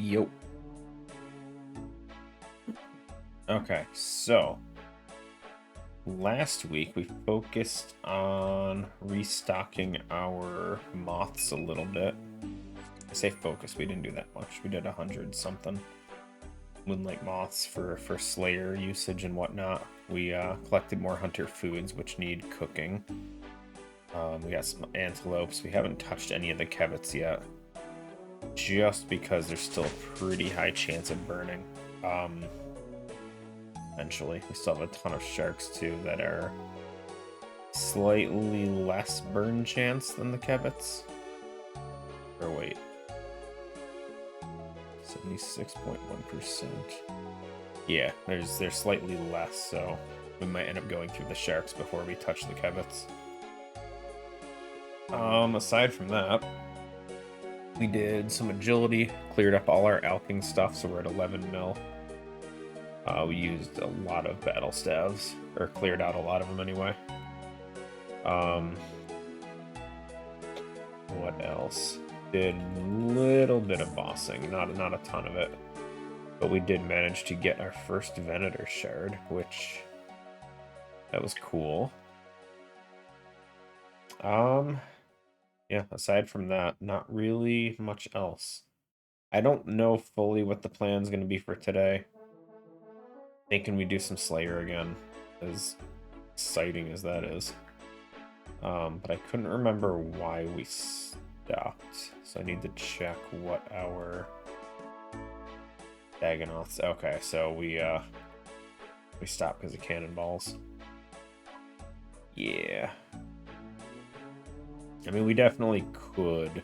Yo. Okay, so last week we focused on restocking our moths a little bit. I say focus, we didn't do that much. We did 100 something moonlight moths for slayer usage and whatnot. We collected more hunter foods which need cooking. We got some antelopes. We haven't touched any of the kevets yet, just because there's still a pretty high chance of burning. Eventually, we still have a ton of sharks too that are slightly less burn chance than the kevets. Or wait, 76.1%. Yeah, they're slightly less, so we might end up going through the sharks before we touch the kevets. Aside from that, we did some agility, cleared up all our alching stuff, so we're at 11 mil. We used a lot of battle staves, or cleared out a lot of them anyway. What else? Did a little bit of bossing, not a ton of it, but we did manage to get our first Venator shard, which that was cool. Yeah, aside from that, not really much else. I don't know fully what the plan's going to be for today. Thinking we do some Slayer again, as exciting as that is. But I couldn't remember why we stopped, so I need to check what our Dagonoths. Okay, so we stopped because of cannonballs. Yeah. I mean, we definitely could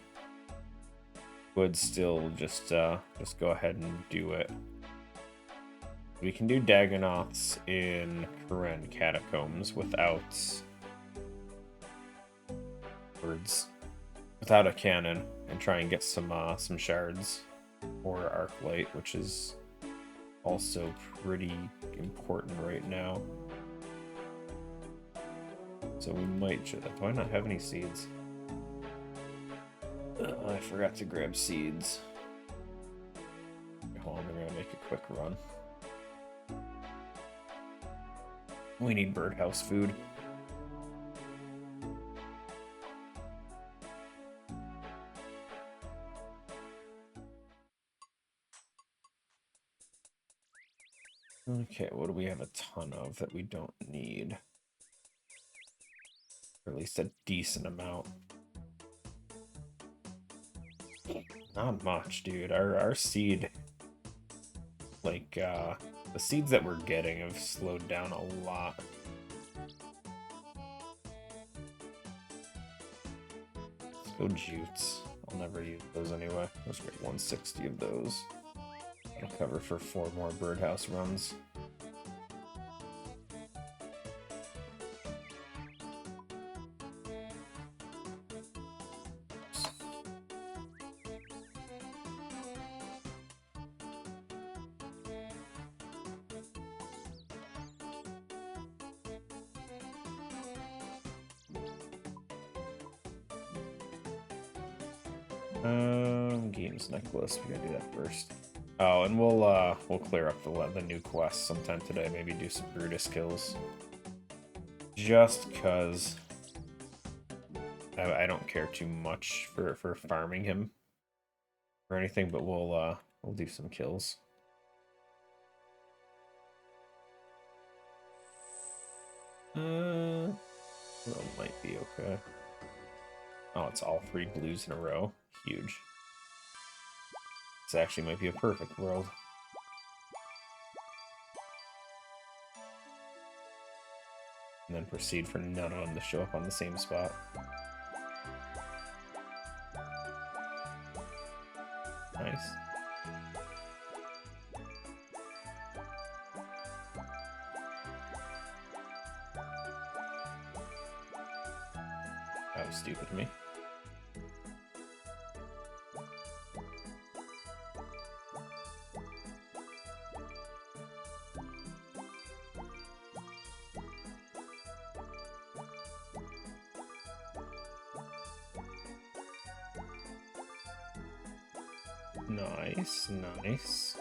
still just go ahead and do it. We can do Dagonoths in Karen Catacombs without without a cannon, and try and get some shards or Arclight, which is also pretty important right now. So we might. Do I not have any seeds? I forgot to grab seeds. Hold on, we're gonna make a quick run. We need birdhouse food. Okay, what do we have a ton of that we don't need? Or at least a decent amount. Not much, dude. Our seed, like, the seeds that we're getting have slowed down a lot. Let's go jutes. I'll never use those anyway. Let's get 160 of those. That'll cover for 4 more birdhouse runs. Games necklace. We gotta do that first. Oh, and we'll clear up the new quest sometime today. Maybe do some Brutus kills. Just cause I don't care too much for farming him or anything, but we'll do some kills. Well, might be okay. Oh, it's all 3 blues in a row. Huge. This actually might be a perfect world. And then proceed for none of them to show up on the same spot. Nice. That was stupid of me. Nice, nice.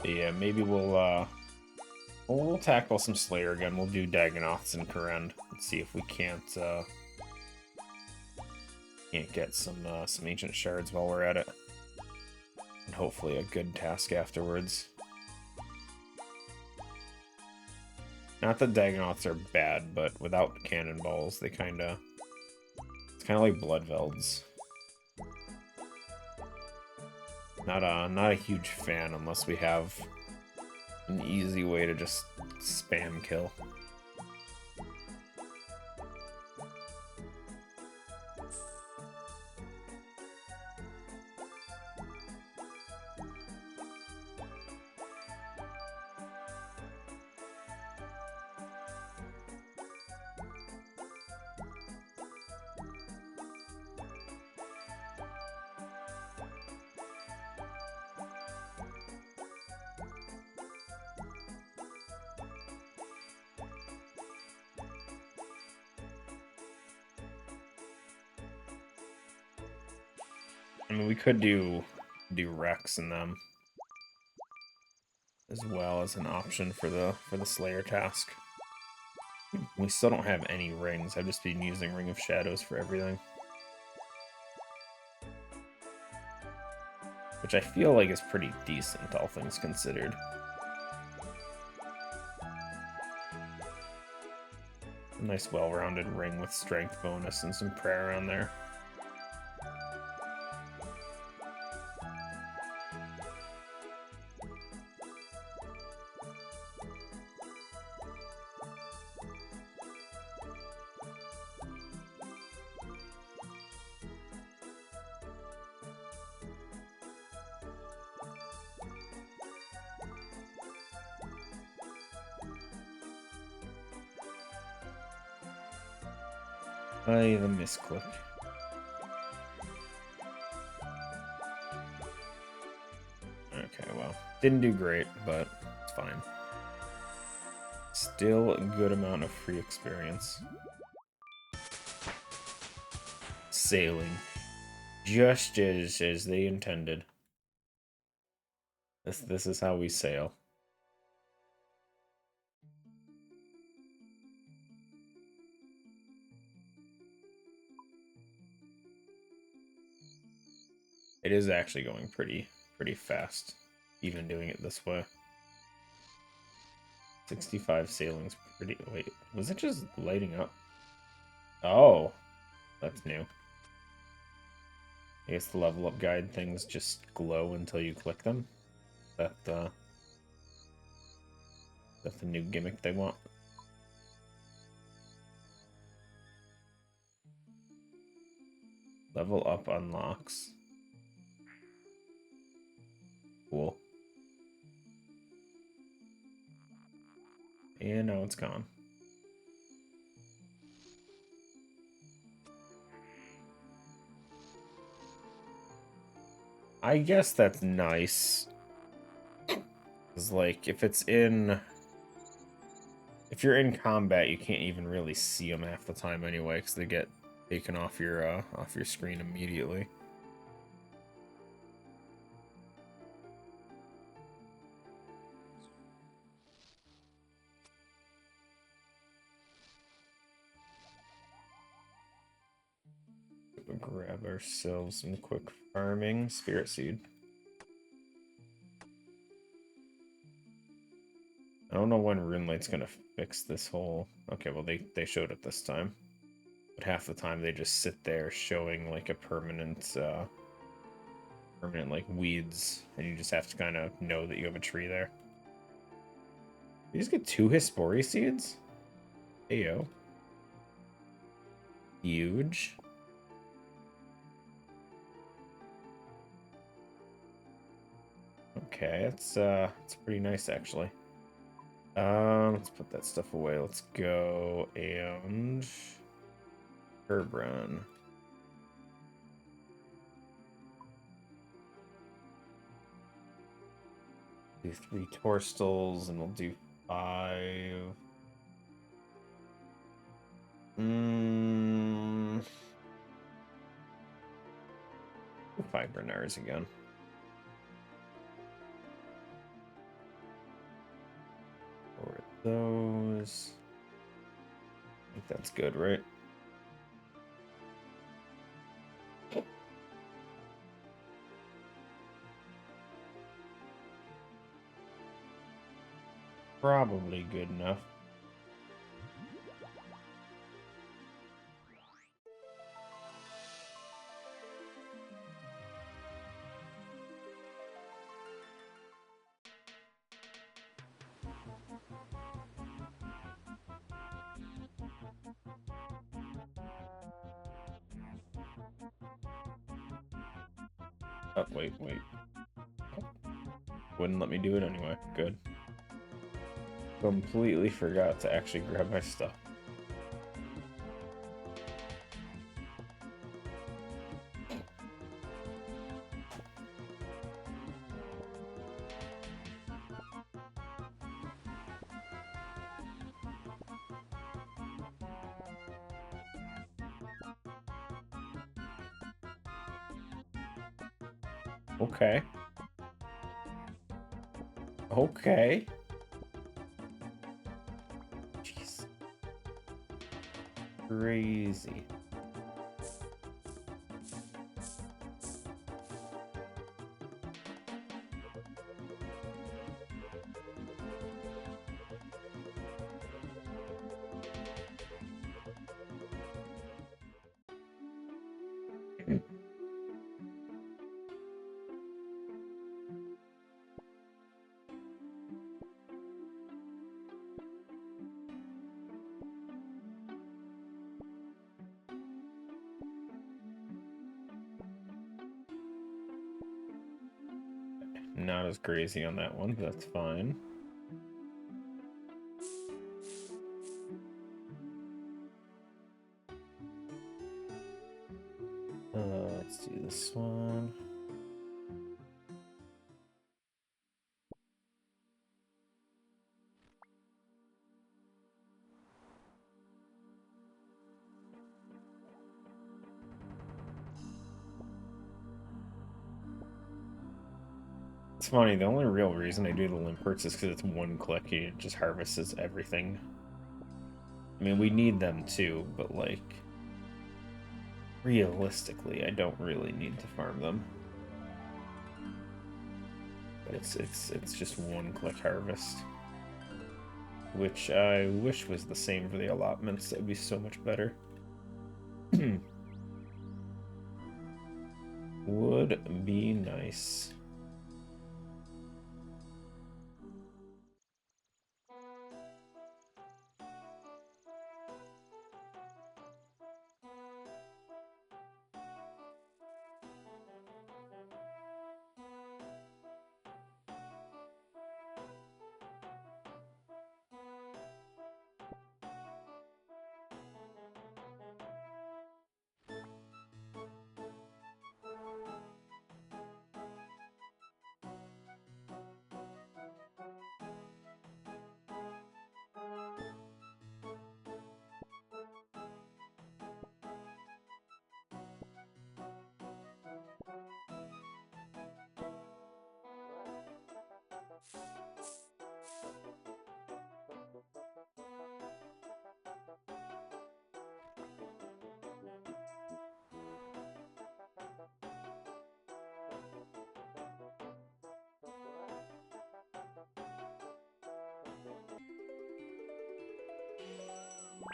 Yeah, maybe we'll tackle some Slayer again. We'll do Dagonoths and Karen. Let's see if we can't get some ancient shards while we're at it. And hopefully a good task afterwards. Not that Dagonoths are bad, but without cannonballs, they it's kinda like Bloodvelds. Not a huge fan unless we have an easy way to just spam kill. I mean, we could do Rex in them as well as an option for the Slayer task. We still don't have any rings. I've just been using Ring of Shadows for everything, which I feel like is pretty decent, all things considered. A nice well-rounded ring with strength bonus and some prayer on there. The misclick. Okay, well, didn't do great, but it's fine. Still a good amount of free experience. Sailing. Just as they intended. This is how we sail. It is actually going pretty fast, even doing it this way. 65 sailing's pretty... Wait, was it just lighting up? Oh, that's new. I guess the level up guide things just glow until you click them. That's the new gimmick they want. Level up unlocks. Cool. And now it's gone. I guess that's nice. Because, like, if you're in combat, you can't even really see them half the time anyway, because they get taken off your screen immediately. We'll grab ourselves some quick farming. Spirit Seed. I don't know when RuneLite's gonna fix this whole... Okay, well, they showed it this time. But half the time they just sit there showing, like, a permanent, like, weeds. And you just have to kind of know that you have a tree there. You just get 2 Hespori Seeds? Ayo. Huge. Okay, it's pretty nice, actually. Let's put that stuff away. Let's go and herb run. Do 3 torstals, and we'll do 5. 5 Bernards again. Or those. I think that's good, right? Probably good enough. Oh, wait. Wouldn't let me do it anyway. Good. Completely forgot to actually grab my stuff. Okay. Okay. Jeez. Crazy. Not as crazy on that one, but that's fine. Let's do this one. It's funny, the only real reason I do the limperts is because it's one click, it just harvests everything. I mean, we need them too, but like, realistically, I don't really need to farm them. But it's just one click harvest. Which I wish was the same for the allotments, that would be so much better. Would be nice.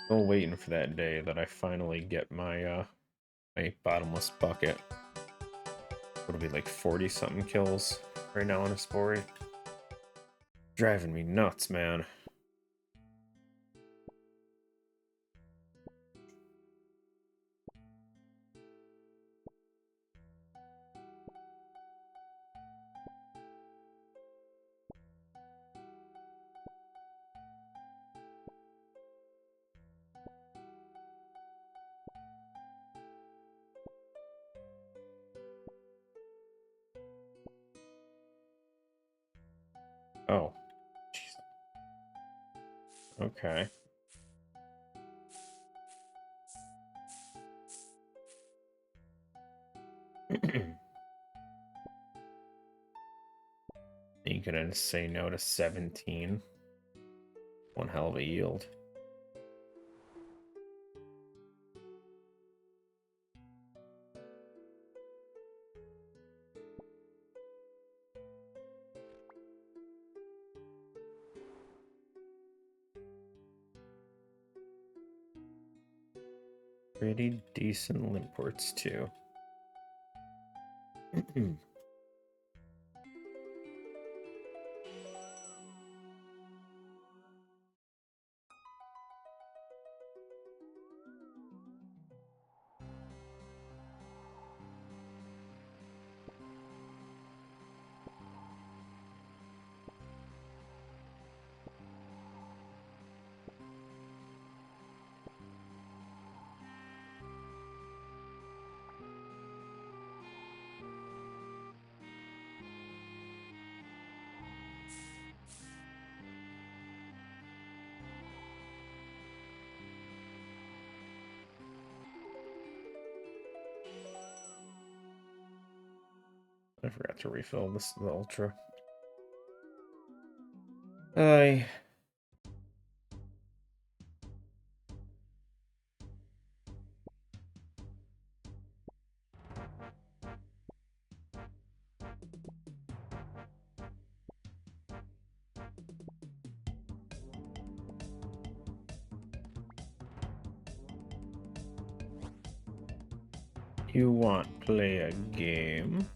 Still waiting for that day that I finally get my my bottomless bucket. It'll be like 40-something kills right now on a Spory. Driving me nuts, man. Oh. Jeez. Okay. You can say no to 17. One hell of a yield. Pretty decent limp ports too. I forgot to refill the ultra. You want play a game?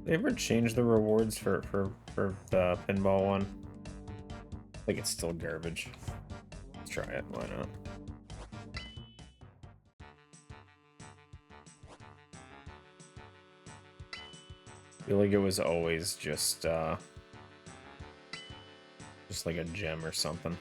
They ever change the rewards for the pinball one? I think it's still garbage. Let's try it. Why not? I feel like it was always just like a gem or something.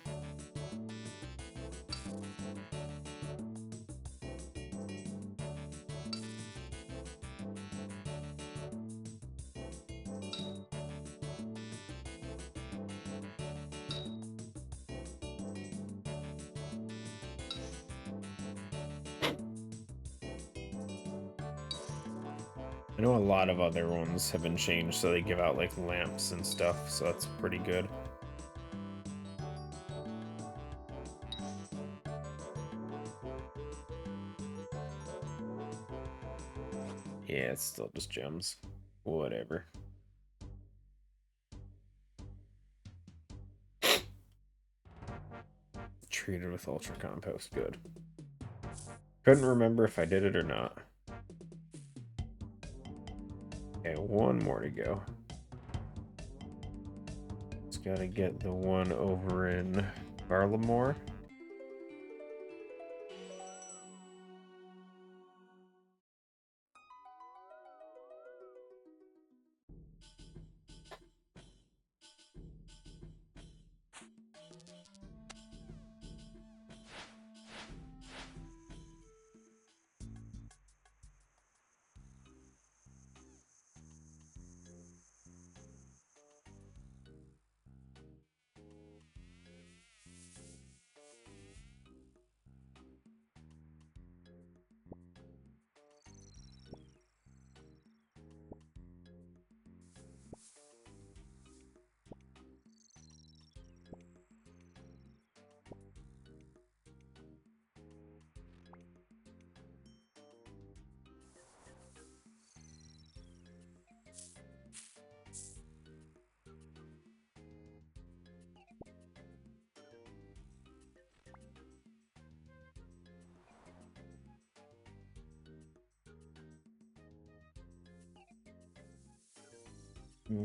I know a lot of other ones have been changed, so they give out like lamps and stuff, so that's pretty good. Yeah, it's still just gems. Whatever. Treated with ultra compost, good. Couldn't remember if I did it or not. Okay, one more to go. Just gotta get the one over in Garlemore.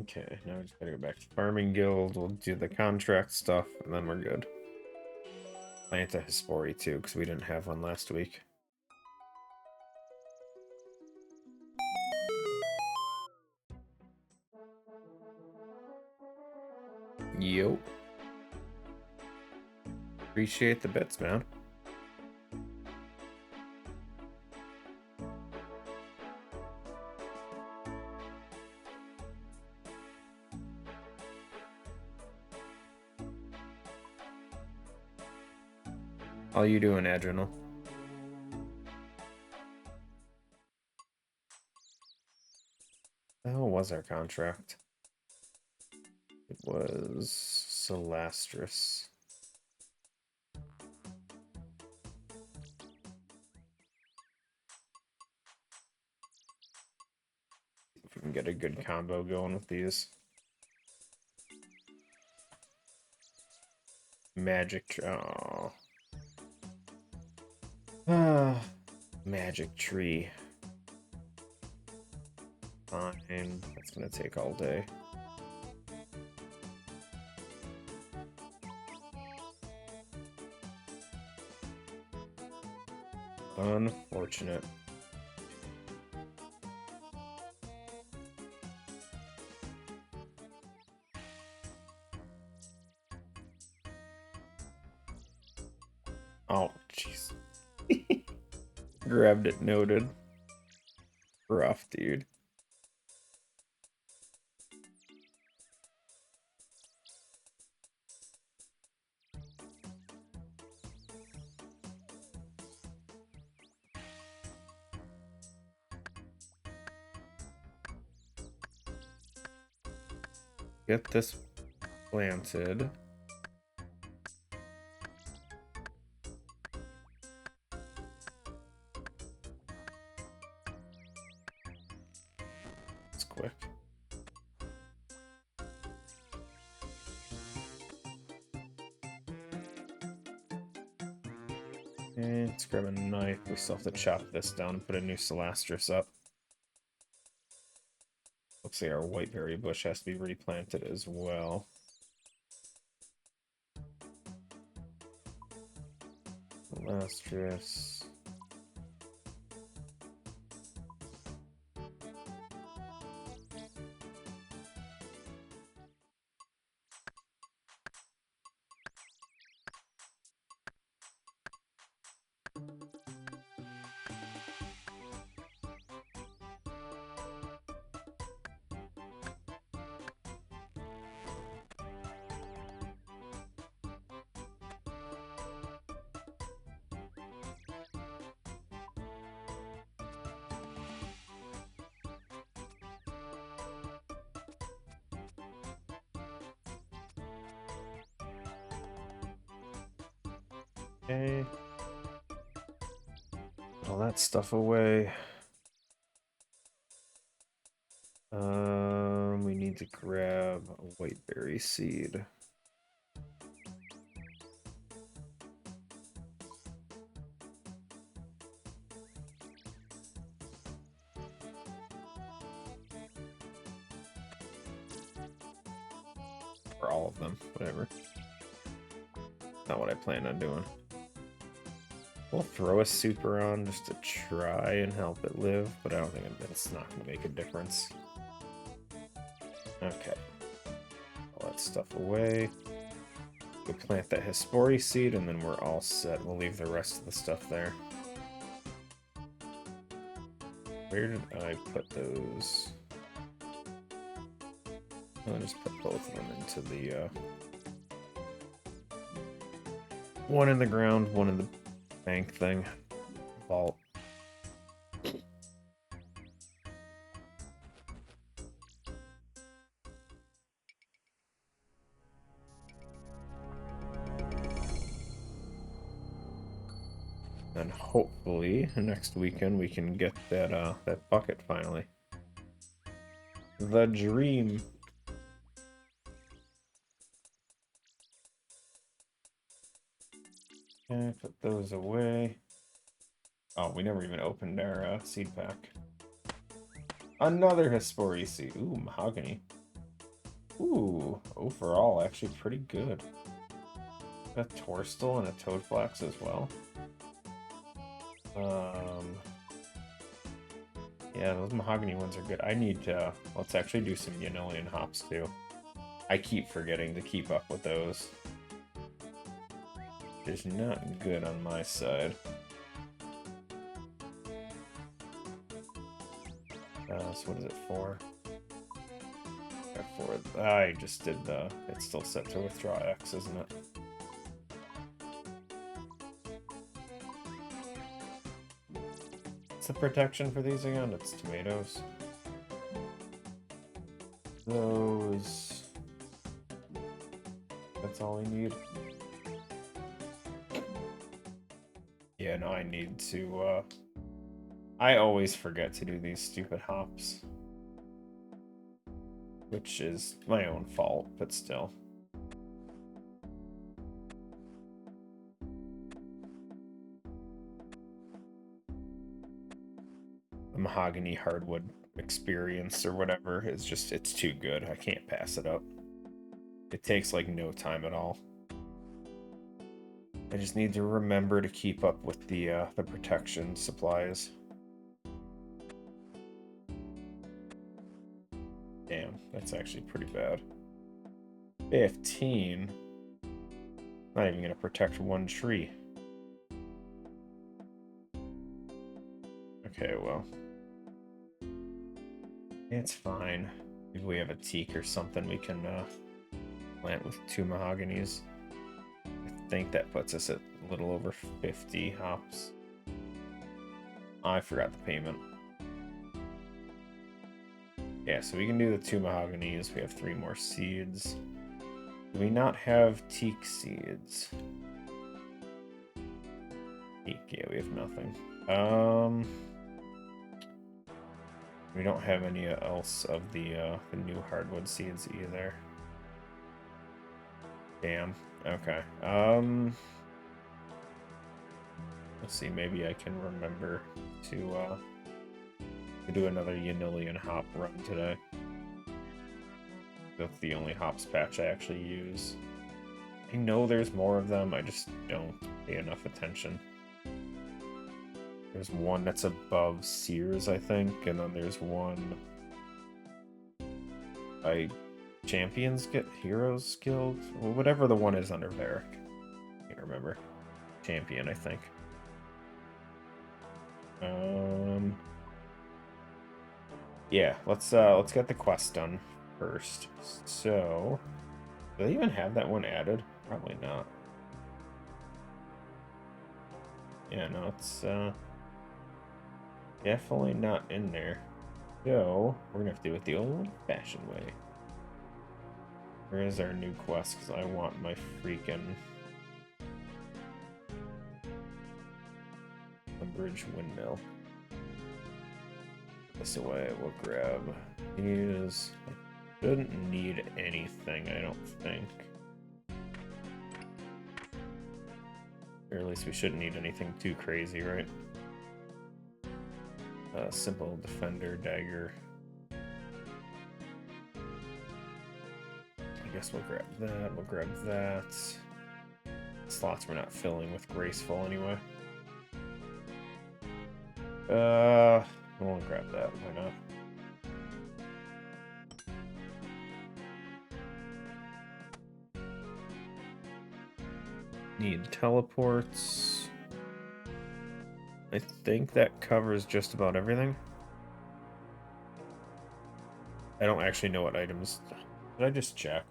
Okay, now we just gotta go back to Farming Guild. We'll do the contract stuff, and then we're good. Plant a Hespori too, because we didn't have one last week. Yo. Appreciate the bits, man. How you doing, Adrenal? How was our contract? It was Celastris. If we can get a good combo going with these. Magic. Oh. Magic tree. Fine. That's gonna take all day. Unfortunate. Oh, jeez. Grabbed it, noted. Rough, dude. Get this planted. It's quick. And let's grab a knife. We still have to chop this down and put a new Celastris up. Looks like our whiteberry bush has to be replanted as well. Celastris. Okay. Put all that stuff away. We need to grab a whiteberry seed. Or all of them, whatever. Not what I planned on doing. We'll throw a super on just to try and help it live, but I don't think it's not going to make a difference. Okay. All that stuff away. We'll plant that Hespori seed, and then we're all set. We'll leave the rest of the stuff there. Where did I put those? I'll just put both of them into the... one in the ground, one in the bank thing. Vault. And hopefully next weekend we can get that that bucket finally. The dream. Okay, put those away. Oh, we never even opened our seed pack. Another Hespori seed. Ooh, mahogany. Ooh, overall actually pretty good. A Torstal and a Toadflax as well. Yeah, those mahogany ones are good. I need to... let's actually do some Yanillian hops, too. I keep forgetting to keep up with those. It's not good on my side. So what is it for? I just did the... it's still set to withdraw X, isn't it? What's the protection for these again? It's tomatoes. Those. That's all we need. Yeah, no, I need to, I always forget to do these stupid hops. Which is my own fault, but still. The mahogany hardwood experience or whatever is just, it's too good. I can't pass it up. It takes like no time at all. I just need to remember to keep up with the protection supplies. Damn, that's actually pretty bad. 15. Not even gonna protect one tree. Okay, well. It's fine. Maybe we have a teak or something we can plant with 2 mahoganies. I think that puts us at a little over 50 hops. I forgot the payment. Yeah, so we can do the 2 mahoganies. We have 3 more seeds. Do we not have teak seeds? Teak, yeah, we have nothing. We don't have any else of the new hardwood seeds either. Damn. Okay. Let's see. Maybe I can remember to do another Yanillion hop run today. That's the only hops patch I actually use. I know there's more of them. I just don't pay enough attention. There's one that's above Sears, I think, and then there's one by Champions get Heroes Guild, well, whatever the one is under Varric. I can't remember. Champion, I think. Yeah, let's get the quest done first. So, do they even have that one added? Probably not. Yeah, no, it's definitely not in there. So, we're gonna have to do it the old-fashioned way. Where is our new quest? Because I want my freaking Bridge Windmill. This away, we'll grab these. I shouldn't need anything, I don't think. Or at least we shouldn't need anything too crazy, right? Simple defender dagger. I guess we'll grab that, we'll grab that. Slots we're not filling with graceful anyway. We'll grab that, why not? Need teleports. I think that covers just about everything. I don't actually know what items. Did I just check?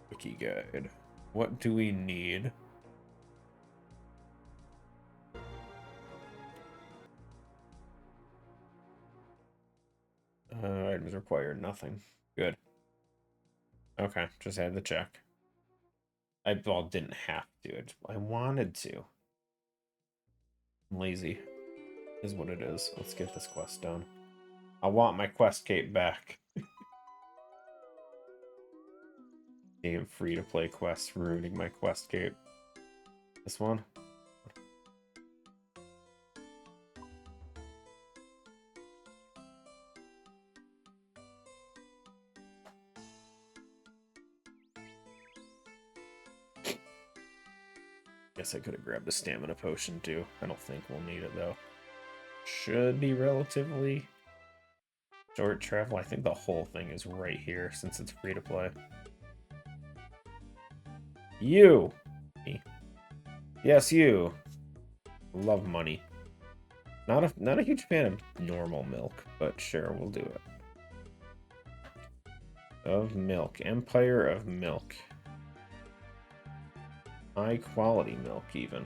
Wiki guide. What do we need? Items require nothing. Good. Okay, just had to check. I didn't have to. I wanted to. I'm lazy. Is what it is. Let's get this quest done. I want my quest cape back. Damn free-to-play quest ruining my quest cape. This one? Guess I could have grabbed a stamina potion too. I don't think we'll need it though. Should be relatively short travel. I think the whole thing is right here since it's free to play. You! Me. Yes, you. Love money. Not a huge fan of normal milk, but sure, we'll do it. Of milk. Empire of milk. High quality milk, even.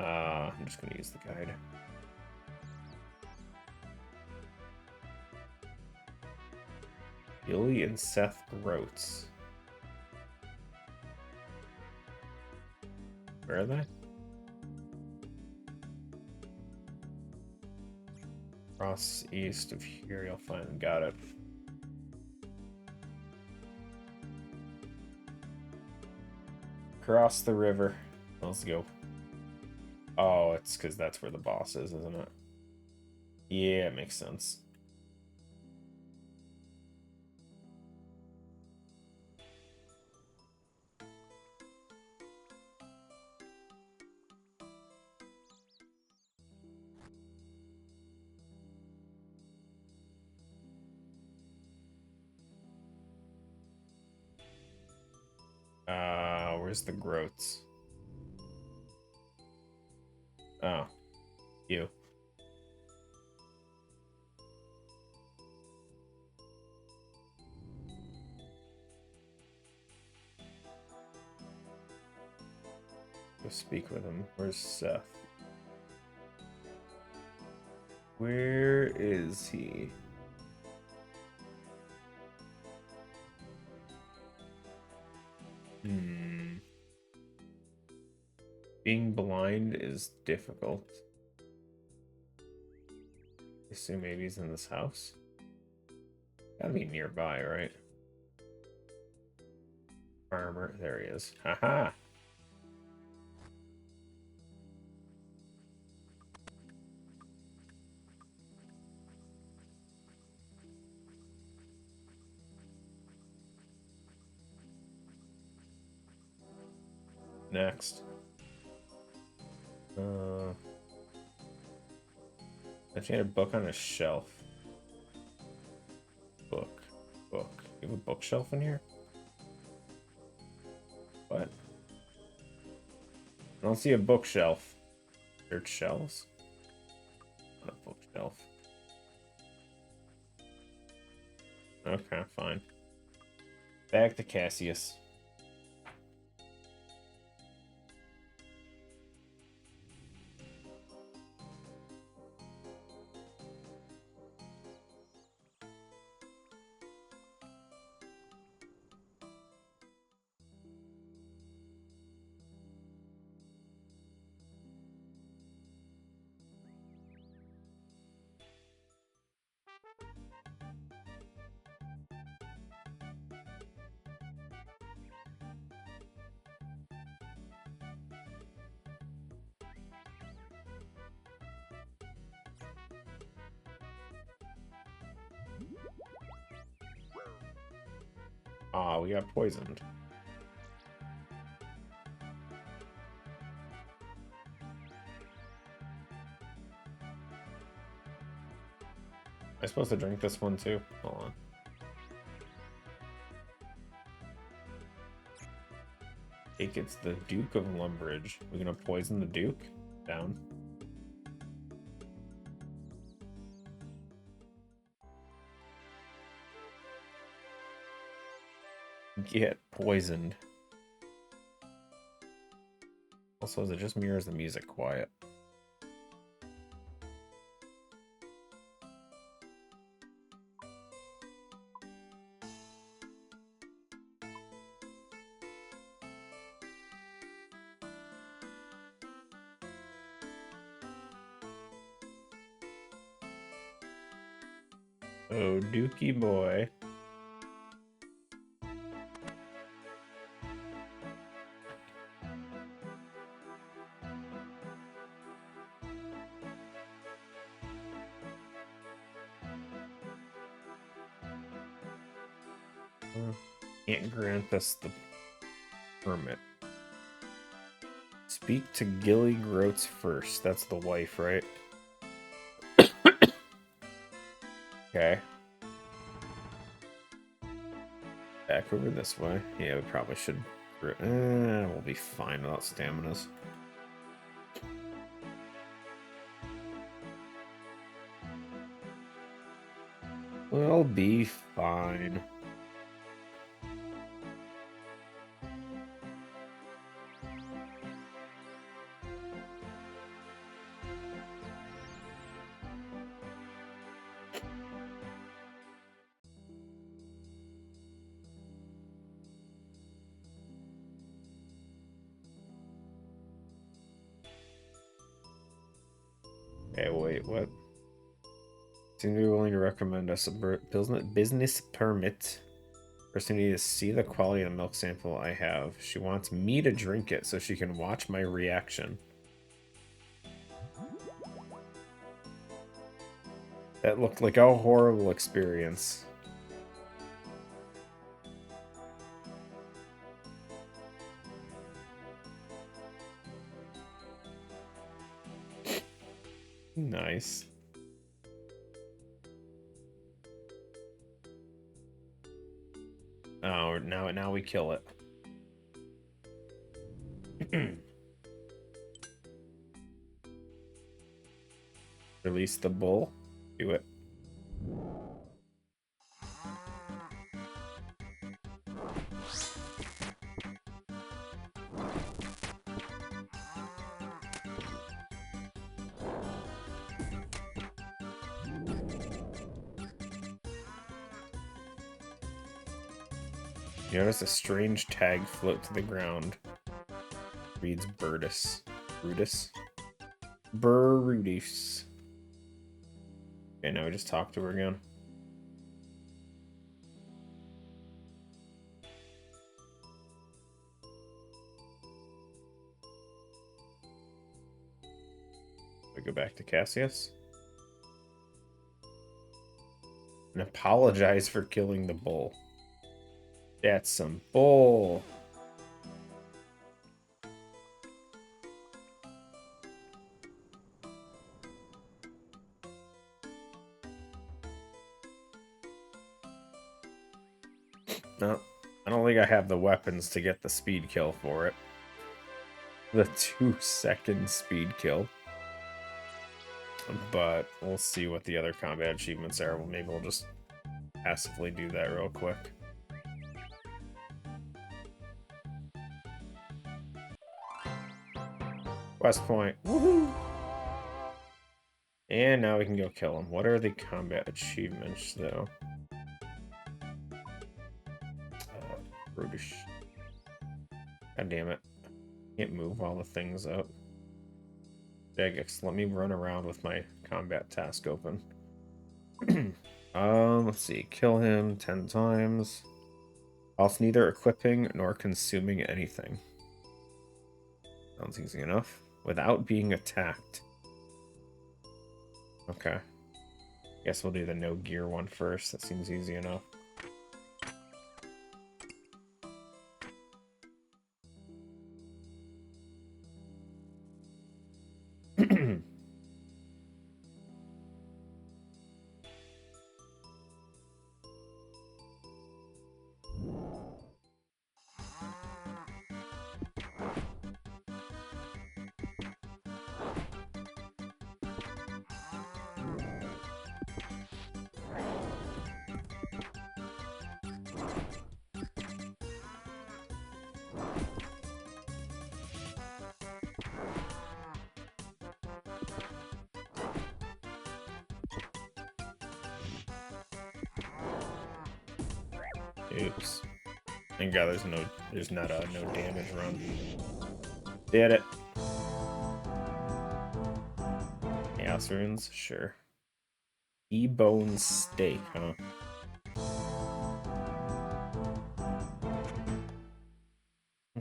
I'm just gonna use the guide. Billy and Seth Groats. Where are they? Across east of here, you'll find them. Got it. Cross the river. Let's go. Oh, it's because that's where the boss is, isn't it? Yeah, it makes sense. Where's the Groats? Oh, you. Go speak with him. Where's Seth? Where is he? Being blind is difficult. I assume maybe he's in this house. Gotta be nearby, right? Farmer, there he is. Haha! Next. Actually had a book on a shelf. Book. You have a bookshelf in here? What? I don't see a bookshelf. Search shelves? Not a bookshelf. Okay, fine. Back to Cassius. Ah, we got poisoned. Am I supposed to drink this one too? Hold on. Take it's the Duke of Lumbridge. We're gonna poison the Duke? Down. Get poisoned. Also, is it just me or is the music quiet? Oh, Dookie boy. Can't grant us the permit. Speak to Gilly Groats first. That's the wife, right? Okay. Back over this way. Yeah, we probably should... we'll be fine without staminas. We'll be fine. Okay, wait, what? Seem to be willing to recommend us a business permit. First, I need to see the quality of the milk sample I have. She wants me to drink it so she can watch my reaction. That looked like a horrible experience. Nice. Oh, now we kill it. Release the bull. Do it. You notice a strange tag float to the ground. Reads Brutus. Brutus? Brutus. Okay, now we just talk to her again. We go back to Cassius. And apologize for killing the bull. That's some bull. No, I don't think I have the weapons to get the speed kill for it. The 2-second speed kill. But we'll see what the other combat achievements are. Well, maybe we'll just passively do that real quick. Quest point. Woohoo! And now we can go kill him. What are the combat achievements, though? Brutish. God damn it. Can't move all the things up. Jagex, let me run around with my combat task open. Let's see. Kill him 10 times. Whilst neither equipping nor consuming anything. Sounds easy enough. Without being attacked. Okay. Guess we'll do the no gear one first. That seems easy enough. Oops. Thank God there's not a no damage run. Did it. Chaos runes? Sure. E-bone steak, huh?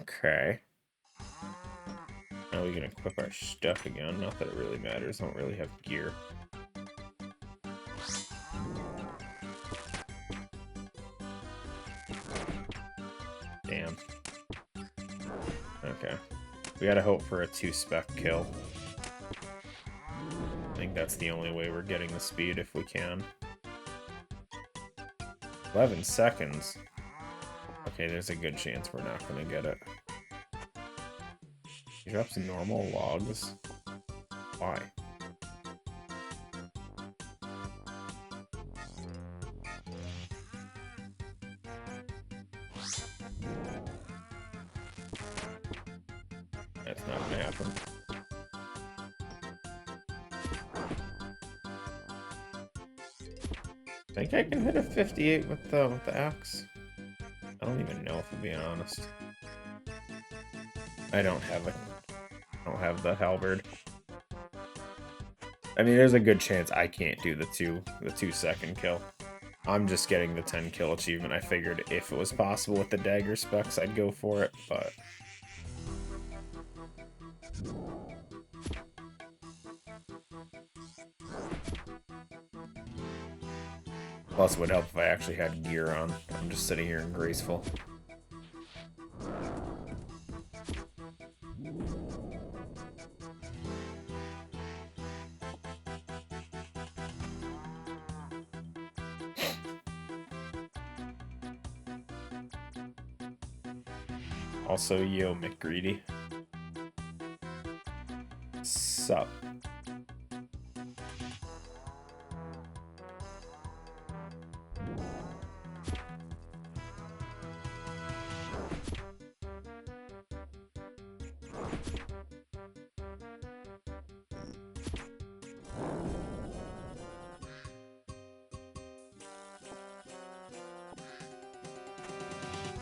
Okay. Now we can equip our stuff again. Not that it really matters. I don't really have gear. Damn. Okay. We gotta hope for a 2-spec kill. I think that's the only way we're getting the speed if we can. 11 seconds. Okay, there's a good chance we're not gonna get it. He drops normal logs? Why? That's not gonna happen. I think I can hit a 58 with the axe. I don't even know, if I'm being honest. I don't have the halberd. I mean, there's a good chance I can't do the 2-second kill. I'm just getting the 10 kill achievement. I figured if it was possible with the dagger specs, I'd go for it, but... Plus, it would help if I actually had gear on. I'm just sitting here in graceful. Also, yo, McGreedy. Sup?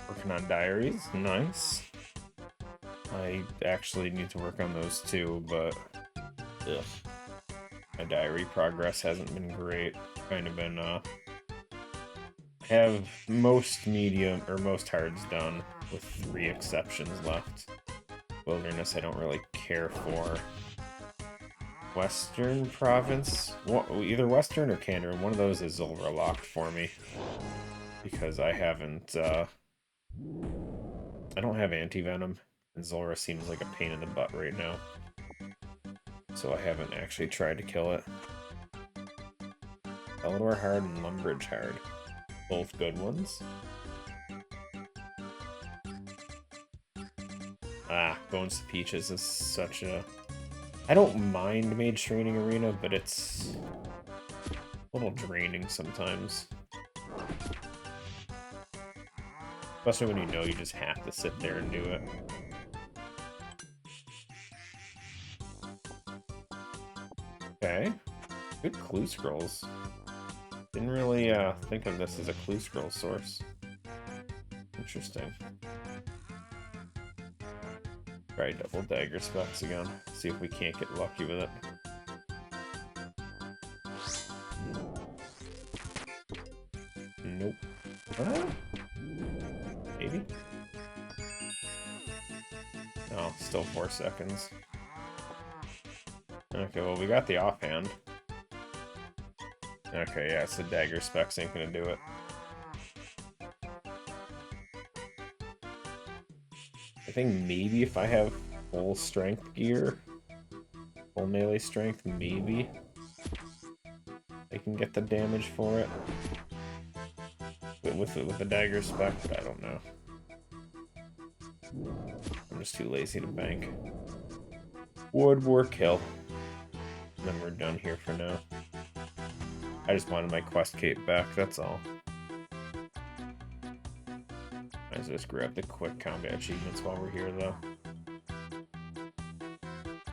Working on diaries, nice. I actually need to work on those too, but ugh. My diary progress hasn't been great. Kind of been have most medium or most hards done with 3 exceptions left. Wilderness I don't really care for. Western province, either Western or Canada, one of those is overlocked for me because I haven't I don't have anti-venom, and Zulrah seems like a pain in the butt right now. So I haven't actually tried to kill it. Eldor Hard and Lumbridge Hard. Both good ones. Ah, Bones to Peaches is such a... I don't mind Mage Training Arena, but it's a little draining sometimes. Especially when you know you just have to sit there and do it. Okay. Good clue scrolls. Didn't really think of this as a clue scroll source. Interesting. Try double dagger specs again. See if we can't get lucky with it. Nope. Maybe? Oh, still 4 seconds. Okay, well, we got the offhand. Okay, yeah, so dagger specs ain't gonna do it. I think maybe if I have full strength gear, full melee strength, maybe I can get the damage for it. With the dagger spec, but I don't know. I'm just too lazy to bank. Wood, war, kill. And then we're done here for now. I just wanted my quest cape back, that's all. Let's just grab the quick combat achievements while we're here, though.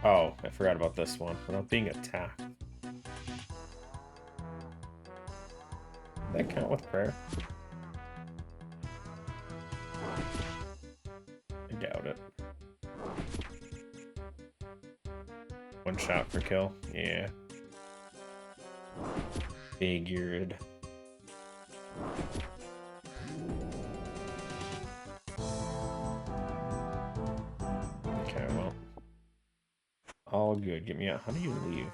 Oh, I forgot about this one. Without being attacked. Does that count with prayer? I doubt it. One shot for kill? Yeah. Figured. Okay, well. All good. Get me out. How do you leave?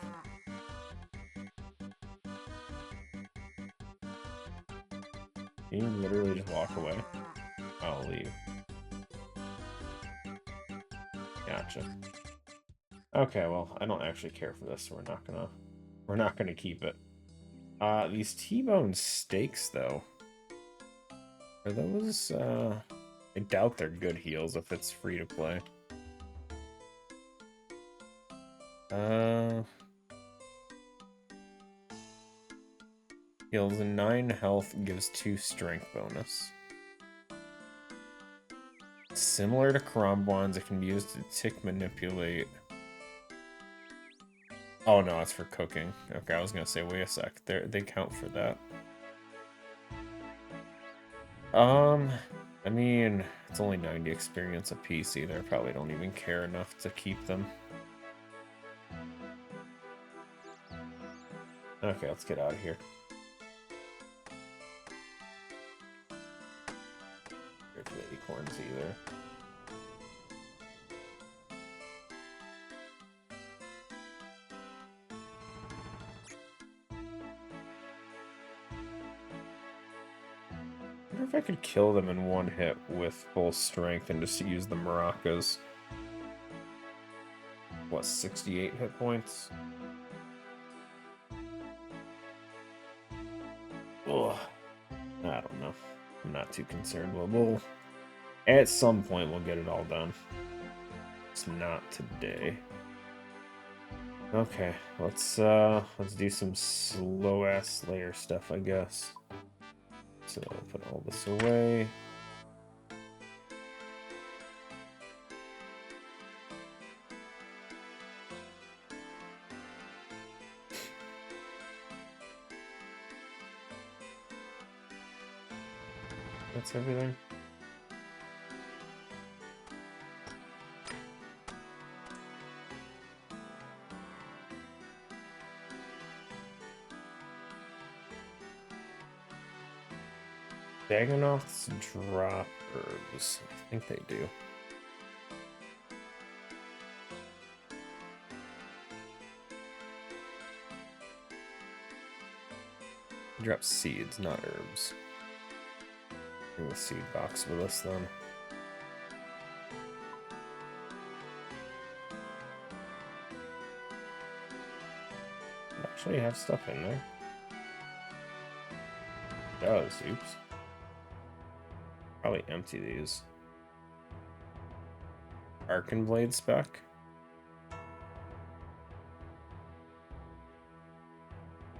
Can you literally just walk away? I'll leave. Gotcha. Okay, well, I don't actually care for this, so we're not gonna keep it. These T-bone steaks, though. Are those, I doubt they're good heals if it's free to play. Heals 9 health, gives 2 strength bonus. Similar to Kromwands, it can be used to tick manipulate. Oh no, it's for cooking. Okay, I was gonna say, wait a sec. They count for that. I mean, it's only 90 experience a piece either. Probably don't even care enough to keep them. Okay, let's get out of here. Here for the acorns either. I wonder if I could kill them in one hit with full strength and just use the maracas. What, 68 hit points? Ugh. I don't know. I'm not too concerned. We'll at some point we'll get it all done. It's not today. Okay, let's do some slow ass Slayer stuff, I guess. So I'll put all this away. That's everything. Dagonoths drop herbs. I think they do. Drop seeds, not herbs. Bring the seed box with us then. Actually have stuff in there. Does, oops. Probably empty these. Arcan Blade spec.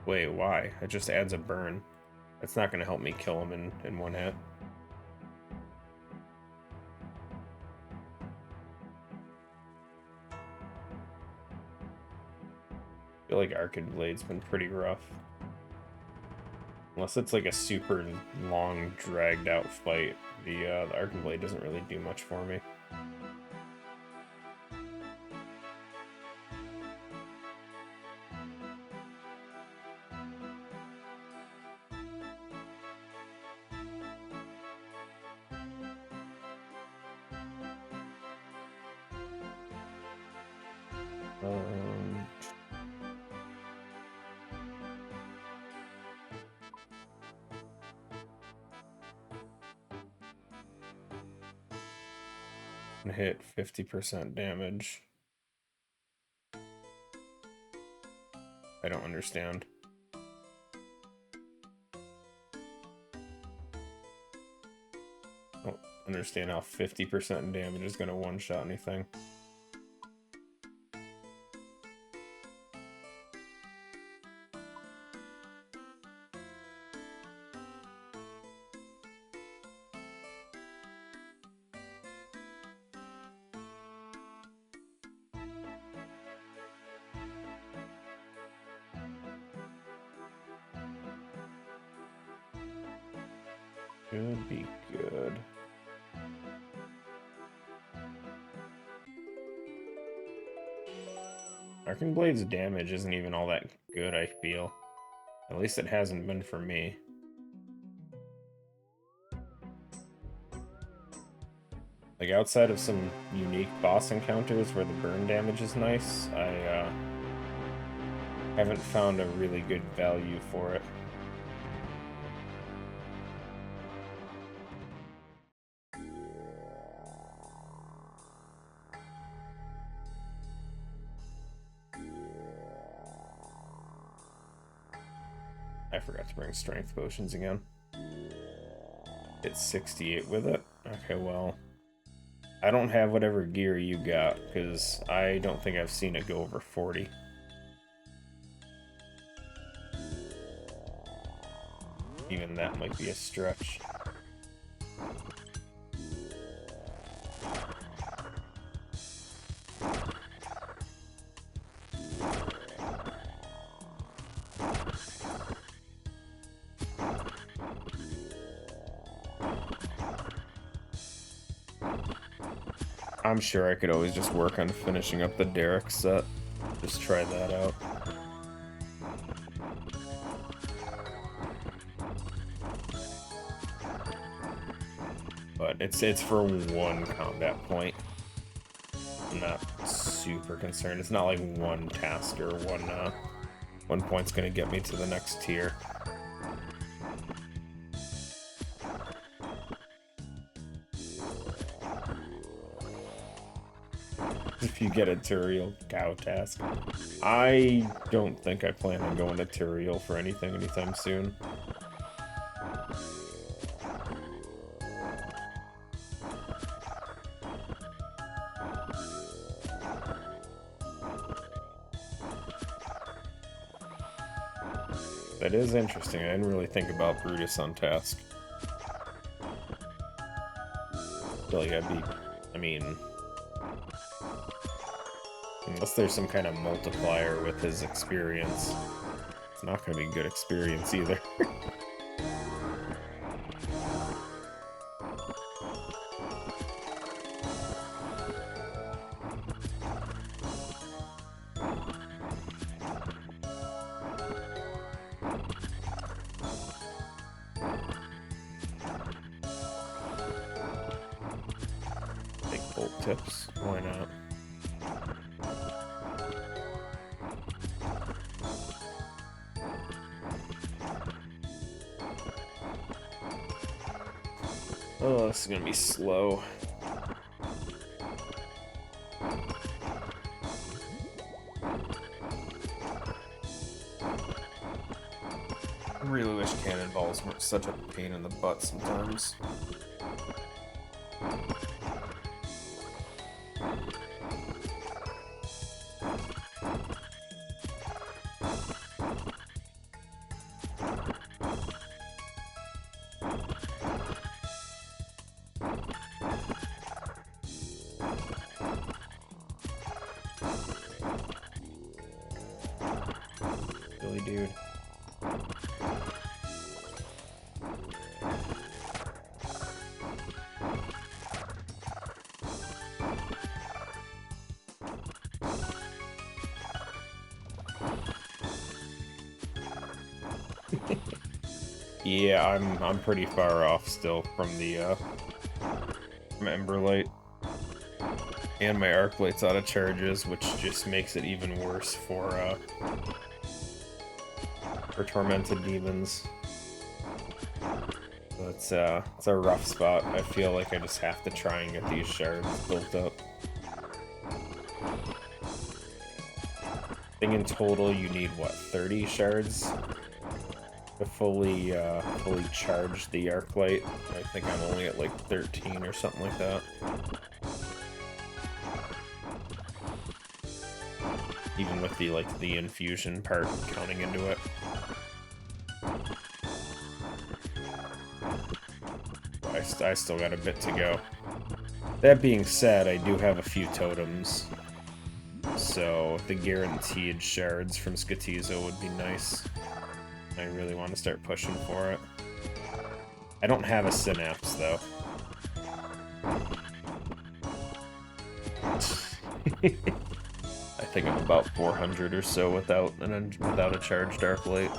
Wait, why? It just adds a burn. That's not going to help me kill him in one hit. I feel like Arcan Blade's been pretty rough. Unless it's like a super long, dragged out fight, the Arcan Blade doesn't really do much for me. Hit 50% damage. I don't understand. I don't understand how 50% damage is going to one-shot anything. Should be good. Arcan Blade's damage isn't even all that good, I feel. At least it hasn't been for me. Like, outside of some unique boss encounters where the burn damage is nice, I haven't found a really good value for it. I forgot to bring strength potions again. It's 68 with it? Okay, well, I don't have whatever gear you got, because I don't think I've seen it go over 40. Even that might be a stretch. I'm sure I could always just work on finishing up the Derek set. Just try that out. but it's for one combat point. I'm not super concerned. It's not like one task or one point's gonna get me to the next tier. If you get a Turiel cow task. I don't think I plan on going to Turiel for anything anytime soon. That is interesting. I didn't really think about Brutus on task. I feel like I'd be... I mean... Unless there's some kind of multiplier with his experience. It's not going to be good experience either. Take bolt tips. Why not? Oh, this is gonna be slow. I really wish cannonballs weren't such a pain in the butt sometimes. Really, dude. Yeah, I'm pretty far off still from the Emberlight. And my arc light's out of charges, which just makes it even worse for tormented demons. So it's a rough spot. I feel like I just have to try and get these shards built up. I think in total you need what, 30 shards to fully charge the arc light. I think I'm only at like 13 or something like that. Even with the infusion part counting into it. I still got a bit to go. That being said, I do have a few totems. So the guaranteed shards from Skatizo would be nice. I really want to start pushing for it. I don't have a synapse though. I think I'm about 400 or so without a charged arc light.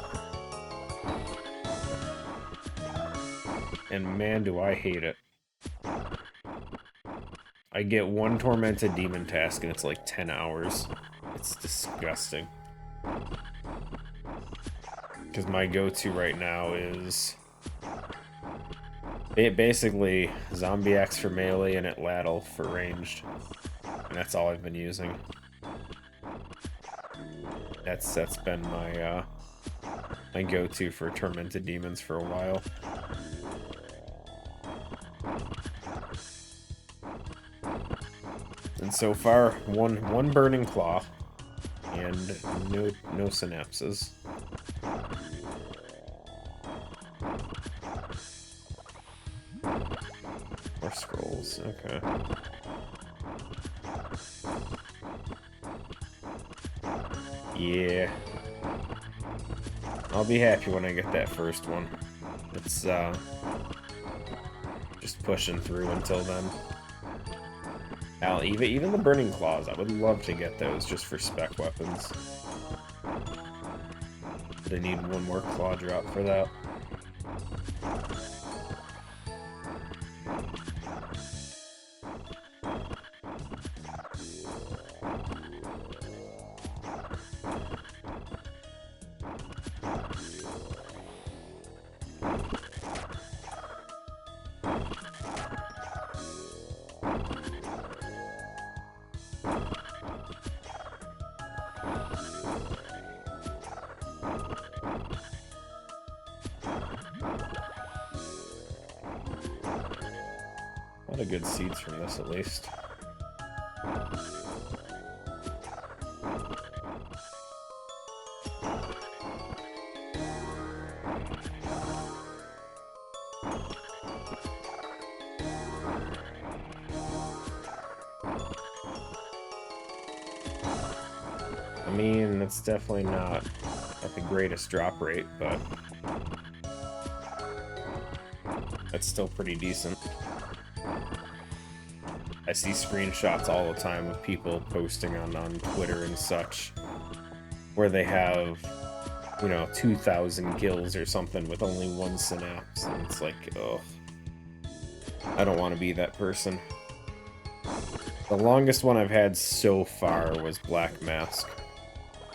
And man, do I hate it. I get one tormented demon task and it's like 10 hours. It's disgusting. Because my go-to right now is basically Zombie Axe for melee and Atlatl for ranged. And that's all I've been using. That's been my my go-to for tormented demons for a while. And so far, one burning claw and no synapses. More scrolls, okay. Yeah. I'll be happy when I get that first one. It's just pushing through until then. Hell, even the burning claws, I would love to get those just for spec weapons. But I need one more claw drop for that. A lot of good seeds from this, at least. I mean, it's definitely not at the greatest drop rate, but it's still pretty decent. I see screenshots all the time of people posting on Twitter and such, where they have, you know, 2,000 kills or something with only one synapse, and it's like, ugh. I don't want to be that person. The longest one I've had so far was Black Mask.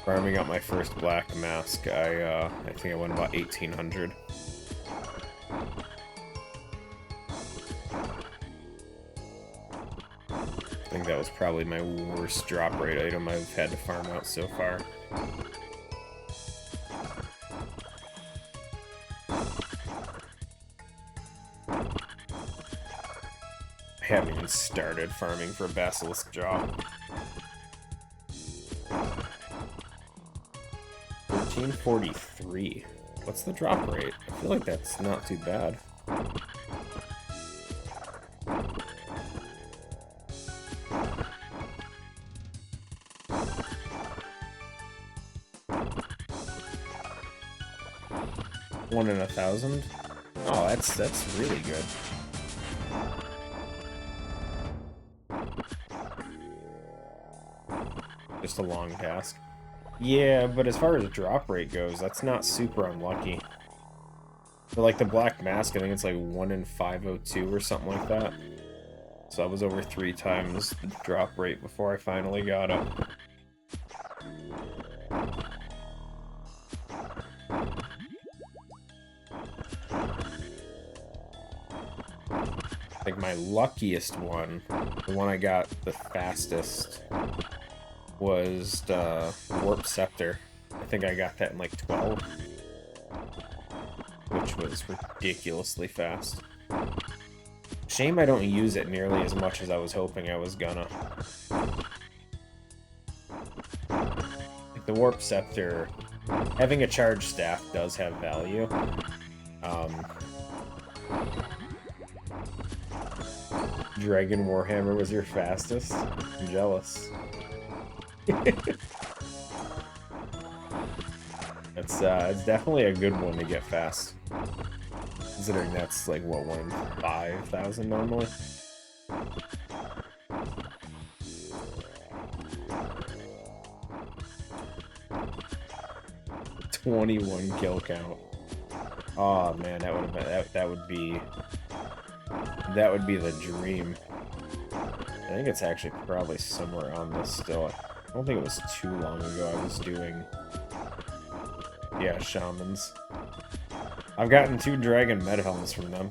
Farming out my first Black Mask, I think I went about 1,800. I think that was probably my worst drop rate item I've had to farm out so far. I haven't even started farming for Basilisk Jaw. 1343. What's the drop rate? I feel like that's not too bad. One in 1,000? Oh, that's really good. Just a long task. Yeah, but as far as drop rate goes, that's not super unlucky. For like the Black Mask, I think it's like 1 in 502 or something like that. So I was over 3 times the drop rate before I finally got it. I think my luckiest one, the one I got the fastest, was the Warp Scepter. I think I got that in like 12, which was ridiculously fast. Shame I don't use it nearly as much as I was hoping I was gonna. Like the Warp Scepter, having a charged staff does have value. Dragon Warhammer was your fastest? I'm jealous. It's definitely a good one to get fast. Considering that's like, what, 1 in 5,000 normally? $21 kill count. Oh man, that would have been that would be the dream. I think it's actually probably somewhere on this still. I don't think it was too long ago I was doing, yeah, shamans. I've gotten 2 dragon med helms from them,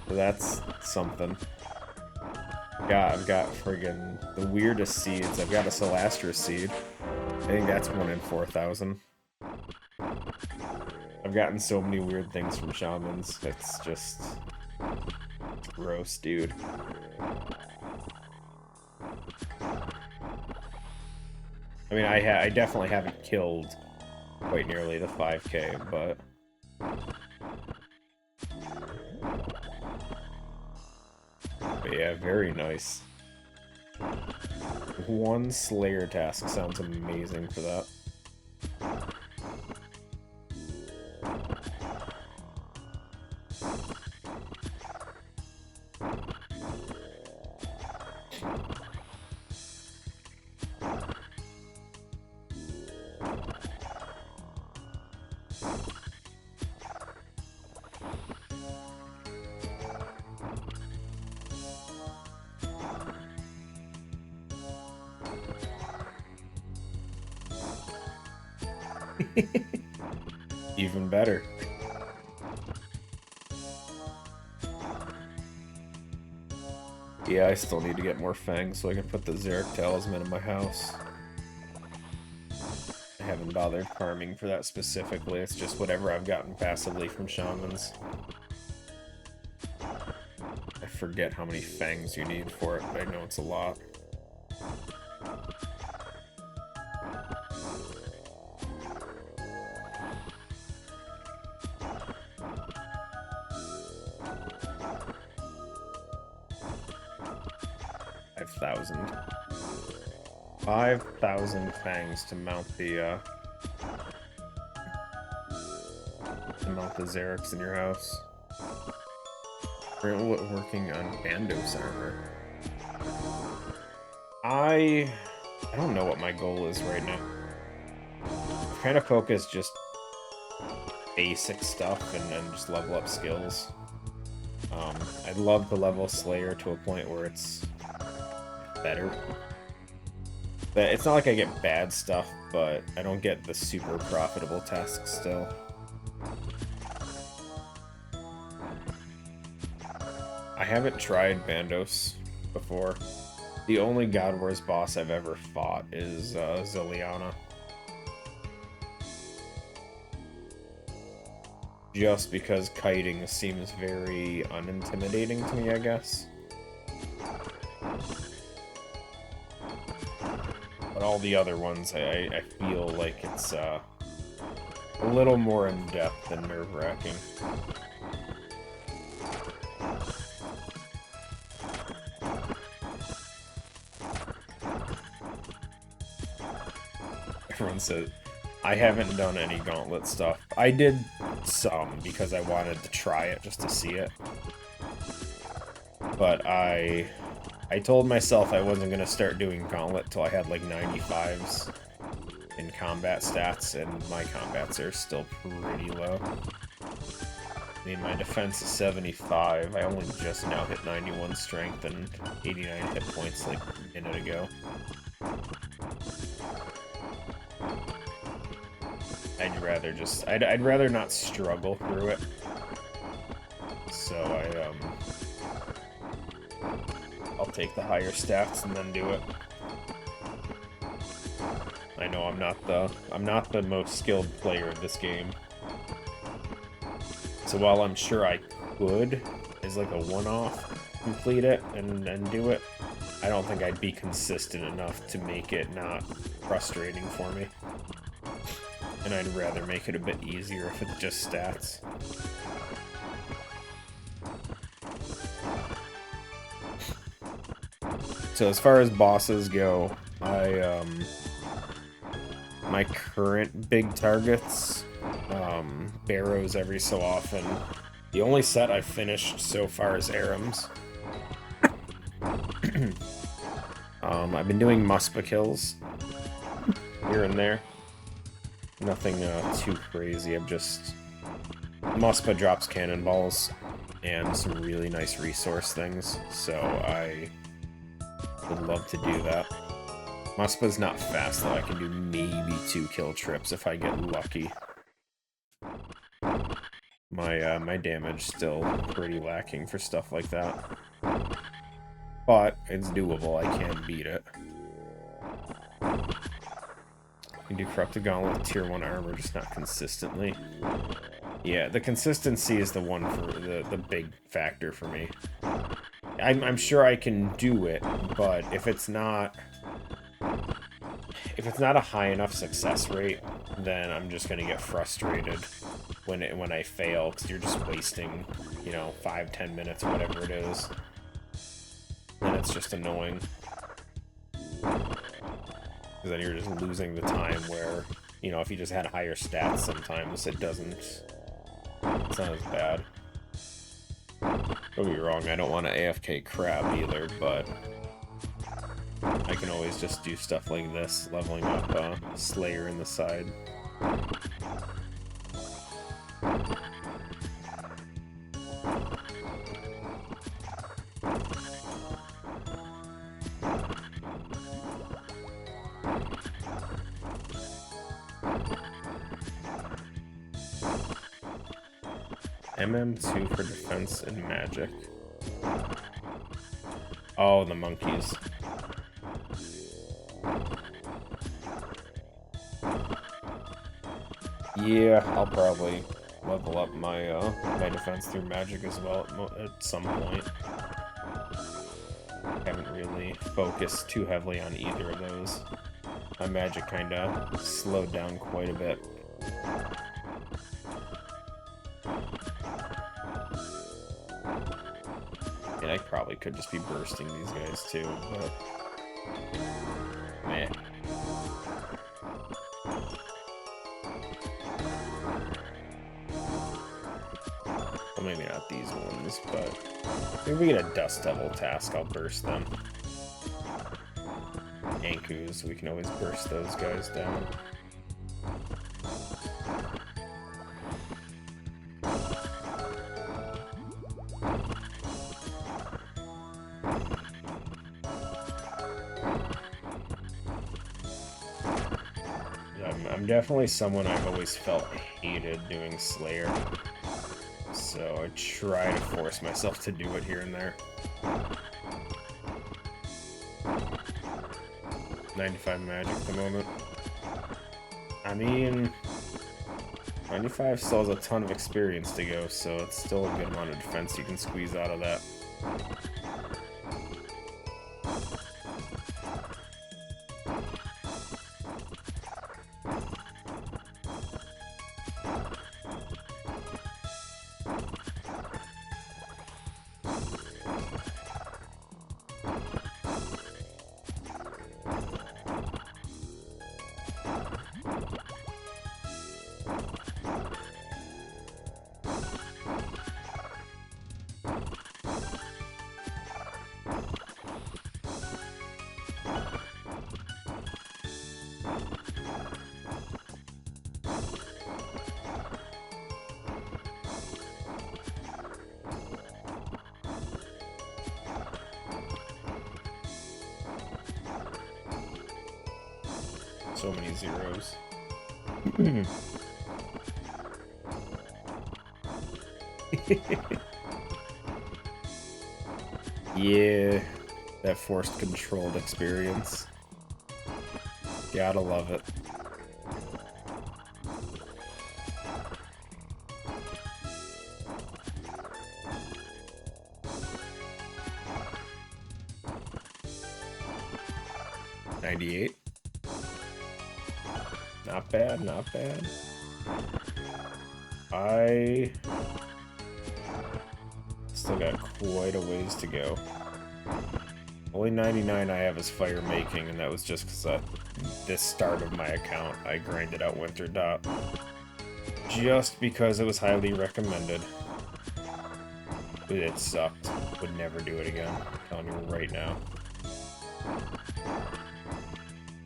so that's something. I've got friggin' the weirdest seeds. I've got a Celastra seed. I think that's 1 in 4,000. I've gotten so many weird things from shamans. It's just gross, dude. I mean, I definitely haven't killed quite nearly the 5K, but yeah, very nice. 1 Slayer task sounds amazing for that. Even better. Yeah, I still need to get more fangs so I can put the Xeric Talisman in my house. I haven't bothered farming for that specifically, it's just whatever I've gotten passively from shamans. I forget how many fangs you need for it, but I know it's a lot. Five thousand fangs to mount the Xerics in your house. We're working on Bandos armor. I don't know what my goal is right now. I'm kind of focused just basic stuff and then just level up skills. I'd love to level Slayer to a point where it's better. But it's not like I get bad stuff, but I don't get the super profitable tasks still. I haven't tried Bandos before. The only God Wars boss I've ever fought is Ziliana. Just because kiting seems very unintimidating to me, I guess. But all the other ones, I feel like it's a little more in-depth and nerve-wracking. Everyone says, I haven't done any gauntlet stuff. I did some because I wanted to try it just to see it. But I told myself I wasn't going to start doing gauntlet till I had like 95s in combat stats, and my combats are still pretty low. I mean, my defense is 75. I only just now hit 91 strength and 89 hit points like a minute ago. I'd rather not struggle through it. So I'll take the higher stats and then do it. I know I'm not the most skilled player of this game. So while I'm sure I could, as like a one-off, complete it and do it, I don't think I'd be consistent enough to make it not frustrating for me. And I'd rather make it a bit easier if it's just stats. So as far as bosses go, my current big targets, Barrows every so often. The only set I've finished so far is Arams. I've been doing Muspa kills here and there. Nothing too crazy. I've just... Muspa drops cannonballs and some really nice resource things, so I would love to do that. Muspa's not fast, though. I can do maybe 2 kill trips if I get lucky. My damage still pretty lacking for stuff like that. But it's doable. I can beat it. I can do Corrupted Gauntlet with Tier 1 armor, just not consistently. Yeah, the consistency is the one for the big factor for me. I'm sure I can do it, but if it's not a high enough success rate, then I'm just gonna get frustrated when I fail, because you're just wasting, you know, 5-10 minutes, whatever it is. And it's just annoying. Because then you're just losing the time where, you know, if you just had higher stats sometimes, it's not as bad. Don't be wrong, I don't want to AFK crab either, but I can always just do stuff like this, leveling up Slayer in the side. MM2 for defense and magic. Oh, the monkeys. Yeah, I'll probably level up my my defense through magic as well at some point. Haven't really focused too heavily on either of those. My magic kind of slowed down quite a bit. And I probably could just be bursting these guys too, but meh. Well, maybe not these ones, but if we get a Dust Devil task, I'll burst them. Ankus, we can always burst those guys down. I'm definitely someone I've always felt hated doing Slayer, so I try to force myself to do it here and there. 95 magic at the moment. I mean, 95 still has a ton of experience to go, so it's still a good amount of defense you can squeeze out of that. So many zeros. Yeah, that forced controlled experience. Gotta love it. $98. Not bad, not bad. I still got quite a ways to go. Only 99 I have is fire making, and that was just because this start of my account, I grinded out Winter Dot. Just because it was highly recommended. It sucked. Would never do it again. I'm telling you right now.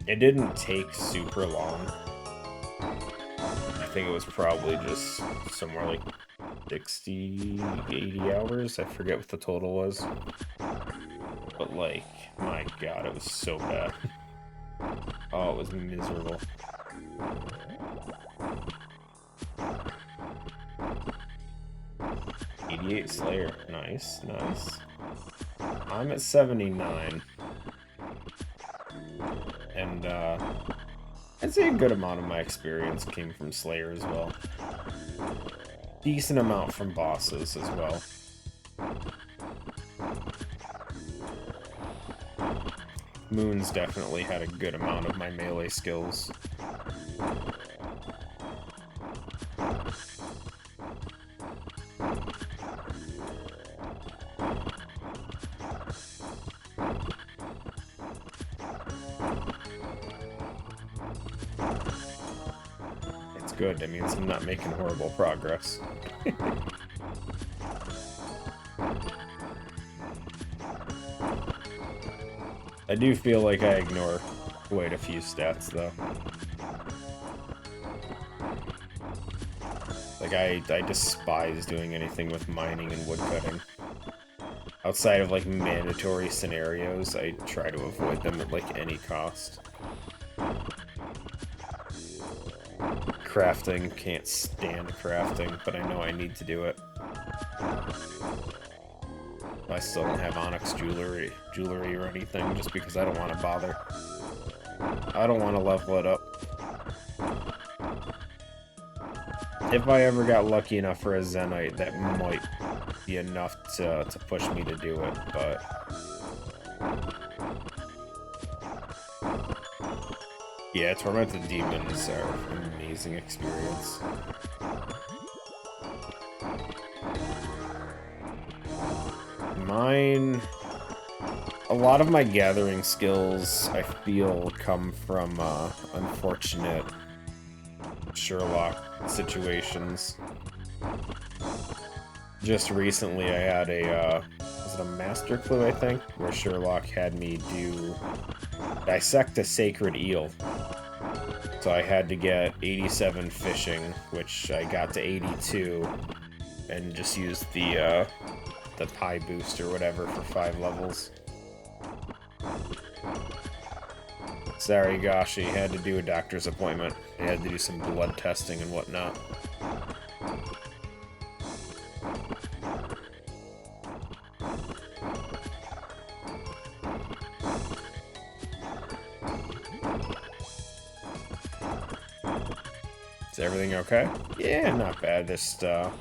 It didn't take super long. I think it was probably just somewhere like 60, 80 hours. I forget what the total was. But like, my god, it was so bad. Oh, it was miserable. $88 Slayer. Nice, nice. I'm at 79. And, I'd say a good amount of my experience came from Slayer as well. Decent amount from bosses as well. Moon's definitely had a good amount of my melee skills. It's good, that means I'm not making horrible progress. I do feel like I ignore quite a few stats, though. Like, I despise doing anything with mining and woodcutting. Outside of, like, mandatory scenarios, I try to avoid them at, like, any cost. Crafting, can't stand crafting, but I know I need to do it. I still don't have onyx jewelry or anything, just because I don't want to bother. I don't want to level it up. If I ever got lucky enough for a Zenite, that might be enough to push me to do it, but... yeah, Tormented Demons are an amazing experience. Mine... a lot of my gathering skills, I feel, come from unfortunate Sherlock situations. Just recently I had a, was it a master clue, I think? Where Sherlock had me dissect a sacred eel. So I had to get 87 fishing, which I got to 82, and just used the pie boost or whatever for 5 levels. Sorry, Gashi, had to do a doctor's appointment. I had to do some blood testing and whatnot. Is everything okay? Yeah, not bad. Just, this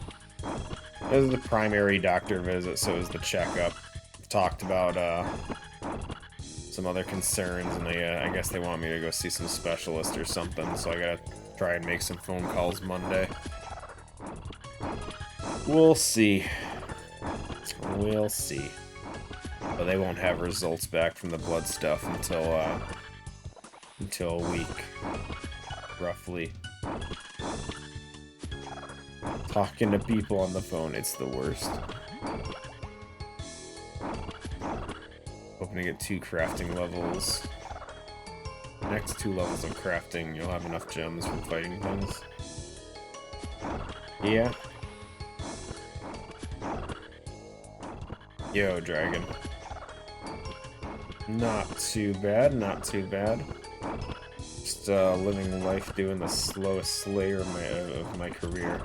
is the primary doctor visit, so it was the checkup. Talked about, some other concerns, and I guess they want me to go see some specialist or something, so I gotta try and make some phone calls Monday. We'll see. We'll see. But they won't have results back from the blood stuff until a week, roughly. Talking to people on the phone, it's the worst. Hoping to get 2 crafting levels. Next 2 levels of crafting, you'll have enough gems from fighting things. Yeah. Yo, dragon. Not too bad, not too bad. Just living life doing the slowest slayer of my career.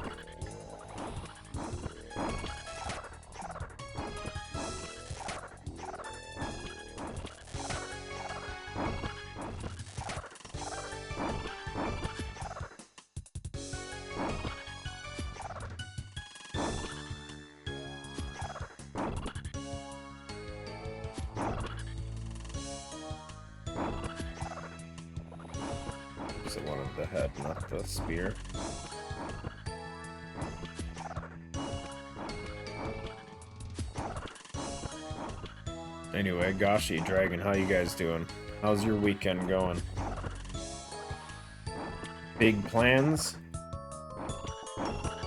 I wanted the head, not the spear. Anyway, Gashi, Dragon, how you guys doing? How's your weekend going? Big plans?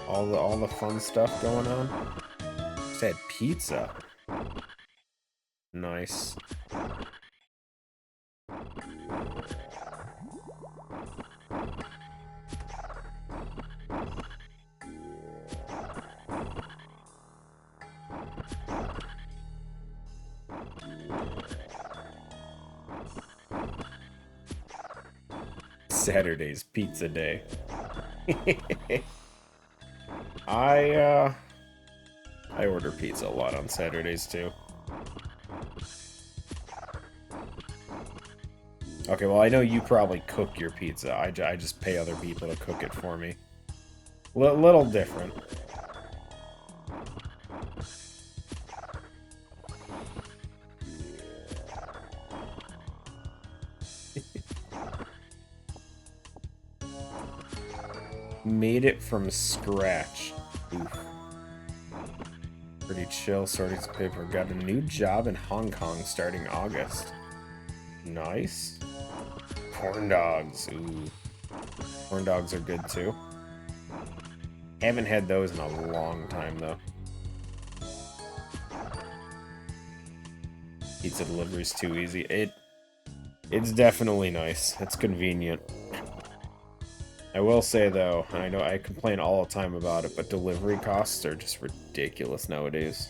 All the fun stuff going on? Just had pizza. Nice. Saturday's pizza day. I order pizza a lot on Saturdays too. Okay, well I know you probably cook your pizza. I just pay other people to cook it for me. Little different. Made it from scratch. Oof. Pretty chill, sorting some paper. Got a new job in Hong Kong starting August. Nice. Corn dogs. Ooh. Corn dogs are good too. Haven't had those in a long time though. Pizza delivery's too easy. It's definitely nice. It's convenient. I will say though, I know I complain all the time about it, but delivery costs are just ridiculous nowadays.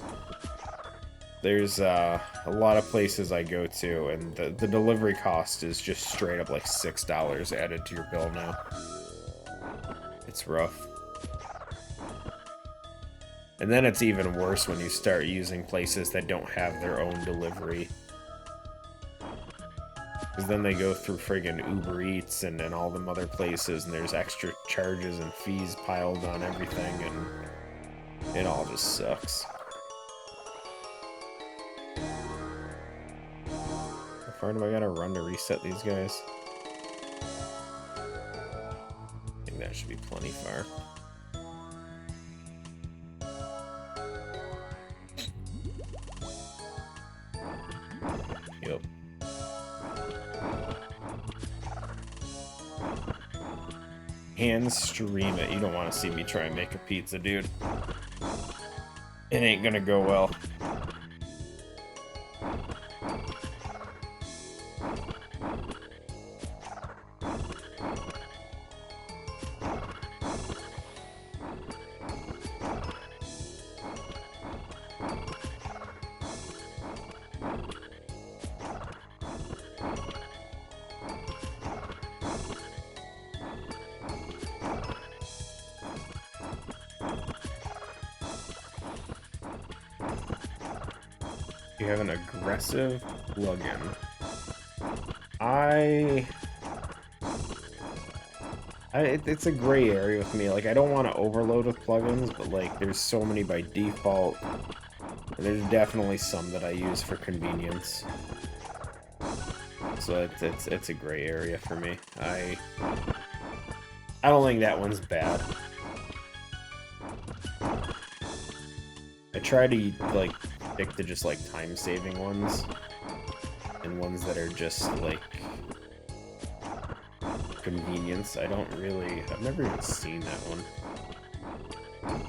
There's a lot of places I go to, and the delivery cost is just straight up like $6 added to your bill now. It's rough. And then it's even worse when you start using places that don't have their own delivery. Because then they go through friggin' Uber Eats and all them other places, and there's extra charges and fees piled on everything, and it all just sucks. How far do I gotta run to reset these guys? I think that should be plenty far. Yep. And stream it. You don't want to see me try and make a pizza, dude. It ain't gonna go well. You have an aggressive plugin. It's a gray area with me. Like, I don't want to overload with plugins, but like, there's so many by default. And there's definitely some that I use for convenience. So it's a gray area for me. I don't think that one's bad. I try to like stick to just like time-saving ones, and ones that are just like convenience. I've never even seen that one.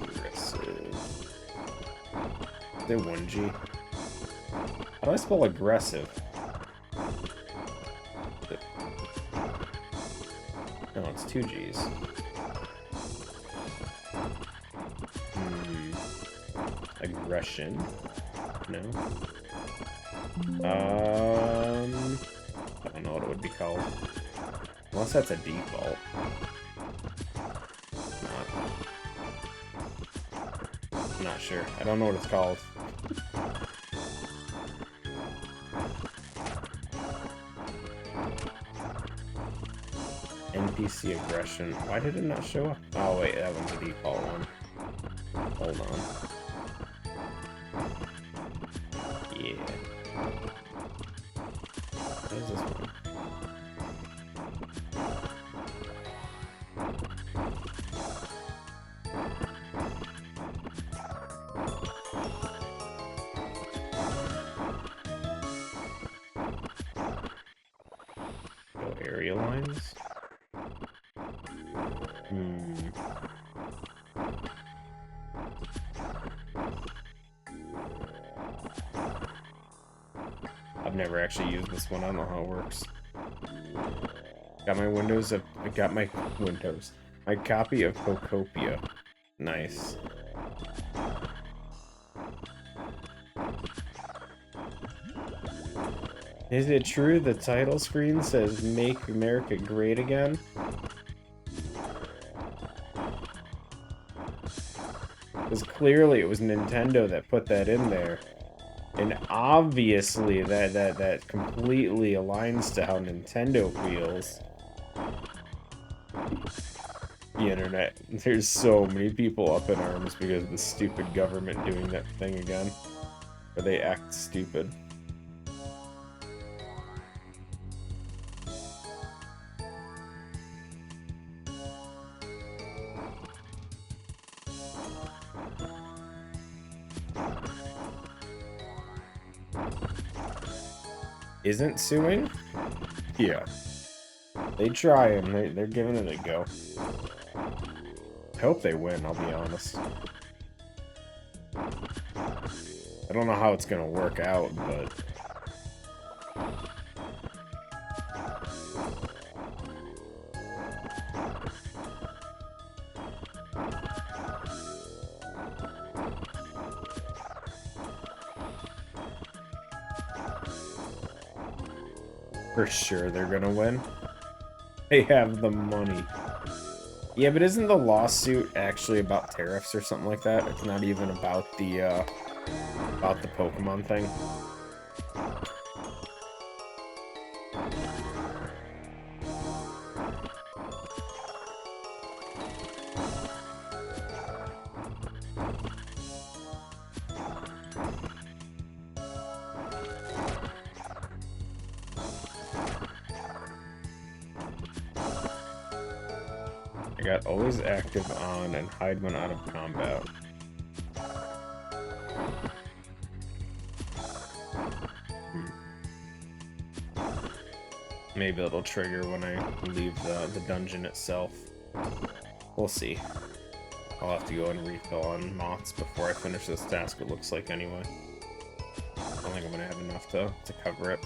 Aggressive. Is there 1G? How do I spell aggressive? No, it's 2Gs. Aggression. No. I don't know what it would be called. Unless that's a default. I'm not sure. I don't know what it's called. NPC aggression. Why did it not show up? Oh wait, that one's a default one. Hold on. Yeah. What is this one? Go area lines? I've never actually used this one. I don't know how it works. Got my windows. I got my windows. My copy of Cocopia. Nice. Is it true the title screen says "Make America Great Again"? Because clearly it was Nintendo that put that in there. And obviously that completely aligns to how Nintendo feels. The internet. There's so many people up in arms because of the stupid government doing that thing again. Where they act stupid. Isn't suing? Yeah. They try and they're giving it a go. I hope they win, I'll be honest. I don't know how it's gonna work out, but... For sure they're gonna win. They have the money. Yeah, but isn't the lawsuit actually about tariffs or something like that? It's not even about the Pokemon thing. I got always active on and hide when out of combat. Maybe it'll trigger when I leave the dungeon itself. We'll see. I'll have to go and refill on moths before I finish this task, it looks like, anyway. I don't think I'm gonna have enough to cover it.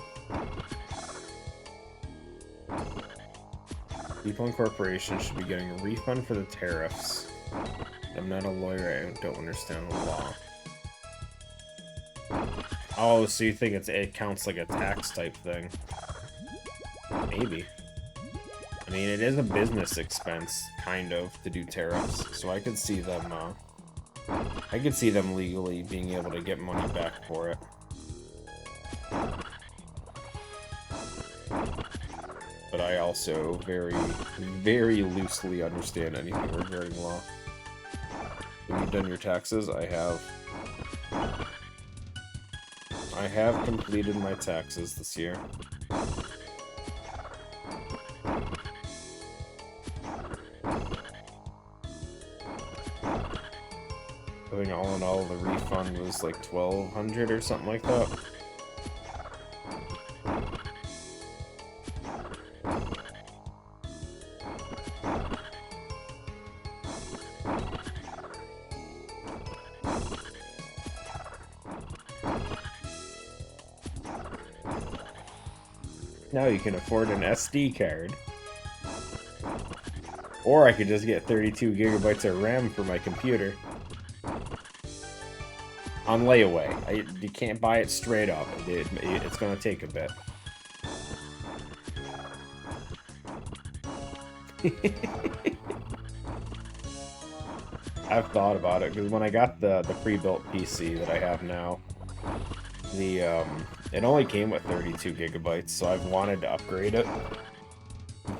People in corporations should be getting a refund for the tariffs. I'm not a lawyer, I don't understand the law. Oh, so you think it counts like a tax type thing? Maybe. I mean, it is a business expense, kind of, to do tariffs, so I could see them, legally being able to get money back for it. But I also very, very loosely understand anything regarding law. Have you done your taxes? I have. I have completed my taxes this year. I think all in all, the refund was like $1,200 or something like that. Now you can afford an SD card. Or I could just get 32 gigabytes of RAM for my computer. On layaway. You can't buy it straight up. It's gonna take a bit. I've thought about it, because when I got the pre-built PC that I have now, it only came with 32 gigabytes, so I've wanted to upgrade it,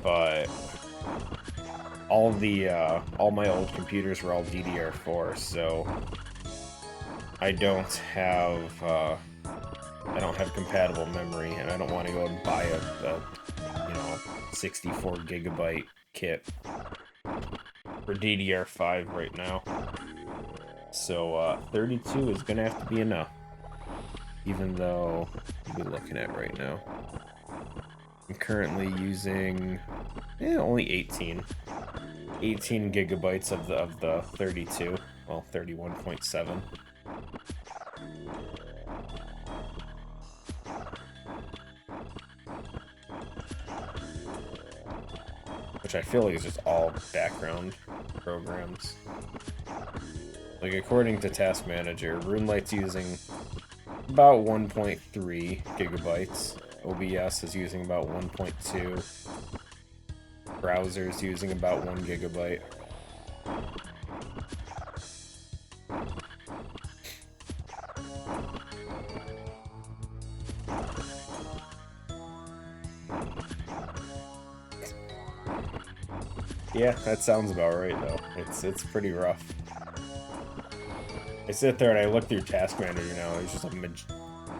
but all my old computers were all DDR4, so I don't have compatible memory, and I don't want to go and buy a 64 gigabyte kit for DDR5 right now. So 32 is gonna have to be enough. Even though we're looking at right now, I'm currently using only 18 gigabytes of the 32. Well, 31.7. Which I feel like is just all background programs. Like, according to Task Manager, RuneLite's using about 1.3 gigabytes. OBS is using about 1.2. Browser's using about 1 gigabyte. Yeah, that sounds about right, though. It's pretty rough. I sit there and I look through Task Manager now, there's just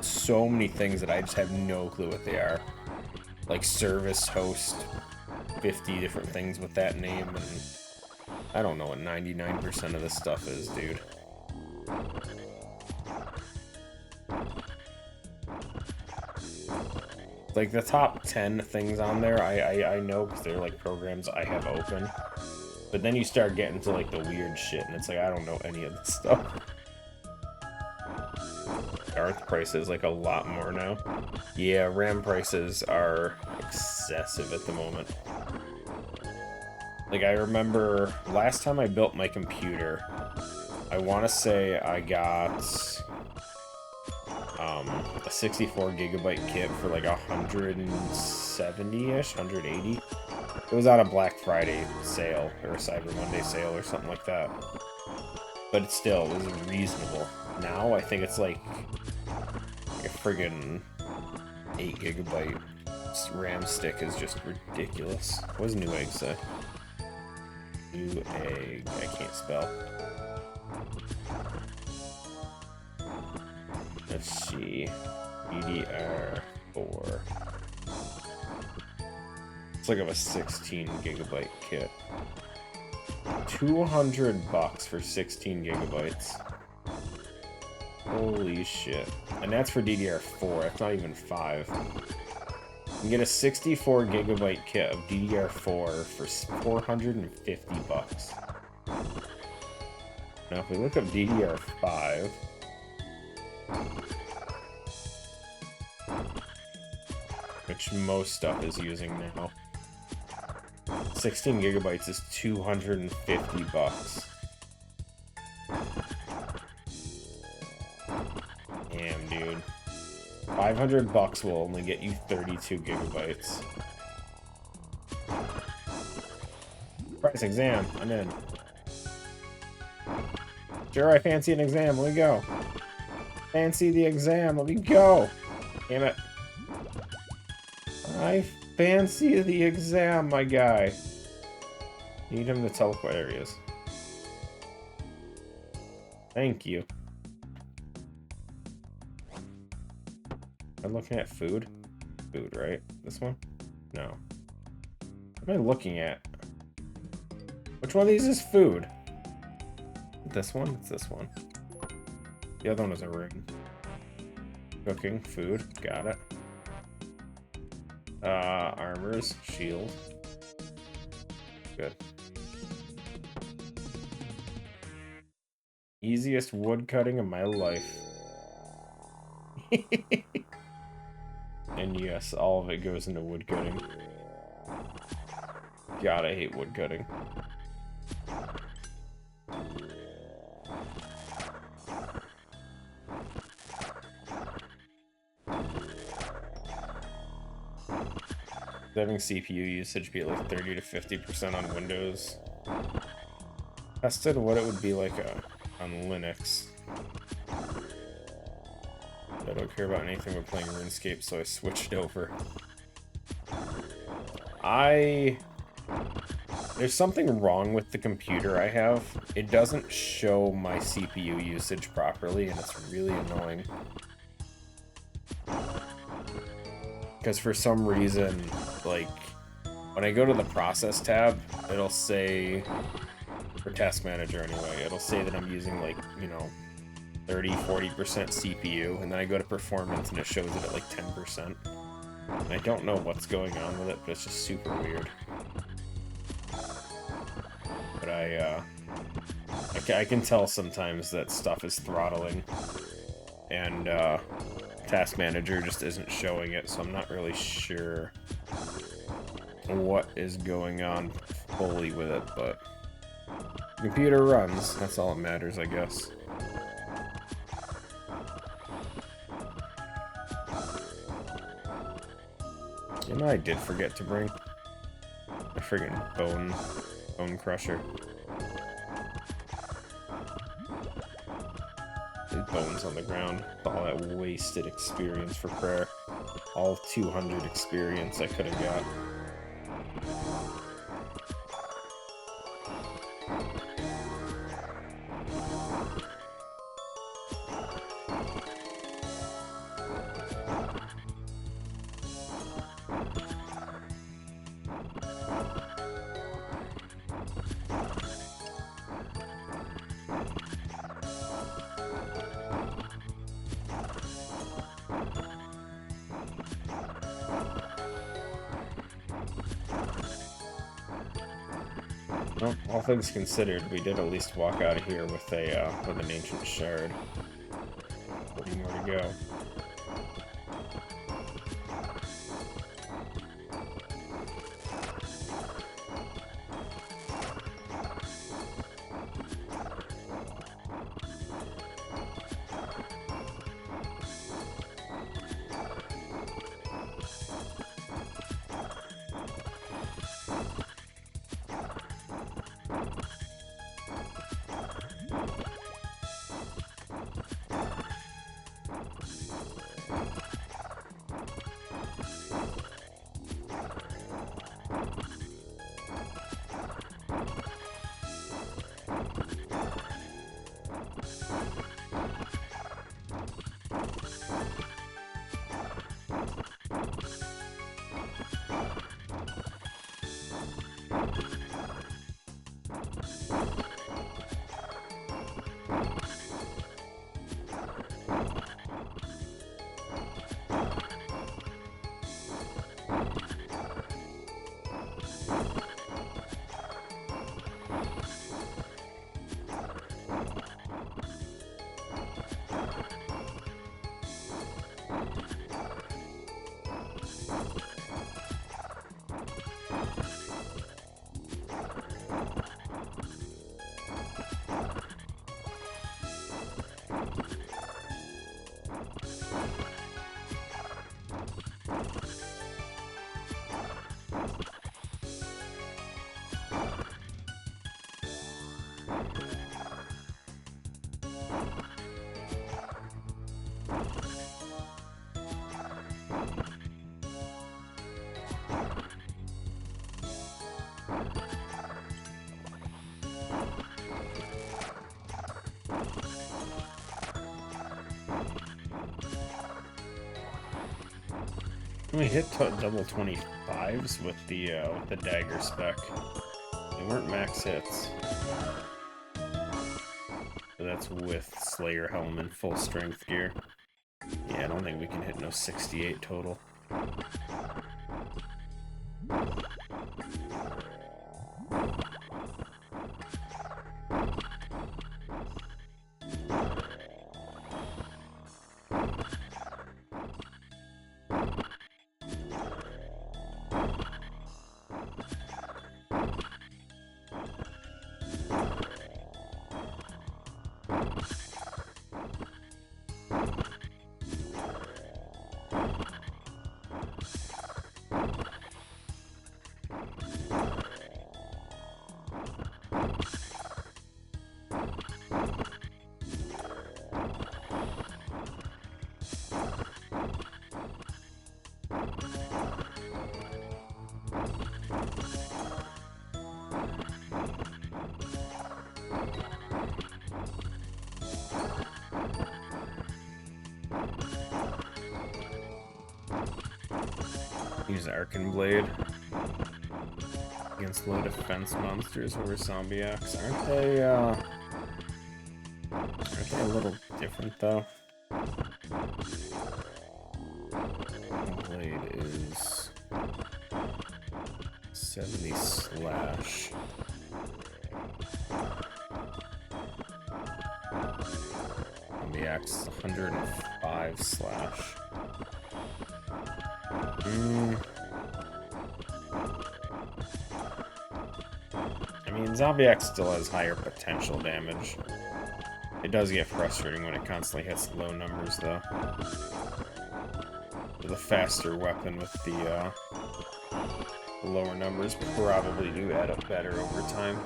so many things that I just have no clue what they are. Like service host, 50 different things with that name, and I don't know what 99% of this stuff is, dude. Like, the top 10 things on there, I know, because they're, like, programs I have open. But then you start getting to, like, the weird shit, and it's like, I don't know any of this stuff. Earth prices, like, a lot more now. Yeah, RAM prices are excessive at the moment. Like, I remember last time I built my computer, I want to say I got a 64 gigabyte kit for like 170-ish, 180. It was on a Black Friday sale or a Cyber Monday sale or something like that. But it still was reasonable. Now I think it's like a friggin' 8 GB RAM stick is just ridiculous. What does Newegg say? Newegg. I can't spell. Let's see. DDR4. It's like of a 16 GB kit. $200 for 16 gigabytes. Holy shit. And that's for DDR4. That's not even 5. You can get a 64 gigabyte kit of DDR4 for $450. Now if we look up DDR5, which most stuff is using now, 16 gigabytes is $250. Damn, dude. $500 will only get you 32 gigabytes. Price exam. I'm in. Sure, I fancy an exam. Let me go. Fancy the exam. Let me go. Damn it. I fancy the exam, my guy. Need him to tell what areas. Thank you. I'm looking at food. Food, right? This one? No. What am I looking at? Which one of these is food? This one? It's this one. The other one is a room. Cooking, food, got it. Armors, shield. Good. Easiest wood cutting of my life. And yes, all of it goes into wood cutting. God, I hate wood cutting. Having CPU usage be at like 30 to 50% on Windows. Tested what it would be like on Linux. I don't care about anything but playing RuneScape, so I switched over. There's something wrong with the computer I have. It doesn't show my CPU usage properly, and it's really annoying. Because for some reason, like, when I go to the process tab, it'll say, for task manager anyway, it'll say that I'm using, like, you know, 30-40% CPU, and then I go to performance and it shows it at like 10%. And I don't know what's going on with it, but it's just super weird. But I can tell sometimes that stuff is throttling, and task manager just isn't showing it, so I'm not really sure what is going on fully with it, but the computer runs. That's all that matters, I guess. You know, I did forget to bring a friggin' bone crusher. These bones on the ground. All that wasted experience for prayer. All 200 experience I could have got. Well, all things considered, we did at least walk out of here with an ancient shard. Plenty more to go. We hit double 25s with the dagger spec. They weren't max hits. So that's with Slayer Helm and full strength gear. Yeah, I don't think we can hit no 68 total. Use Arcan Blade against low defense monsters over Zombie Axe. Aren't they a little different though? Blade is 70 slash. Zombie Axe 105 slash. I mean, Zombie Axe still has higher potential damage. It does get frustrating when it constantly hits low numbers, though. The faster weapon with the lower numbers probably do add up better over time.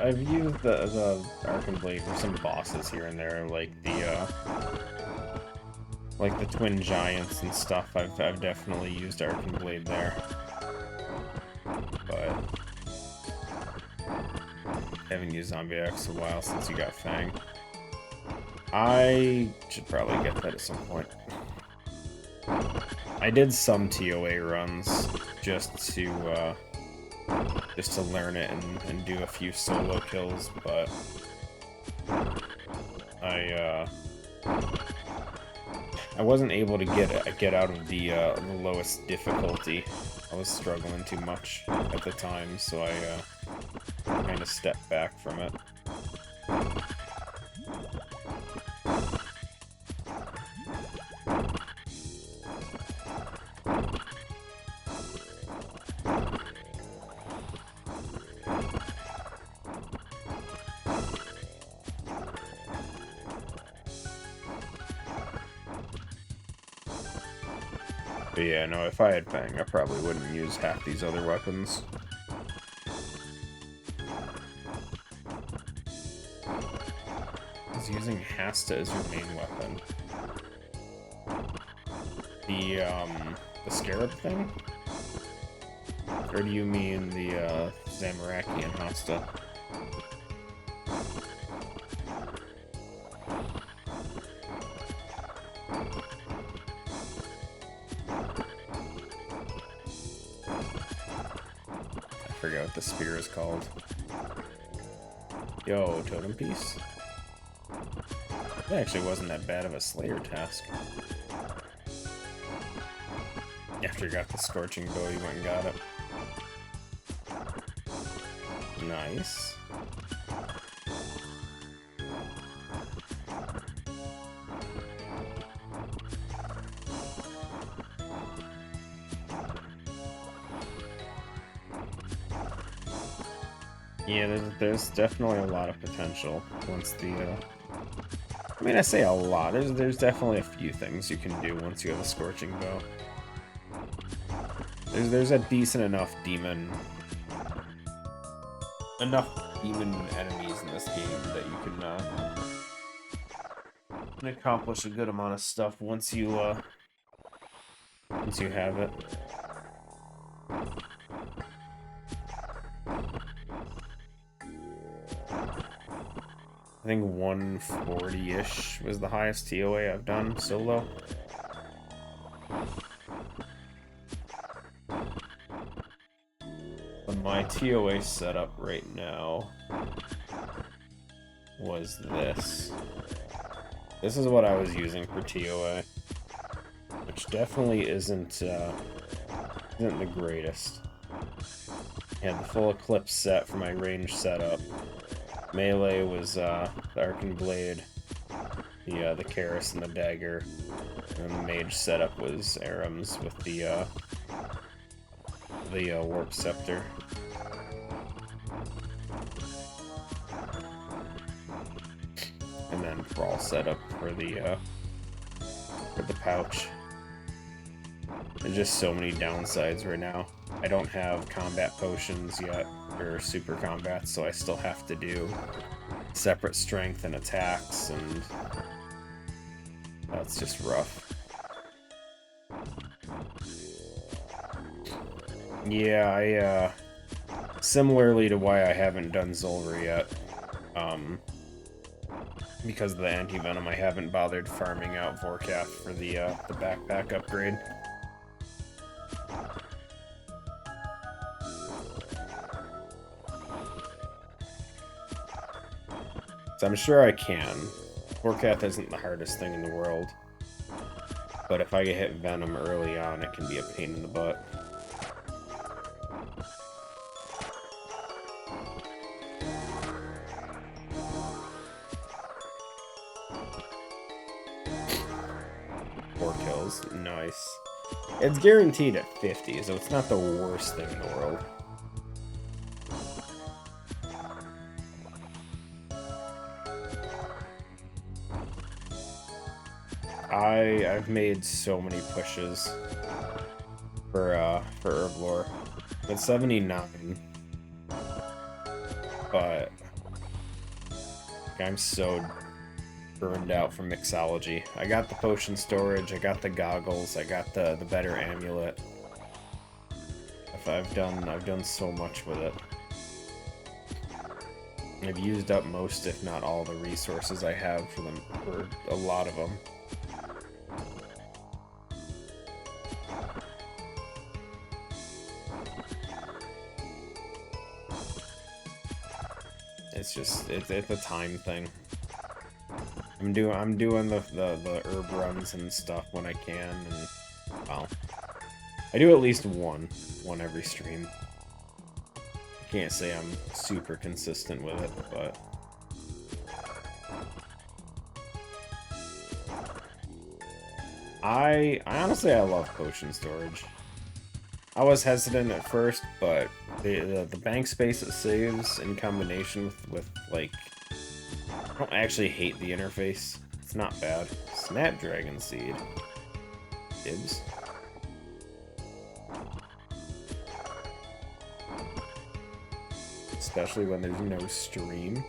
I've used the Arcan Blade for some bosses here and there, like the Twin Giants and stuff. I've definitely used Arcan Blade there, but haven't used Zombie Axe in a while since you got Fang. I should probably get that at some point. I did some TOA runs just to learn it and do a few solo kills, but I wasn't able to get out of the lowest difficulty. I was struggling too much at the time, so I kind of stepped back from it. But yeah, no, if I had Fang, I probably wouldn't use half these other weapons. Is using Hasta as your main weapon. The Scarab thing? Or do you mean the Zamorakian Hasta? I forget what the spear is called. Yo, Totem Piece. That actually wasn't that bad of a Slayer task. After you got the Scorching Bow, you went and got it. Nice. Yeah, there's definitely a lot of potential once the, I mean, I say a lot. There's definitely a few things you can do once you have a Scorching Bow. There's a decent enough demon enemies in this game that you can accomplish a good amount of stuff once you Once you have it. I think 140-ish was the highest TOA I've done solo. But my TOA setup right now was this. This is what I was using for TOA, which definitely isn't the greatest. I had the full Eclipse set for my range setup. Melee was the Arcane Blade, the Karis and the Dagger, and the Mage setup was Aram's with the Warp Scepter. And then Brawl setup for the pouch. There's just so many downsides right now. I don't have combat potions yet, or super combats, so I still have to do separate strength and attacks, and that's just rough. Yeah, similarly to why I haven't done Zulrah yet, because of the anti-venom, I haven't bothered farming out Vorkath for the backpack upgrade. So I'm sure I can. Vorkath isn't the hardest thing in the world, but if I get hit Venom early on, it can be a pain in the butt. Nice. It's guaranteed at 50, so it's not the worst thing in the world. I've made so many pushes for Herblore. At 79, but I'm so burned out from mixology. I got the potion storage, I got the goggles, I got the better amulet. I've done so much with it. I've used up most, if not all, the resources I have for a lot of them. It's a time thing. I'm doing the herb runs and stuff when I can, and well, I do at least one every stream. I can't say I'm super consistent with it, but I honestly love potion storage. I was hesitant at first, but the bank space it saves in combination with like, I don't actually hate the interface. It's not bad. Snapdragon Seed. Dibs. Especially when there's no stream.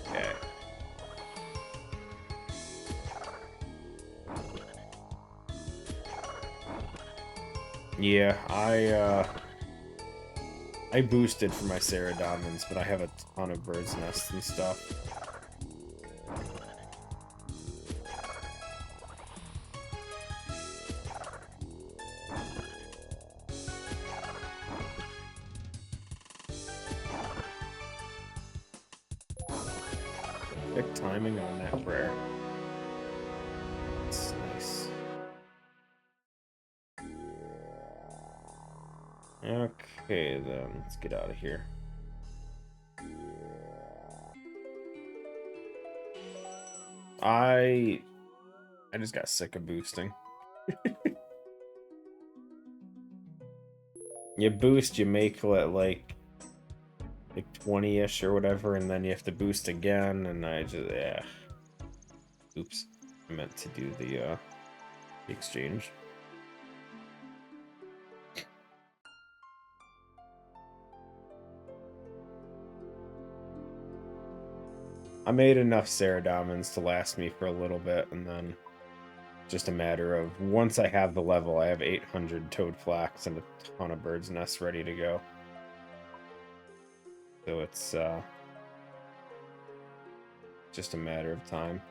Okay. Yeah, I boosted for my Saradomans, but I have a ton of bird's nests and stuff. Perfect timing on that prayer. That's nice. Okay, then let's get out of here. I just got sick of boosting. You boost, you make like 20-ish or whatever, and then you have to boost again, and I just oops, I meant to do the exchange. I made enough Saradomans to last me for a little bit, and then Just a matter of once I have the level, I have 800 toad flax and a ton of bird's nests ready to go. So it's just a matter of time.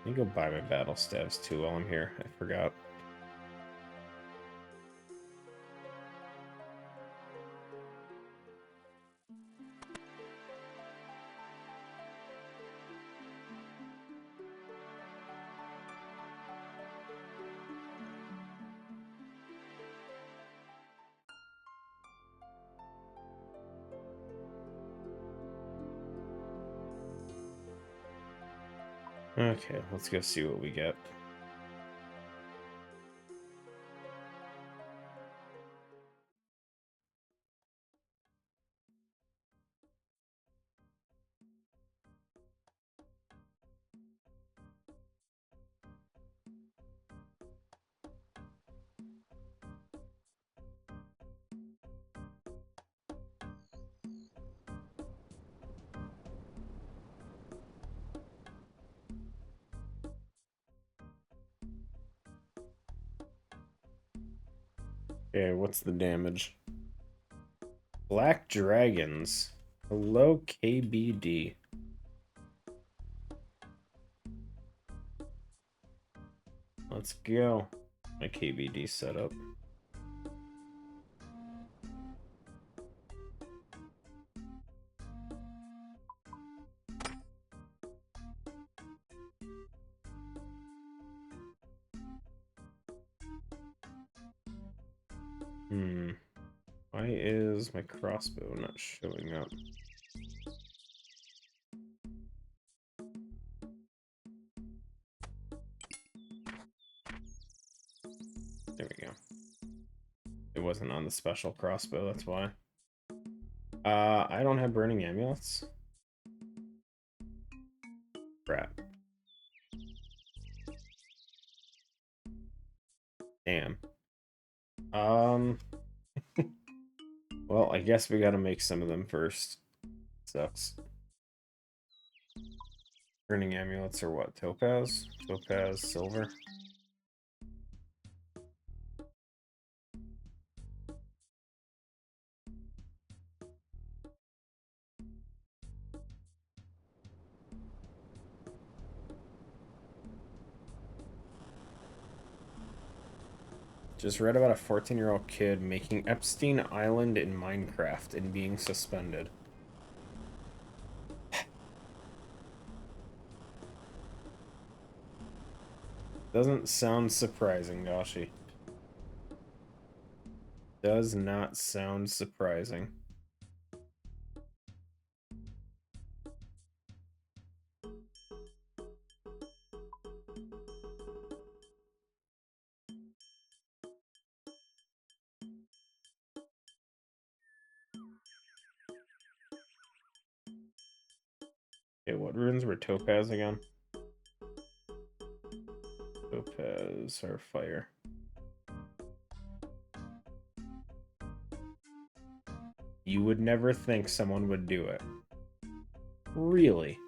Let me go buy my battle staves too while I'm here. I forgot. Okay, let's go see what we get. Okay, what's the damage? Black Dragons. Hello, KBD. Let's go. My KBD setup. Why is my crossbow not showing up? There we go. It wasn't on the special crossbow, that's why. I don't have burning amulets. Crap. Damn. Well, I guess we gotta make some of them first. Sucks. Burning amulets are what? Topaz? Topaz, silver? Just read about a 14-year-old kid making Epstein Island in Minecraft and being suspended. Doesn't sound surprising, Yoshi. Does not sound surprising. Okay, what runes were topaz again? Topaz or fire? You would never think someone would do it. Really?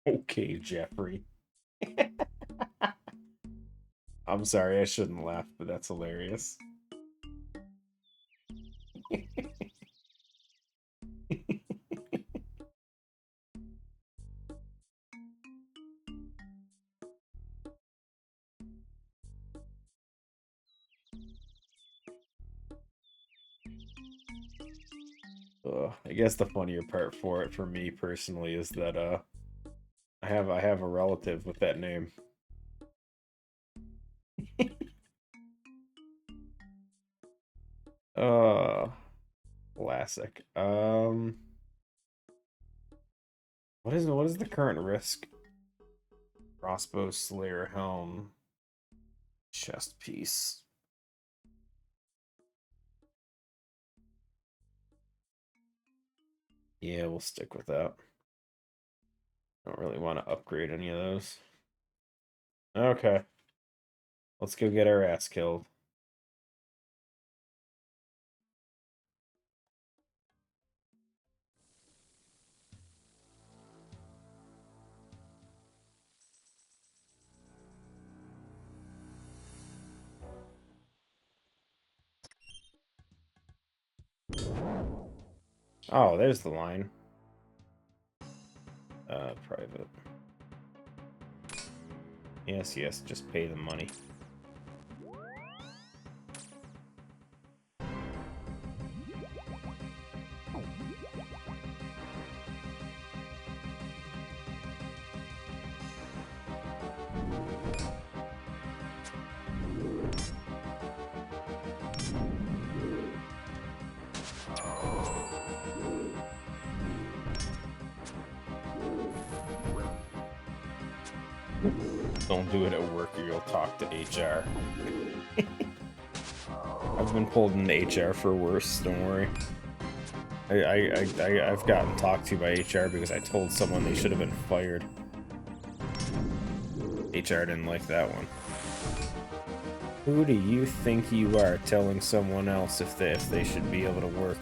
Okay, Jeffrey. I'm sorry, I shouldn't laugh, but that's hilarious. I guess the funnier part for it, for me personally, is that I have a relative with that name. Classic. What is the current risk Crossbow Slayer helm. Chest piece. Yeah, we'll stick with that. Don't really want to upgrade any of those. Okay. Let's go get our ass killed. Oh, there's the line. Private. Yes, yes, just pay the money. Don't do it at work or you'll talk to HR. I've been pulled into HR for worse, don't worry. I've gotten talked to by HR because I told someone they should have been fired. HR didn't like that one. Who do you think you are telling someone else if they should be able to work?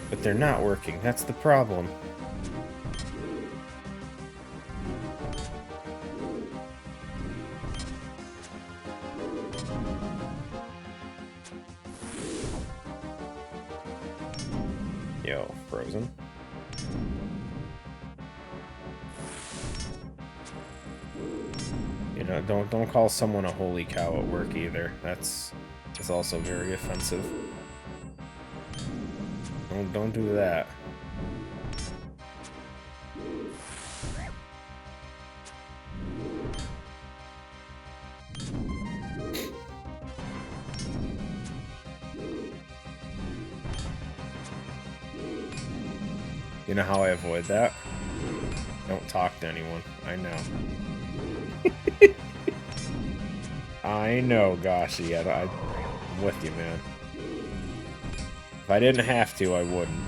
But they're not working, that's the problem. Yo, frozen. You know, don't call someone a holy cow at work either. That's also very offensive. Don't do that. You know how I avoid that? Don't talk to anyone. I know. I know, gosh, yeah, I'm with you, man. If I didn't have to, I wouldn't.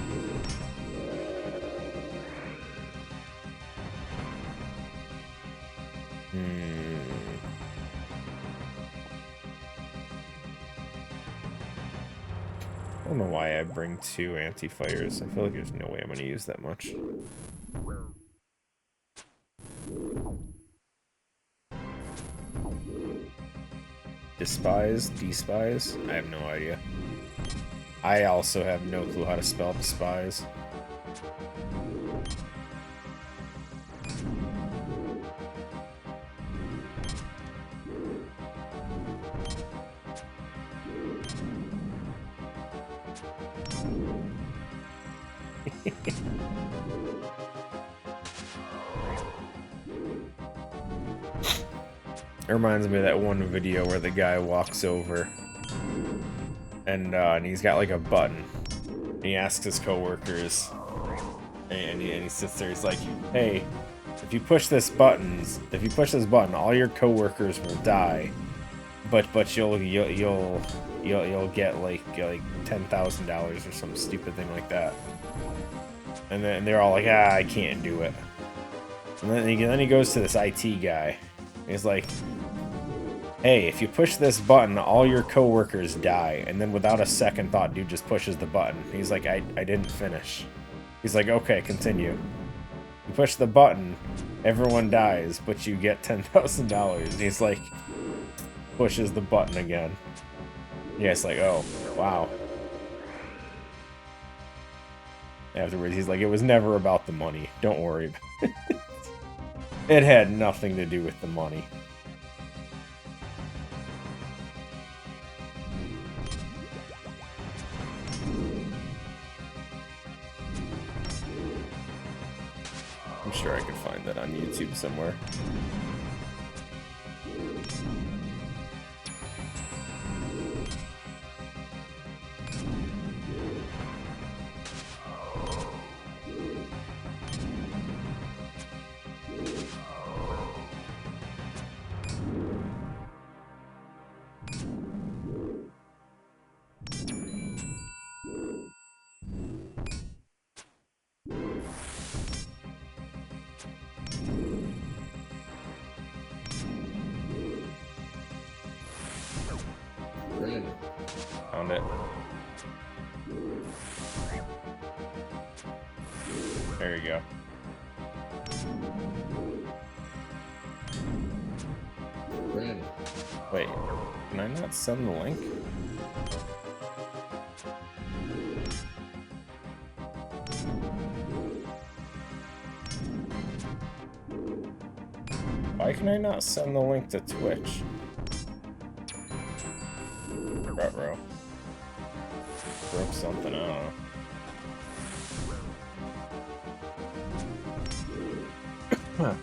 I don't know why I bring 2 anti-fires. I feel like there's no way I'm going to use that much. Despise? Despise? I have no idea. I also have no clue how to spell despise. It reminds me of that one video where the guy walks over and he's got like a button. And he asks his coworkers, and he sits there. He's like, "Hey, if you push this button, all your coworkers will die, but you'll get like $10,000 or some stupid thing like that." And then they're all like, "Ah, I can't do it." And then he goes to this IT guy. He's like, "Hey, if you push this button, all your coworkers die." And then without a second thought, dude just pushes the button. He's like, I didn't finish. He's like, "Okay, continue. You push the button, everyone dies, but you get $10,000. And he's like, pushes the button again. Yeah, it's like, oh, wow. Afterwards, he's like, "It was never about the money. Don't worry." It had nothing to do with the money. I'm sure I could find that on YouTube somewhere. Found it. There you go. Ready. Wait, can I not send the link? Why can I not send the link to Twitch? Ruh-roh. Broke something, I don't know. Huh.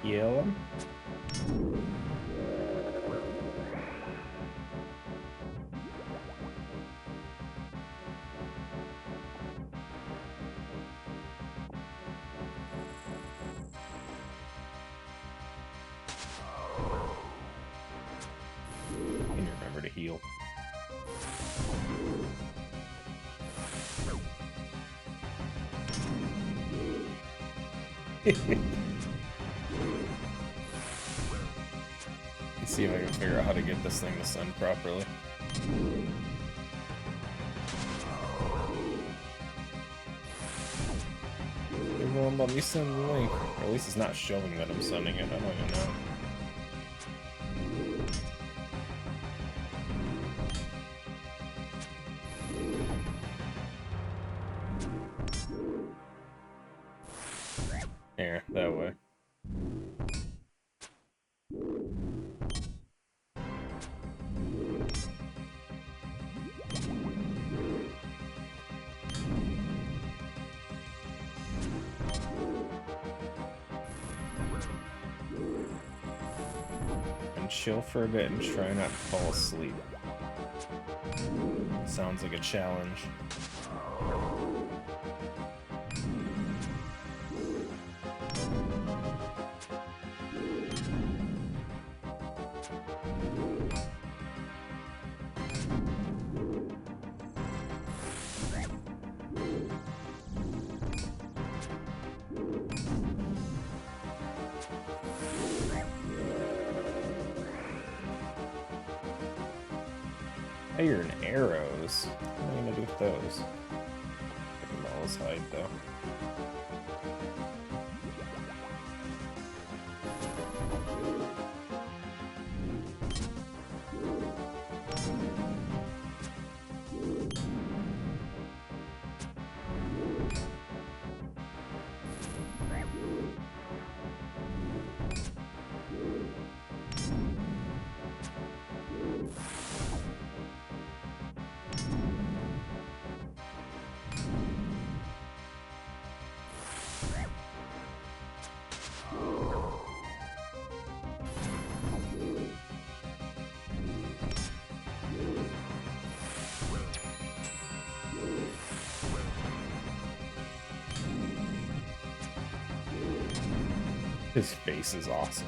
Heal him? And remember to heal. Let's see if I can figure out how to get this thing to send properly. It won't let me send the link. Or at least it's not showing that I'm sending it. I don't even know. Here, that way. And chill for a bit and try not to fall asleep. Sounds like a challenge. Iron arrows? What am I gonna do with those? I can always hide though. His face is awesome.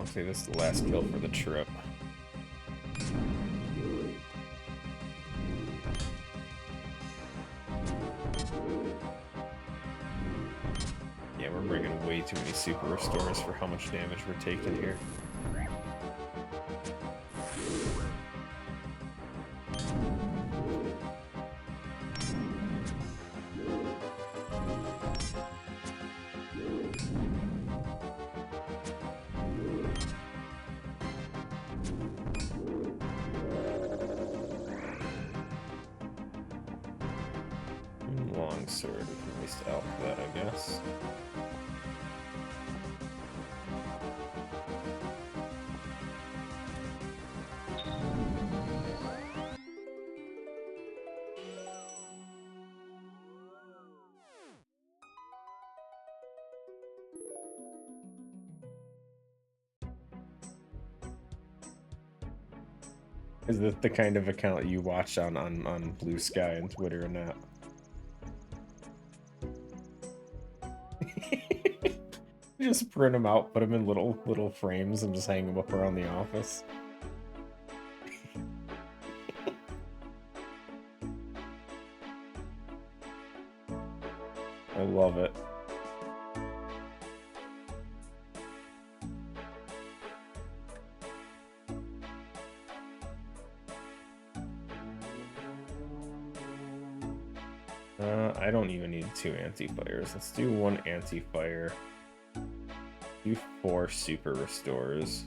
See, this is the last kill for the trip. Yeah, we're bringing way too many super restores for how much damage we're taking here. Longsword, we can at least elk that, I guess. Is this the kind of account you watch on Blue Sky and Twitter and that? Just print them out, put them in little frames, and just hang them up around the office. I love it. I don't even need 2 anti-fires. Let's do 1 anti-fire. Do 4 super restores.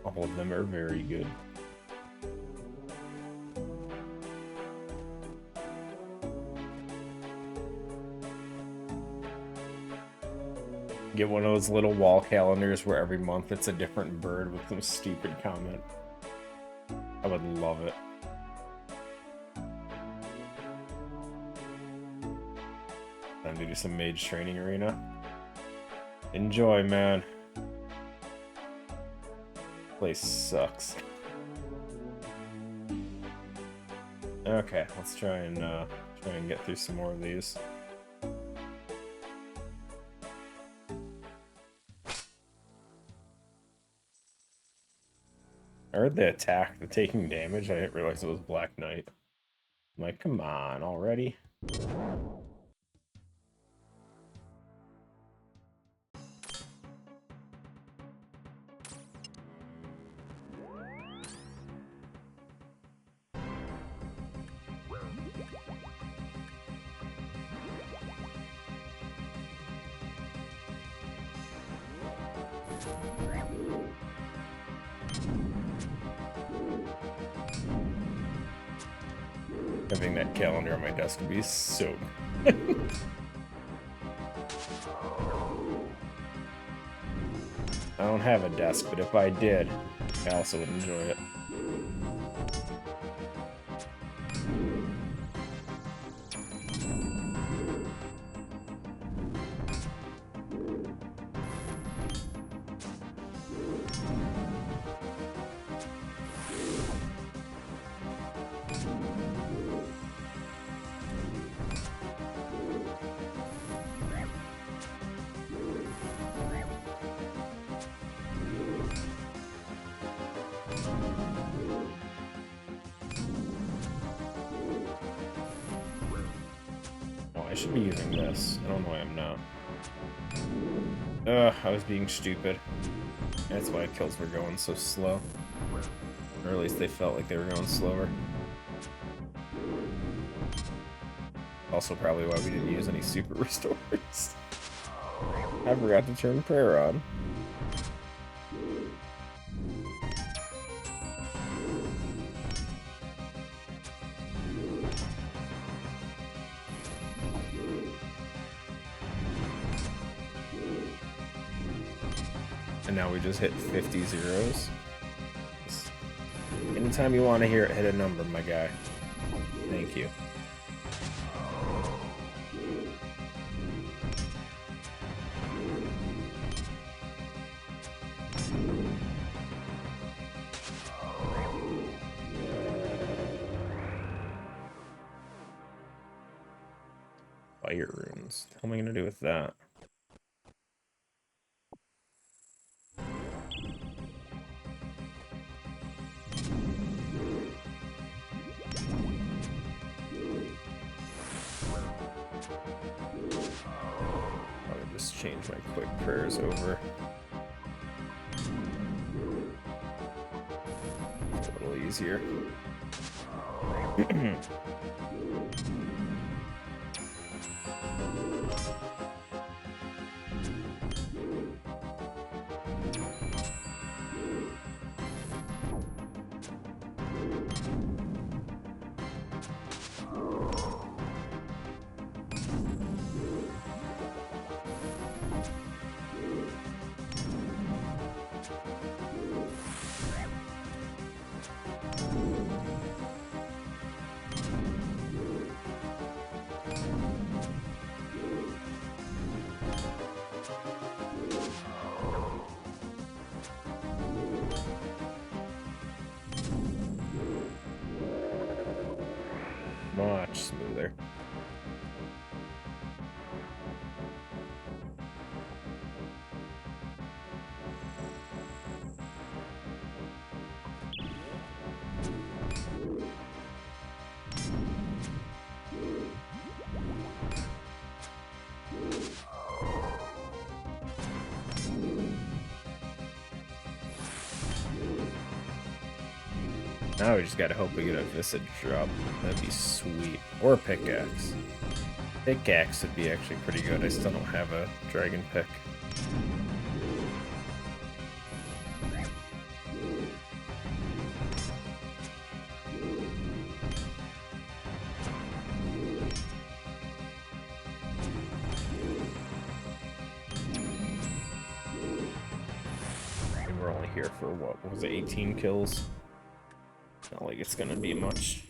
All of them are very good. Get one of those little wall calendars where every month it's a different bird with some stupid comment. I would love it. Time to do some mage training arena. Enjoy, man. Place sucks. Okay, let's try and get through some more of these. I heard the attack, the taking damage. I didn't realize it was Black Knight. I'm like, come on, already? Having that calendar on my desk would be so good. I don't have a desk, but if I did, I also would enjoy it. I should be using this. I don't know why I'm not. Ugh, I was being stupid. That's why kills were going so slow. Or at least they felt like they were going slower. Also probably why we didn't use any super restores. I forgot to turn prayer on. And now we just hit 50 zeros. Anytime you want to hear it hit a number, my guy. Thank you. Fire runes. What am I going to do with that? Just change my quick prayers over. It's a little easier. together. Now we just gotta hope we get a Visage drop. That'd be sweet. Or a pickaxe. Pickaxe would be actually pretty good. I still don't have a dragon pick. And we're only here for what was it, 18 kills? Not like it's gonna be much.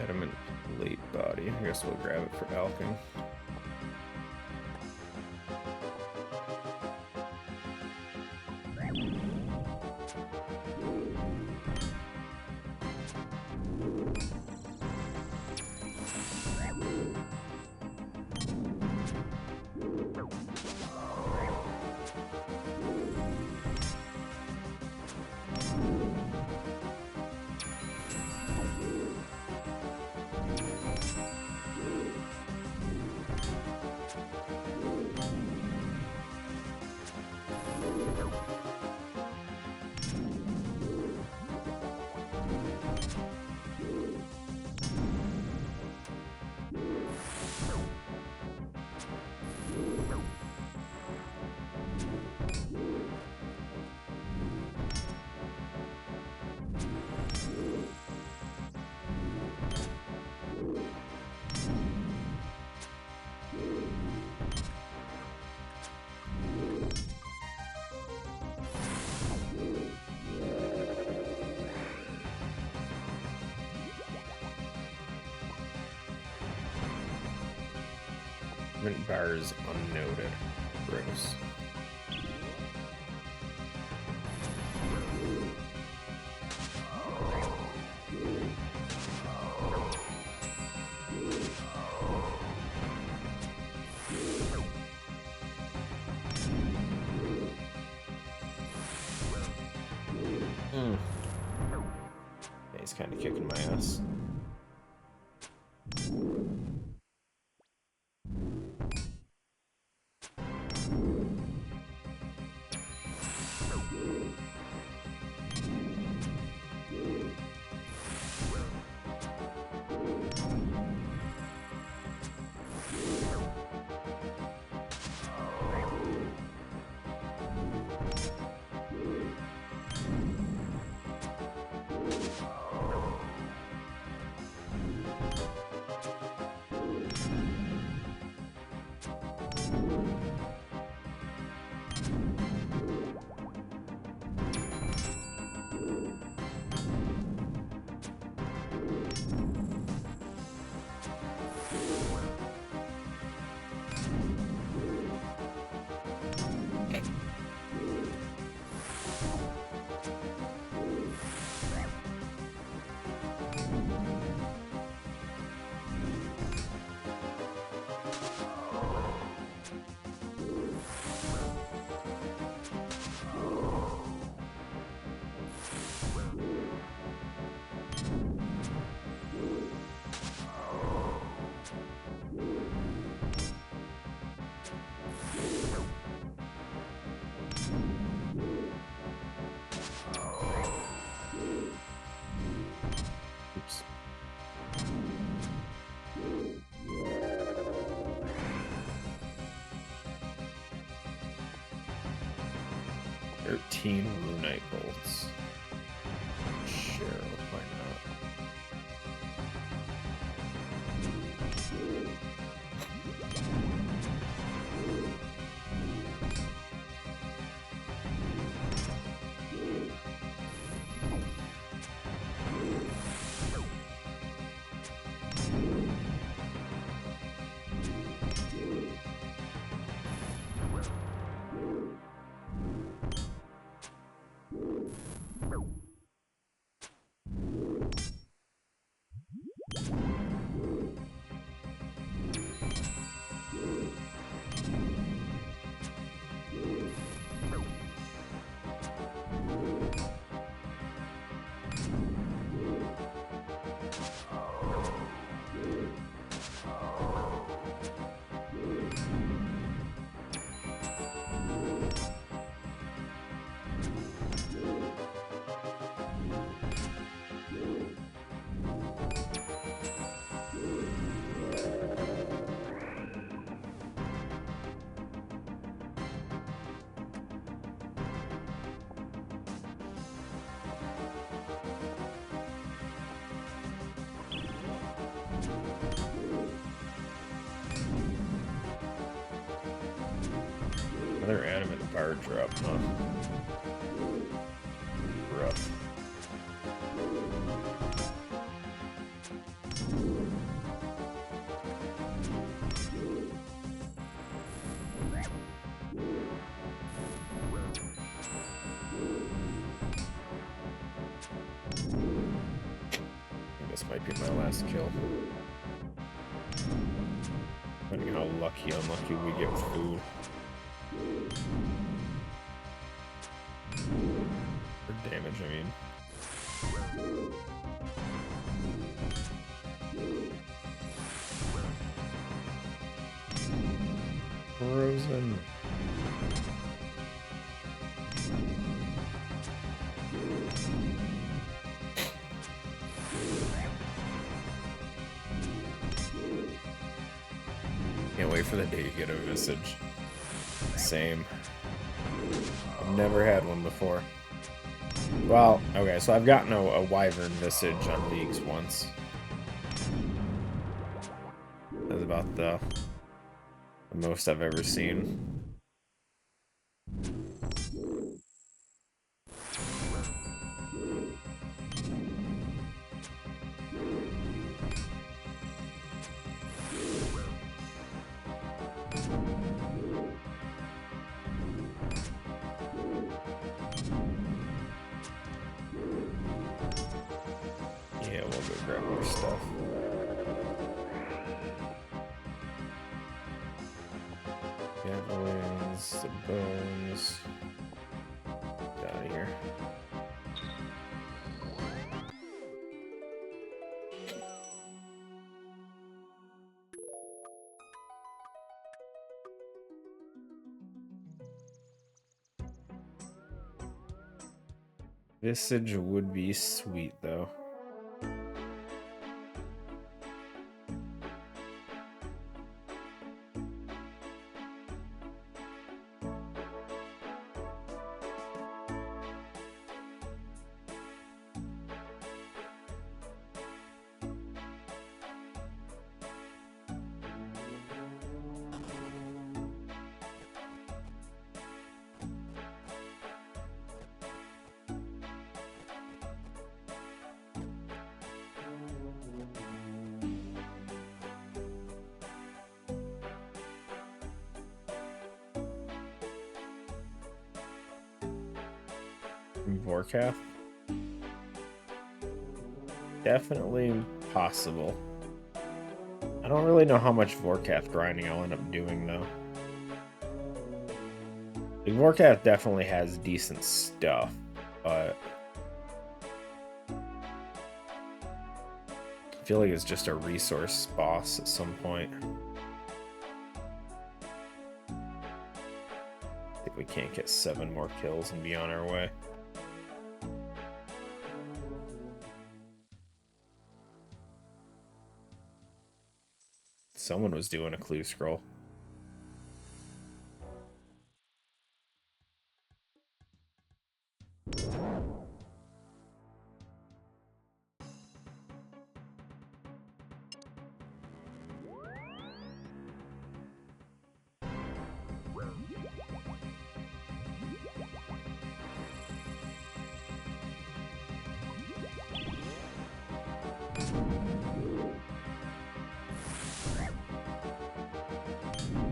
Adamant late body. I guess we'll grab it for Alking. Bars unnoted. Gross. Yeah, he's kind of kicking my ass. Oops. $13 RuneLite bolts. Sure, why not? Another animate bar drop, huh? Rough. This might be my last kill. Depending how lucky, unlucky we get with food. Or damage, I mean. Frozen. Can't wait for the day you get a visage. Same. I've never had one before. Well, okay, so I've gotten a wyvern visage on leagues once. That's about the most I've ever seen. Yeah, we'll go grab more stuff. Javelins, the bones. Get out of here. Visage would be sweet, though. Vorkath? Definitely possible. I don't really know how much Vorkath grinding I'll end up doing, though. Like, Vorkath definitely has decent stuff, but I feel like it's just a resource boss at some point. I think we can't get 7 more kills and be on our way. Someone was doing a clue scroll.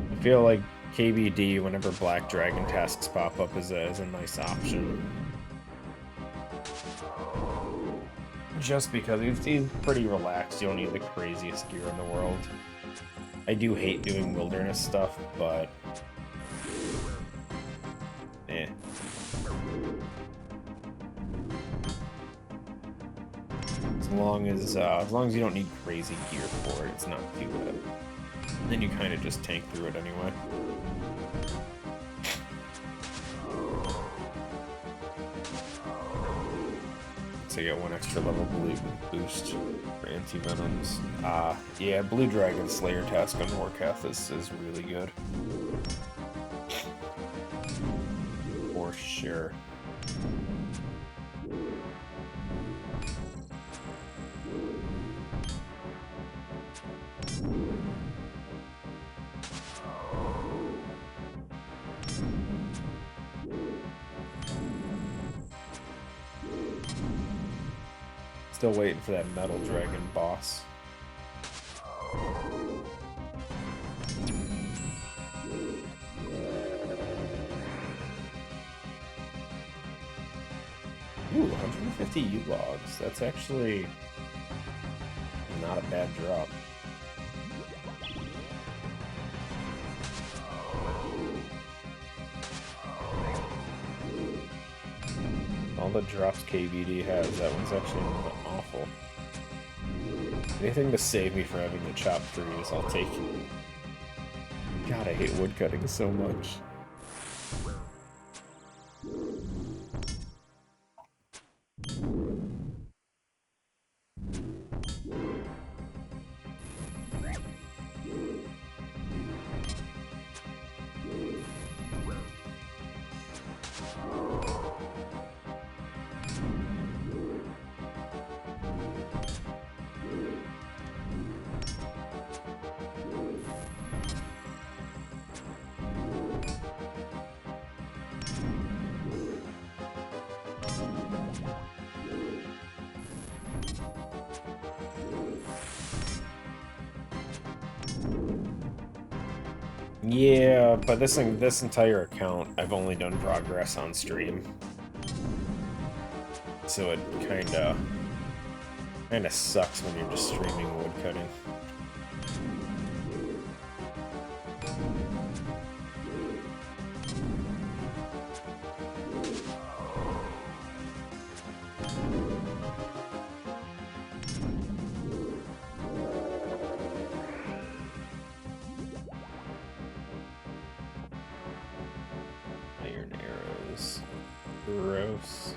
I feel like KBD, whenever Black Dragon tasks pop up, is a nice option. Just because he's pretty relaxed. You don't need the craziest gear in the world. I do hate doing wilderness stuff, but eh. As long as you don't need crazy gear for it, it's not too bad. Then you kind of just tank through it anyway. So you get 1 extra level blue boost for anti-venoms. Yeah, Blue Dragon Slayer task on Warcath is really good. For sure. Still waiting for that Metal Dragon boss. Ooh, 150 U-logs. That's actually not a bad drop. All the drops KBD has, that one's actually not awful. Anything to save me from having to chop trees, I'll take it. God, I hate woodcutting so much. Yeah, but this entire account, I've only done progress on stream. So it kinda sucks when you're just streaming woodcutting. Iron arrows. Gross.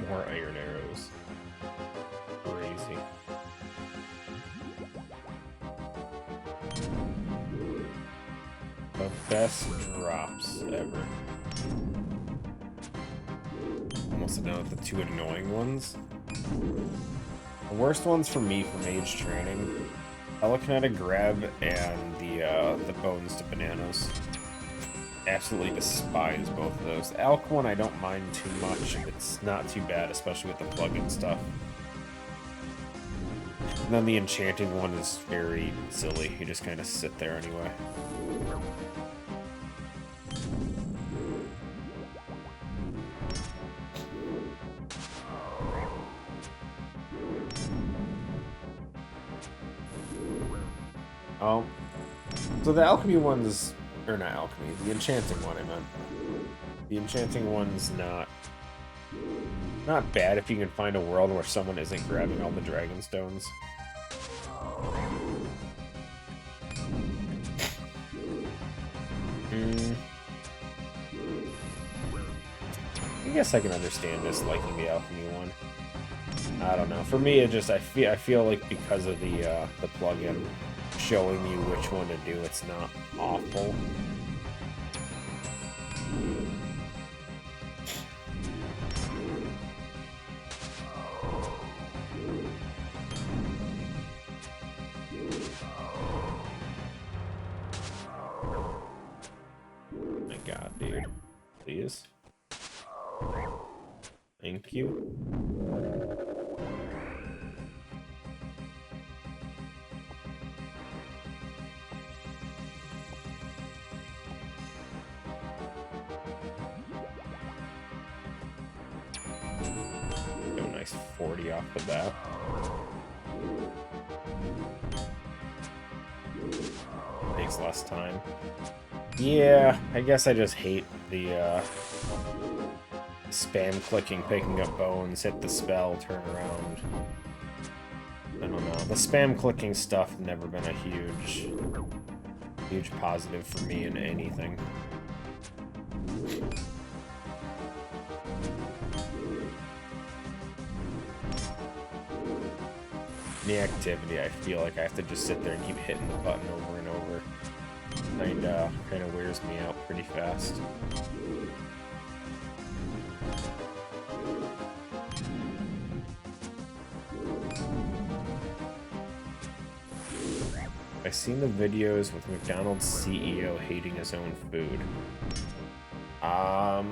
More iron arrows. Crazy. The best drops ever. Almost done with the 2 annoying ones. The worst ones for me for mage training: telekinetic grab and the bones to bananas. Absolutely despise both of those. The Alk one I don't mind too much. It's not too bad, especially with the plug-in stuff. And then the enchanting one is very silly. You just kind of sit there anyway. So the alchemy one's, or not alchemy, the enchanting one I meant. The enchanting one's not bad if you can find a world where someone isn't grabbing all the dragon stones. I guess I can understand disliking the alchemy one. I don't know. For me, it just I feel like because of the plugin showing you which one to do, it's not awful. My God, dude, please. Thank you. Go nice 40 off the bat. Takes less time. Yeah, I guess I just hate the spam clicking, picking up bones, hit the spell, turn around. I don't know. The spam clicking stuff never been a huge positive for me in anything. In the activity, I feel like I have to just sit there and keep hitting the button over and over. Kind of wears me out pretty fast. I've seen the videos with McDonald's CEO hating his own food. I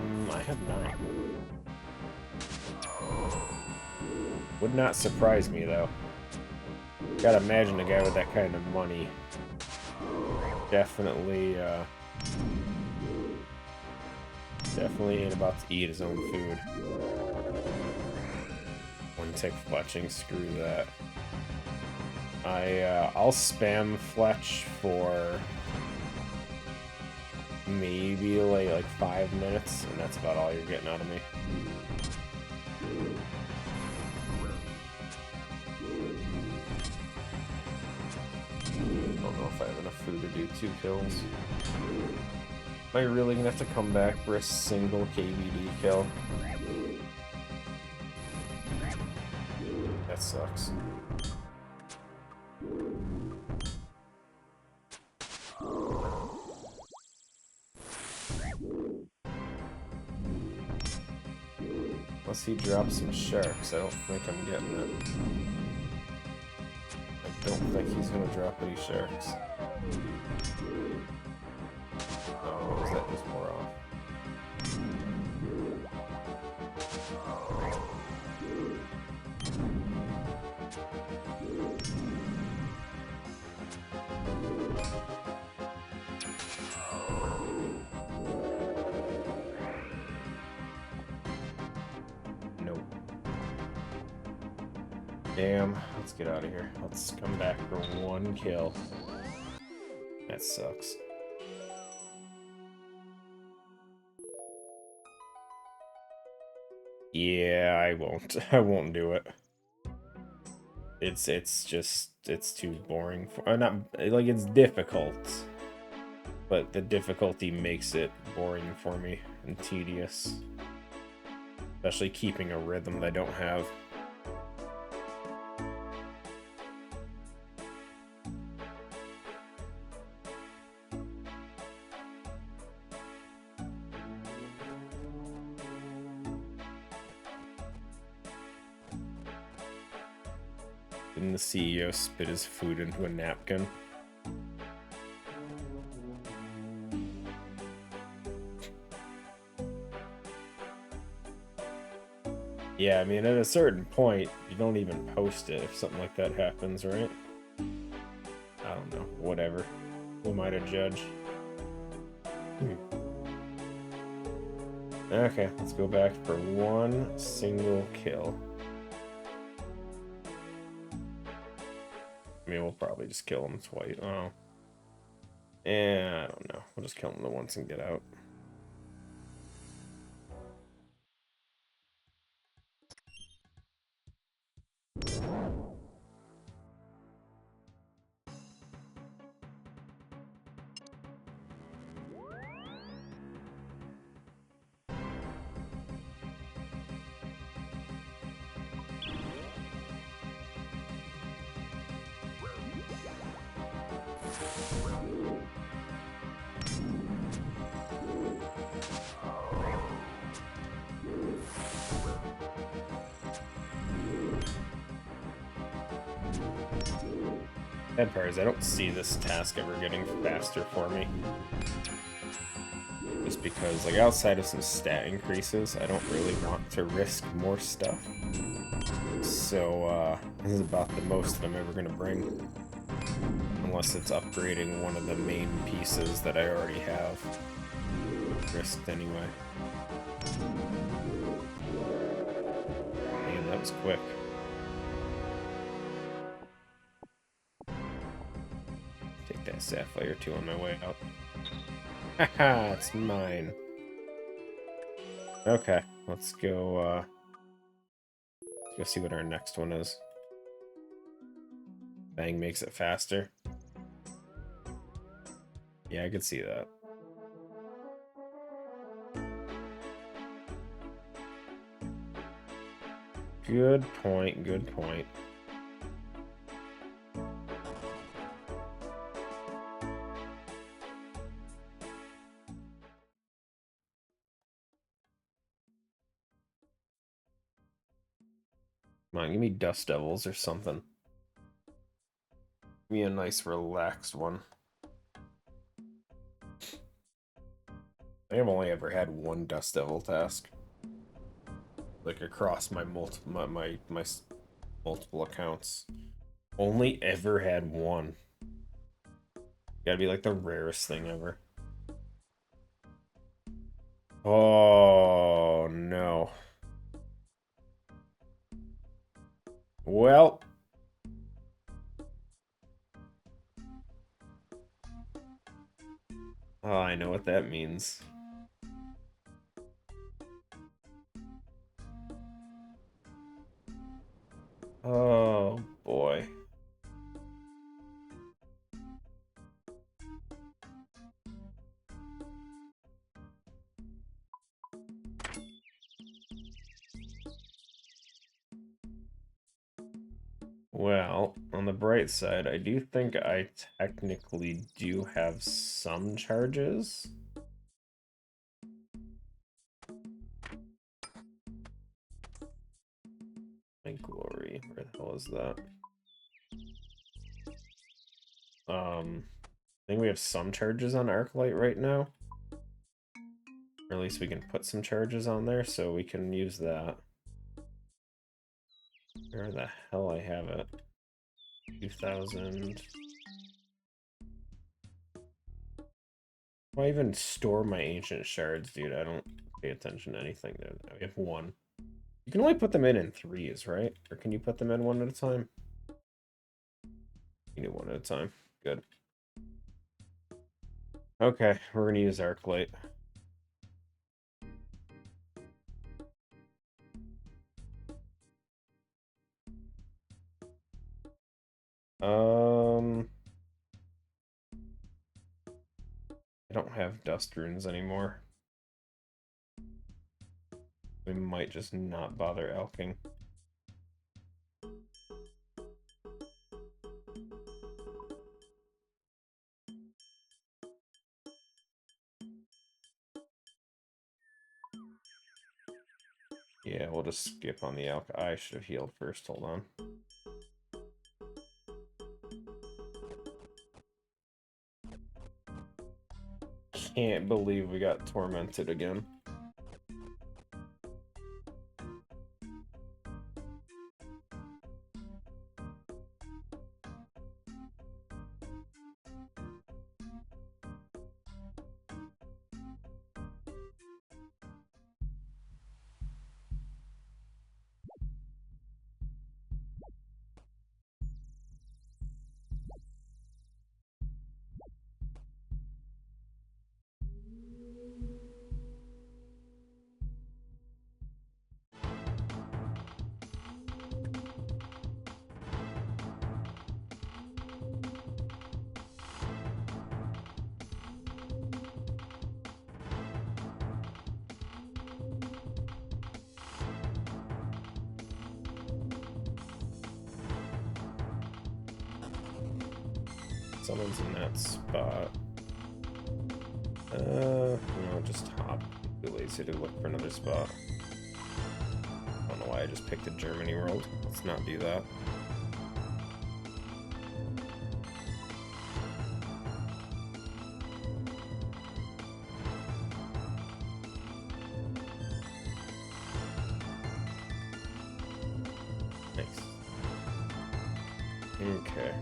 have not. Would not surprise me though. Gotta imagine a guy with that kind of money definitely ain't about to eat his own food. One tick fletching, screw that. I'll spam fletch for maybe like 5 minutes, and that's about all you're getting out of me. I don't know if I have enough food to do 2 kills. Am I really gonna have to come back for a single KBD kill? That sucks. Unless he drops some sharks, I don't think I'm getting it. I don't think he's gonna drop any sharks. Oh, is that just more off? Damn, let's get out of here. Let's come back for 1 kill. That sucks. Yeah, I won't. I won't do it. It's too boring for, not like it's difficult, but the difficulty makes it boring for me and tedious. Especially keeping a rhythm that I don't have. Didn't the CEO spit his food into a napkin? Yeah, I mean, at a certain point, you don't even post it if something like that happens, right? I don't know. Whatever. Who am I to judge? Okay, let's go back for 1 single kill. I mean, we'll probably just kill him twice. Oh. I don't know. We'll just kill him the once and get out. Bad part is I don't see this task ever getting faster for me. Just because, like, outside of some stat increases, I don't really want to risk more stuff. So, this is about the most that I'm ever going to bring. Unless it's upgrading one of the main pieces that I already have. Risked anyway. Man, that was quick. Take that sapphire too on my way out. Haha, it's mine. Okay, let's go see what our next one is. Bang makes it faster. Yeah, I could see that. Good point, good point. Come on, give me Dust Devils or something. Give me a nice relaxed one. I think I've only ever had one Dust Devil task. Like across my multiple accounts. Only ever had one. Gotta be like the rarest thing ever. Oh no. Well. Oh, I know what that means. Oh boy. Well, on the bright side, I do think I technically do have some charges. My glory, where the hell is that? I think we have some charges on Arclight right now. Or at least we can put some charges on there, so we can use that. Where the hell I have it? 2000. Why even store my ancient shards, dude? I don't pay attention to anything there. We have one. You can only put them in threes, right? Or can you put them in one at a time? You do one at a time. Good. Okay, we're gonna use Arclight. I don't have dust runes anymore. We might just not bother elking. Yeah, we'll just skip on the elk. I should have healed first. Hold on. Can't believe we got tormented again. someone's in that spot. No, just hop. Too lazy to look for another spot. I don't know why I just picked a Germany world. Let's not do that. Nice. Okay.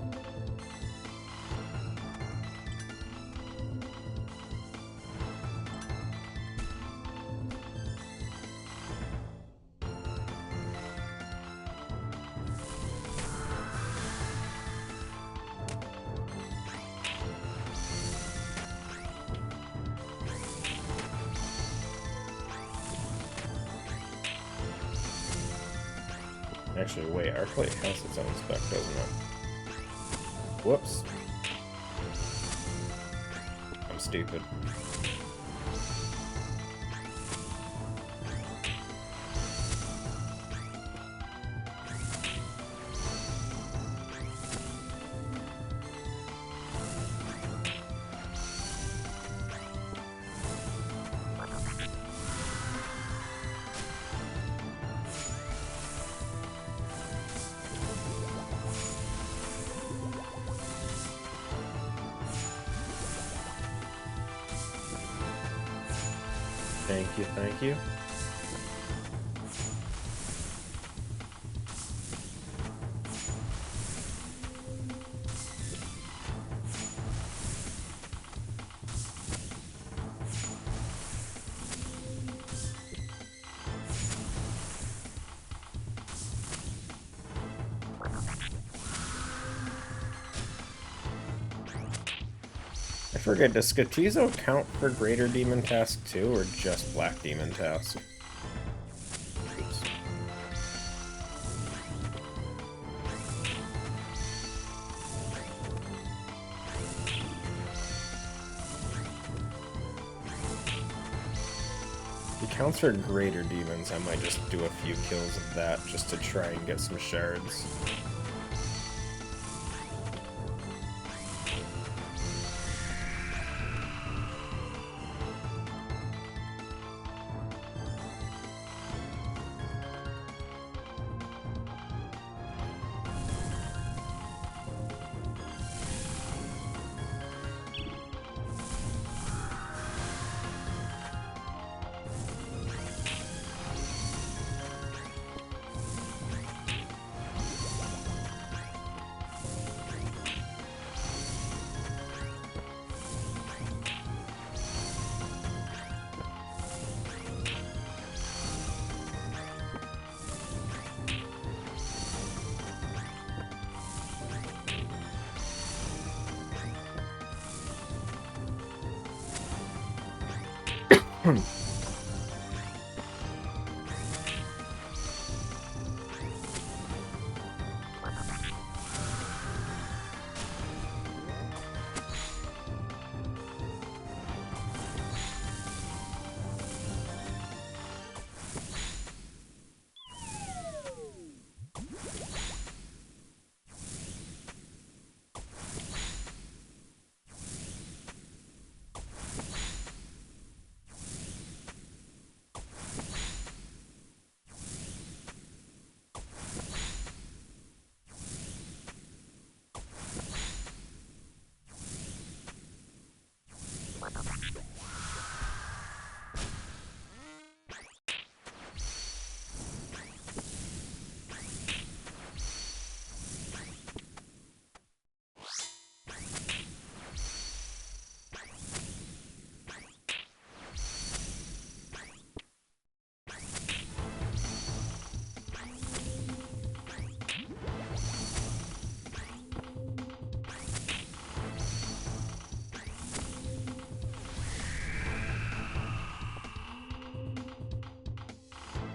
Actually, wait, our plate has its own spec, doesn't it? Whoops. I'm stupid. Thank you, thank you. I forget, does Scatizo count for Greater Demon Task too, or just Black Demon Task? Oops. If it counts for Greater Demons, I might just do a few kills of that just to try and get some shards.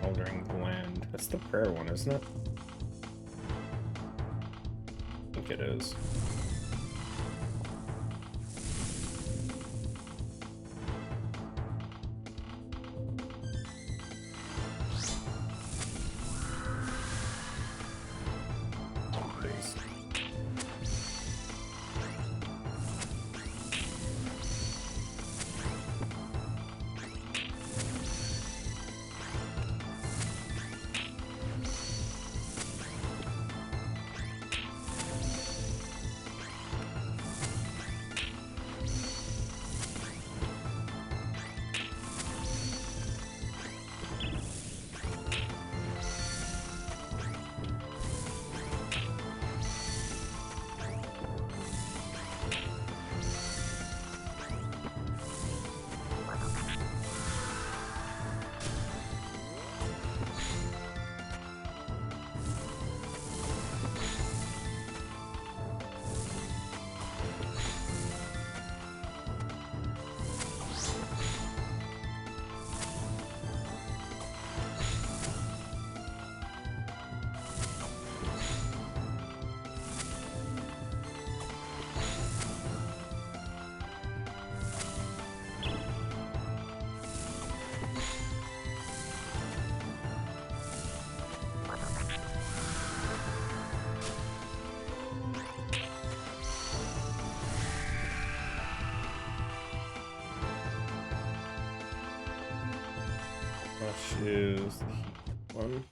Aldering Gland. That's the prayer one, isn't it? I think it is. Flush is the heat one.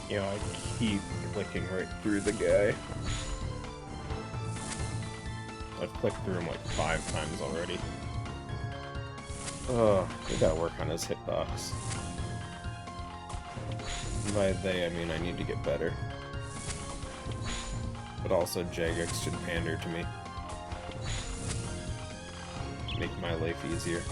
You know, I keep clicking right through the guy. I've clicked through him like 5 times already. Oh, we gotta work on his hitbox. By they, I mean I need to get better. But also Jagex should pander to me. Make my life easier.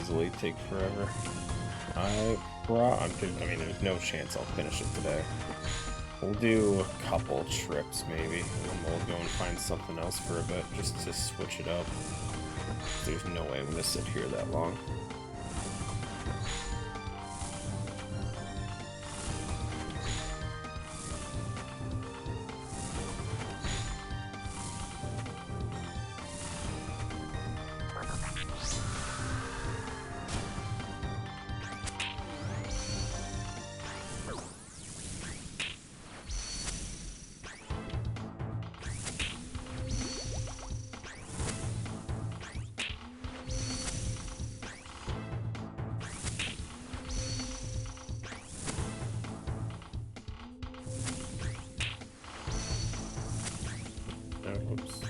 easily take forever. I mean, there's no chance I'll finish it today. We'll do a couple trips, maybe, and then we'll go and find something else for a bit, just to switch it up. There's no way I'm gonna sit here that long. Oops.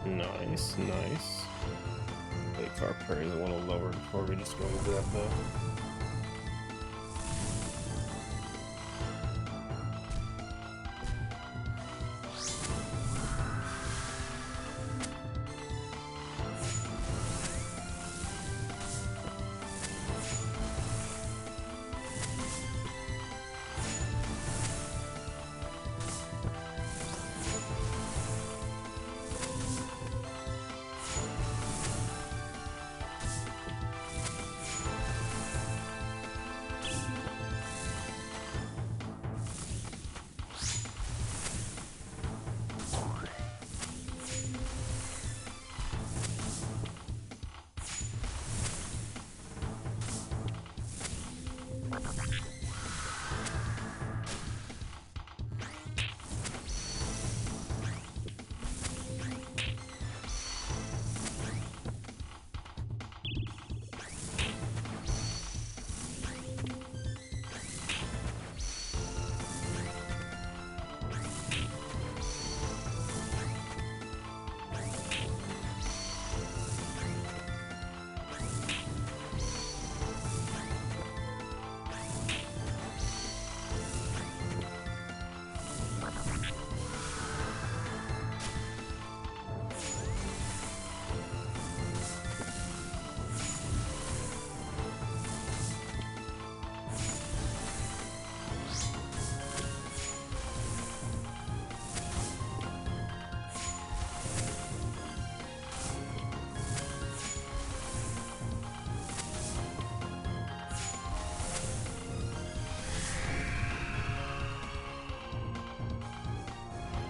Nice, nice. Wait for our prayers a little lower before we just go and grab the...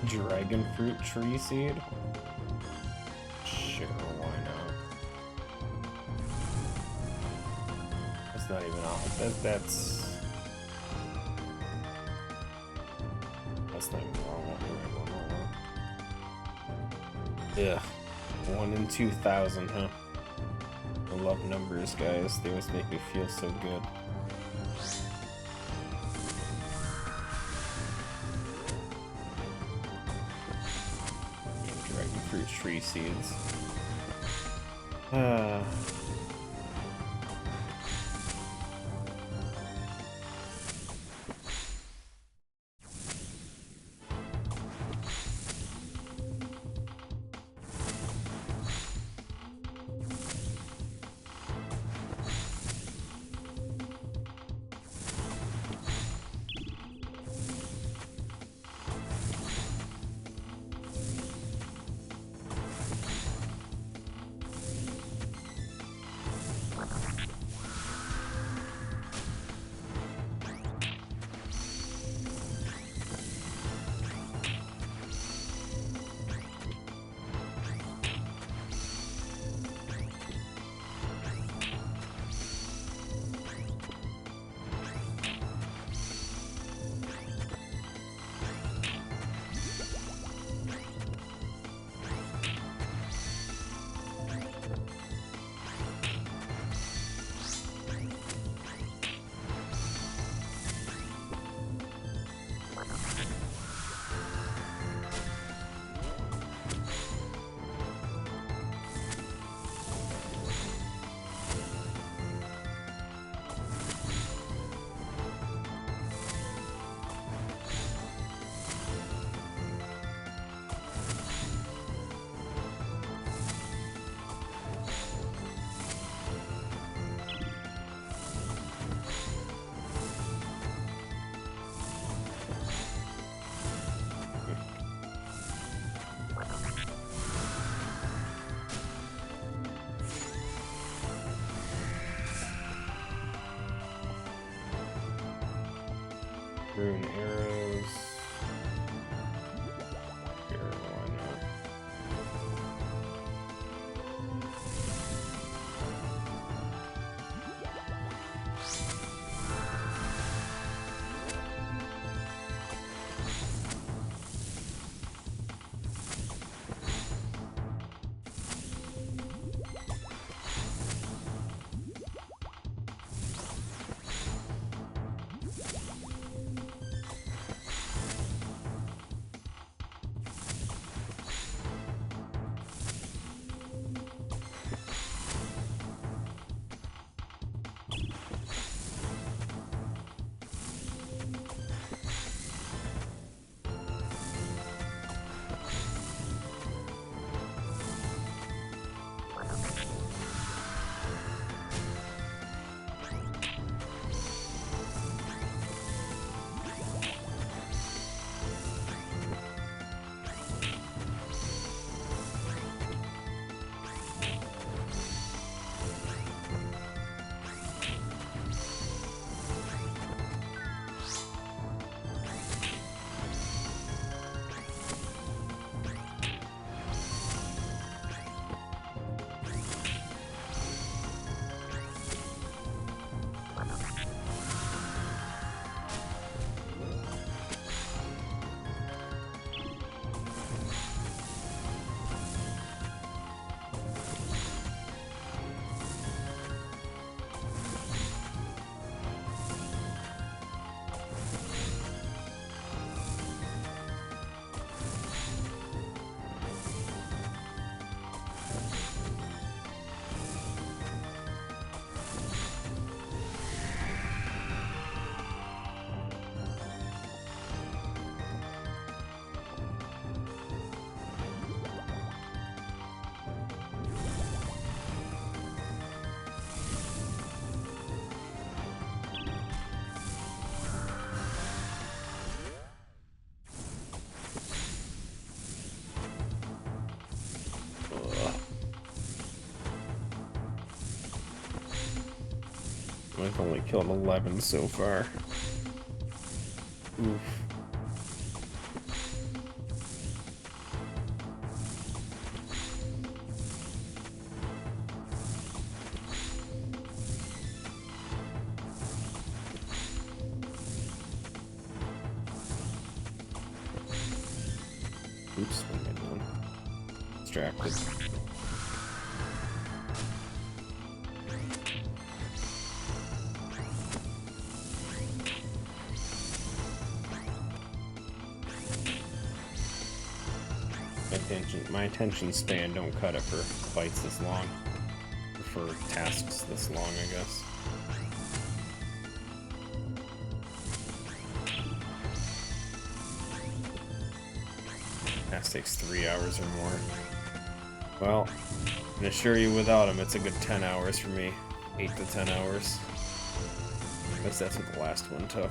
Dragon fruit tree seed? Sure, why not? That's not even off. That's not even wrong. Yeah. 1 in 2,000, huh? I love numbers, guys. They always make me feel so good. Fruit tree seeds. Rune arrows. Here, why not? I've only killed 11 so far. Oof. Oops, what am I doing? Distracted. My attention span don't cut it for fights this long. Or for tasks this long, I guess. Task takes 3 hours or more. Well, I can assure you without him, it's a good 10 hours for me. 8 to 10 hours. I guess that's what the last one took.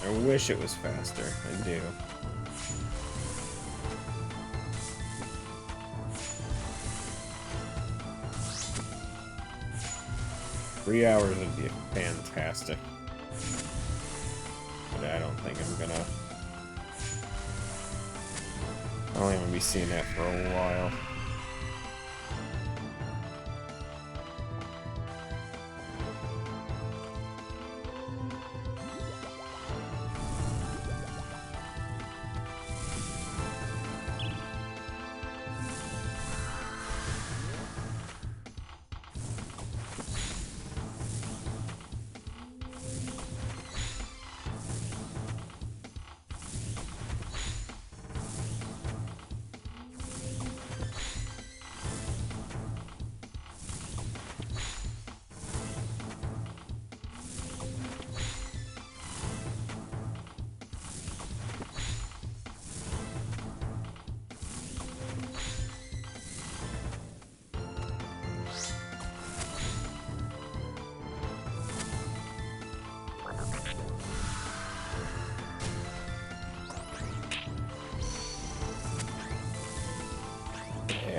I wish it was faster. I do. Three hours would be fantastic. But I don't think I'm gonna... I don't think I'm gonna be seeing that for a while.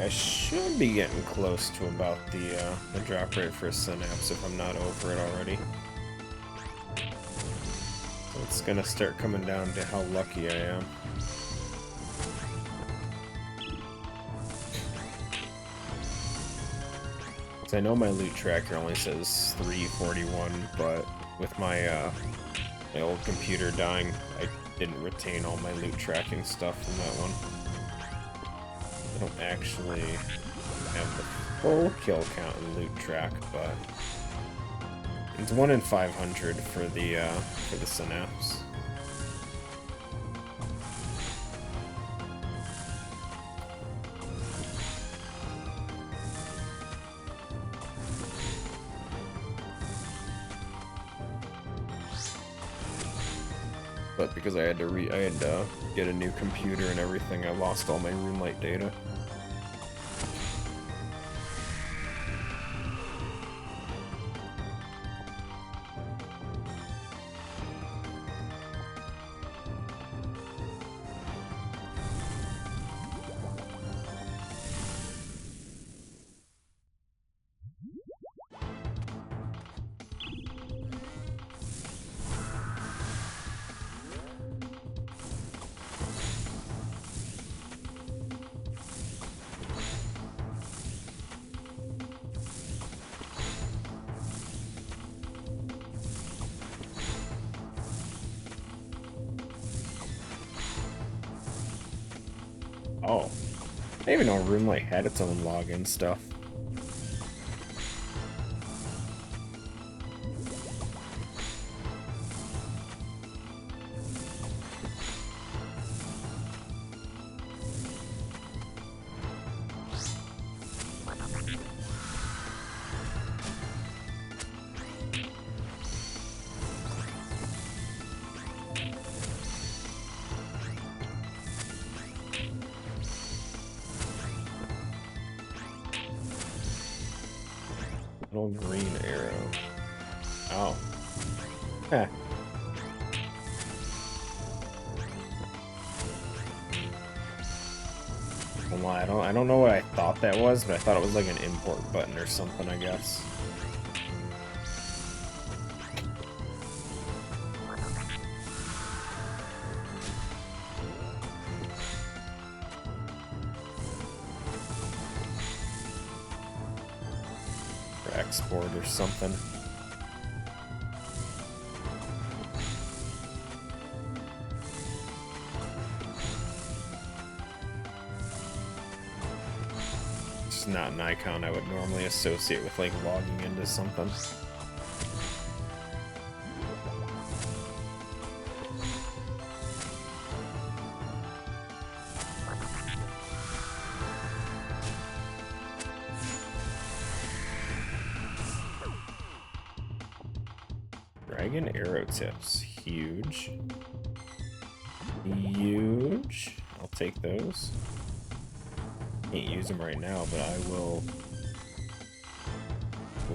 I should be getting close to about the drop rate for a synapse if I'm not over it already. So it's gonna start coming down to how lucky I am. I know my loot tracker only says 341, but with my my old computer dying, I didn't retain all my loot tracking stuff from that one. I don't actually have the full kill count and loot track, but it's 1 in 500 for the synapse. But because I had to get a new computer and everything, I lost all my RuneLite data. Oh, I didn't even know RuneLite had its own login stuff. Little green arrow. Oh. Heh. I don't know what I thought that was, but I thought it was like an import button or something, I guess. Export or something. It's not an icon I would normally associate with like logging into something. Dragon arrow tips. Huge. Huge. I'll take those. Can't use them right now, but I will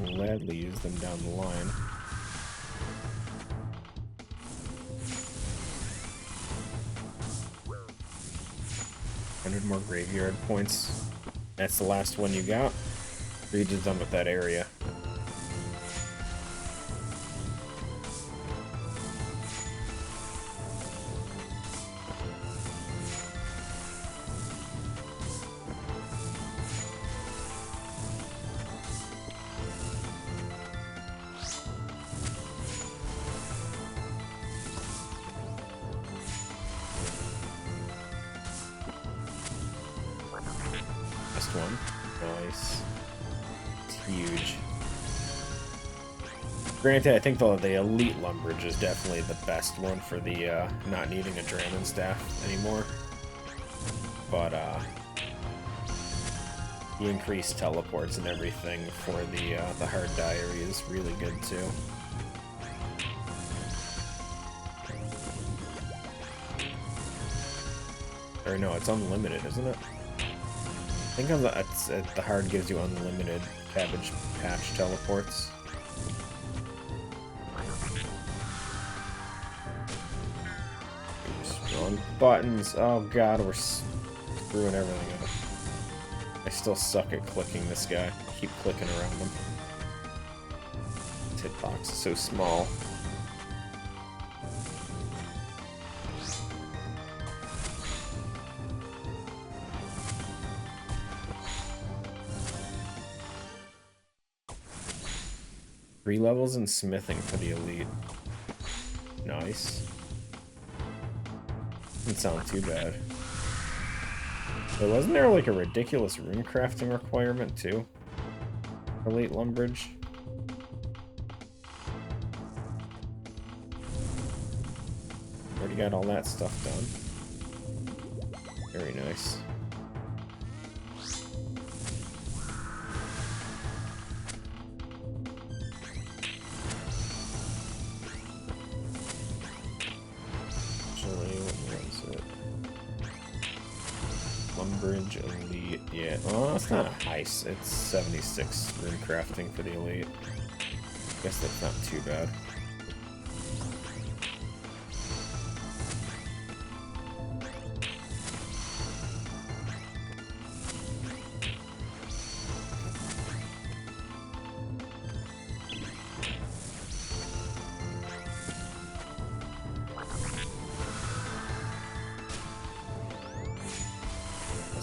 gladly use them down the line. $100 more graveyard points. That's the last one you got. Region's done with that area. One. Nice. It's huge. Granted, I think the Elite Lumbridge is definitely the best one for the not needing a Dragon Staff anymore. But the increased teleports and everything for the Hard Diary is really good too. Or no, it's unlimited, isn't it? I think the hard gives you unlimited Cabbage Patch teleports. Oops, wrong buttons. Oh god, we're screwing everything up. I still suck at clicking this guy. I keep clicking around him. His hitbox is so small. Three levels in smithing for the elite. Nice. Doesn't sound too bad. But wasn't there like a ridiculous rune crafting requirement too? For late Lumbridge? Already got all that stuff done. Very nice. Lumbridge Elite, yeah. Oh, it's not a heist. It's 76 rune crafting for the elite. Guess that's not too bad.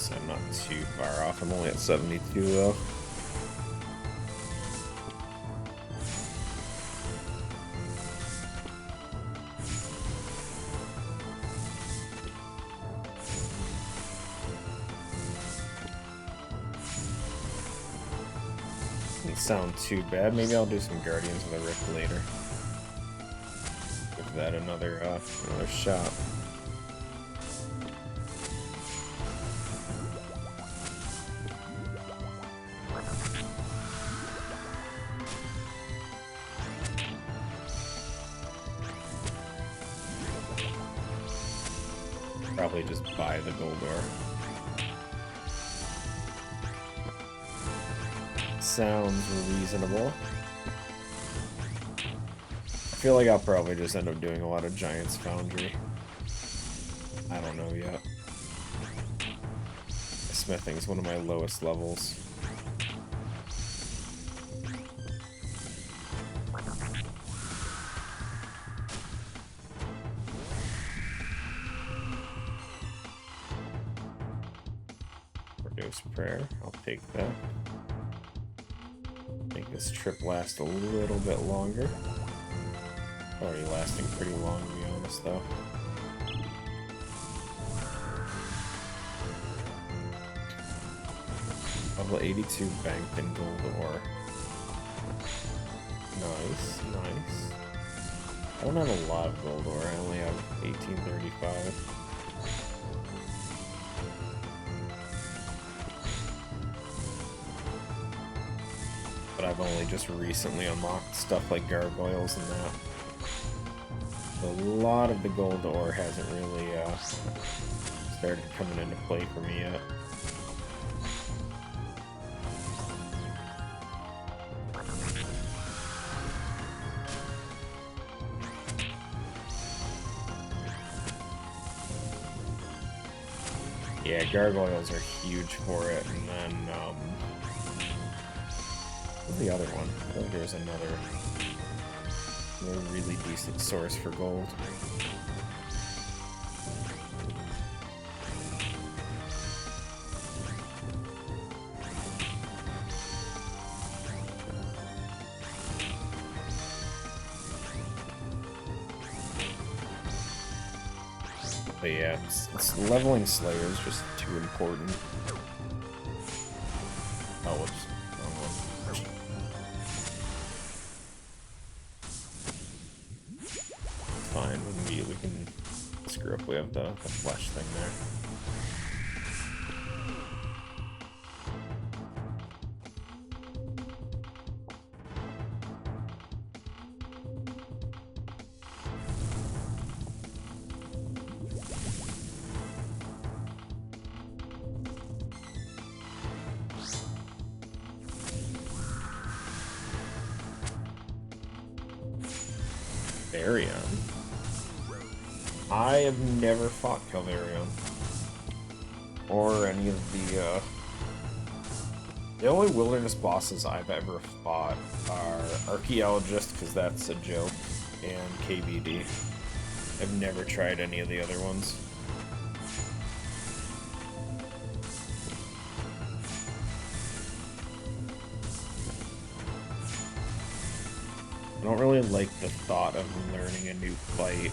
I'm not too far off. I'm only at 72 though. Doesn't sound too bad. Maybe I'll do some Guardians of the Rift later. Give that another shot. Probably just buy the gold ore. Sounds reasonable. I feel like I'll probably just end up doing a lot of Giant's Foundry. I don't know yet. Smithing's one of my lowest levels. Prayer. I'll take that. Make this trip last a little bit longer. Already lasting pretty long, to be honest, though. Level 82 banked in gold ore. Nice, nice. I don't have a lot of gold ore. I only have 1835. But I've only just recently unlocked stuff like gargoyles and that. A lot of the gold ore hasn't really started coming into play for me yet. Yeah, gargoyles are huge for it, and then what's the other one? I feel like there's another really decent source for gold. But yeah, it's leveling Slayer is just too important. Oh, whoops. Fine, we can screw up. We have the flesh thing there. Calvarion. I have never fought Calvarion. Or any of the The only wilderness bosses I've ever fought are Archaeologist, because that's a joke, and KBD. I've never tried any of the other ones. I don't really like the thought of learning a new fight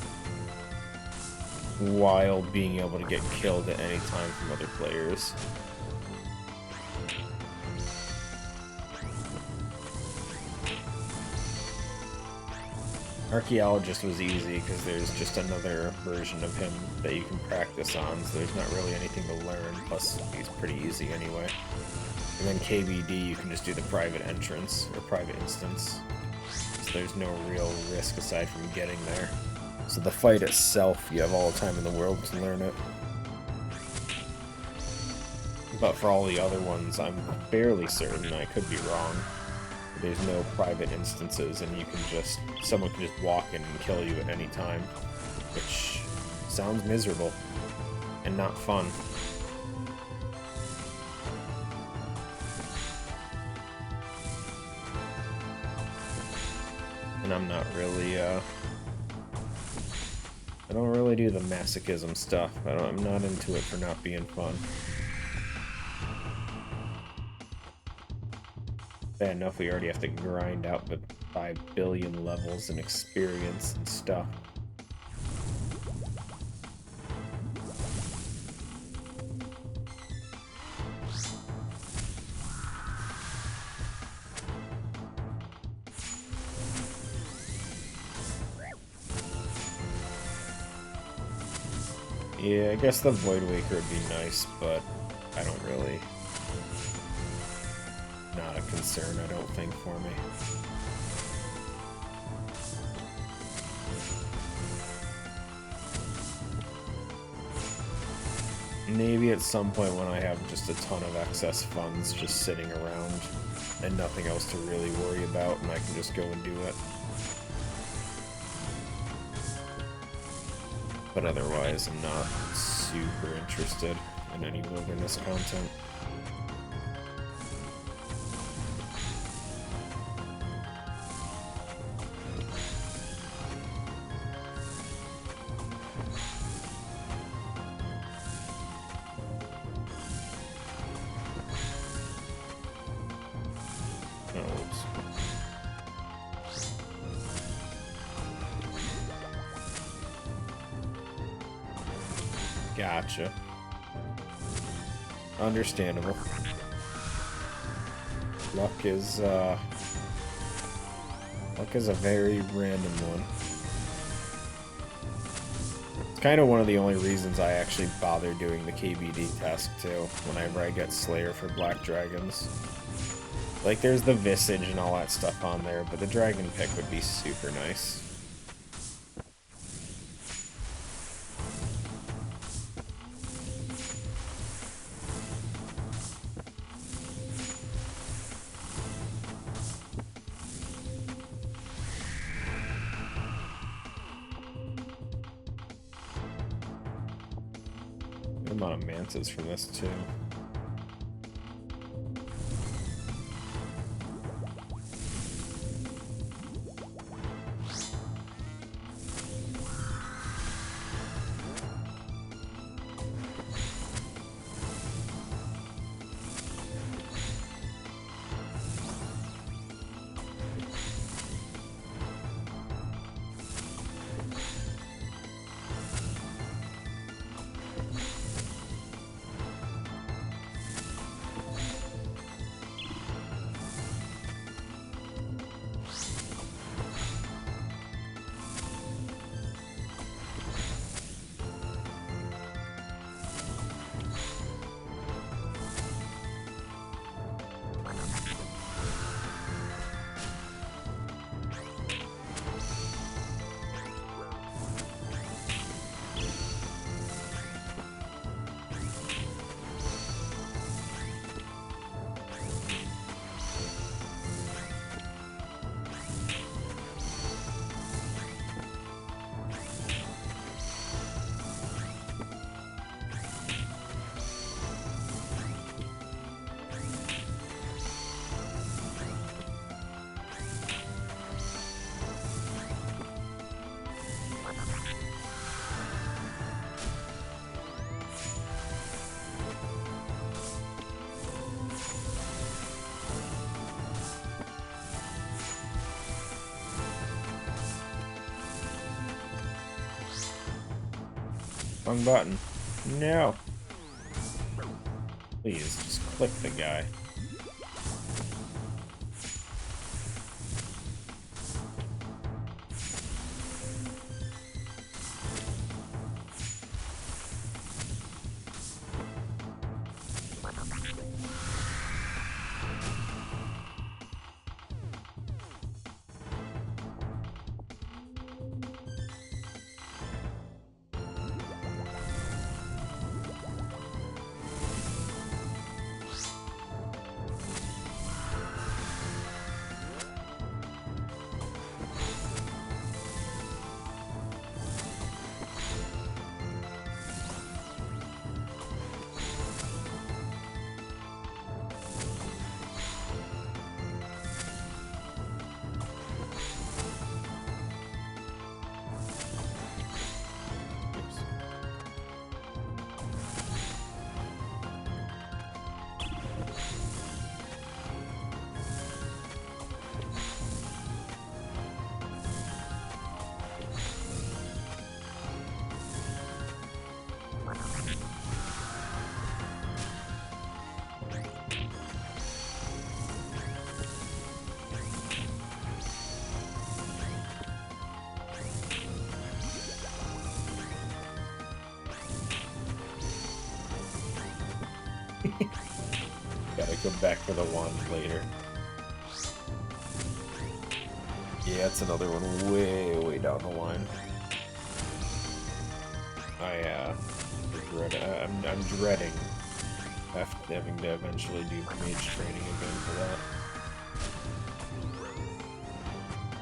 while being able to get killed at any time from other players. Archaeologist was easy because there's just another version of him that you can practice on, so there's not really anything to learn, plus he's pretty easy anyway. And then KBD, you can just do the private entrance, or private instance. So there's no real risk aside from getting there. So the fight itself, you have all the time in the world to learn it. But for all the other ones, I'm fairly certain, I could be wrong, there's no private instances, and you can just, someone can just walk in and kill you at any time, which sounds miserable and not fun. And I'm not really, I don't really do the masochism stuff. I'm not into it for not being fun. Bad enough we already have to grind out the 5 billion levels and experience and stuff. Yeah, I guess the Void Waker would be nice, but I don't really... Not a concern, I don't think, for me. Maybe at some point when I have just a ton of excess funds just sitting around and nothing else to really worry about, and I can just go and do it. But otherwise, I'm not super interested in any wilderness content. Gotcha. Understandable. Luck is a very random one. It's kind of one of the only reasons I actually bother doing the KBD task too, whenever I get Slayer for Black Dragons. Like, there's the Visage and all that stuff on there, but the Dragon pick would be super nice. A lot of mantas from this too. Wrong button. No. Please, just click the guy. Gotta go back for the wand later. Yeah, it's another one way down the line. I'm dreading having to eventually do mage training again for that.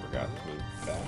Forgot to move back.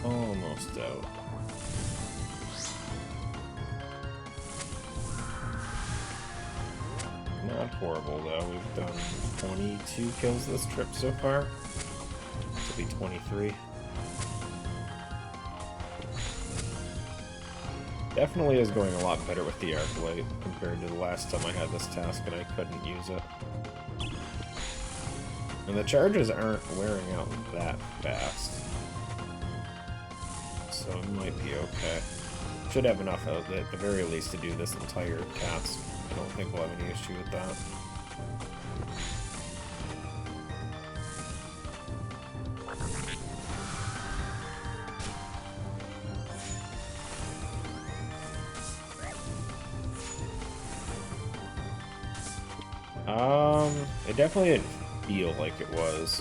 Almost out. horrible though. We've done 22 kills this trip so far. This will be 23. Definitely is going a lot better with the Arclight compared to the last time I had this task and I couldn't use it. And the charges aren't wearing out that fast. So it might be okay. Should have enough of it, at the very least, to do this entire task. I don't think we'll have any issue with that. It definitely didn't feel like it was.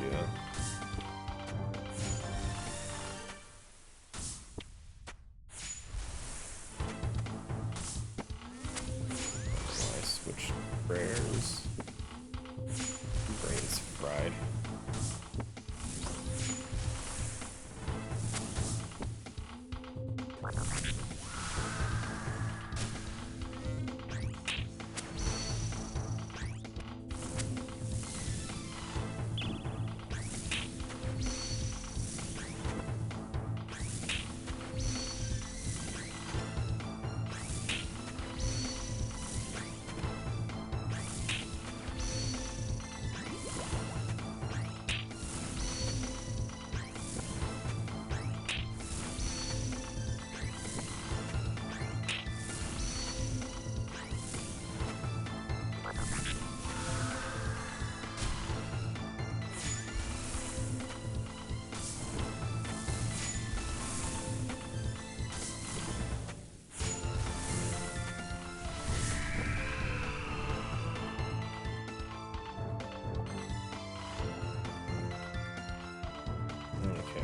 Yeah. I switched prayers. Brain's fried.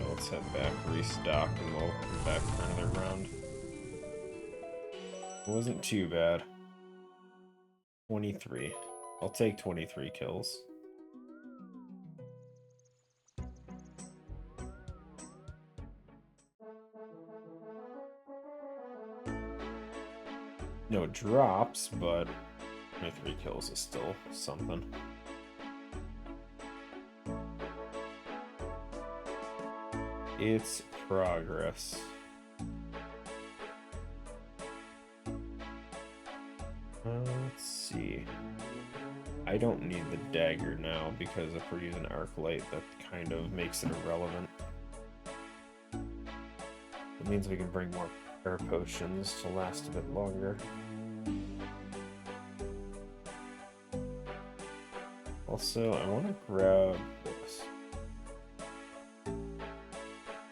Let's head back, restock, and we'll come back for another round. It wasn't too bad. 23. I'll take 23 kills. No drops, but 23 kills is still something. It's progress. Let's see. I don't need the dagger now because if we're using Arclight, that kind of makes it irrelevant. It means we can bring more prayer potions to last a bit longer. Also, I want to grab this.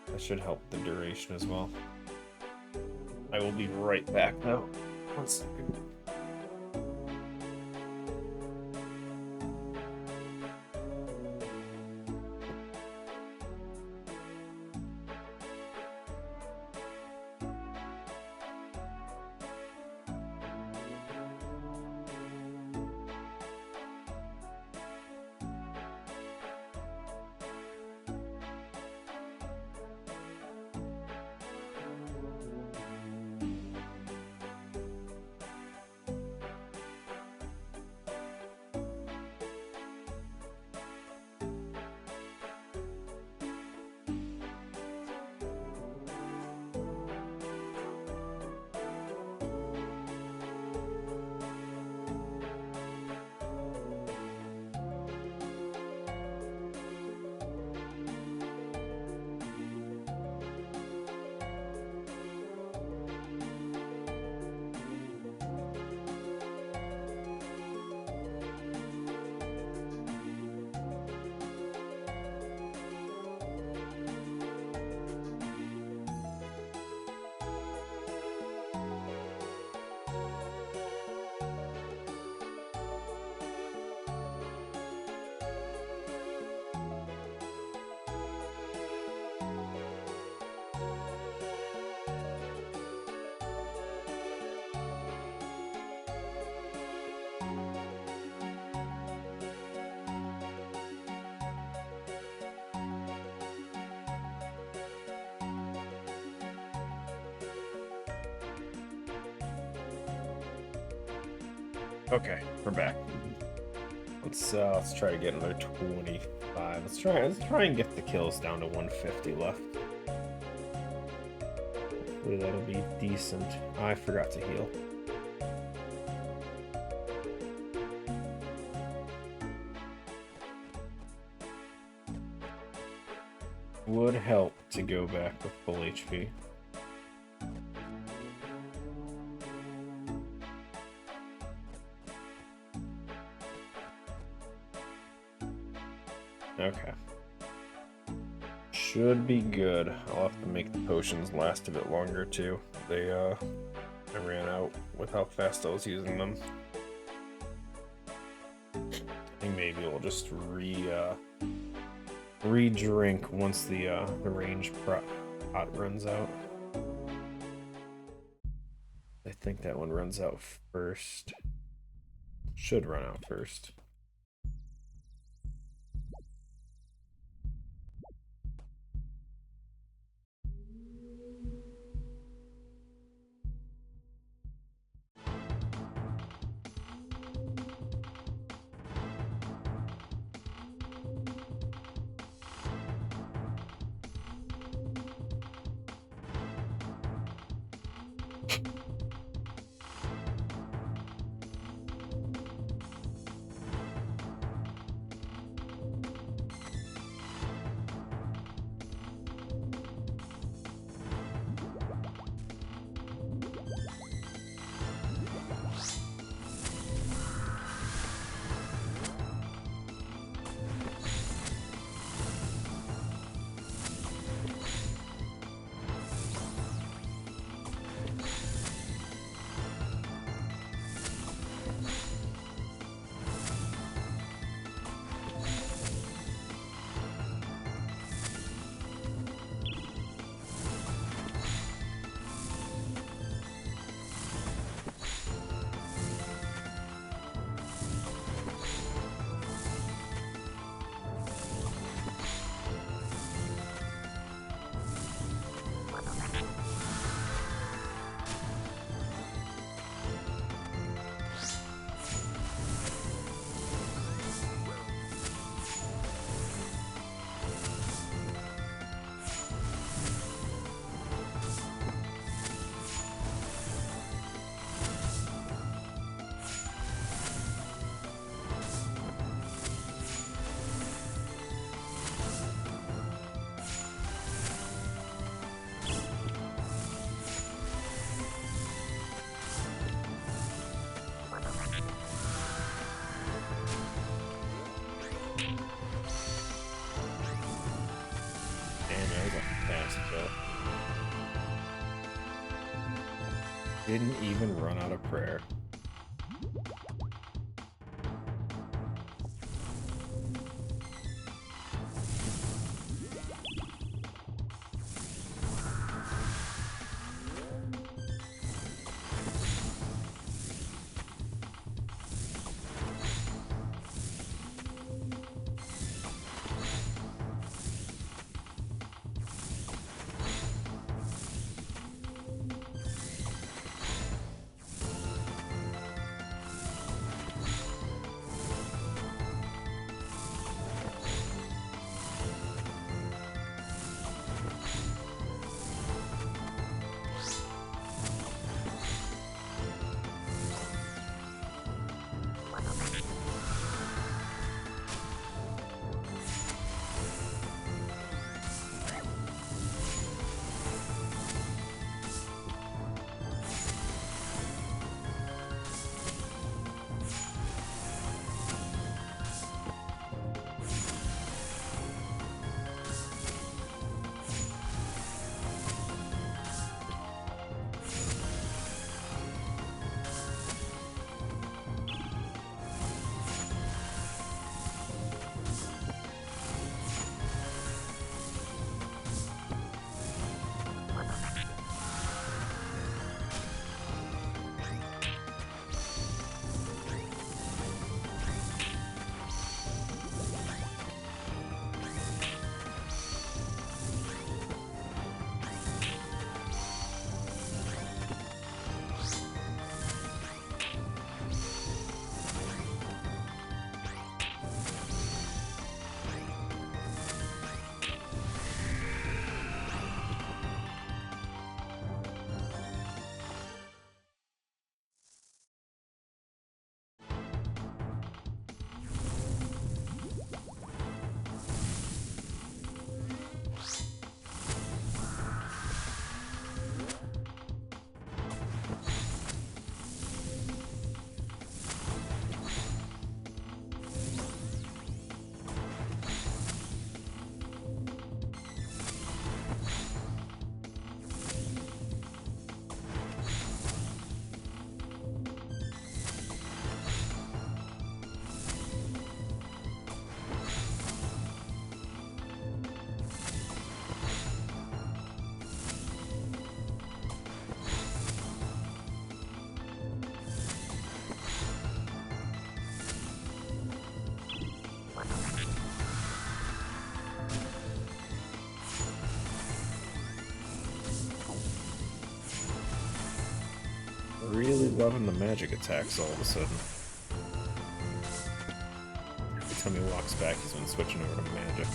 That should help the duration as well. I will be right back though. 1 second. Okay, we're back. Let's try to get another 25. Let's try and get the kills down to 150 left. Hopefully that'll be decent. I forgot to heal. Would help to go back with full HP. Okay. Should be good. I'll have to make the potions last a bit longer too. I ran out with how fast I was using them. I think maybe we'll just re-drink once the range pot runs out. I think that one runs out first. Should run out first. Didn't even run out of prayer. loving the magic attacks all of a sudden. Every time he walks back, he's been switching over to magic.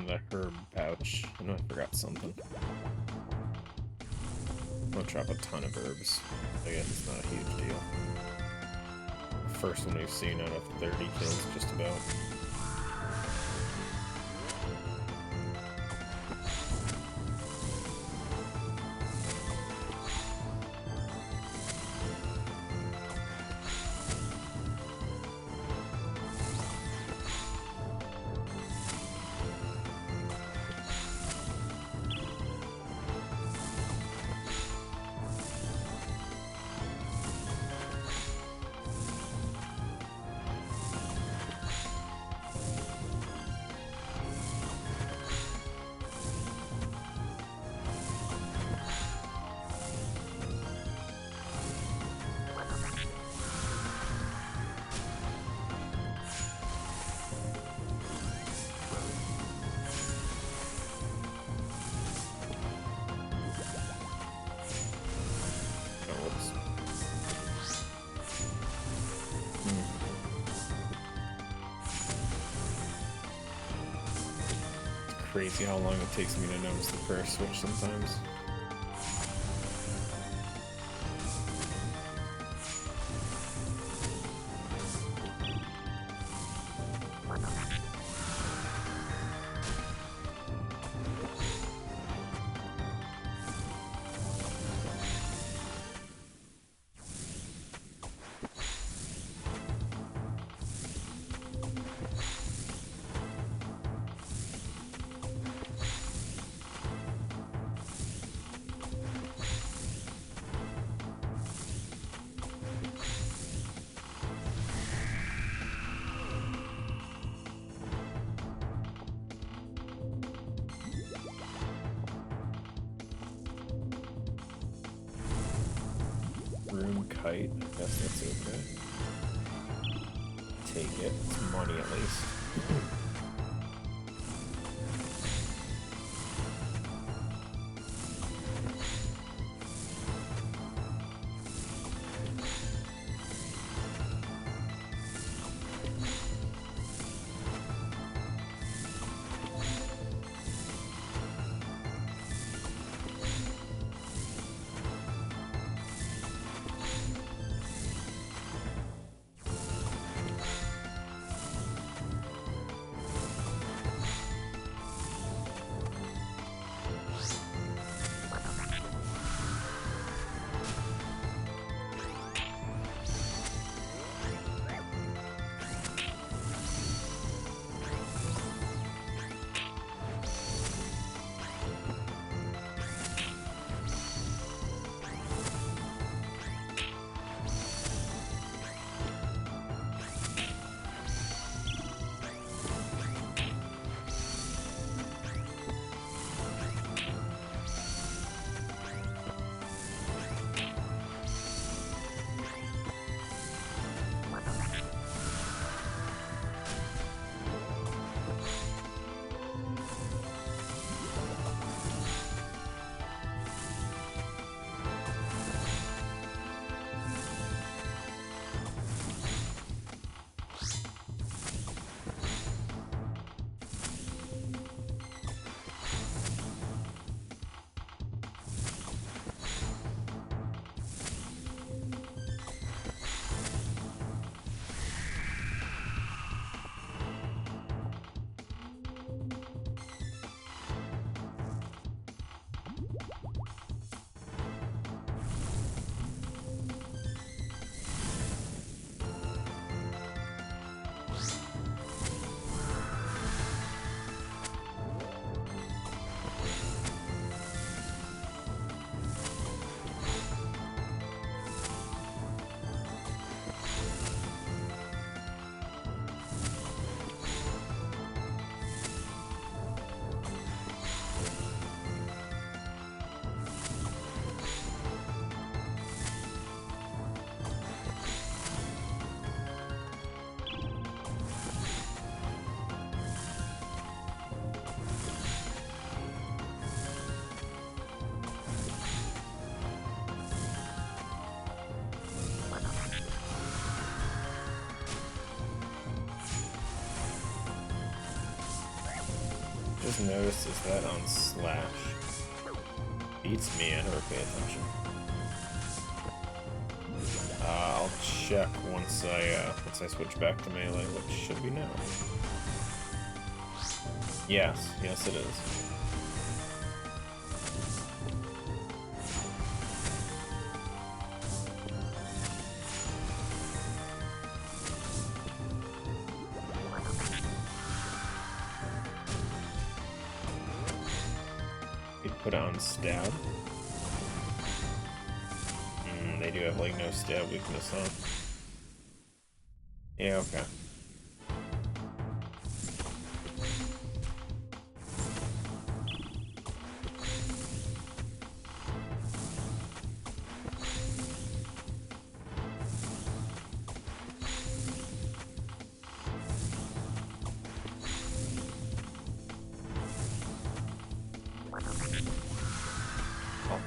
The herb pouch. I know I forgot something. I'll drop a ton of herbs. Again, it's not a huge deal. The first one we've seen out of 30 kills, just about. Crazy how long it takes me to notice the first switch sometimes. Kite, I guess that's okay. Take it. It's money at least. just noticed is that on Slash. Beats me, I never pay attention. I'll check once I switch back to melee, which should be now. Yes, yes it is. Put on stab. They do have like no stab weakness, huh? Yeah, okay.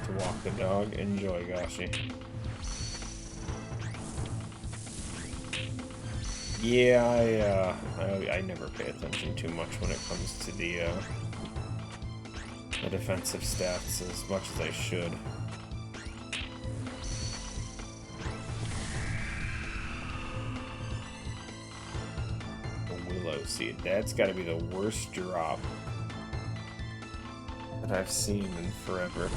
To walk the dog. Enjoy, Gashi. Yeah, I never pay attention too much when it comes to the defensive stats as much as I should. The Willow Seed. That's got to be the worst drop that I've seen in forever.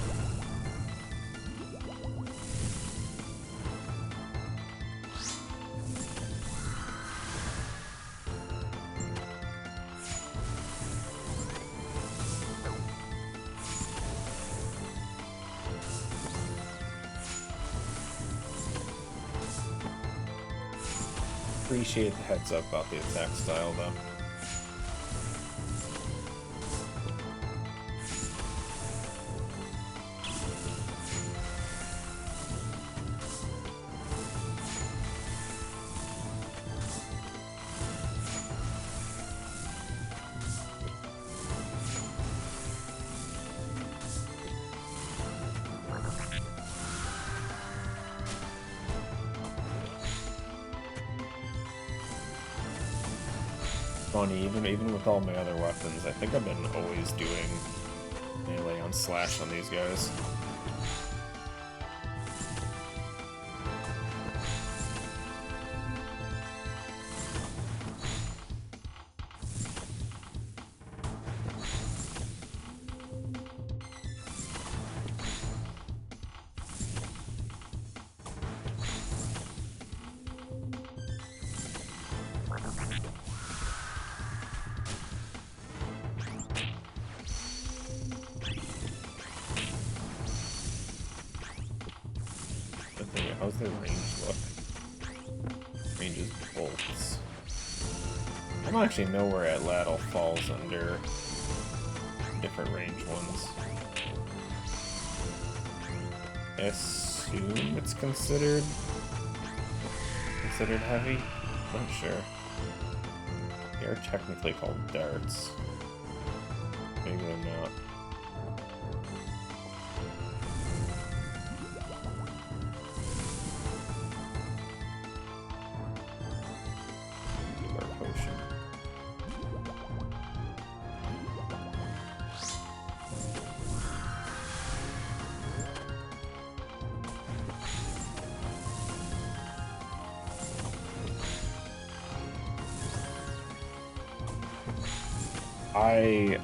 Appreciate the heads up about the attack style, though. Funny, even with all my other weapons, I think I've been always doing melee on Slash on these guys. How's their range look? Range is bolts. I don't actually know where Atlatl falls under different range ones. I assume it's considered heavy? Not sure. They are technically called darts. Maybe they're not.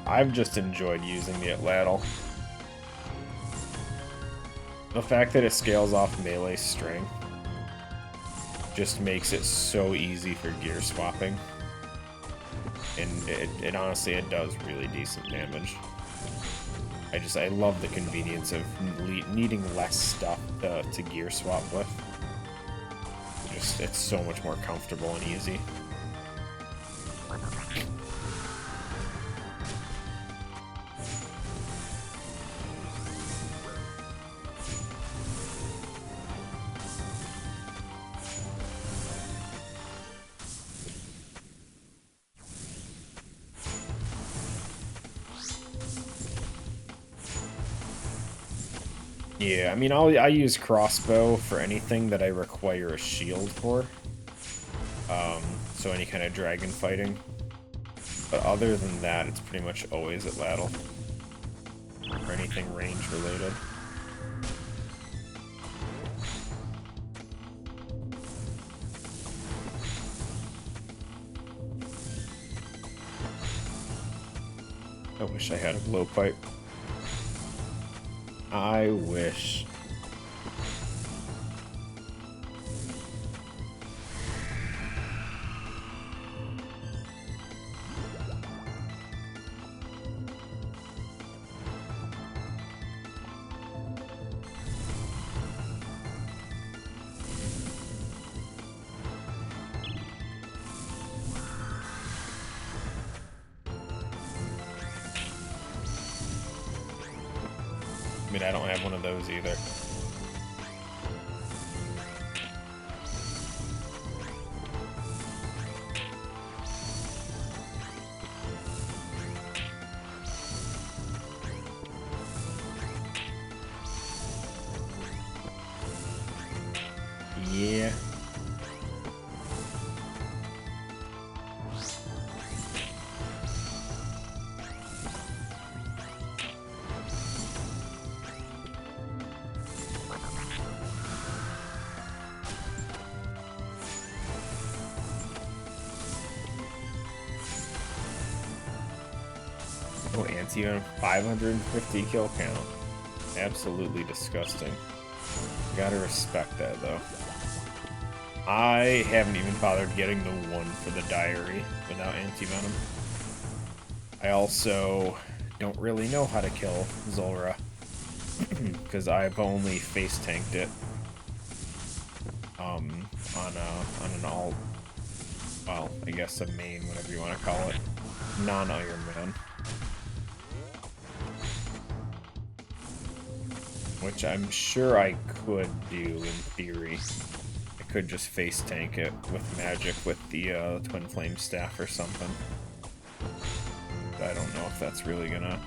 I've just enjoyed using the Atlatl. The fact that it scales off melee strength just makes it so easy for gear swapping. And it honestly, it does really decent damage. I love the convenience of needing less stuff to gear swap with. It's so much more comfortable and easy. Yeah, I mean, I use crossbow for anything that I require a shield for. So any kind of dragon fighting. But other than that, it's pretty much always at Lattle. Or anything range related. I wish I had a blowpipe. I wish. I mean, I don't have one of those either. Yeah. Oh, anti 550 kill count. Absolutely disgusting. Gotta respect that, though. I haven't even bothered getting the one for the diary without anti-venom. I also don't really know how to kill Zulrah, because I've only face tanked it on an alt, well, I guess a main, whatever you want to call it, non-Ironman. Which I'm sure I could do in theory. I could just face tank it with magic with the Twin Flame Staff or something. But I don't know if that's really gonna...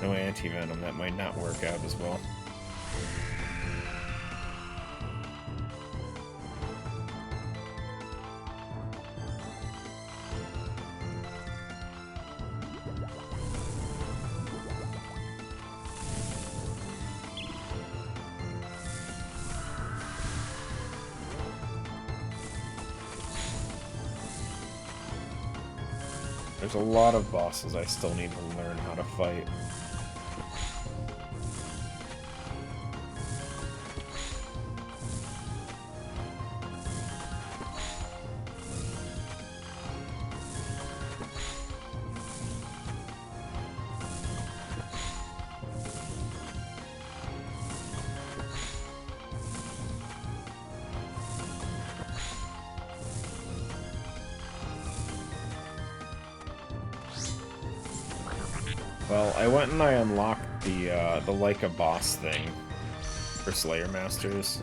No anti-venom, that might not work out as well. There's a lot of bosses I still need to learn how to fight. Well, I went and I unlocked the like a boss thing for Slayer Masters.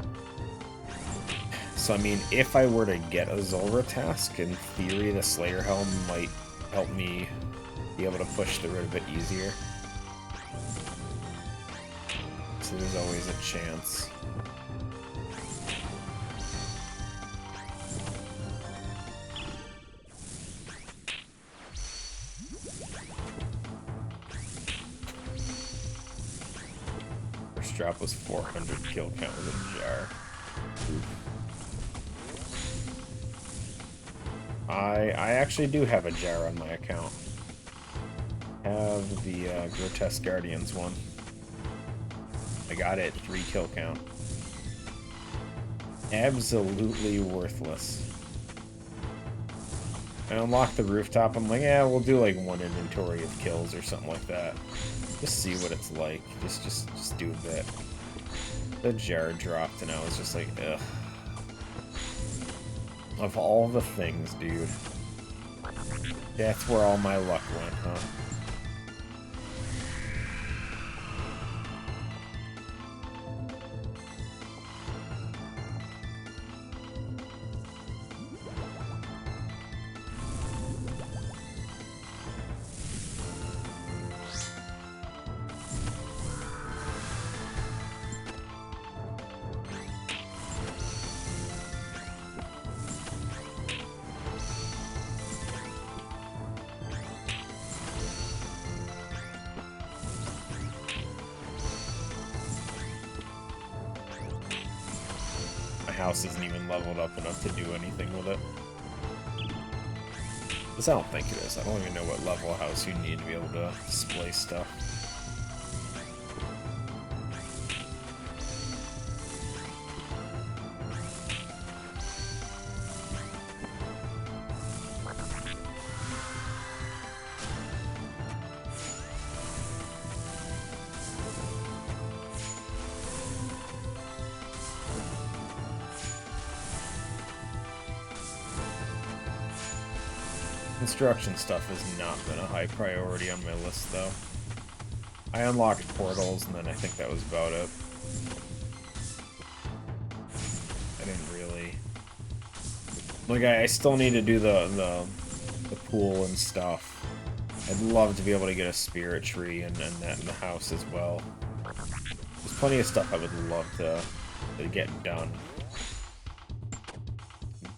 So I mean, if I were to get a Zulrah task, in theory the Slayer Helm might help me be able to push through it a bit easier. So there's always a chance. Drop was 400 kill count with a jar. I actually do have a jar on my account. I have the Grotesque Guardians one. I got it 3 kill count. Absolutely worthless. I unlocked the rooftop. I'm like, yeah, we'll do like 1 inventory of kills or something like that. Just see what it's like. Just do a bit. The jar dropped and I was just like, ugh. Of all the things, dude. That's where all my luck went, huh? house isn't even leveled up enough to do anything with it. At least I don't think it is. I don't even know what level house you need to be able to display stuff. Construction stuff has not been a high priority on my list, though. I unlocked portals, and then I think that was about it. I didn't really... Like, I still need to do the pool and stuff. I'd love to be able to get a spirit tree and that in the house as well. There's plenty of stuff I would love to get done.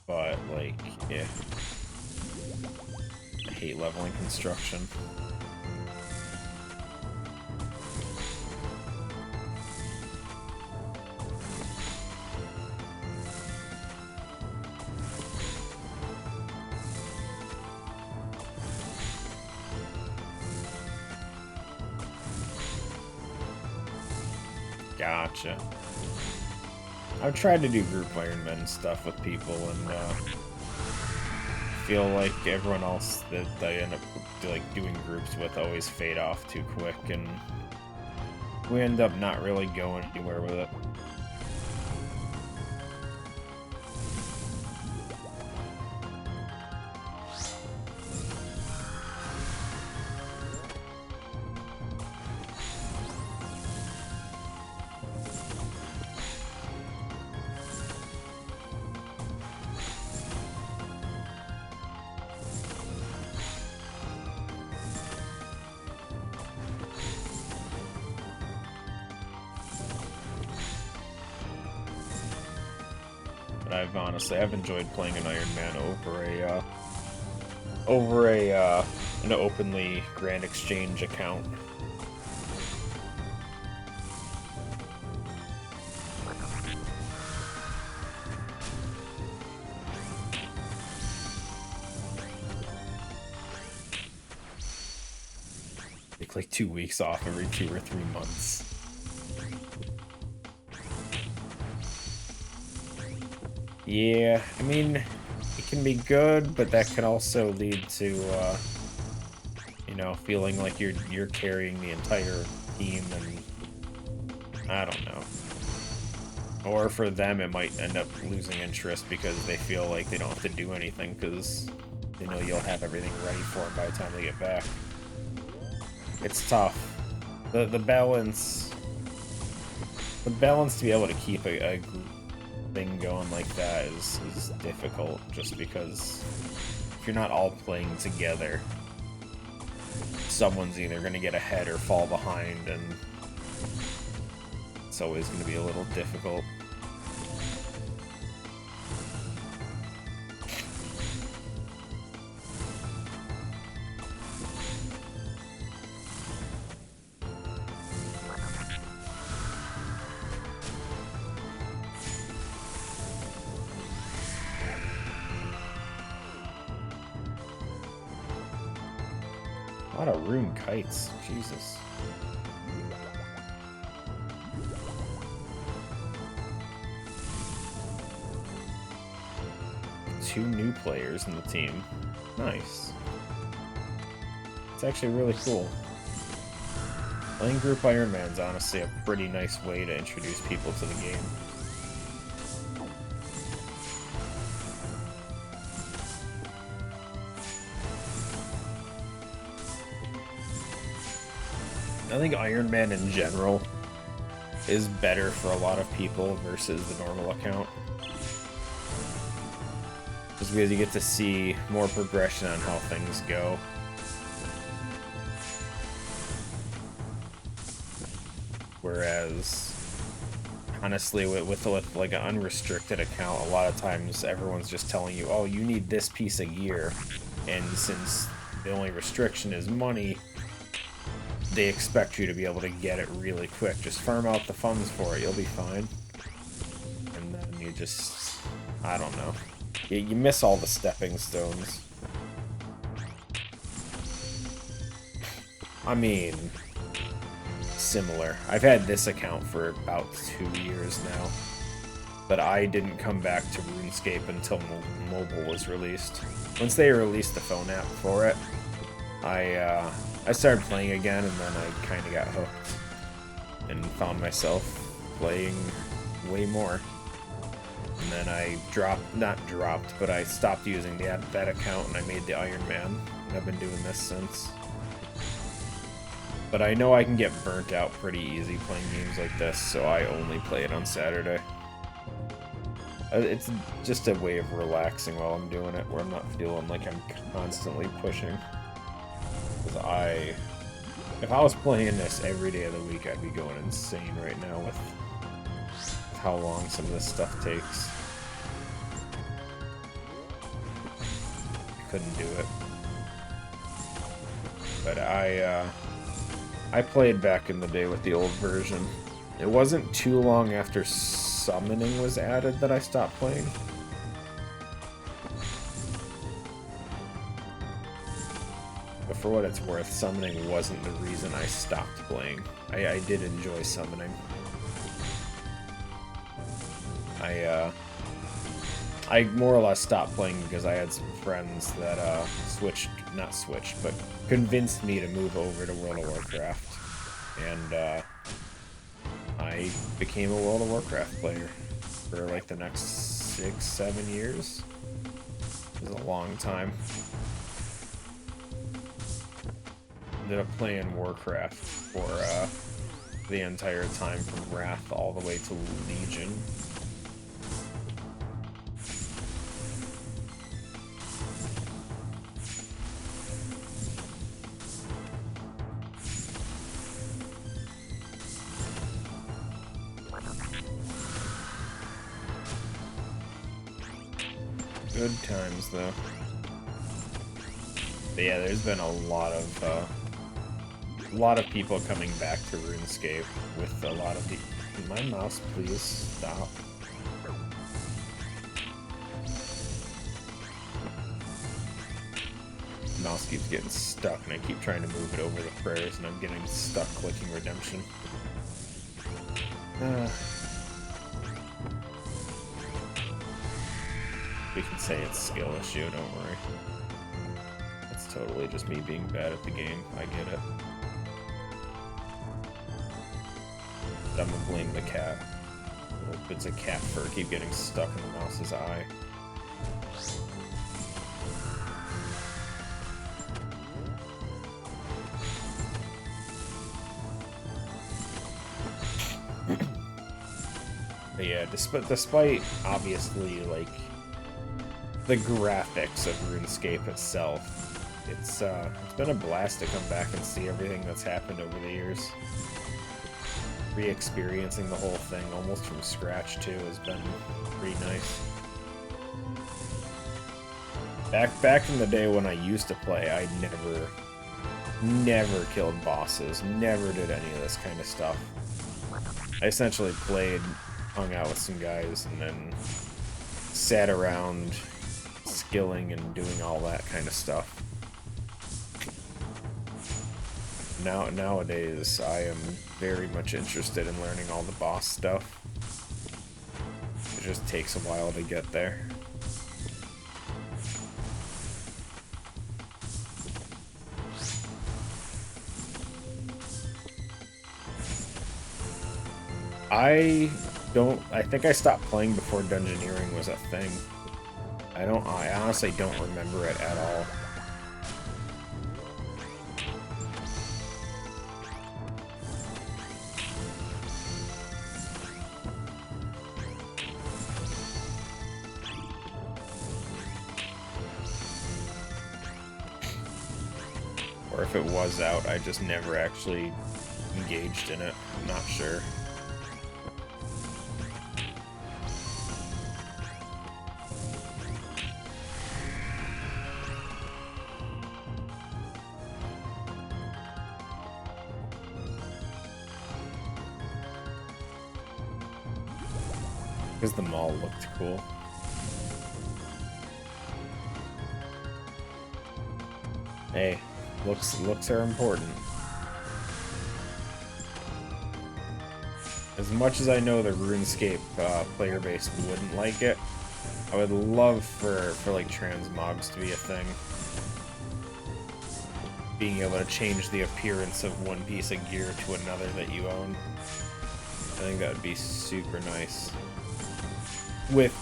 But, like, yeah. I hate leveling construction. Gotcha. I've tried to do group Ironman stuff with people, and feel like everyone else that I end up like doing groups with always fade off too quick, and we end up not really going anywhere with it. I've enjoyed playing an Ironman over an openly Grand Exchange account. Take like 2 weeks off every 2 or 3 months. Yeah, I mean, it can be good, but that can also lead to, you know, feeling like you're carrying the entire team, and I don't know. Or for them, it might end up losing interest because they feel like they don't have to do anything because they know you'll have everything ready for them by the time they get back. It's tough. The balance to be able to keep a group thing going like that is difficult, just because if you're not all playing together, someone's either going to get ahead or fall behind, and it's always going to be a little difficult. A lot of rune kites, Jesus. Two new players in the team. Nice. It's actually really cool. Playing group Ironman's honestly a pretty nice way to introduce people to the game. I think Ironman in general is better for a lot of people versus the normal account. Just because you get to see more progression on how things go. Whereas, honestly, with like an unrestricted account, a lot of times everyone's just telling you, oh, you need this piece of gear. And since the only restriction is money, they expect you to be able to get it really quick. Just farm out the funds for it, you'll be fine. And then, you you just, I don't know. You miss all the stepping stones. I mean, similar. I've had this account for about 2 years now, but I didn't come back to RuneScape until mobile was released. Once they released the phone app for it, I started playing again, and then I kind of got hooked and found myself playing way more. And then I but I stopped using that account, and I made the Ironman, and I've been doing this since. But I know I can get burnt out pretty easy playing games like this, so I only play it on Saturday. It's just a way of relaxing while I'm doing it, where I'm not feeling like I'm constantly pushing. Because if I was playing this every day of the week, I'd be going insane right now with how long some of this stuff takes. I couldn't do it. But I played back in the day with the old version. It wasn't too long after summoning was added that I stopped playing. But for what it's worth, summoning wasn't the reason I stopped playing. I did enjoy summoning. I more or less stopped playing because I had some friends that not switched, but convinced me to move over to World of Warcraft. And I became a World of Warcraft player for like the next 6-7 years. It was a long time. Ended up playing Warcraft for the entire time from Wrath all the way to Legion. Good times, though. But yeah, there's been a lot of people coming back to RuneScape with a lot of the... Can my mouse please stop? The mouse keeps getting stuck, and I keep trying to move it over the prayers, and I'm getting stuck clicking Redemption. We can say it's skill issue, don't worry. It's totally just me being bad at the game. I get it. But I'm gonna blame the cat. Little bits of cat fur keep getting stuck in the mouse's eye. But yeah, despite obviously, like, the graphics of RuneScape itself, it's been a blast to come back and see everything that's happened over the years. Re-experiencing the whole thing almost from scratch too has been pretty nice. Back in the day when I used to play, I never killed bosses, never did any of this kind of stuff. I essentially played, hung out with some guys, and then sat around skilling and doing all that kind of stuff. Nowadays, I am very much interested in learning all the boss stuff. It just takes a while to get there. I think I stopped playing before dungeoneering was a thing. I honestly don't remember it at all. Or if it was out, I just never actually engaged in it. I'm not sure. because the mall looked cool. Hey, looks are important. As much as I know the RuneScape player base wouldn't like it, I would love for like transmogs to be a thing. Being able to change the appearance of one piece of gear to another that you own. I think that would be super nice. With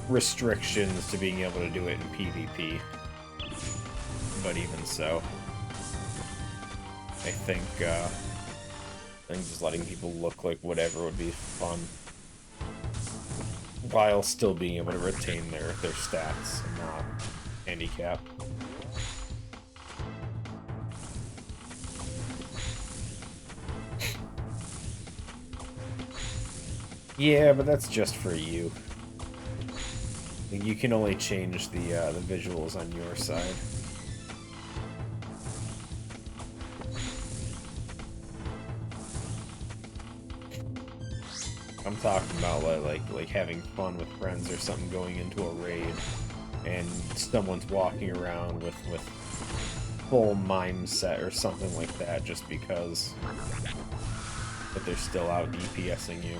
restrictions to being able to do it in PvP. But even so, I think just letting people look like whatever would be fun. While still being able to retain their stats and not handicap. Yeah, but that's just for you. You can only change the visuals on your side. I'm talking about like having fun with friends or something, going into a raid and someone's walking around with full mindset or something like that just because, but they're still out DPSing you.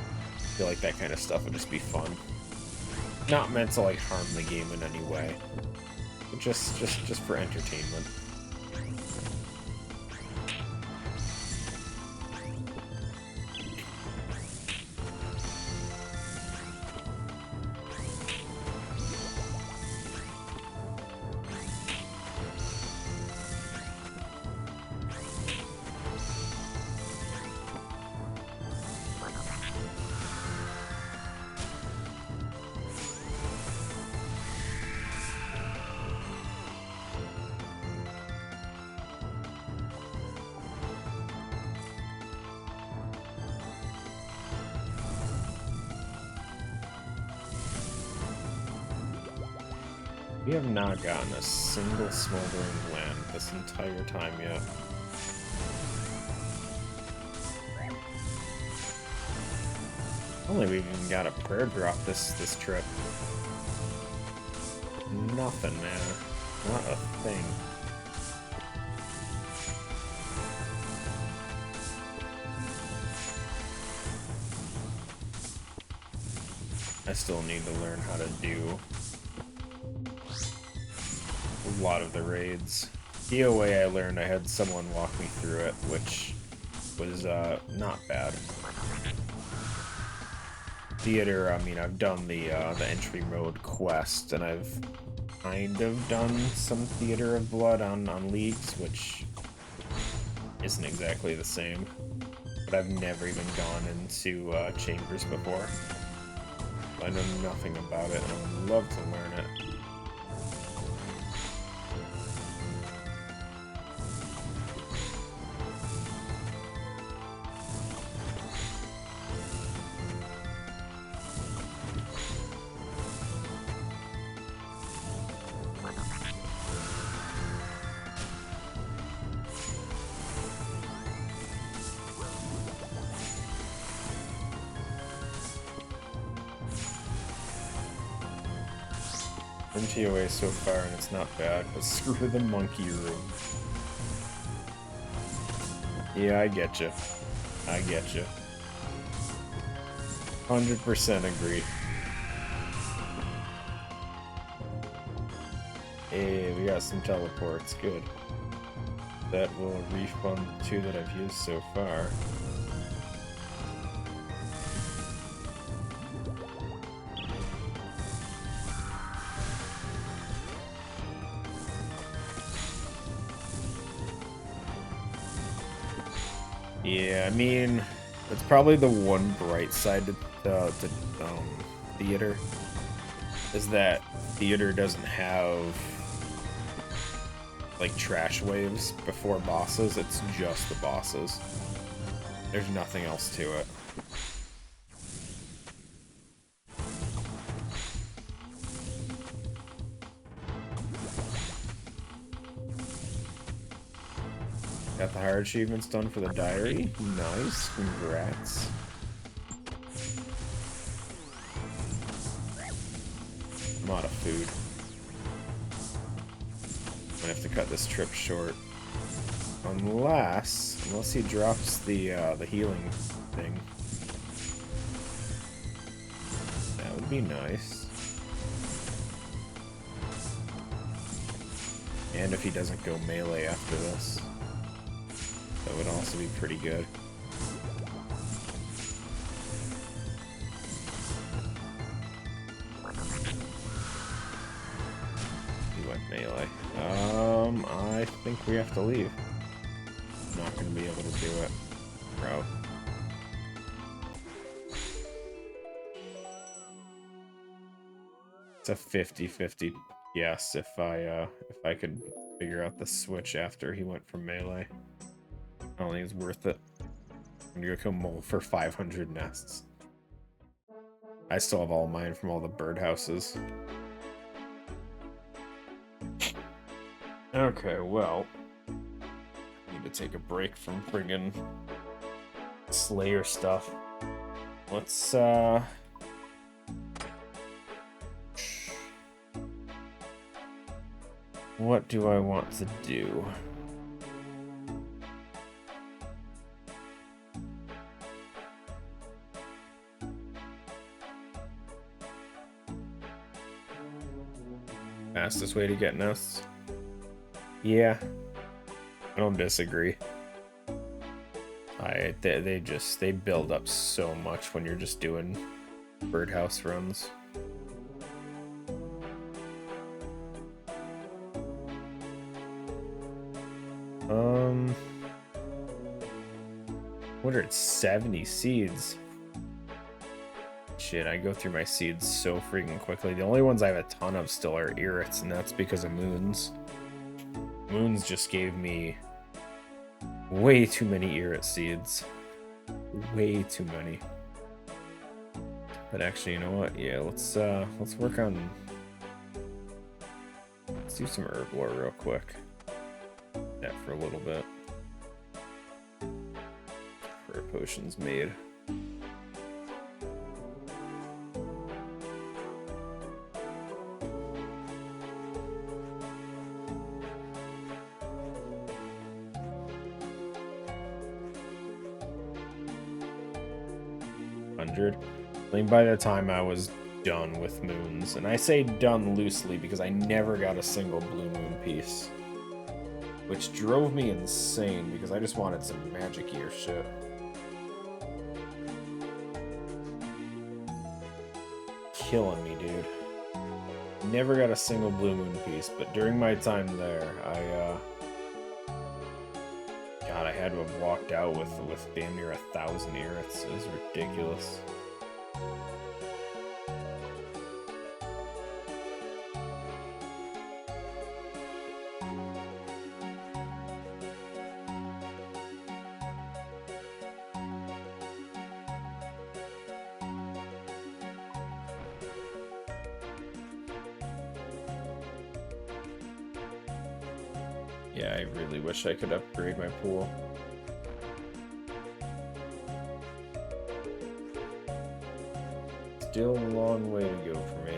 I feel like that kind of stuff would just be fun. Not meant to like harm the game in any way, but just for entertainment. We have not gotten a single smoldering land this entire time yet. Only we've even got a prayer drop this trip. Nothing, man. Not a thing. I still need to learn how to do a lot of the raids. DOA I learned, I had someone walk me through it, which was not bad. Theater, I mean, I've done the entry mode quest, and I've kind of done some Theater of Blood on Leagues, which isn't exactly the same. But I've never even gone into Chambers before. I know nothing about it, and I would love to learn it. MTOA so far, and it's not bad, but screw the monkey room. Yeah, I get you. I get you. 100% agree. Hey, we got some teleports, good. That will refund the 2 that I've used so far. Yeah, I mean, it's probably the one bright side to Theater, is that Theater doesn't have, like, trash waves before bosses, it's just the bosses. There's nothing else to it. Got the hard achievements done for the diary. Nice. Congrats. food. I have to cut this trip short. Unless he drops the healing thing. That would be nice. And if he doesn't go melee after this, that would also be pretty good. He went melee. I think we have to leave. Not going to be able to do it, bro. It's a 50-50 guess if I could figure out the switch after he went from melee. I don't think it's worth it. I'm gonna go kill Mole for 500 nests. I still have all mine from all the birdhouses. Okay, well, I need to take a break from friggin' Slayer stuff. Let's what do I want to do? Fastest way to get nests? Yeah, I don't disagree. They build up so much when you're just doing birdhouse runs. What are 70 seeds? Shit, I go through my seeds so freaking quickly. The only ones I have a ton of still are irrits, and that's because of moons. Moons just gave me way too many irrit seeds. Way too many. But actually, you know what? Yeah, let's work on. Let's do some herb lore real quick. That for a little bit. For potions made. I think by the time I was done with moons, and I say done loosely because I never got a single blue moon piece, which drove me insane because I just wanted some magic ear shit. Killing me, dude. Never got a single blue moon piece, but during my time there, God, I had to have walked out with damn near 1,000 irits. It was ridiculous. Yeah, I really wish I could upgrade my pool. Still a long way to go for me.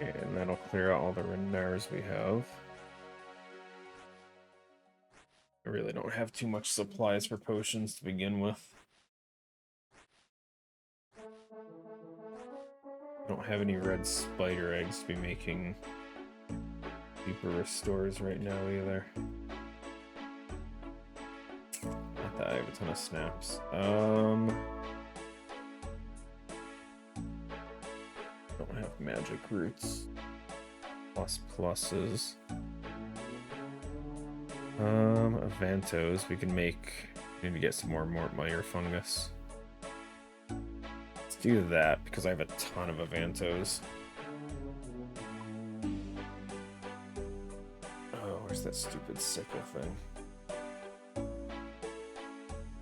And that'll clear out all the Renars we have. I really don't have too much supplies for potions to begin with. I don't have any red spider eggs to be making super restores right now either. Not that I have a ton of snaps. Don't have magic roots. Pluses. Avantos. We can make. We need to get some more Mire fungus. Let's do that because I have a ton of Avantos. Oh, where's that stupid sickle thing?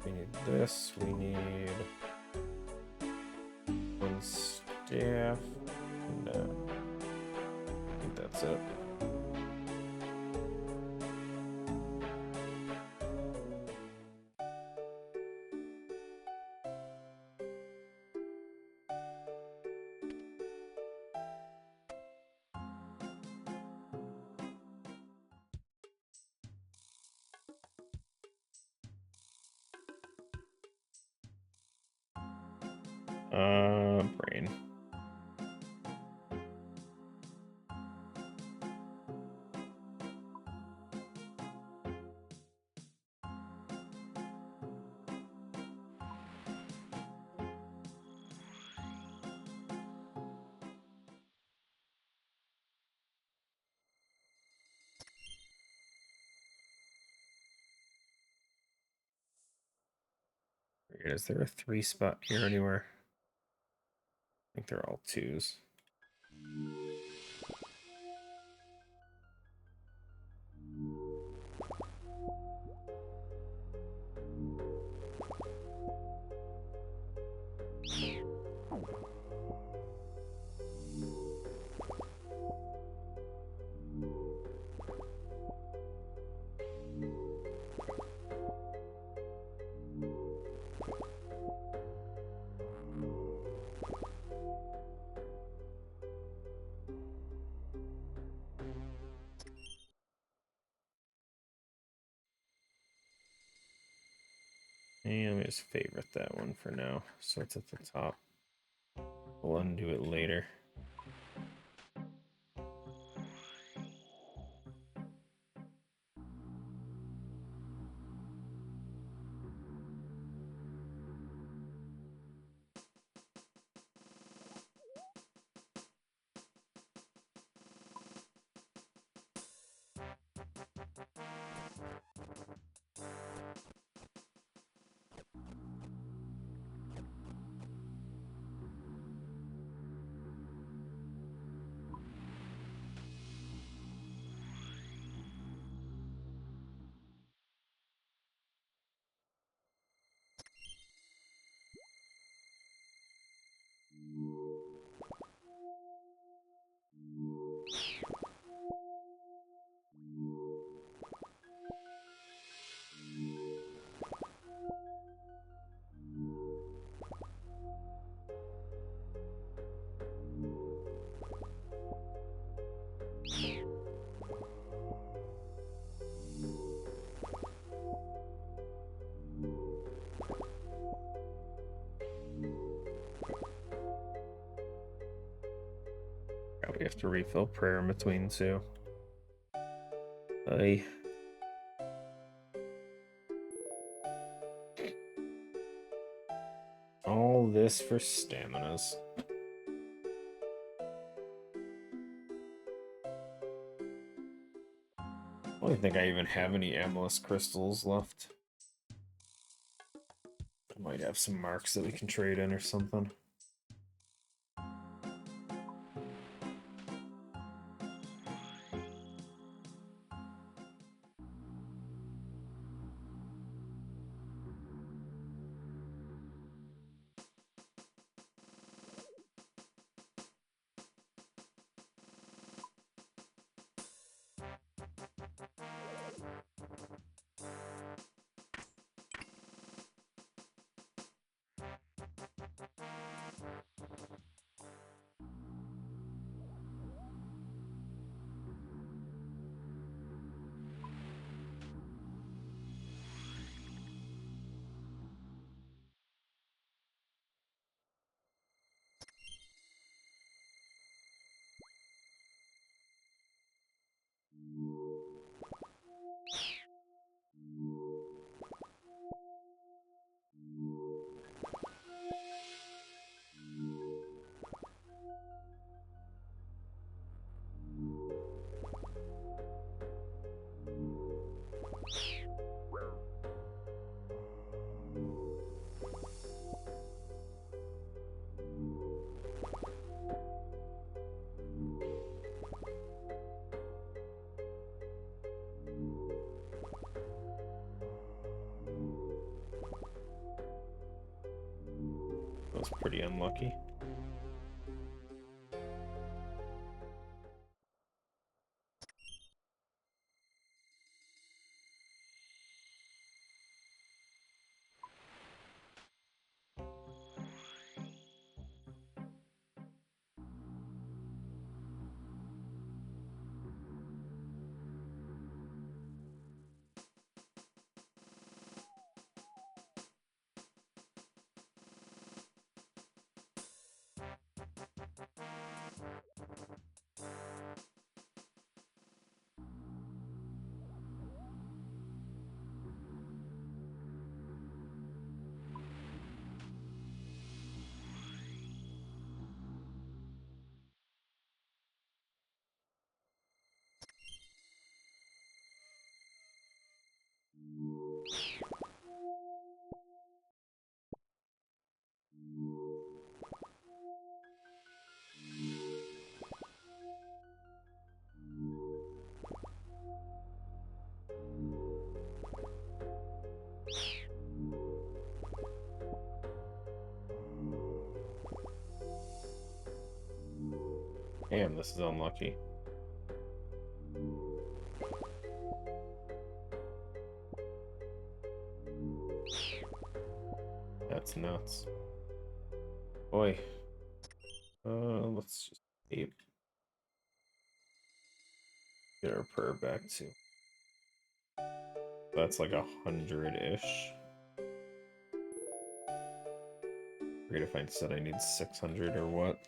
We need this. We need one staff. And, I think that's it. Brain. Is there a 3 spot here anywhere? I think they're all 2s. And let me just favorite that one for now, so it's at the top. We'll undo it later. Probably have to refill prayer in between too. All this for staminas. I don't think I even have any Amethyst crystals left. I might have some marks that we can trade in or something. was pretty unlucky. Damn, this is unlucky. That's nuts. Boy. Let's just save. Get our prayer back too. That's like 100-ish. Great if I said I need 600 or what.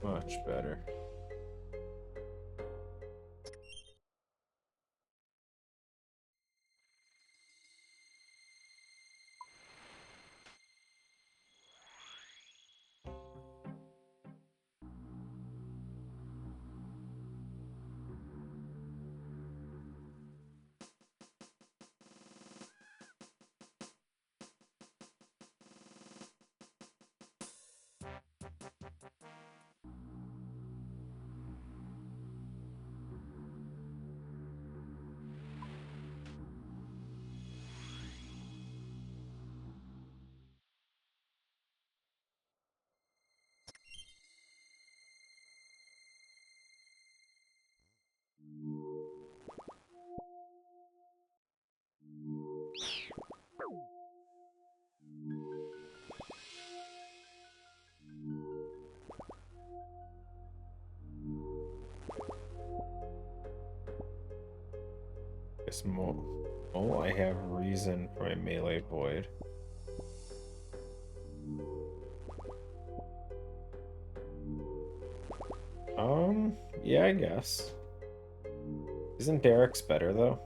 Much better. Guess more. Oh, I have reason for my melee void. Yeah, I guess. Isn't Derek's better though?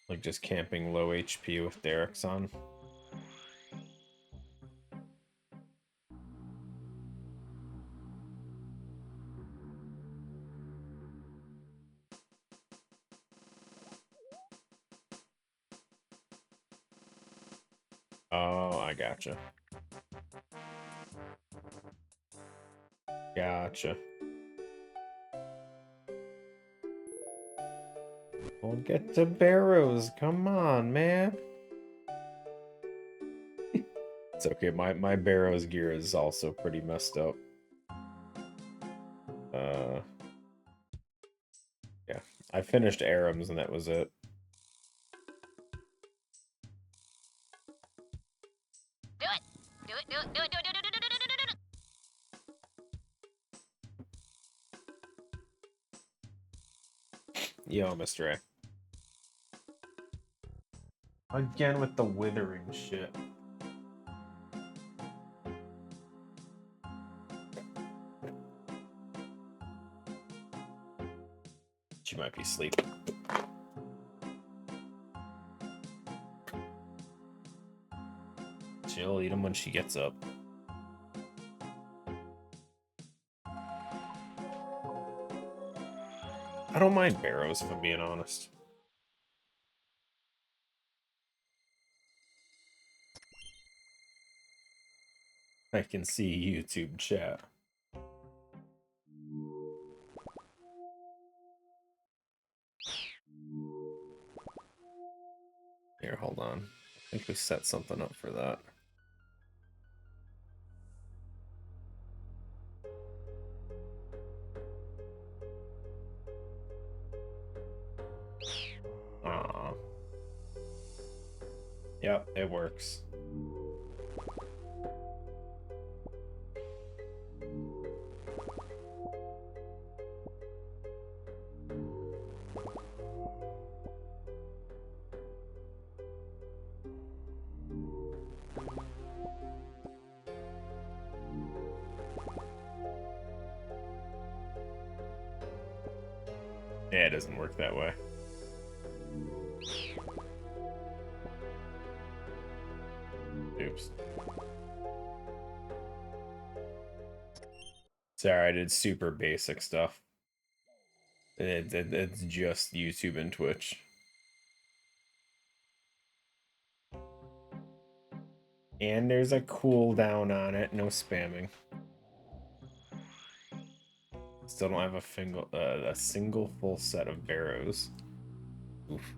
Like just camping low HP with Derek's on. Oh, I gotcha. Gotcha. We'll get to barrows. Come on, man. It's okay. My barrows gear is also pretty messed up. Yeah. I finished Arams and that was it. Do it! Do it, do it, do it, do it, do it, do it, do it, do it, do it! Yo, Mr. A. Again with the withering shit. She might be asleep. She'll eat them when she gets up. I don't mind barrows, if I'm being honest. I can see YouTube chat. Here, hold on. I think we set something up for that. Aw. Yep, it works. Yeah, it doesn't work that way. Oops. Sorry, I did super basic stuff. It's just YouTube and Twitch. And there's a cooldown on it, no spamming. Still don't have a single full set of barrows. Oof.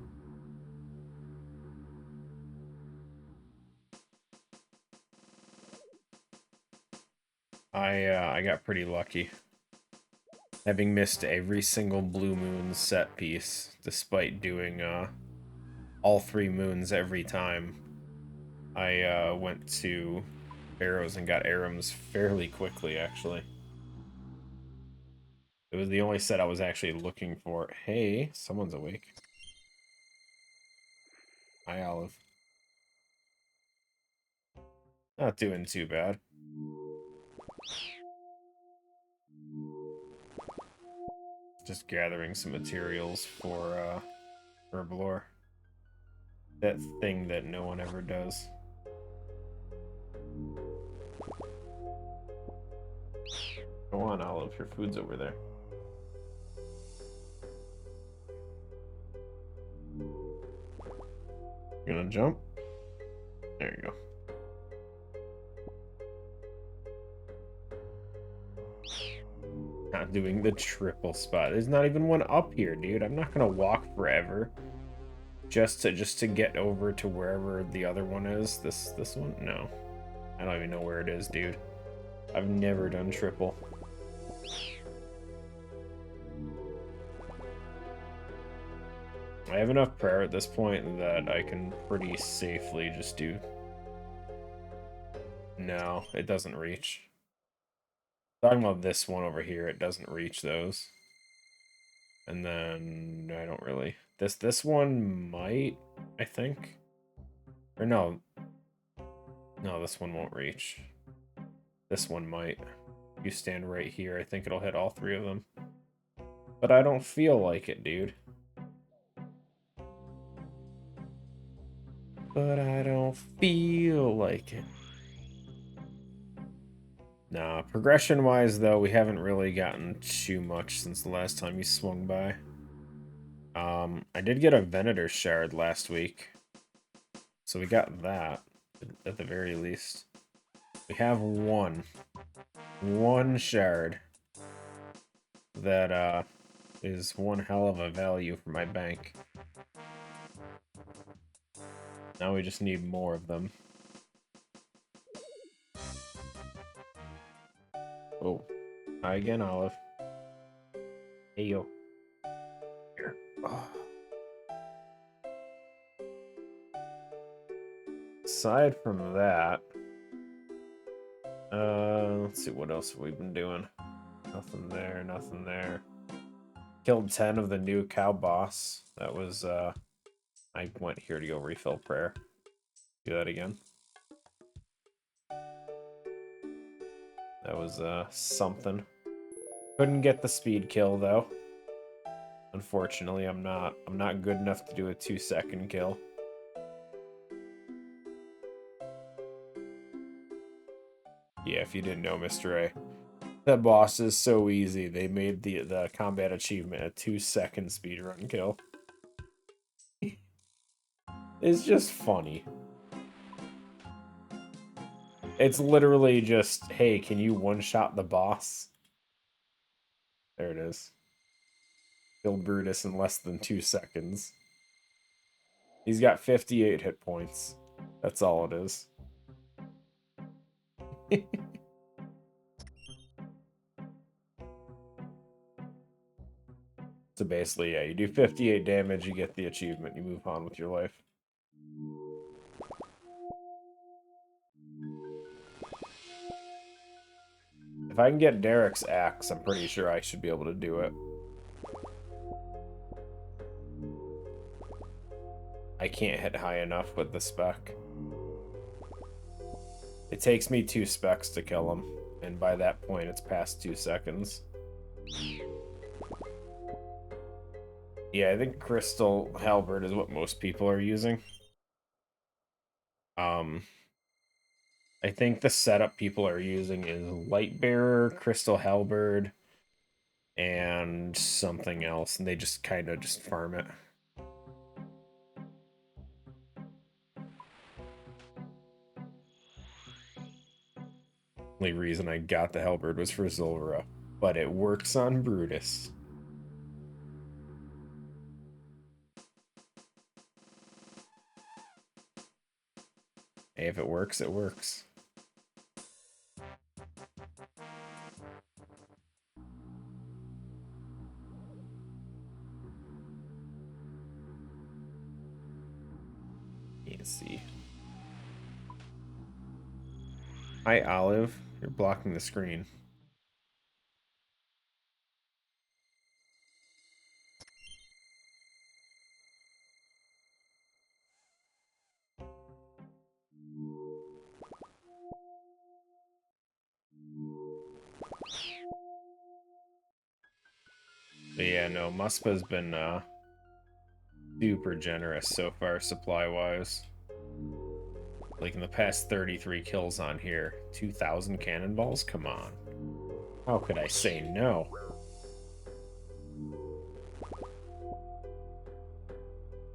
I got pretty lucky. Having missed every single blue moon set piece, despite doing all 3 moons every time, I went to barrows and got Arams fairly quickly, actually. It was the only set I was actually looking for. Hey, someone's awake. Hi, Olive. Not doing too bad. Just gathering some materials for Herblore. That thing that no one ever does. Go on, Olive. Your food's over there. You gonna jump? There you go. Not doing the triple spot. There's not even one up here, dude. I'm not gonna walk forever just to get over to wherever the other one is. This one? No. I don't even know where it is, dude. I've never done triple. I have enough prayer at this point that I can pretty safely just do... No, it doesn't reach. Talking about this one over here, it doesn't reach those. And then I don't really... This one might, I think. Or no. No, this one won't reach. This one might. You stand right here, I think it'll hit all 3 of them. But I don't feel like it, dude. But I don't feel like it. Nah, progression-wise, though, we haven't really gotten too much since the last time you swung by. I did get a Venator Shard last week. So we got that. at the very least. We have one shard that is one hell of a value for my bank. Now we just need more of them. Oh, hi again, Olive. Hey, yo. Here. Oh. Aside from that, let's see, what else have we been doing? Nothing there, nothing there. Killed 10 of the new cow boss. That was, I went here to go refill prayer. Do that again. That was, something. Couldn't get the speed kill, though. Unfortunately, I'm not good enough to do a 2-second kill. Yeah, if you didn't know, Mr. A. That boss is so easy. They made the combat achievement a 2-second speedrun kill. It's just funny. It's literally just, hey, can you one-shot the boss? There it is. Kill Brutus in less than 2 seconds. He's got 58 hit points. That's all it is. So basically, yeah, you do 58 damage, you get the achievement, you move on with your life. If I can get Derek's axe, I'm pretty sure I should be able to do it. I can't hit high enough with the spec. It takes me 2 specs to kill him, and by that point, it's past 2 seconds. Yeah, I think Crystal Halberd is what most people are using. I think the setup people are using is Lightbearer, Crystal Halberd, and something else, and they just kind of just farm it. Only reason I got the Halberd was for Zulrah, but it works on Brutus. Hey, if it works, it works. Let's see. Hi, Olive. You're blocking the screen. But yeah, no, Muspa's been super generous so far, supply-wise. Like in the past 33 kills on here, 2,000 cannonballs? Come on. How could I say no?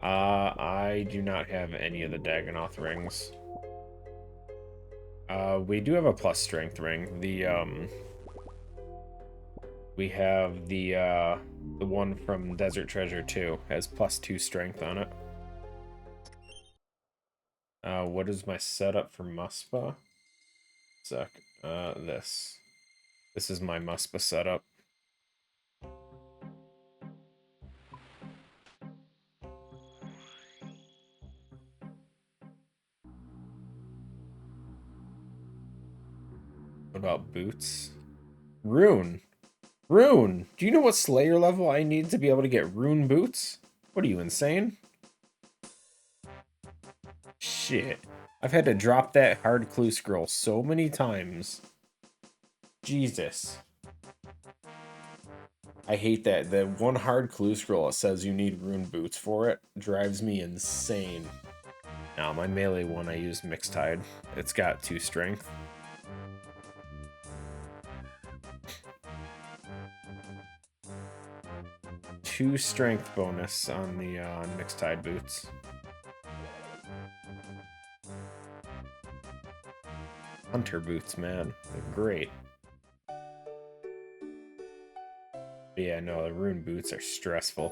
I do not have any of the Dagonoth rings. We do have a plus strength ring. We have the one from Desert Treasure 2 has +2 strength on it. What is my setup for Muspa? Sec. This. This is my Muspa setup. What about boots? Rune! Rune! Do you know what Slayer level I need to be able to get rune boots? What are you, insane? Shit. I've had to drop that hard clue scroll so many times. Jesus. I hate that. The one hard clue scroll that says you need rune boots for it drives me insane. Now, my melee one I use Mixed Tide. It's got 2 strength. Two strength bonus on the Mixed Tide boots. Hunter boots, man. They're great. But yeah, no, the rune boots are stressful.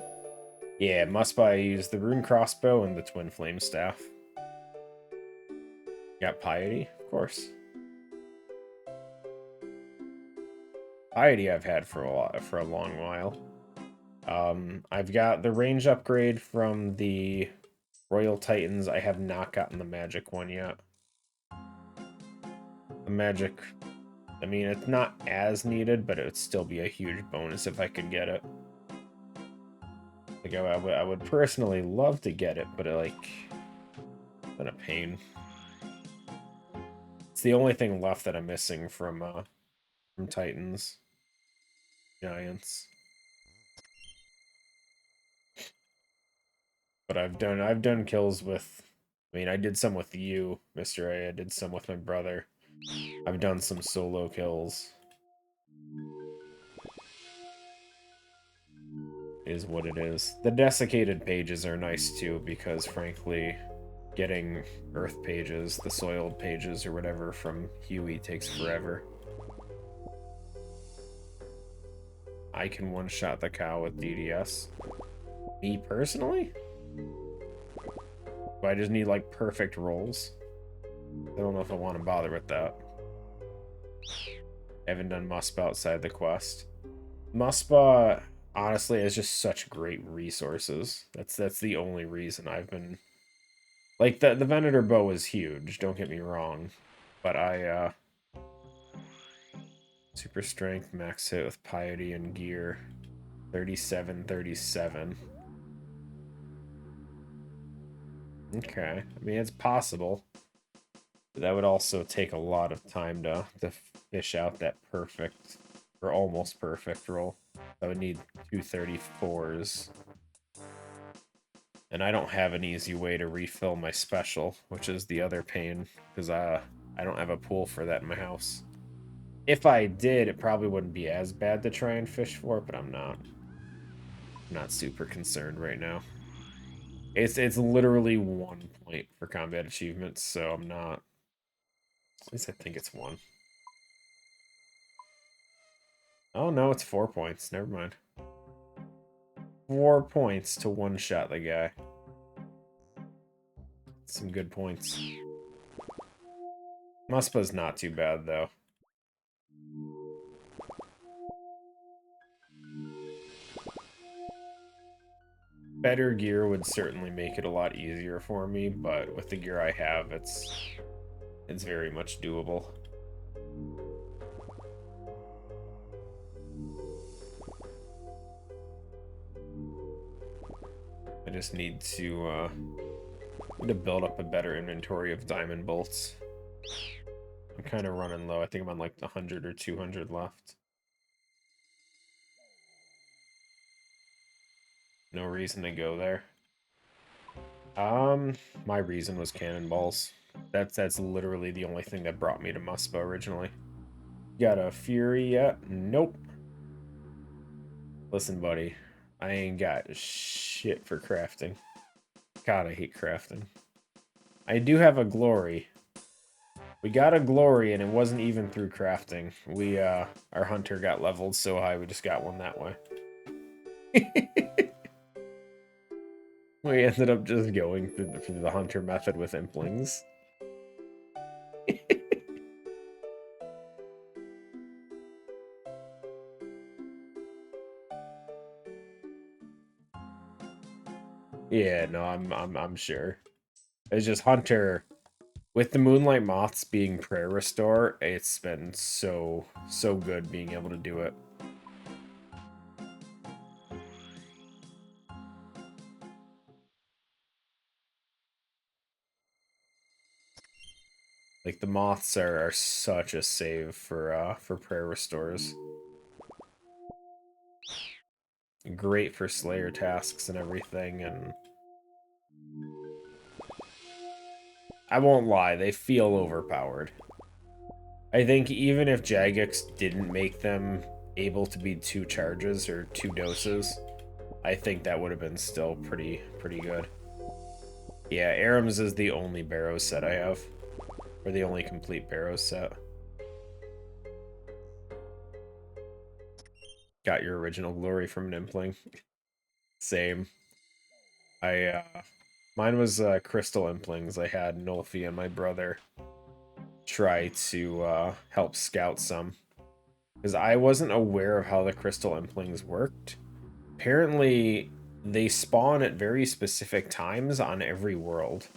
Yeah, must buy use the rune crossbow and the twin flame staff. Got piety, of course. Piety I've had for a long while. I've got the range upgrade from the Royal Titans. I have not gotten the magic one yet. The magic, I mean, it's not as needed, but it would still be a huge bonus if I could get it. Like, I would personally love to get it, but it's been a pain. It's the only thing left that I'm missing from Titans. Giants. But I've done kills with, I mean, I did some with you, Mr. A. I did some with my brother. I've done some solo kills. Is what it is. The desiccated pages are nice too, because frankly, getting earth pages, the soiled pages or whatever from Huey takes forever. I can one-shot the cow with DDS. Me personally? Do I just need like perfect rolls? I don't know if I want to bother with that. I haven't done Muspa outside the quest. Muspa, honestly, is just such great resources. That's the only reason I've been... Like, the Venator bow is huge, don't get me wrong. But I, super strength, max hit with piety and gear. 37. Okay, I mean, it's possible. But that would also take a lot of time to fish out that perfect, or almost perfect roll. I would need 234s. And I don't have an easy way to refill my special, which is the other pain, because I don't have a pool for that in my house. If I did, it probably wouldn't be as bad to try and fish for, but I'm not. I'm not super concerned right now. It's literally 1 point for combat achievements, so I'm not. At least I think it's 1. Oh no, it's 4 points. Never mind. 4 points to one-shot the guy. Some good points. Muspa's not too bad, though. Better gear would certainly make it a lot easier for me, but with the gear I have, it's very much doable. I just need to build up a better inventory of diamond bolts. I'm kind of running low. I think I'm on like 100 or 200 left. No reason to go there. My reason was cannonballs. That's literally the only thing that brought me to Muspa originally. Got a Fury yet? Nope. Listen, buddy. I ain't got shit for crafting. God, I hate crafting. I do have a glory. We got a glory, and it wasn't even through crafting. We, our hunter got leveled so high, we just got one that way. We ended up just going through the hunter method with implings. Yeah, no, I'm sure. It's just hunter with the moonlight moths being prayer restore. It's been so good being able to do it. Like, the moths are such a save for prayer restores. Great for Slayer tasks and everything, and I won't lie, they feel overpowered. I think even if Jagex didn't make them able to be 2 charges or 2 doses, I think that would have been still pretty good. Yeah, Aram's is the only Barrow set I have. Or the only complete Barrows set. Got your original glory from Nimpling. Same. Mine was Crystal Implings. I had Nolfi and my brother try to help scout some. Because I wasn't aware of how the Crystal Implings worked. Apparently, they spawn at very specific times on every world.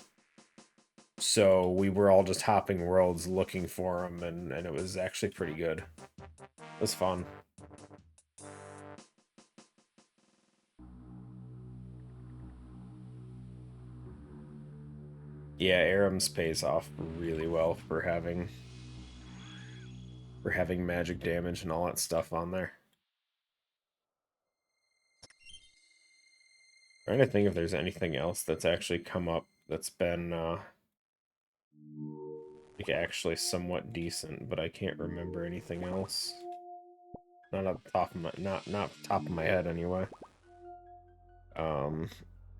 So we were all just hopping worlds looking for them, and it was actually pretty good. It was fun. Yeah, Aram's pays off really well for having magic damage and all that stuff on there. Trying to think if there's anything else that's actually come up that's been like actually somewhat decent, but I can't remember anything else. Not off the top of my not top of my head anyway.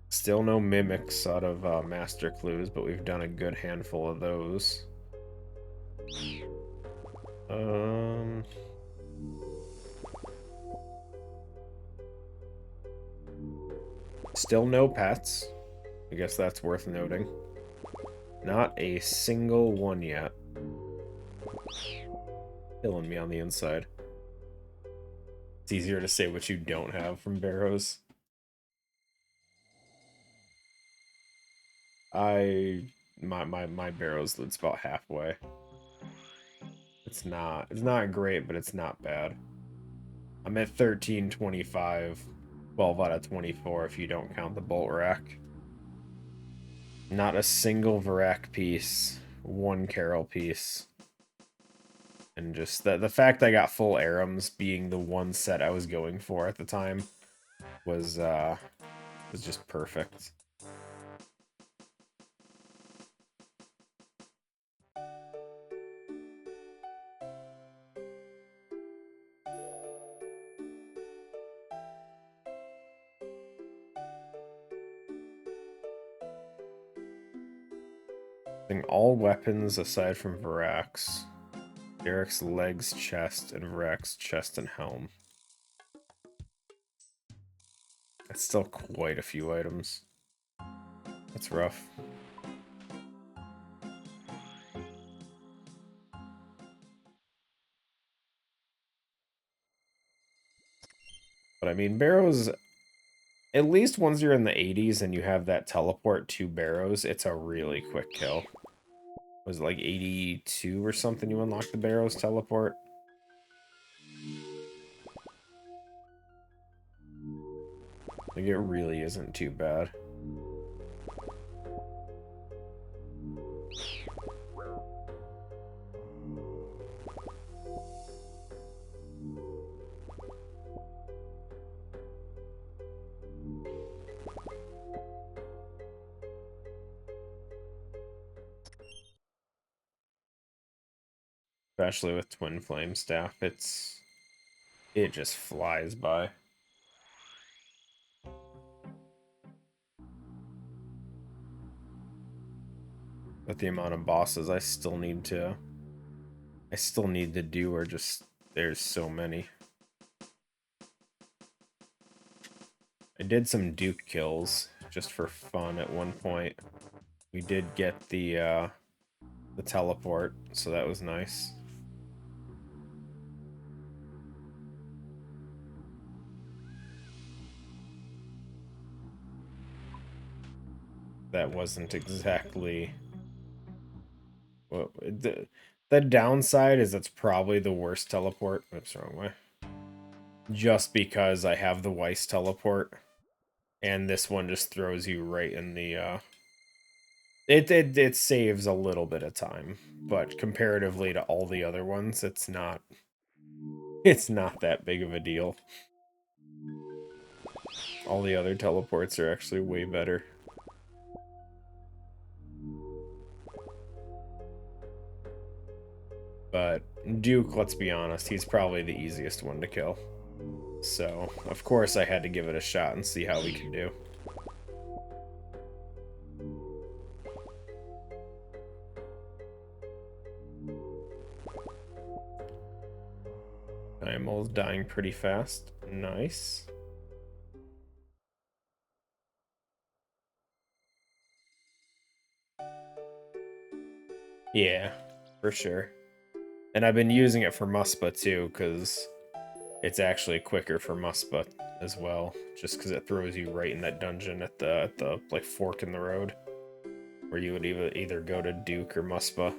Still no mimics out of Master Clues, but we've done a good handful of those. Still no pets. I guess that's worth noting. Not a single one yet. Killing me on the inside. It's easier to say what you don't have from Barrows. My Barrows lid's about halfway. It's not great, but it's not bad. I'm at 1325, 12 out of 24 if you don't count the bolt rack. Not a single Varak piece, one Carol piece. And just the fact I got full Arams being the one set I was going for at the time was just perfect. All weapons aside from Varak's. Derek's legs, chest, and Varak's chest and helm. That's still quite a few items. That's rough. But I mean, Barrows, at least once you're in the 80s and you have that teleport to Barrows, it's a really quick kill. Was it like 82 or something you unlock the Barrows teleport? Like, it really isn't too bad. Especially with Twin Flame Staff, it just flies by. But the amount of bosses I still need to do are just, there's so many. I did some Duke kills just for fun at one point. We did get the teleport, so that was nice. That wasn't exactly... Well, the downside is it's probably the worst teleport. Oops, wrong way. Just because I have the Weiss teleport, and this one just throws you right in the... It saves a little bit of time, but comparatively to all the other ones, it's not that big of a deal. All the other teleports are actually way better. But Duke, let's be honest, he's probably the easiest one to kill. So, of course I had to give it a shot and see how we could do. Giant mole's dying pretty fast. Nice. Yeah, for sure. And I've been using it for Muspa too, because it's actually quicker for Muspa as well, just because it throws you right in that dungeon at the like fork in the road, where you would either go to Duke or Muspa.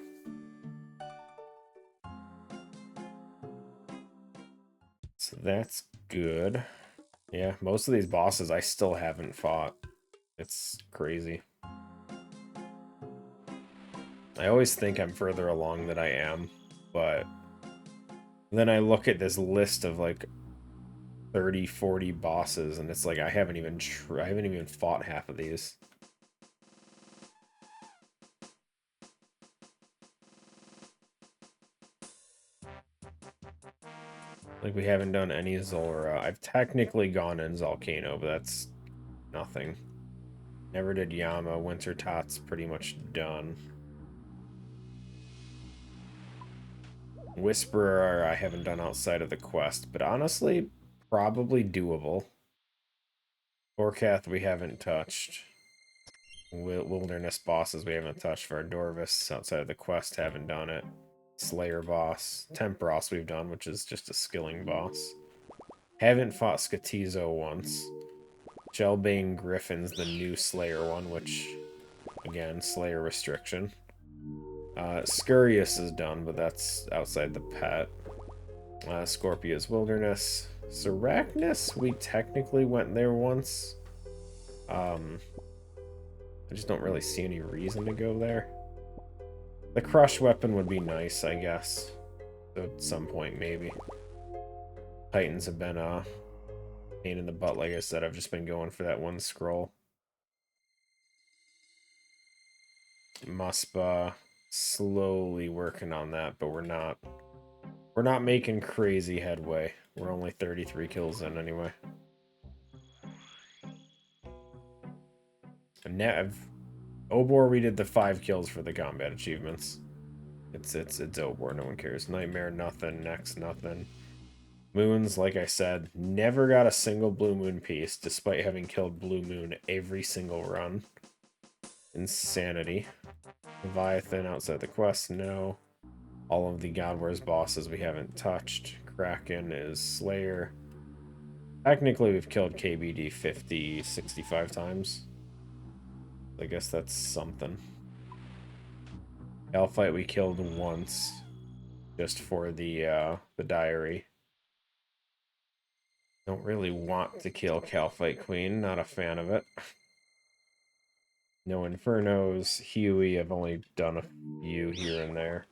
So that's good. Yeah, most of these bosses I still haven't fought. It's crazy. I always think I'm further along than I am, but then I look at this list of like 30, 40 bosses, and it's like I haven't even fought half of these. Like we haven't done any Zulra. I've technically gone in Volcano, but that's nothing. Never did Yama. Winter Tot's pretty much done. Whisperer I haven't done outside of the quest, but honestly, probably doable. Orcath we haven't touched. Wilderness bosses we haven't touched for our Dorvis outside of the quest, haven't done it. Slayer boss. Tempros we've done, which is just a skilling boss. Haven't fought Skatizo once. Shellbane Griffin's the new Slayer one, which, again, Slayer restriction. Scurious is done, but that's outside the pet. Scorpia's Wilderness. Seracnus, we technically went there once. I just don't really see any reason to go there. The crush weapon would be nice, I guess. At some point, maybe. Titans have been a pain in the butt, like I said. I've just been going for that one scroll. Muspa, slowly working on that, but we're not making crazy headway. We're only 33 kills in anyway. And Nev, Obor, we did the 5 kills for the combat achievements. It's Obor, no one cares. Nightmare, nothing. Next, nothing. Moons, like I said, never got a single Blue Moon piece, despite having killed Blue Moon every single run. Insanity. Leviathan outside the quest, no. All of the God Wars bosses we haven't touched. Kraken is Slayer. Technically, we've killed KBD 50, 65 times. I guess that's something. Hellfight we killed once, just for the diary. Don't really want to kill Calfight Queen, not a fan of it. No Infernos. Huey, I've only done a few here and there.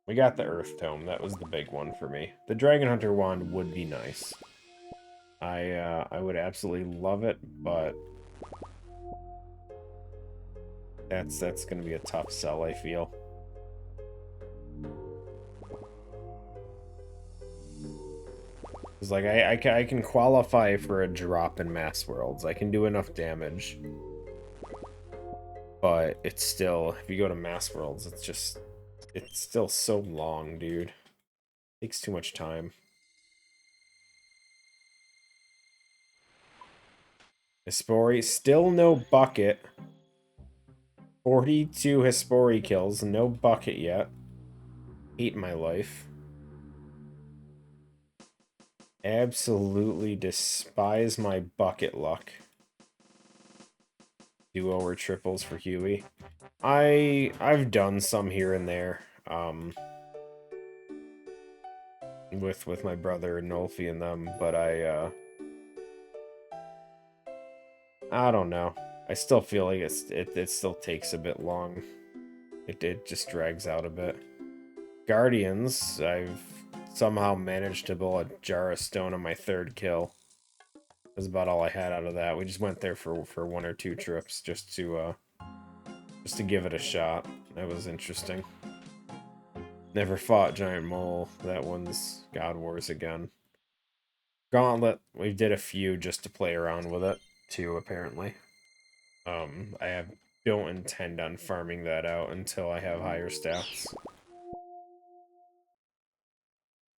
We got the Earth Tome, that was the big one for me. The Dragon Hunter wand would be nice. I would absolutely love it, but that's gonna be a tough sell, I feel. It's like I can qualify for a drop in Mass Worlds. I can do enough damage. But it's still, if you go to Mass Worlds, it's still so long, dude. It takes too much time. Hespori, still no bucket. 42 Hespori kills, no bucket yet. Hate my life. Absolutely despise my bucket luck. Duo or triples for Huey. I've done some here and there. With my brother Nolfi and them, but I don't know. I still feel like it still takes a bit long. It just drags out a bit. Guardians, I've somehow managed to pull a jar of stone on my 3rd kill. That's about all I had out of that. We just went there for 1 or 2 trips just to give it a shot. That was interesting. Never fought Giant Mole. That one's God Wars again. Gauntlet, we did a few just to play around with it too, apparently. Don't intend on farming that out until I have higher stats.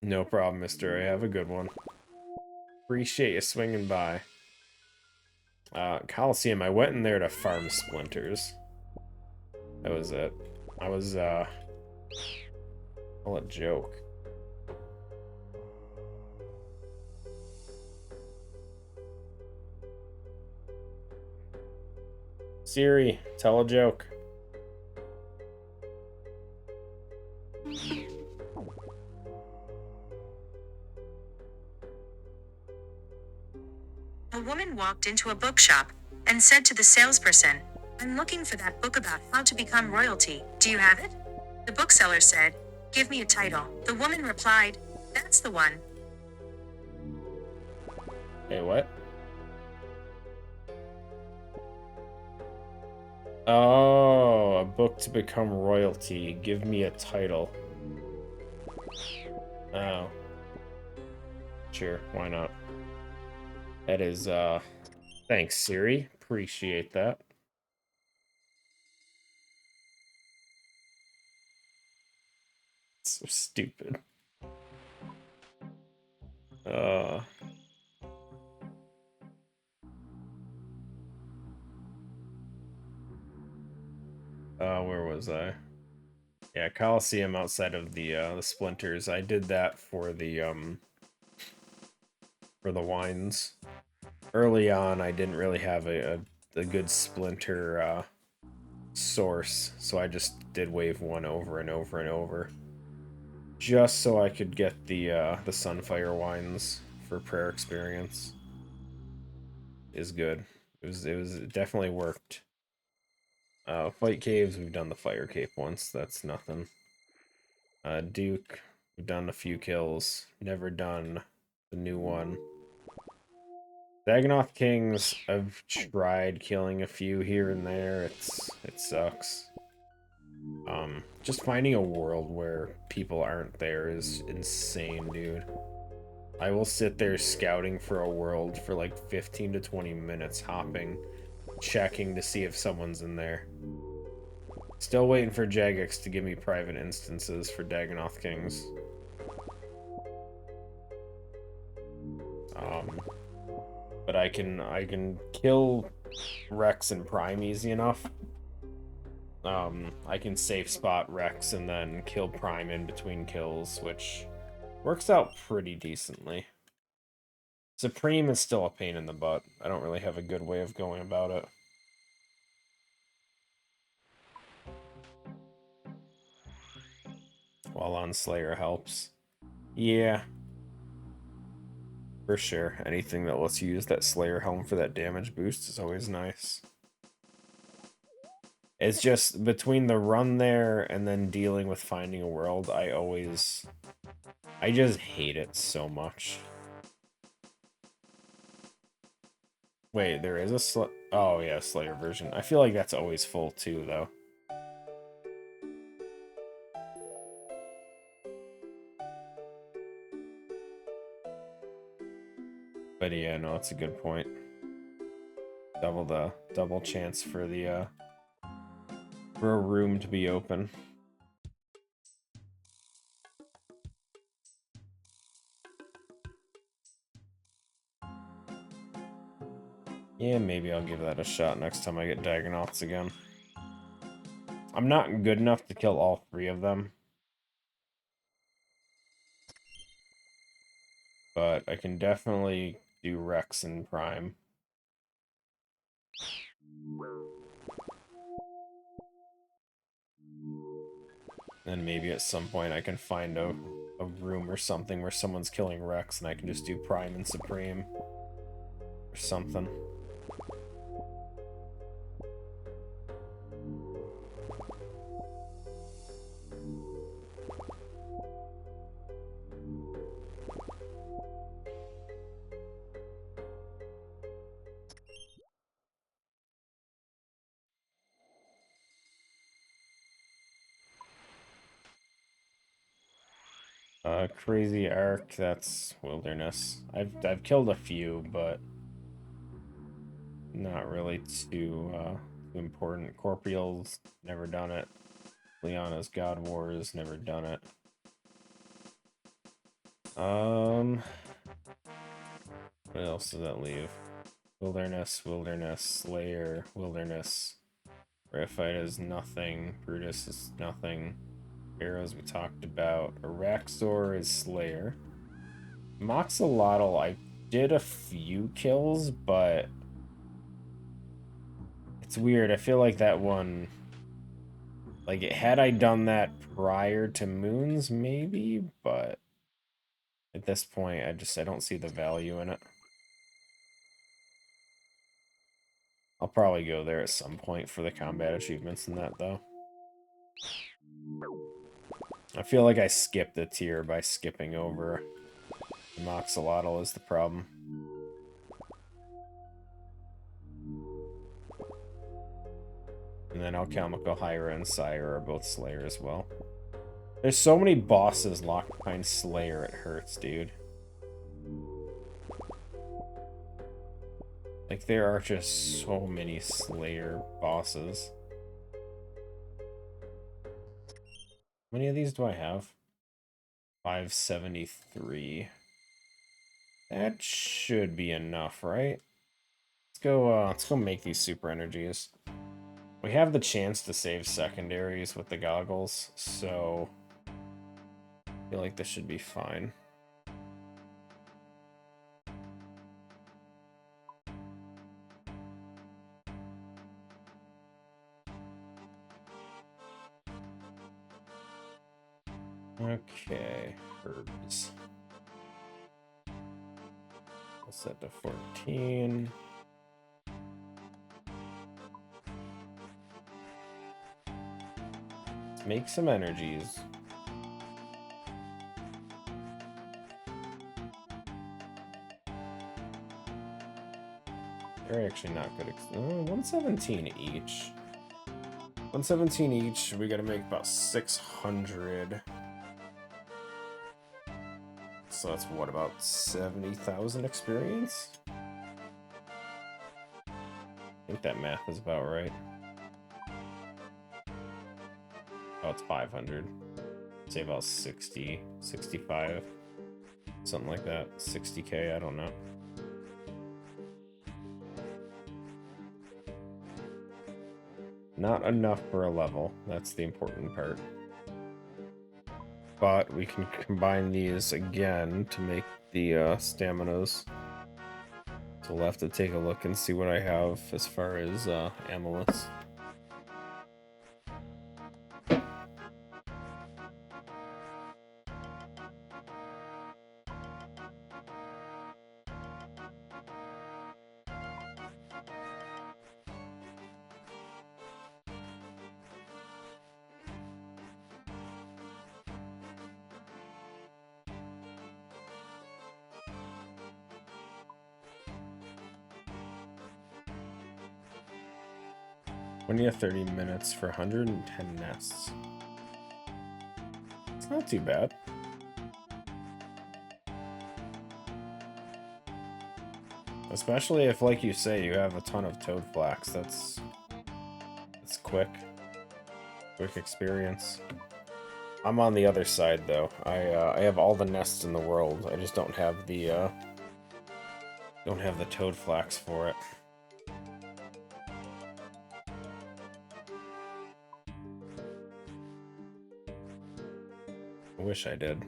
No problem, mister. I have a good one. Appreciate you swinging by. Coliseum, I went in there to farm splinters. That was it. I was, call it joke. Siri, tell a joke. A woman walked into a bookshop and said to the salesperson, "I'm looking for that book about how to become royalty. Do you have it?" The bookseller said, "Give me a title." The woman replied, "That's the one." Hey, what? Oh, a book to become royalty. Give me a title. Oh. Sure, why not? That is, thanks, Siri. Appreciate that. So stupid. Where was I? Yeah, Coliseum outside of the splinters. I did that for the wines. Early on, I didn't really have a good splinter source, so I just did wave 1 over and over and over, just so I could get the Sunfire wines for prayer experience. Is good. It definitely worked. Fight caves, we've done the fire cave once. That's nothing. Duke, we've done a few kills. Never done the new one. Dagonoth Kings, I've tried killing a few here and there. It sucks. Just finding a world where people aren't there is insane, dude. I will sit there scouting for a world for like 15 to 20 minutes, hopping, checking to see if someone's in there. Still waiting for Jagex to give me private instances for Dagonoth Kings. But I can kill Rex and Prime easy enough. I can safe spot Rex and then kill Prime in between kills, which works out pretty decently. Supreme is still a pain in the butt. I don't really have a good way of going about it. While on Slayer helps. Yeah. For sure. Anything that lets you use that Slayer helm for that damage boost is always nice. It's just between the run there and then dealing with finding a world, I just hate it so much. Wait, there is a oh yeah, Slayer version. I feel like that's always full too, though. But yeah, no, it's a good point. Double chance for the for a room to be open. Yeah, maybe I'll give that a shot next time I get Dagonoths again. I'm not good enough to kill all 3 of them. But I can definitely do Rex and Prime. And maybe at some point I can find a room or something where someone's killing Rex and I can just do Prime and Supreme. Or something. Crazy Arc, that's Wilderness. I've killed a few, but not really too important. Corporeals, never done it. Liana's God Wars, never done it. What else does that leave? Wilderness, Wilderness, Slayer, Wilderness. Graphite is nothing. Brutus is nothing. Arrows we talked about. Araxor is Slayer. Moxolotl, I did a few kills, but it's weird. I feel like that one, like, had I done that prior to Moons, maybe, but at this point, I don't see the value in it. I'll probably go there at some point for the combat achievements and that, though. I feel like I skipped a tier by skipping over the Moxolotl is the problem. And then Alchemical Hyra and Sire are both Slayer as well. There's so many bosses locked behind Slayer, it hurts, dude. Like, there are just so many Slayer bosses. How many of these do I have? 573. That should be enough, right? Let's go make these super energies. We have the chance to save secondaries with the goggles, so I feel like this should be fine. Okay, herbs. I'll set to 14. Let's make some energies. They're actually not good. 117 each. 117 each. We gotta make about 600. So that's what, about 70,000 experience? I think that math is about right. Oh, it's 500. Say about 60, 65. Something like that. 60k, I don't know. Not enough for a level. That's the important part. But we can combine these again to make the staminas. So we'll have to take a look and see what I have as far as amulets. When you have 30 minutes for 110 nests. It's not too bad. Especially if, like you say, you have a ton of toad flax. That's quick. Quick experience. I'm on the other side though. I have all the nests in the world. I just don't have the toad flax for it. I wish I did.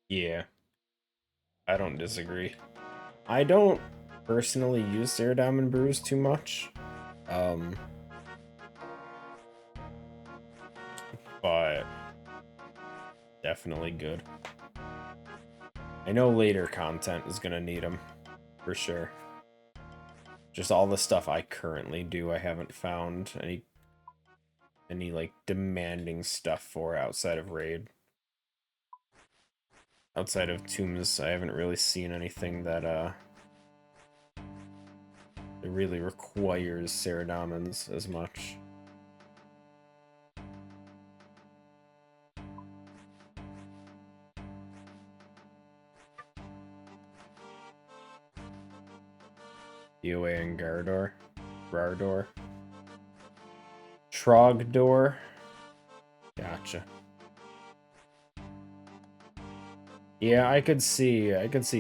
Yeah, I don't disagree. I don't personally use Ceradon brews too much. But definitely good. I know later content is gonna need them, for sure. Just all the stuff I currently do, I haven't found any like demanding stuff for outside of raid. outside of tombs, I haven't really seen anything that it really requires Ceridamons as much. DOA and Gardor. Trogdor. Gotcha. Yeah, I could see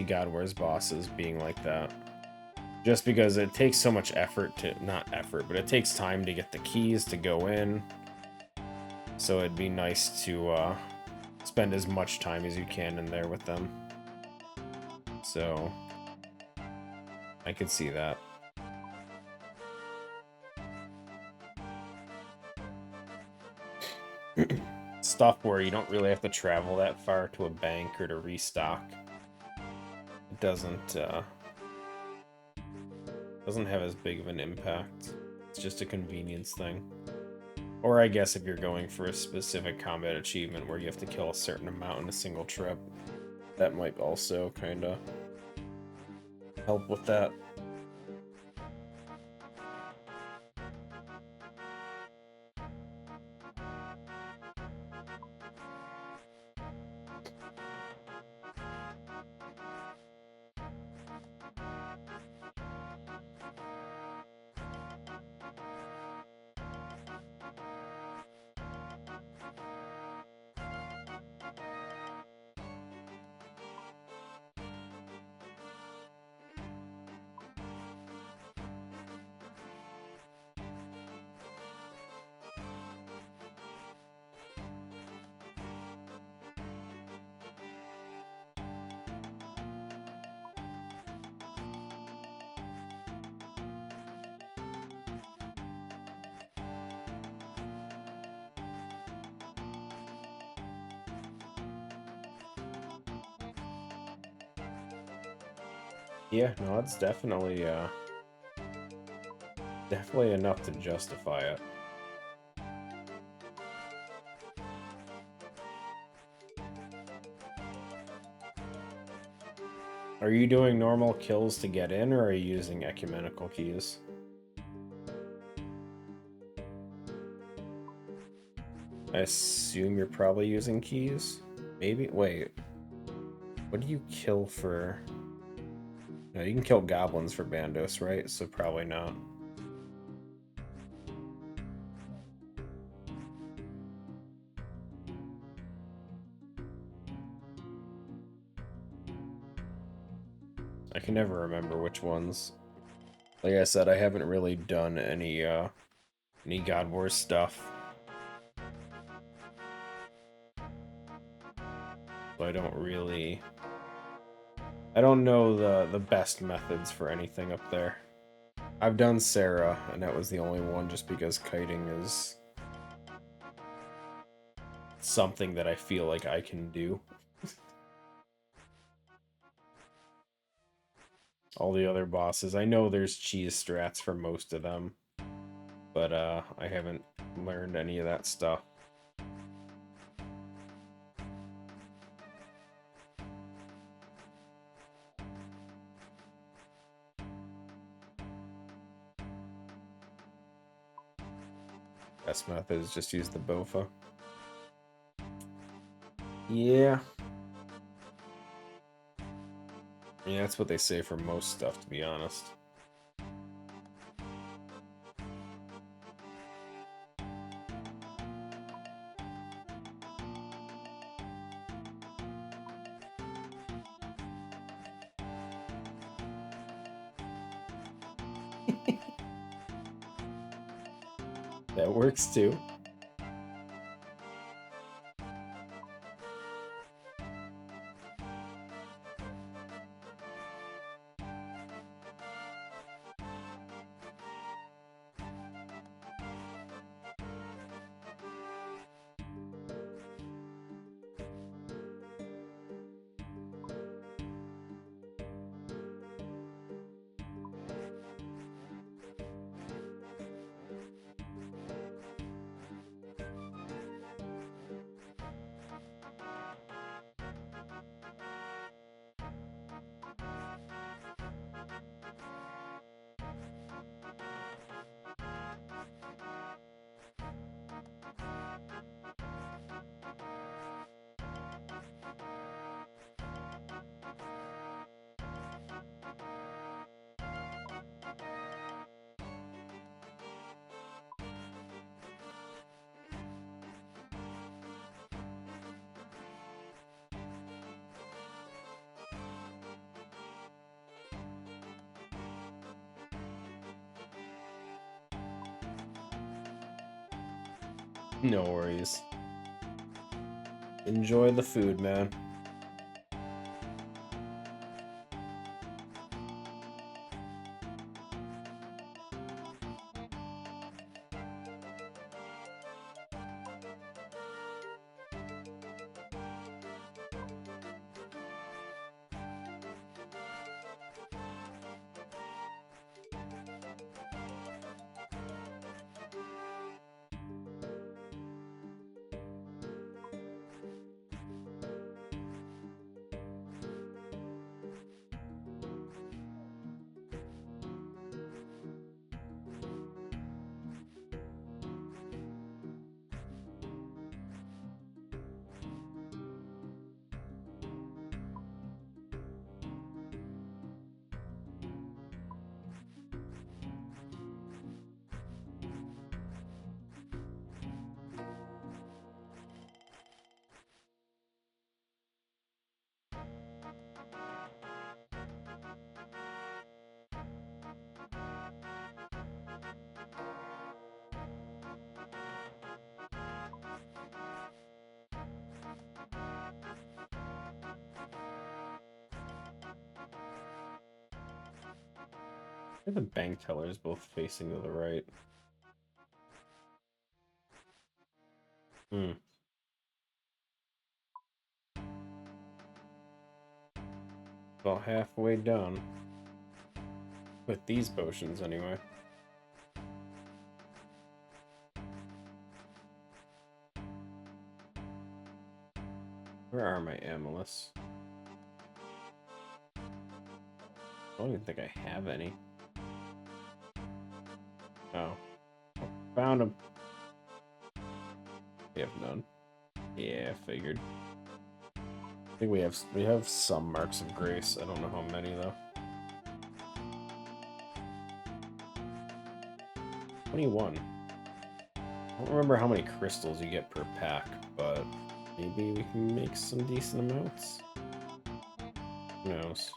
God Wars bosses being like that. Just because it takes so much effort to, not effort, but it takes time to get the keys to go in. So it'd be nice to spend as much time as you can in there with them. So I could see that. Stuff where you don't really have to travel that far to a bank or to restock. It doesn't have as big of an impact. It's just a convenience thing. Or I guess if you're going for a specific combat achievement where you have to kill a certain amount in a single trip, that might also kind of help with that. Yeah, no, it's definitely enough to justify it. Are you doing normal kills to get in, or are you using ecumenical keys? I assume you're probably using keys? Maybe? Wait. What do you kill for... No, you can kill goblins for Bandos, right? So probably not. I can never remember which ones. Like I said, I haven't really done any God Wars stuff. So I don't know the best methods for anything up there. I've done Sarah, and that was the only one just because kiting is something that I feel like I can do. All the other bosses, I know there's cheese strats for most of them, but I haven't learned any of that stuff. Best method is just use the Bofa. Yeah. Yeah, that's what they say for most stuff, to be honest. That works too. No worries. Enjoy the food, man. The bank teller is both facing to the right. Hmm. About halfway done. With these potions, anyway. Where are my amulets? I don't even think I have any. Oh. Found them. We have none. Yeah, figured. I think we have some marks of grace. I don't know how many though. 21. I don't remember how many crystals you get per pack, but maybe we can make some decent amounts. Who knows?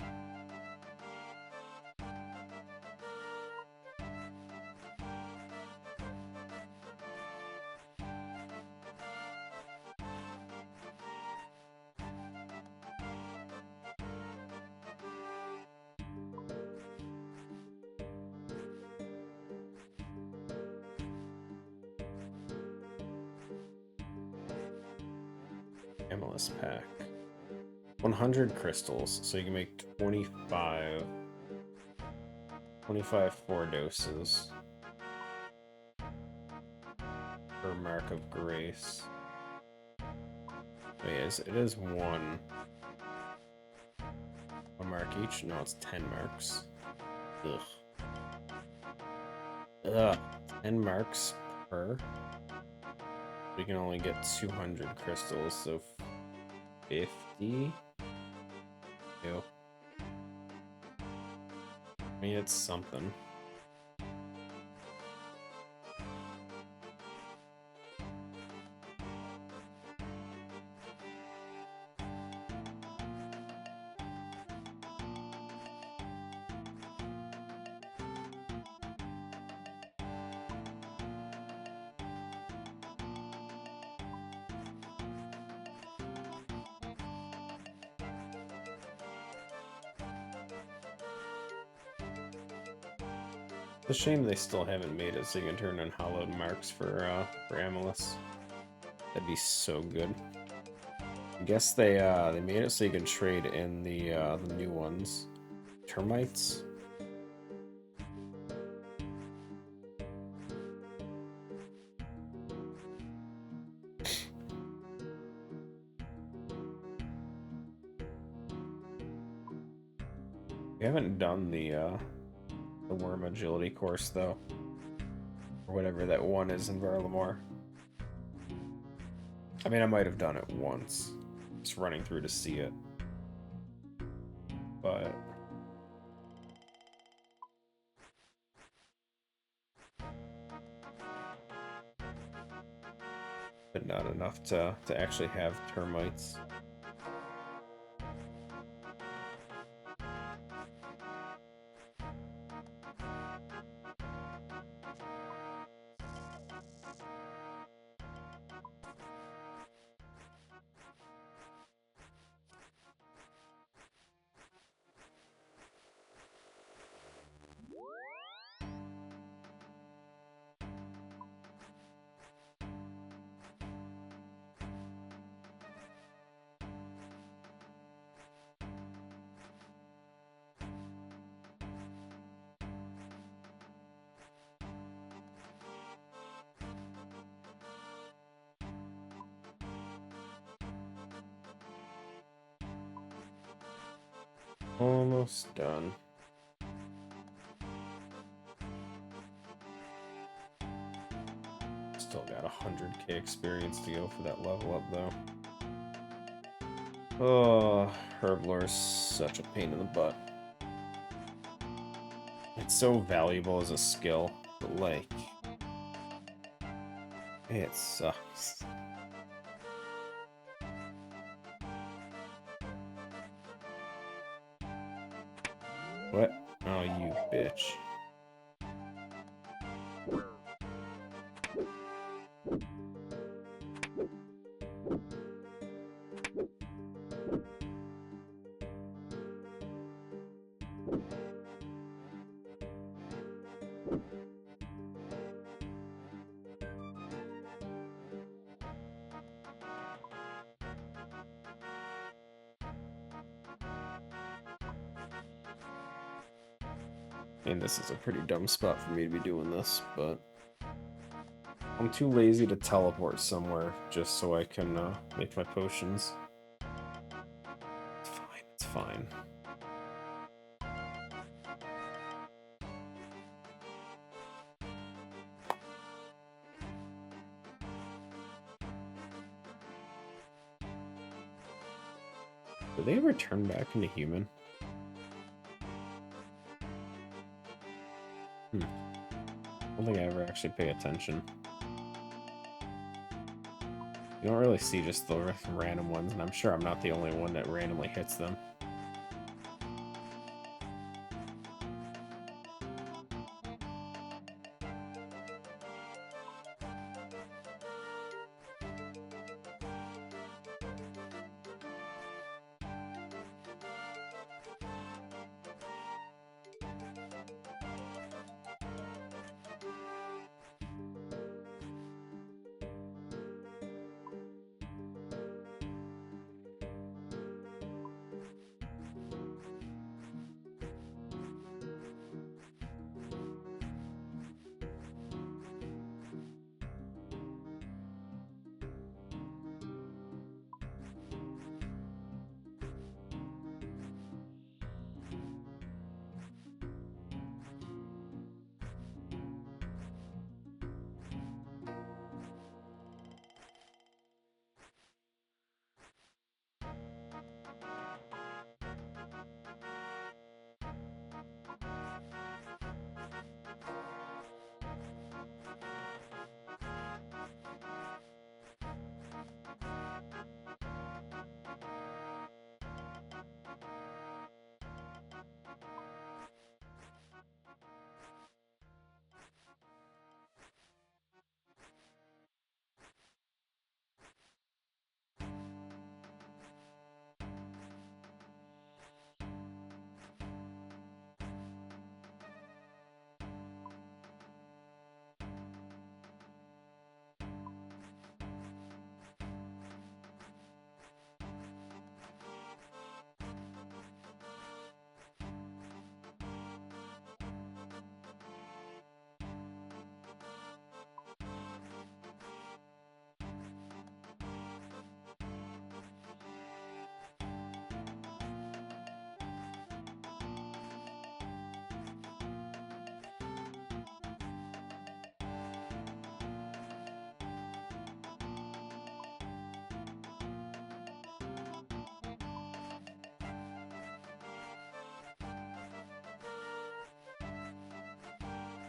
MLS pack. 100 crystals, so you can make 25 4 doses per mark of grace. Wait, it is one mark each? No, it's 10 marks. Ugh. Ugh. 10 marks per. We can only get 200 crystals, so 50. Ew. I mean, it's something. It's a shame they still haven't made it so you can turn in hollowed marks for amulets. That'd be so good. I guess they made it so you can trade in the new ones. Termites? We haven't done the worm agility course though, or whatever that one is in Varlamore. I mean, I might have done it once, just running through to see it, but not enough to actually have termites. Almost done. Still got 100k experience to go for that level up, though. Oh, Herblore is such a pain in the butt. It's so valuable as a skill, but like, it sucks. What? Oh, you bitch. And this is a pretty dumb spot for me to be doing this, but I'm too lazy to teleport somewhere just so I can make my potions. It's fine, it's fine. Do they ever turn back into human? I don't think I ever actually pay attention. You don't really see just the random ones, and I'm sure I'm not the only one that randomly hits them.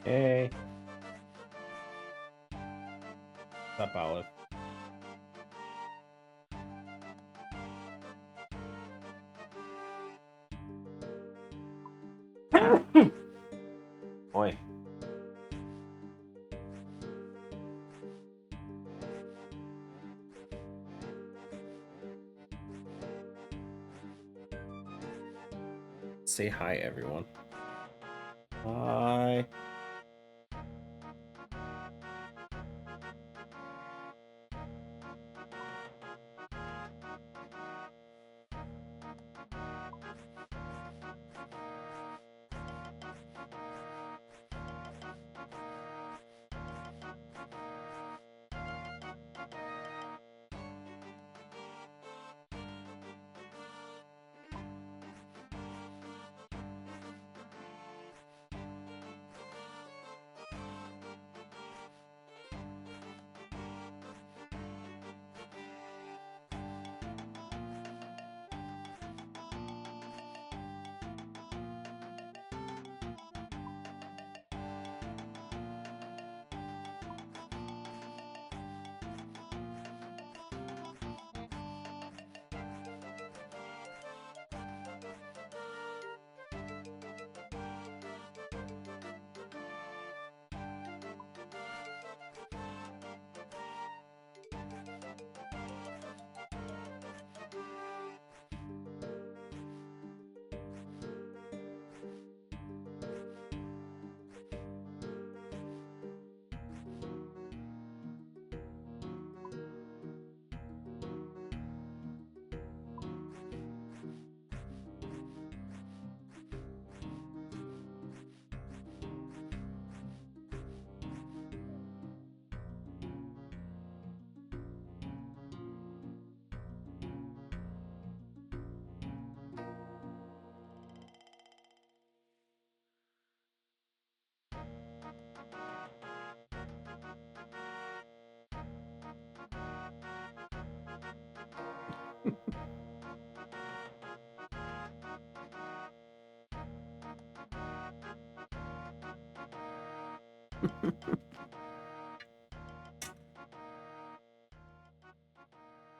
Hey. What's up, Olive? Oi. Say hi, everyone. Hi.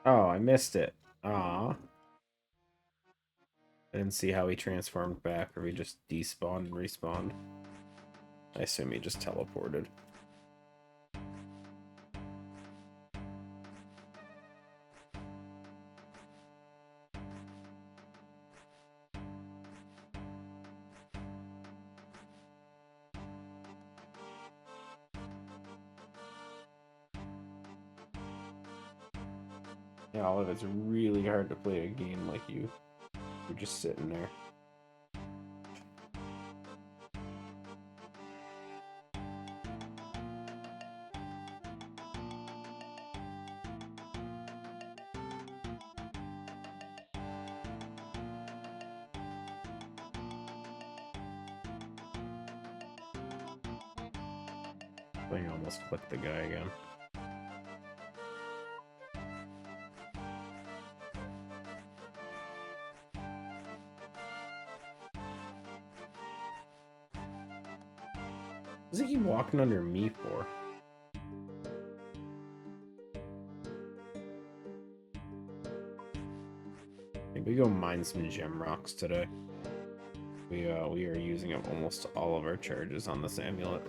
Oh, I missed it. Aw. I didn't see how he transformed back, or he just despawned and respawned. I assume he just teleported. Yeah, Olive, it's really hard to play a game like you. You're just sitting there. I think I almost clicked the guy again. What's he keep walking under me for? Maybe go mine some gem rocks today. We are using up almost all of our charges on this amulet.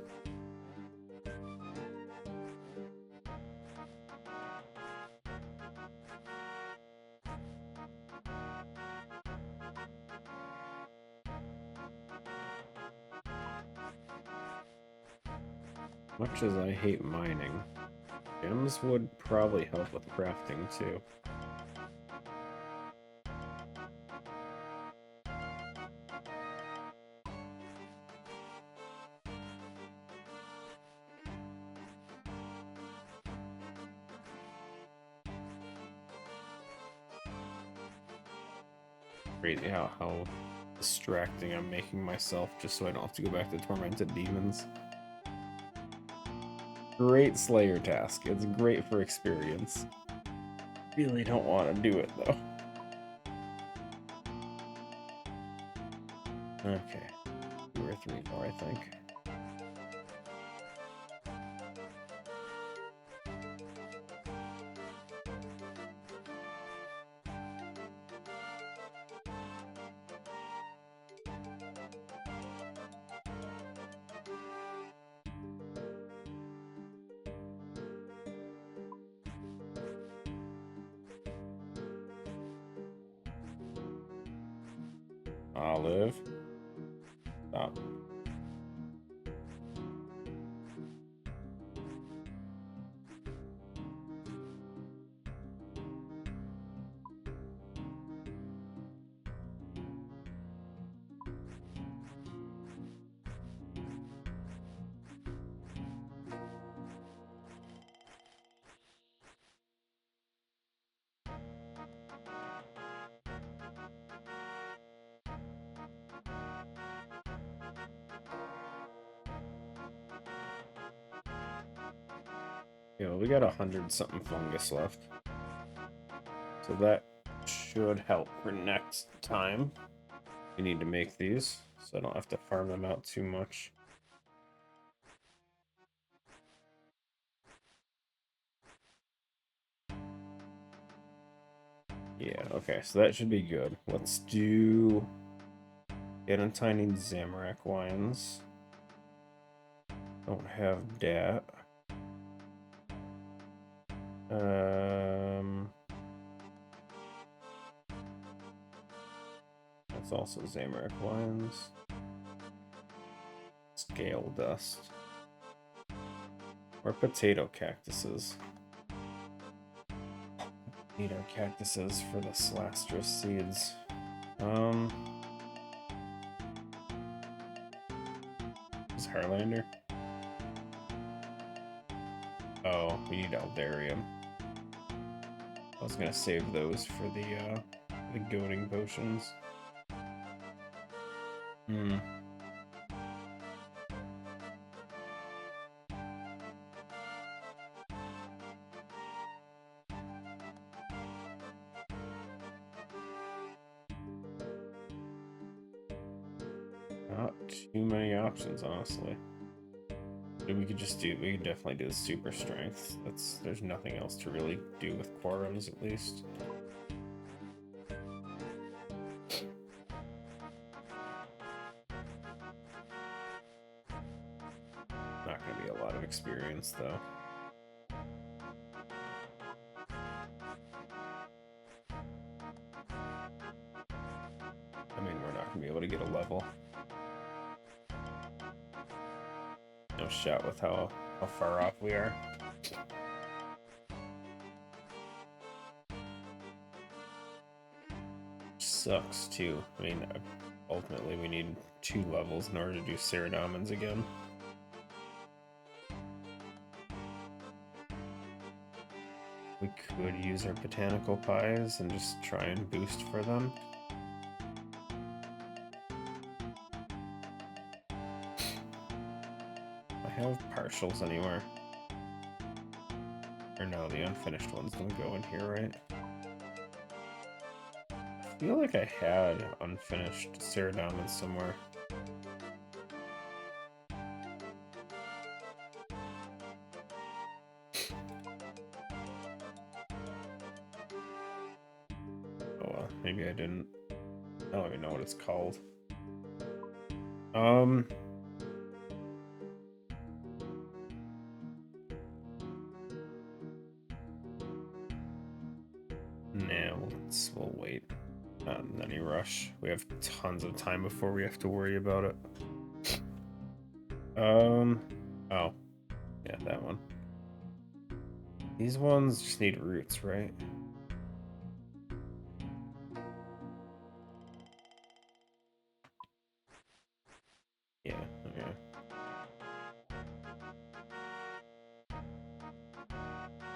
Much as I hate mining, gems would probably help with crafting too. Crazy how distracting I'm making myself just so I don't have to go back to tormented demons. Great Slayer task. It's great for experience. Really don't want to do it though. Okay. 2 or 3 more, I think. Olive. Stop. Yeah, we got 100-something fungus left. So that should help for next time. We need to make these, so I don't have to farm them out too much. Yeah, okay, so that should be good. Let's do tiny Zamorak wines. Don't have that. That's also Zamorak wines. Scale dust. Or potato cactuses. Need our cactuses for the Slastrus seeds. Is Harlander? Oh, we need Aldarium. I was gonna save those for the goading potions. Not too many options, honestly. we could definitely do the super strength. There's nothing else to really do with quorums, at least. Not gonna be a lot of experience though. I mean, we're not gonna be able to get a level. No shot with how far off we are. Sucks too. I mean, ultimately we need 2 levels in order to do Ceradomans again. We could use our botanical pies and just try and boost for them. I have partials anywhere. Or no, the unfinished ones don't go in here, right? I feel like I had unfinished Ceradomans somewhere. Oh well, maybe I didn't. I don't even know what it's called. Nah, we'll wait. Not in any rush. We have tons of time before we have to worry about it. Oh. Yeah, that one. These ones just need roots, right? Yeah, okay. I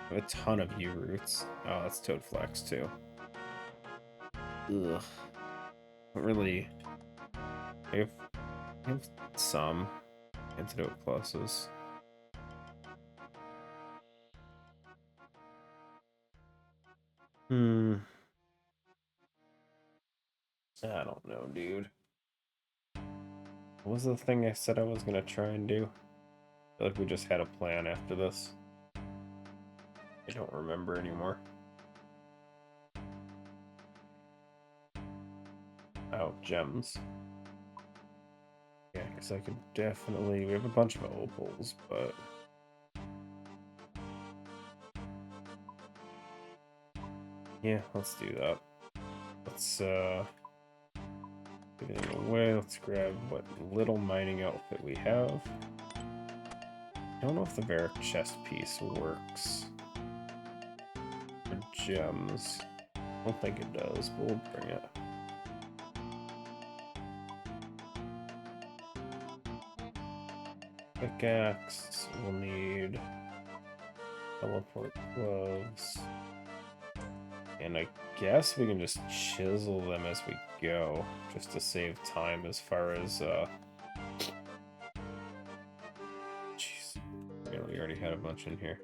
have a ton of U roots. Oh, that's Toad Flax too. Ugh. Not really. I have some antidote pluses. I don't know, dude. What was the thing I said I was gonna try and do? I feel like we just had a plan after this. I don't remember anymore. Oh, gems. Yeah, because I could definitely... We have a bunch of opals, but... Yeah, let's do that. Let's, get it away. Let's grab what little mining outfit we have. I don't know if the Varric chest piece works for gems. I don't think it does, but we'll bring it. Pickaxe, we'll need teleport gloves. And I guess we can just chisel them as we go, just to save time as far as, Jeez. Yeah, we already had a bunch in here.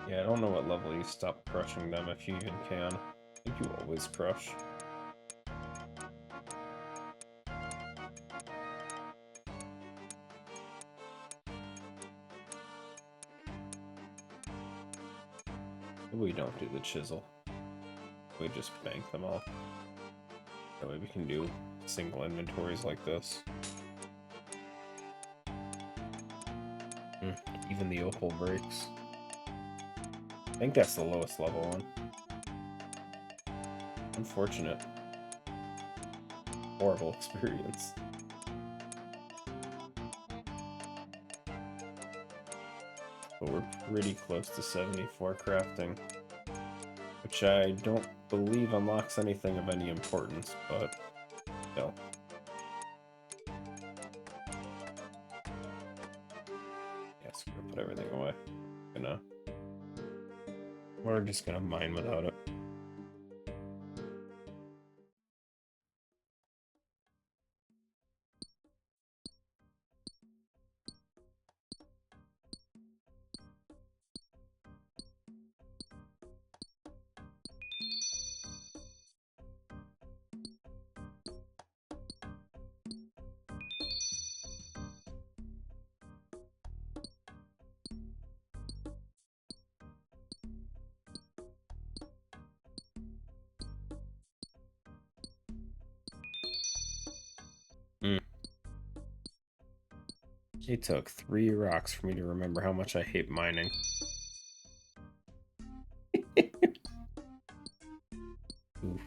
Yeah, I don't know what level you stop crushing them, if you even can. I think you always crush. Maybe we don't do the chisel. We just bank them all. That way we can do single inventories like this. Even the opal breaks. I think that's the lowest level one. Unfortunate. Horrible experience. But we're pretty close to 74 crafting. Which I don't believe unlocks anything of any importance, but still. Yeah, screw it, put everything away. Gonna We're just gonna mine without it. It took 3 rocks for me to remember how much I hate mining. Oof.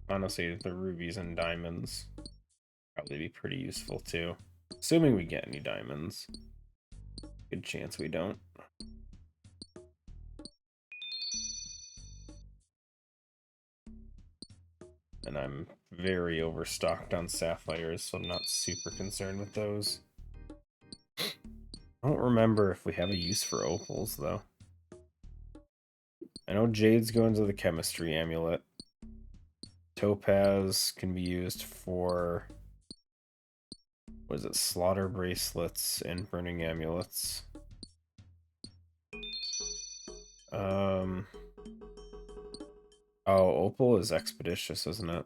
Honestly, the rubies and diamonds probably be pretty useful too. Assuming we get any diamonds. Good chance we don't. And I'm very overstocked on sapphires, so I'm not super concerned with those. I don't remember if we have a use for opals, though. I know jades go into the chemistry amulet. Topaz can be used for, what is it, slaughter bracelets and burning amulets. Oh, opal is expeditious, isn't it?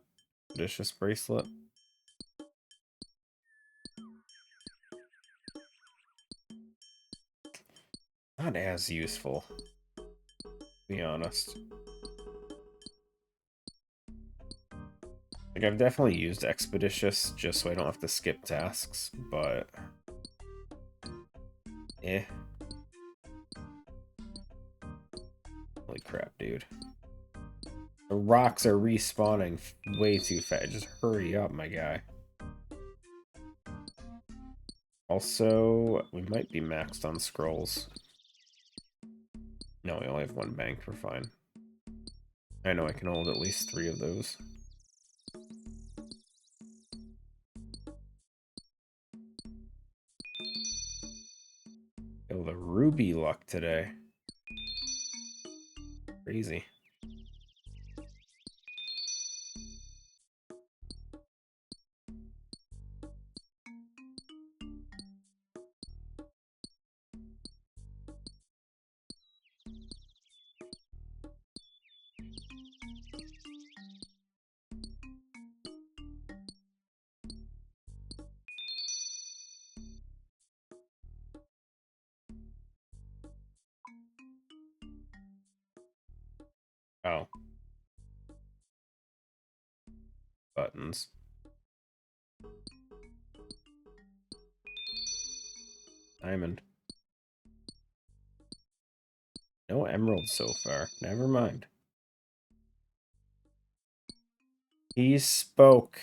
Expeditious bracelet. Not as useful, to be honest. Like, I've definitely used expeditious just so I don't have to skip tasks, but eh. Holy crap, dude. The rocks are respawning way too fast. Just hurry up, my guy. Also, we might be maxed on scrolls. No, we only have 1 bank. We're fine. I know I can hold at least 3 of those. Oh, the ruby luck today. Crazy. Oh. Buttons. Diamond. No emeralds so far. Never mind. He spoke.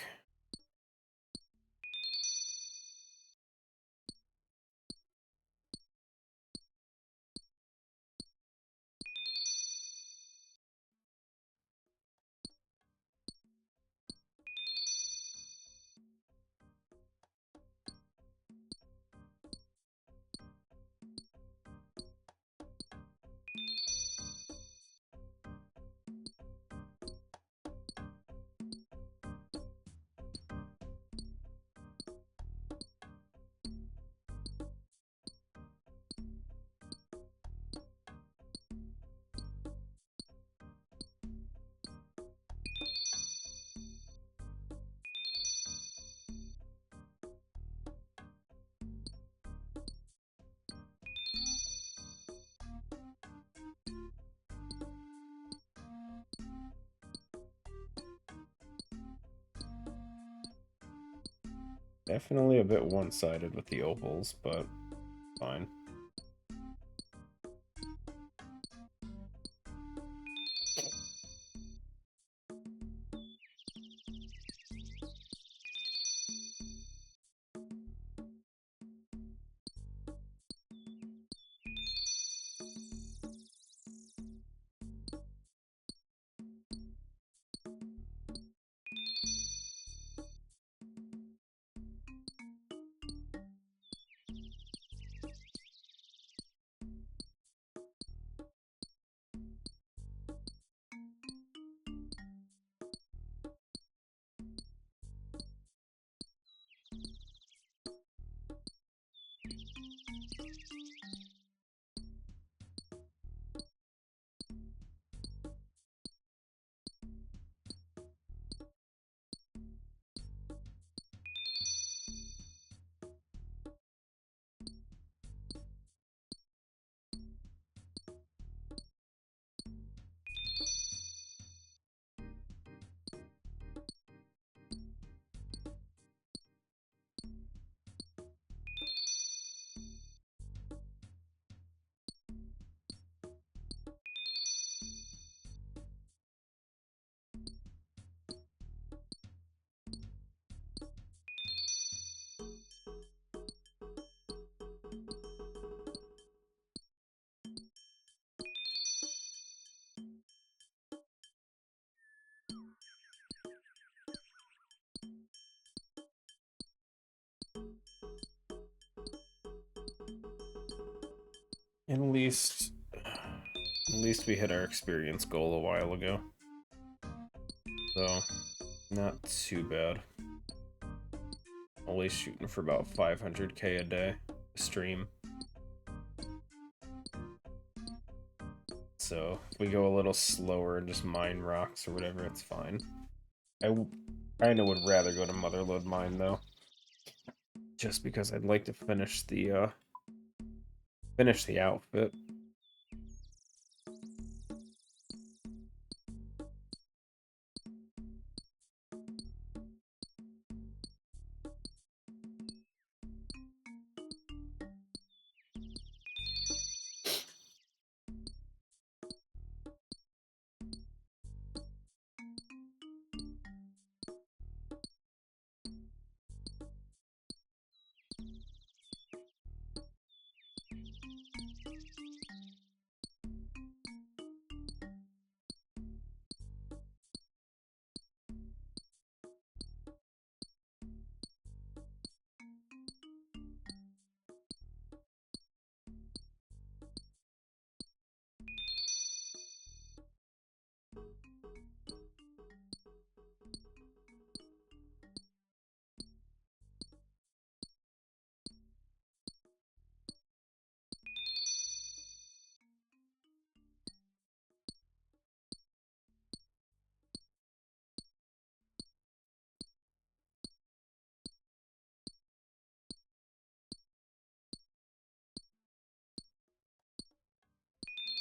Definitely a bit one-sided with the opals, but fine. At least we hit our experience goal a while ago. So, not too bad. Always shooting for about 500k a day stream. So, if we go a little slower and just mine rocks or whatever, it's fine. I kinda would rather go to Motherlode Mine, though. Just because I'd like to finish the outfit.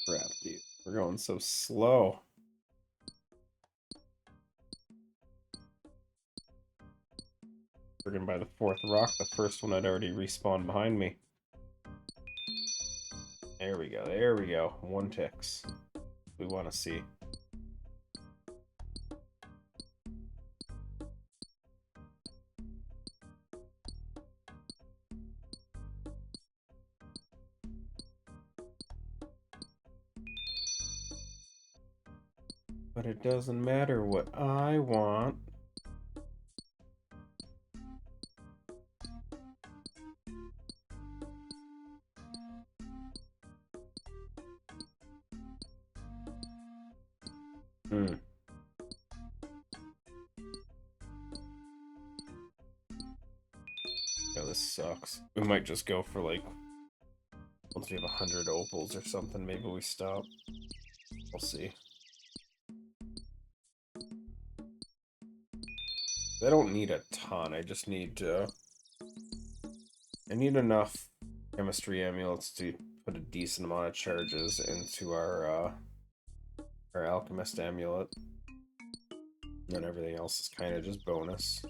Crap, dude. We're going so slow. Friggin' by the fourth rock, the first one had already respawned behind me. There we go, there we go. 1 ticks. We want to see. But it doesn't matter what I want. Yeah, this sucks. We might just go for like, once we have 100 opals or something, maybe we stop. We'll see. I don't need a ton, I just need I need enough chemistry amulets to put a decent amount of charges into our alchemist amulet. And then everything else is kind of just bonus.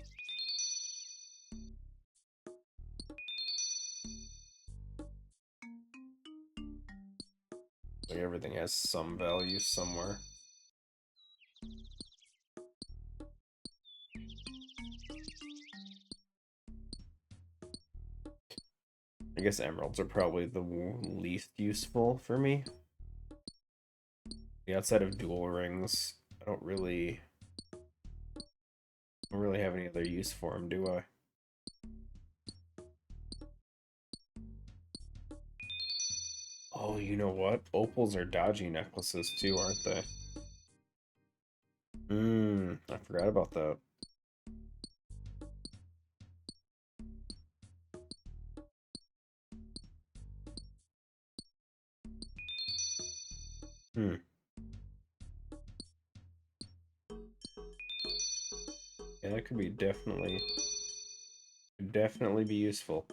like everything has some value somewhere. I guess emeralds are probably the least useful for me. Outside of dual rings, I don't really have any other use for them, do I? Oh, you know what? Opals are dodgy necklaces too, aren't they? I forgot about that. Yeah, that could be definitely be useful.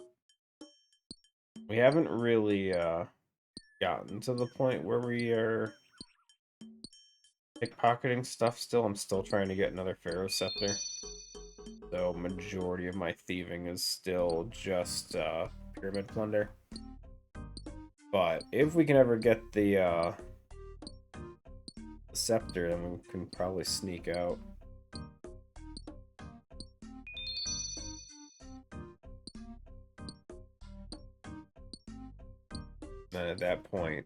We haven't really gotten to the point where we are pickpocketing stuff still. I'm still trying to get another Pharaoh Scepter. So majority of my thieving is still just pyramid plunder. But if we can ever get the scepter, then we can probably sneak out. Then at that point,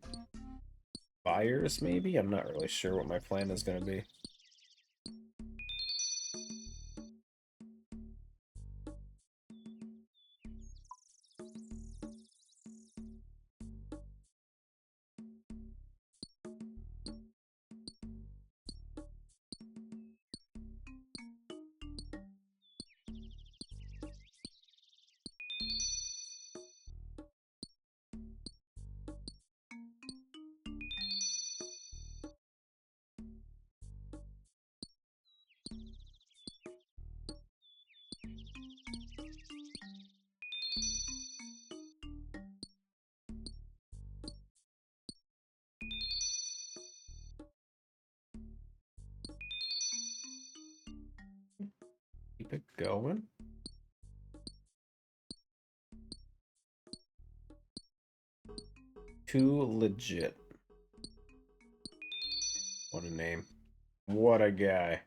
buyers maybe? I'm not really sure what my plan is going to be. Keep it going. Too legit. What a name. What a guy.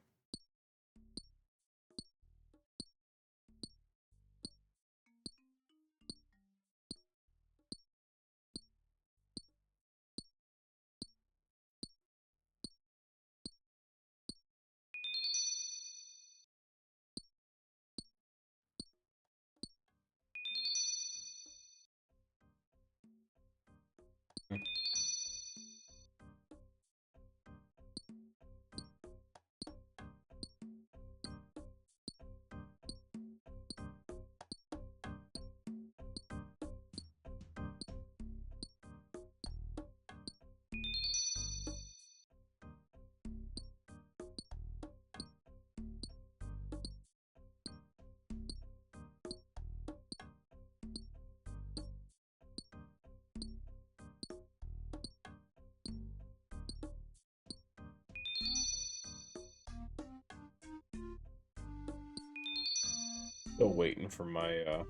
Still waiting for my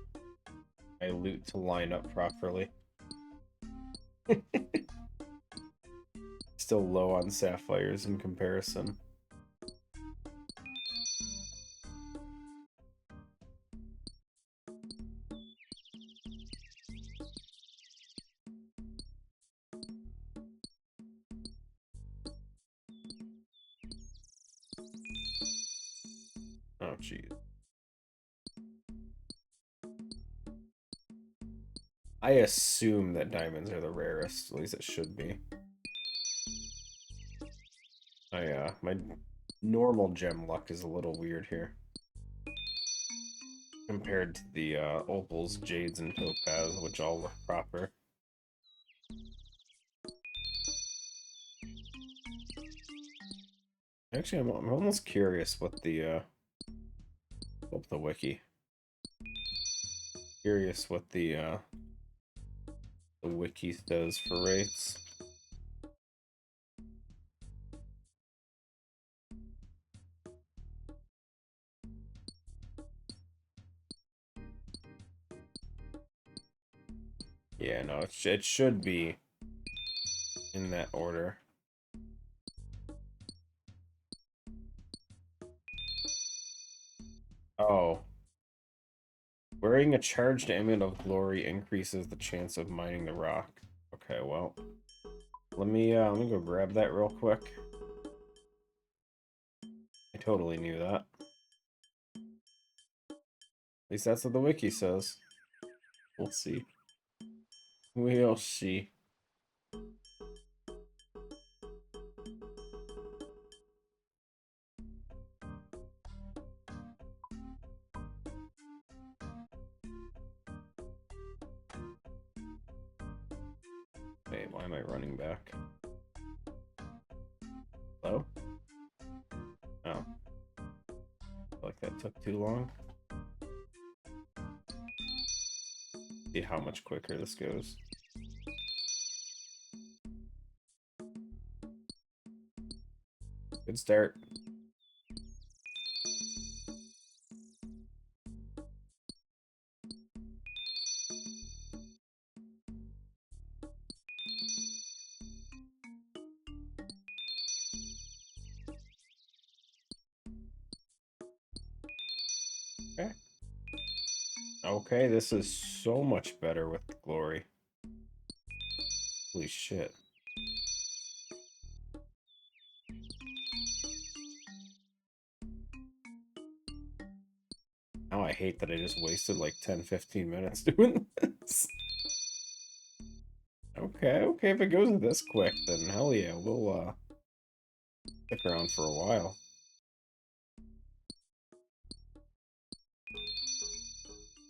my loot to line up properly. Still low on sapphires in comparison. Oh, jeez. I assume that diamonds are the rarest, at least it should be. My normal gem luck is a little weird here. Compared to the opals, jades, and topaz, which all look proper. Actually, I'm almost curious what the wiki. Curious what the wiki does for rates. Yeah, no, it should be in that order. Oh. Wearing a charged amulet of glory increases the chance of mining the rock. Okay, well. Let me go grab that real quick. I totally knew that. At least that's what the wiki says. We'll see. We'll see. Wait, why am I running back? Hello? Oh. Feel like that took too long. See how much quicker this goes. Good start. Okay. Okay, this is so much better with glory. Holy shit. Now I hate that I just wasted like 10-15 minutes doing this. Okay, if it goes this quick, then hell yeah, we'll stick around for a while.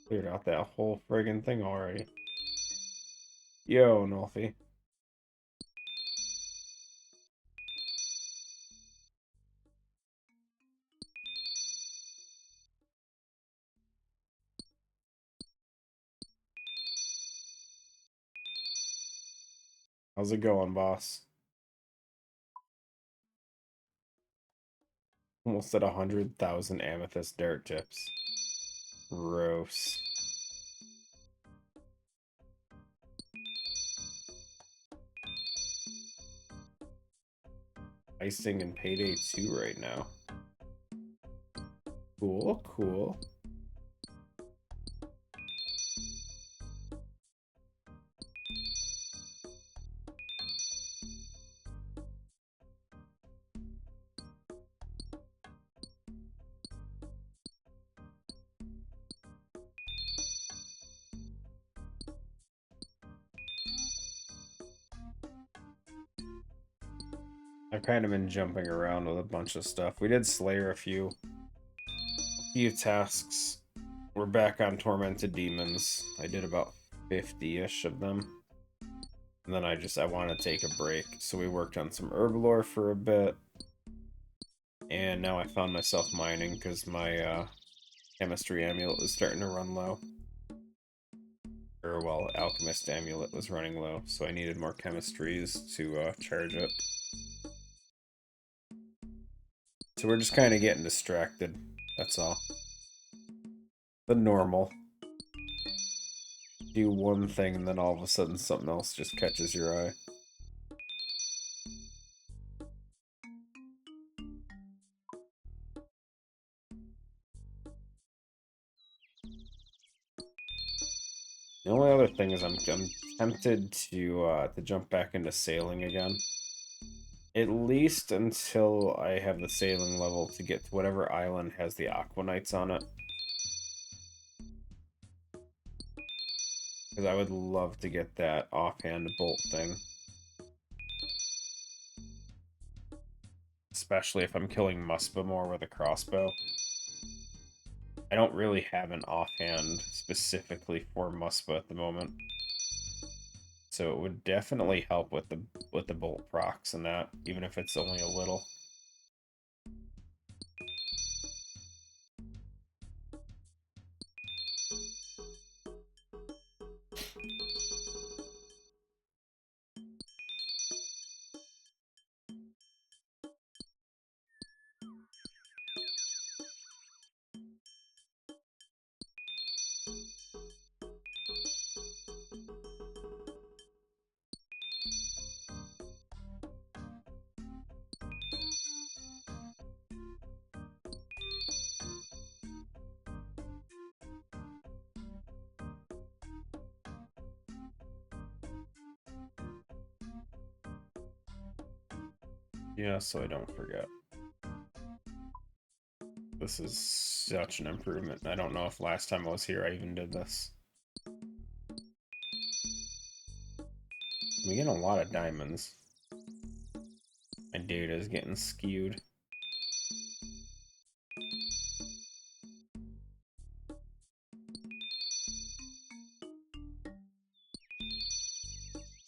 Cleared out that whole friggin' thing already. Yo, Nolfi. How's it going, boss? Almost at 100,000 amethyst dirt chips. Gross. Icing in Payday 2 right now. Cool, cool. I've kind of been jumping around with a bunch of stuff. We did Slayer a few tasks. We're back on Tormented Demons. I did about 50-ish of them. And then I want to take a break. So we worked on some Herblore for a bit. And now I found myself mining because my chemistry amulet was starting to run low. Or, well, alchemist amulet was running low. So I needed more chemistries to charge it. So we're just kind of getting distracted. That's all. The normal. Do one thing and then all of a sudden something else just catches your eye. The only other thing is I'm tempted to jump back into sailing again. At least until I have the sailing level to get to whatever island has the Aquanites on it. Because I would love to get that offhand bolt thing. Especially if I'm killing Muspa more with a crossbow. I don't really have an offhand specifically for Muspa at the moment. So it would definitely help with the bolt procs and that, even if it's only a little. Yeah, so I don't forget. This is such an improvement. I don't know if last time I was here I even did this. We get a lot of diamonds. My data is getting skewed.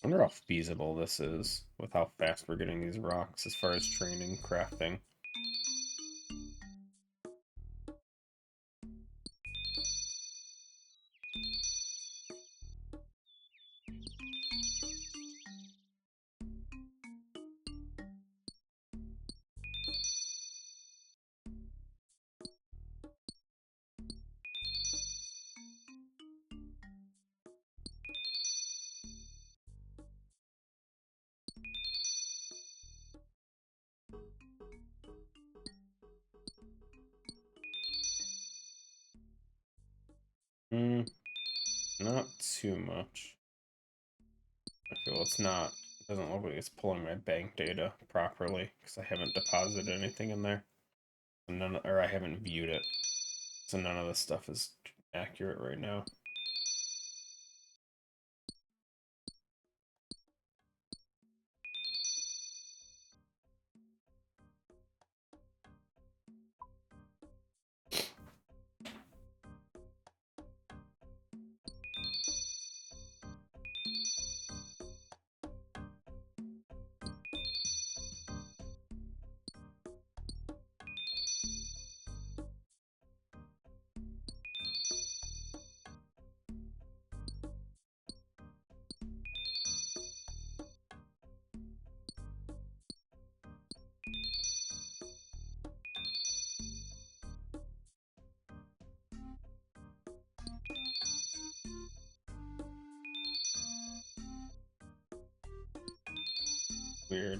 I wonder how feasible this is with how fast we're getting these rocks as far as training, crafting. Not too much. Okay, well, it's not. It doesn't look like it's pulling my bank data properly because I haven't deposited anything in there. Or I haven't viewed it. So none of this stuff is accurate right now. Weird.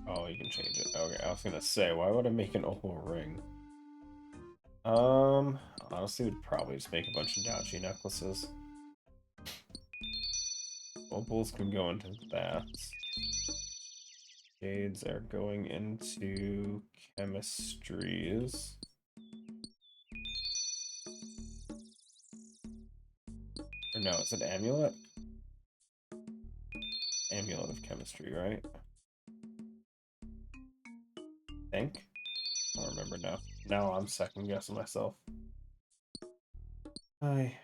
Oh, you can change it. Okay, I was gonna say, why would I make an opal ring? Honestly, we'd probably just make a bunch of dodgy necklaces. Opals can go into that. Shades are going into chemistries. Or no, is it amulet? Amulet of chemistry, right? Think? I don't remember now. Now I'm second guessing myself. Hi.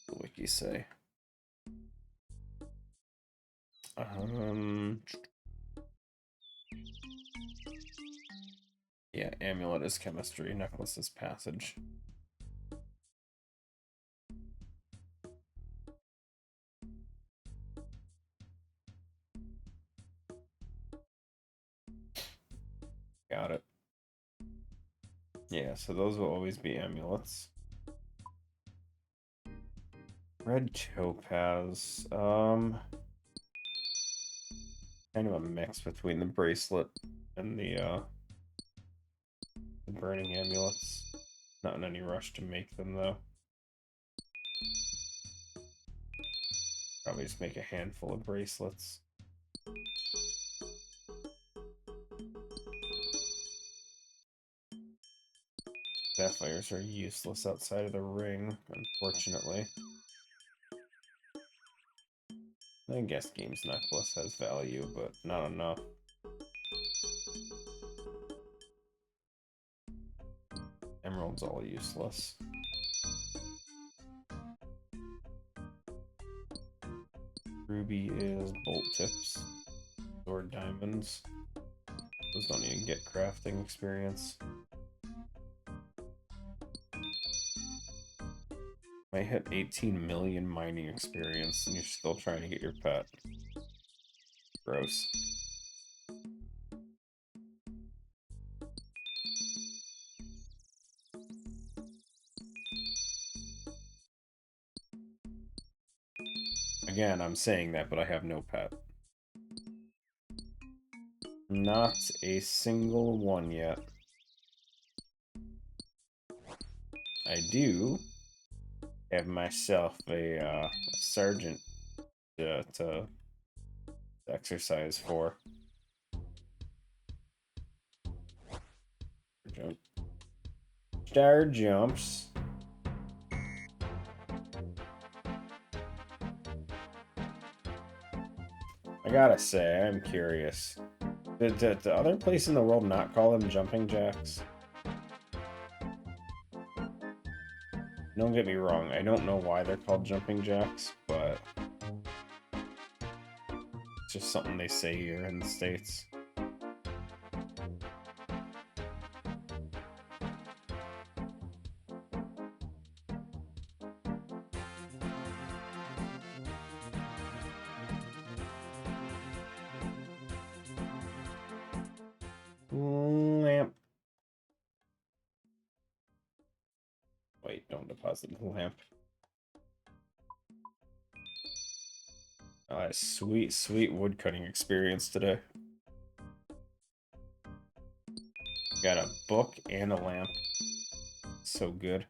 The wiki say. Yeah, amulet is chemistry, necklace is passage. Got it. Yeah, so those will always be amulets. Red topaz. Kind of a mix between the bracelet and the burning amulets. Not in any rush to make them, though. Probably just make a handful of bracelets. Sapphires are useless outside of the ring, unfortunately. I guess Game's Necklace has value, but not enough. Emerald's all useless. Ruby is bolt tips or diamonds. Those don't even get crafting experience. I hit 18 million mining experience and you're still trying to get your pet. Gross. Again, I'm saying that, but I have no pet. Not a single one yet. I do have myself a sergeant to exercise for. Jump. Star jumps. I gotta say, I'm curious. Did the other place in the world not call them jumping jacks? Don't get me wrong, I don't know why they're called jumping jacks, but it's just something they say here in the States. Lamp. Wait, don't deposit the lamp. Sweet, sweet woodcutting experience today. Got a book and a lamp. So good.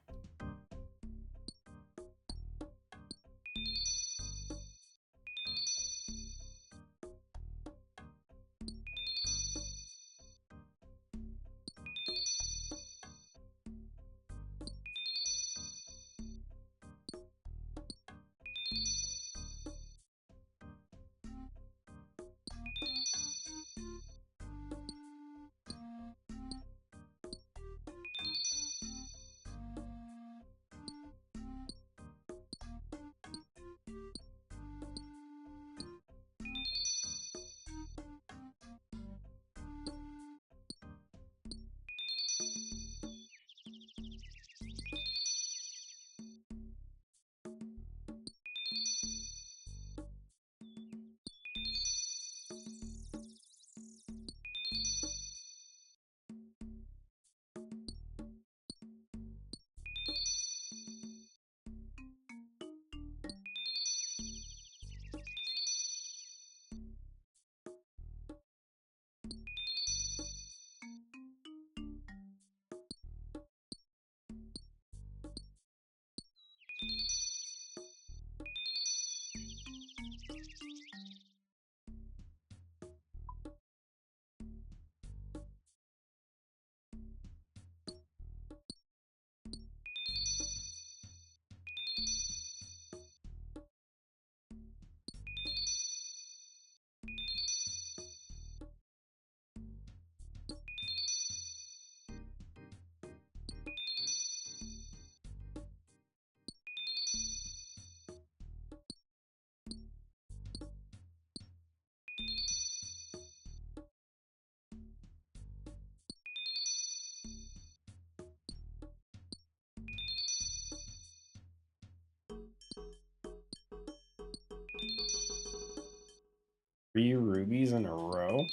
Three rubies in a row?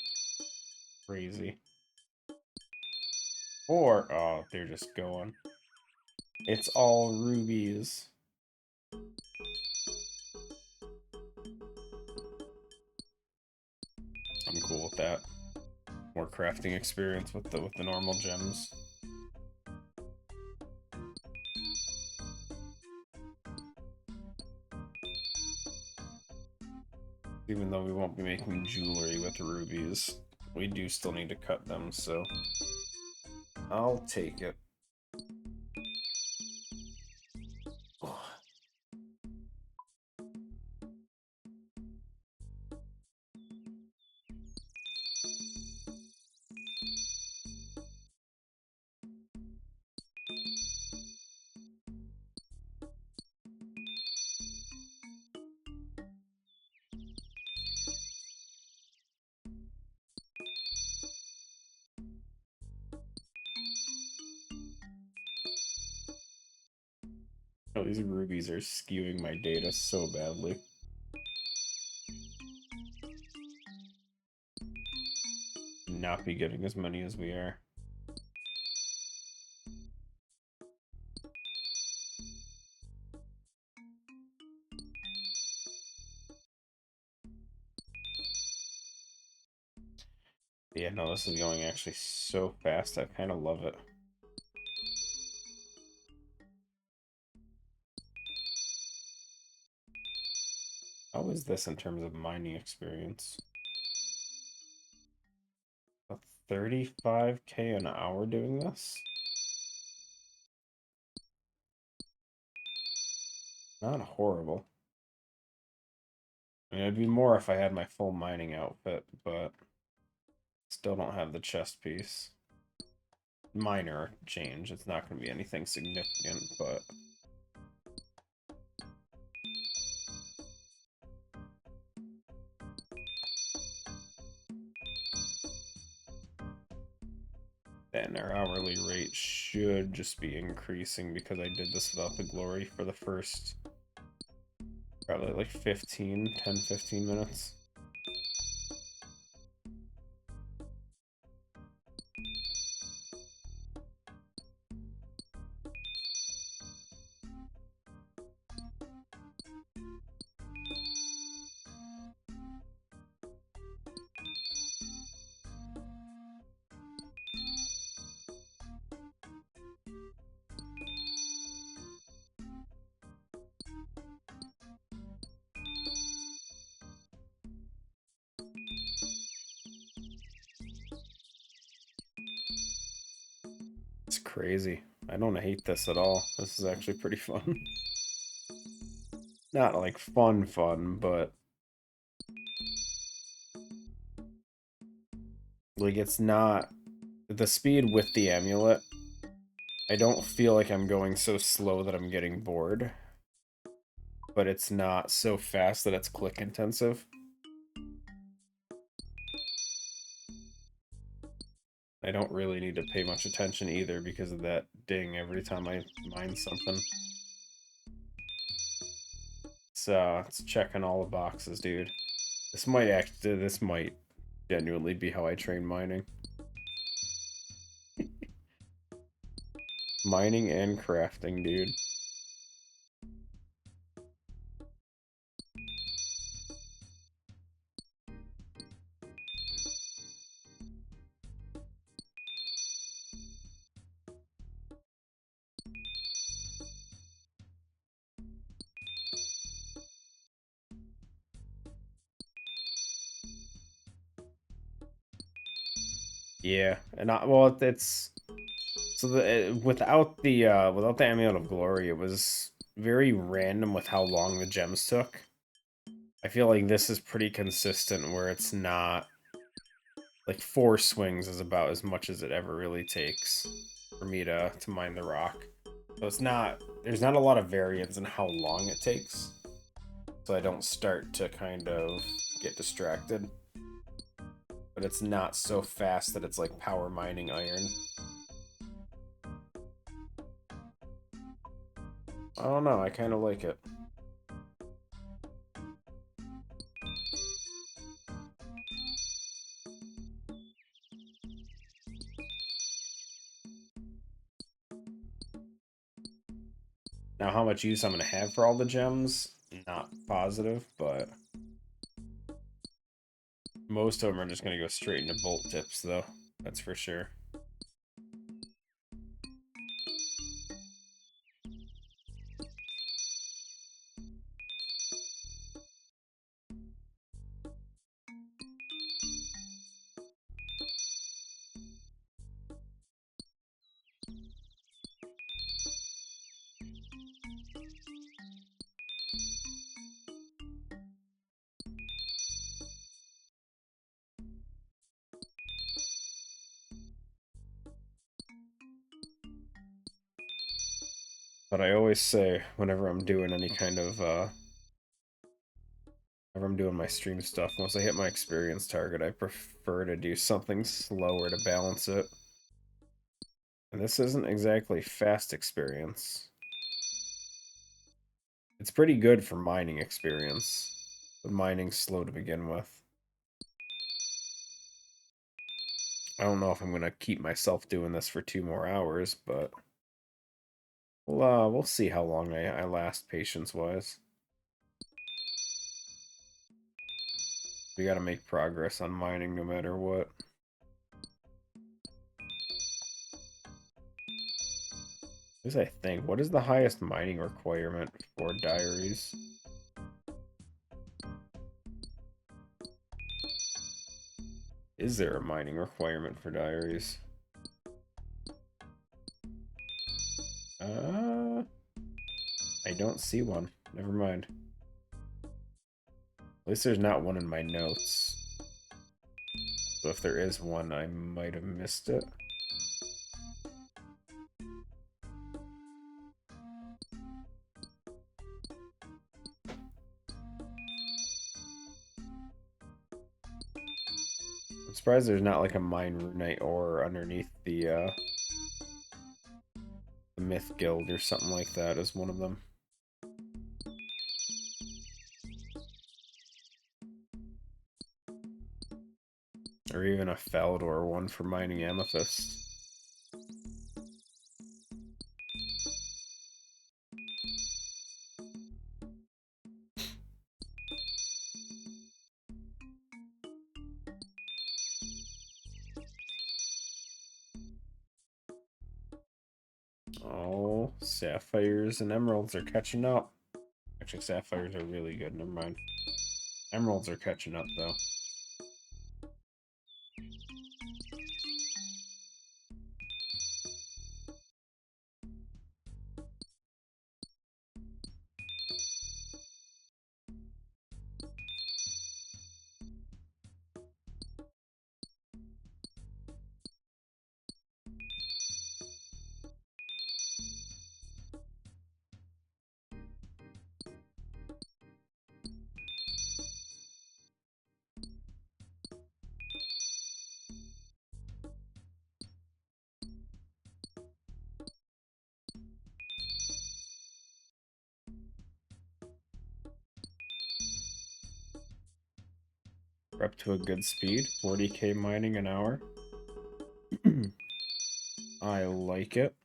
Crazy. Or, oh, they're just going. It's all rubies. I'm cool with that. More crafting experience with the normal gems. Even though we won't be making jewelry with rubies, we do still need to cut them, so I'll take it. Oh, these rubies are skewing my data so badly. Not be getting as many as we are. Yeah, no, this is going actually so fast. I kind of love it. is this in terms of mining experience? 35k an hour doing this? Not horrible. I mean, it'd be more if I had my full mining outfit, but still don't have the chest piece. Minor change. It's not going to be anything significant, but... Then our hourly rate should just be increasing because I did this without the glory for the first probably like 10, 15 minutes. It's crazy. I don't hate this at all. This is actually pretty fun. Not like fun, but like it's not the speed with the amulet. I don't feel like I'm going so slow that I'm getting bored, but it's not so fast that it's click intensive. I don't really need to pay much attention either because of that ding every time I mine something. So it's checking all the boxes, dude. This might genuinely be how I train mining. Mining and crafting, dude. Yeah, and well, it's so without the Amulet of Glory, it was very random with how long the gems took. I feel like this is pretty consistent where it's not like 4 swings is about as much as it ever really takes for me to mine the rock. So there's not a lot of variance in how long it takes. So I don't start to kind of get distracted. But it's not so fast that it's like power mining iron. I don't know, I kind of like it. Now, how much use I'm going to have for all the gems, not positive, but most of them are just going to go straight into bolt tips, though. That's for sure. But I always say, whenever I'm doing any kind of, whenever I'm doing my stream stuff, once I hit my experience target, I prefer to do something slower to balance it. And this isn't exactly fast experience. It's pretty good for mining experience, but mining's slow to begin with. I don't know if I'm going to keep myself doing this for 2 more hours, but we'll see how long I last patience-wise. We got to make progress on mining no matter what. At least I think. What is the highest mining requirement for diaries? Is there a mining requirement for diaries? I don't see one. Never mind. At least there's not one in my notes. So if there is one, I might have missed it. I'm surprised there's not like a mine RuneLite ore underneath the Myth Guild or something like that as one of them. Or even a Falador one for mining amethyst. Oh, sapphires and emeralds are catching up. Actually, sapphires are really good. Never mind. Emeralds are catching up, though. We're up to a good speed. 40k mining an hour. I like it.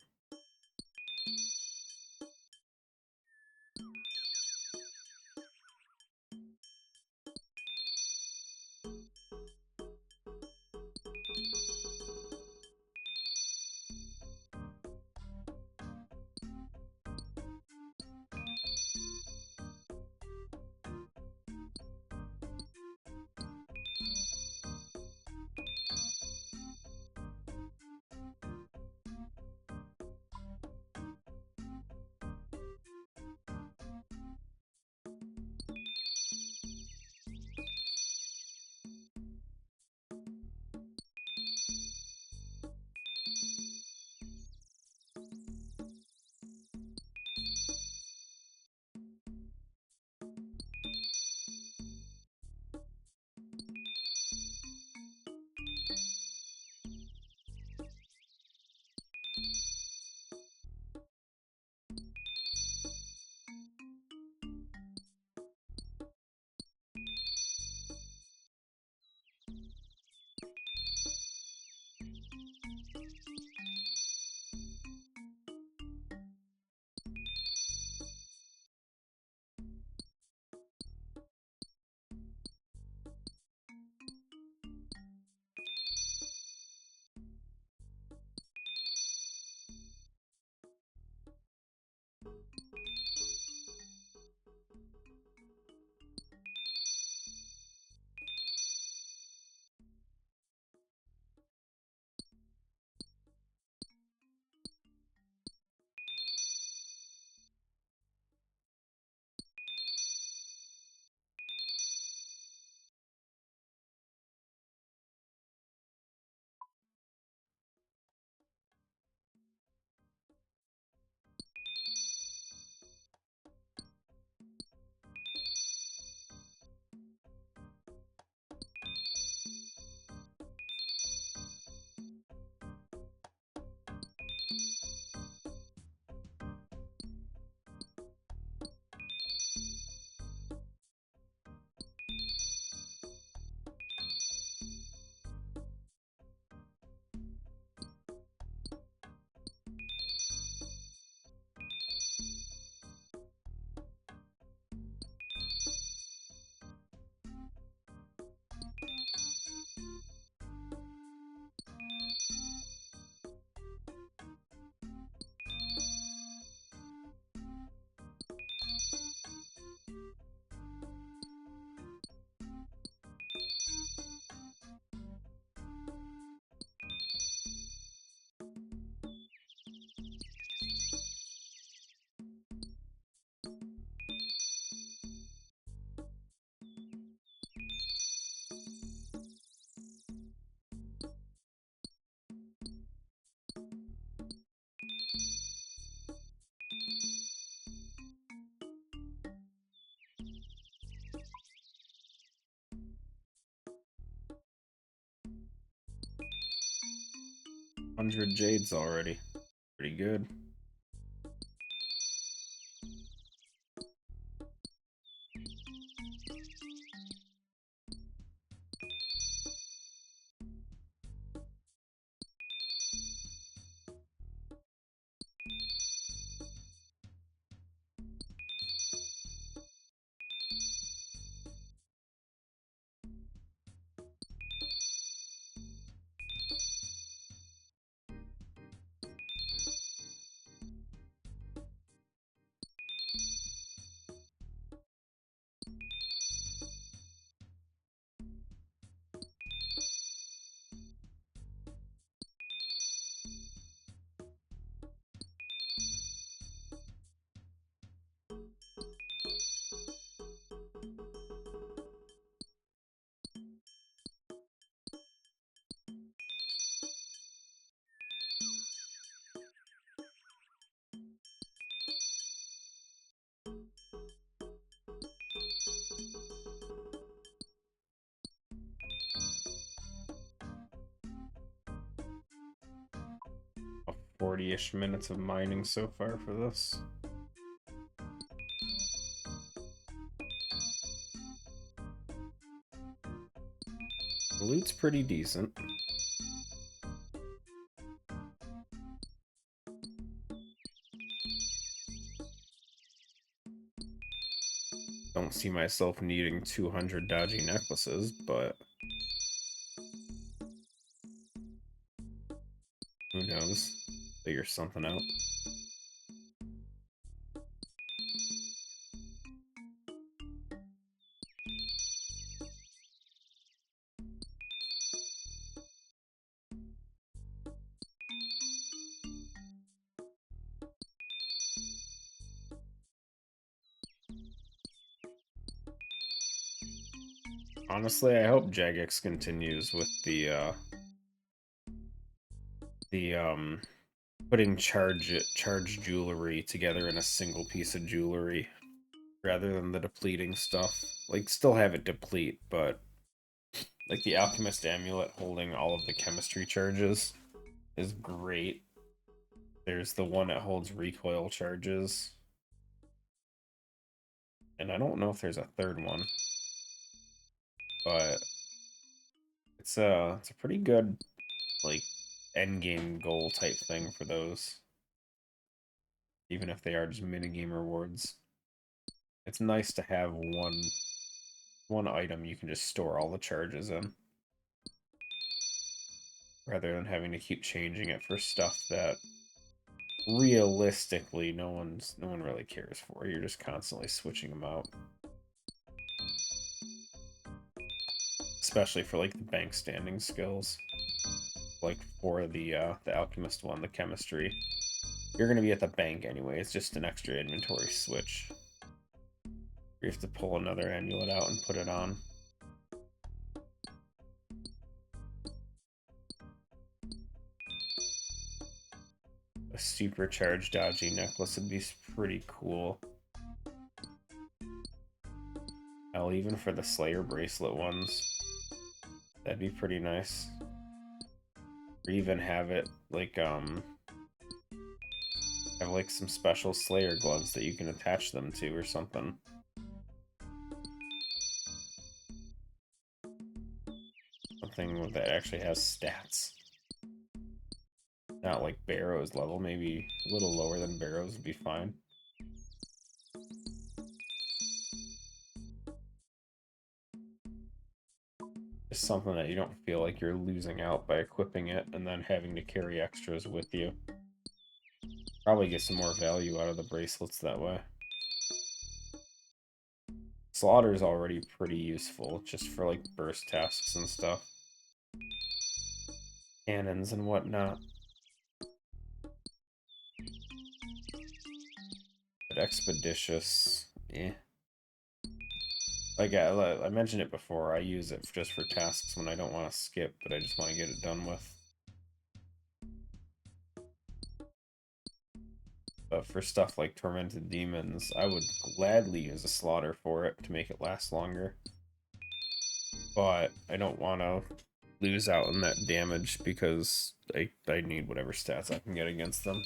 100 jades already. Pretty good. About 40-ish minutes of mining so far for this. The loot's pretty decent. Don't see myself needing 200 dodgy necklaces, but who knows? Figure something out. Honestly, I hope Jagex continues with the putting charged jewelry together in a single piece of jewelry rather than the depleting stuff. Like, still have it deplete, but like the alchemist amulet holding all of the chemistry charges is great. There's the one that holds recoil charges, and I don't know if there's a third one, but it's a pretty good like end game goal type thing for those, even if they are just minigame rewards. It's nice to have one item you can just store all the charges in, rather than having to keep changing it for stuff that realistically no one really cares for. You're just constantly switching them out. Especially for like the bank standing skills. Like for the alchemist one, the chemistry. You're gonna be at the bank anyway, it's just an extra inventory switch. You have to pull another amulet out and put it on. A supercharged dodgy necklace would be pretty cool. Hell, even for the Slayer bracelet ones, that'd be pretty nice. Or even have it like have like some special Slayer gloves that you can attach them to or something. Something that actually has stats. Not like Barrow's level, maybe a little lower than Barrow's would be fine. Just something that you don't feel like you're losing out by equipping it and then having to carry extras with you. Probably get some more value out of the bracelets that way. Slaughter's already pretty useful, just for like burst tasks and stuff. Cannons and whatnot. But Expeditious, eh. Like I mentioned it before, I use it just for tasks when I don't want to skip, but I just want to get it done with. But for stuff like Tormented Demons, I would gladly use a Slaughter for it to make it last longer. But I don't want to lose out on that damage because I need whatever stats I can get against them.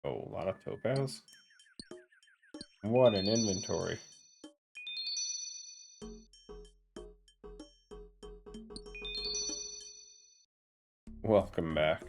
Oh, a lot of topaz. What an inventory. Welcome back.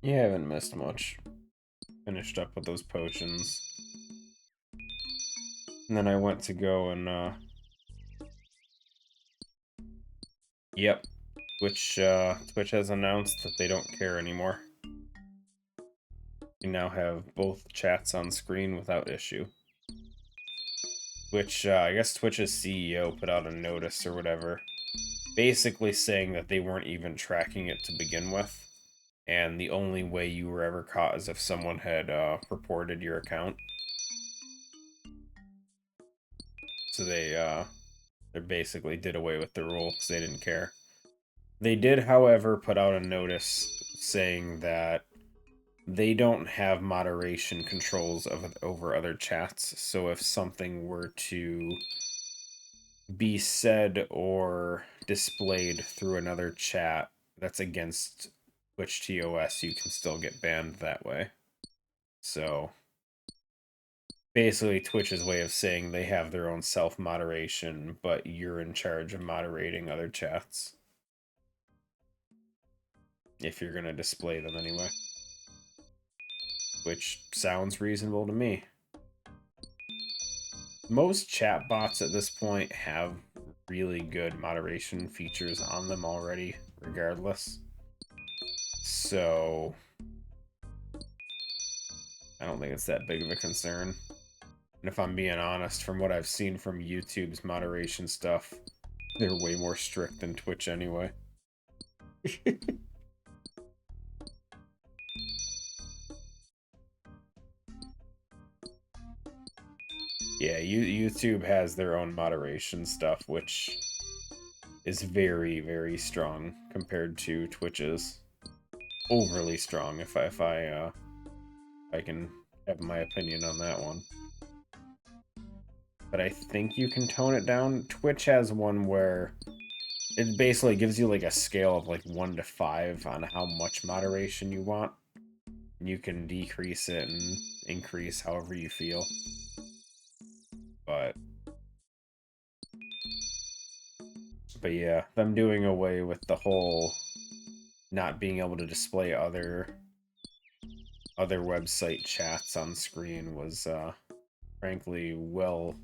You haven't missed much. Finished up with those potions. And then I went to go and, yep. Twitch has announced that they don't care anymore. You now have both chats on screen without issue. Which, I guess Twitch's CEO put out a notice or whatever, basically saying that they weren't even tracking it to begin with. And the only way you were ever caught is if someone had reported your account. So they basically did away with the rule because they didn't care. They did, however, put out a notice saying that they don't have moderation controls over other chats. So if something were to be said or displayed through another chat that's against Twitch TOS, you can still get banned that way. So basically Twitch's way of saying they have their own self-moderation, but you're in charge of moderating other chats. If you're going to display them anyway. Which sounds reasonable to me. Most chat bots at this point have really good moderation features on them already, regardless. So I don't think it's that big of a concern. And if I'm being honest, from what I've seen from YouTube's moderation stuff, they're way more strict than Twitch anyway. Yeah, YouTube has their own moderation stuff, which is very, very strong compared to Twitch's. Overly strong, if I can have my opinion on that one. But I think you can tone it down. Twitch has one where it basically gives you like a scale of like 1 to 5 on how much moderation you want. And you can decrease it and increase however you feel. But yeah, them doing away with the whole not being able to display other website chats on screen was frankly well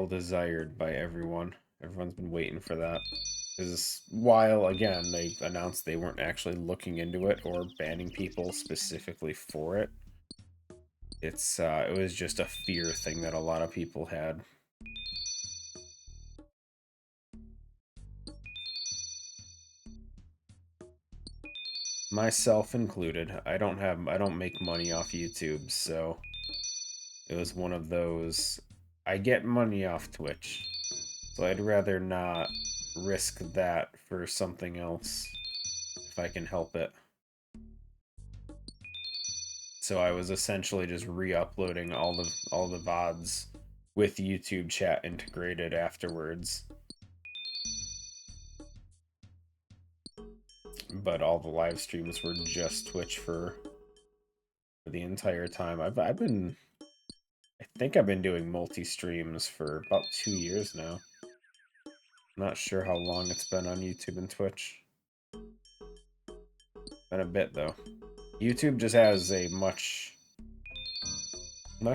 desired by everyone. Everyone's been waiting for that. Because while, again, they announced they weren't actually looking into it or banning people specifically for it, it was just a fear thing that a lot of people had. Myself included. I don't make money off YouTube, so it was one of those, I get money off Twitch, so I'd rather not risk that for something else if I can help it. So I was essentially just re-uploading all the VODs with YouTube chat integrated afterwards. But all the live streams were just Twitch for the entire time. I think I've been doing multi-streams for about 2 years now. I'm not sure how long it's been on YouTube and Twitch. Been a bit though. YouTube just has a much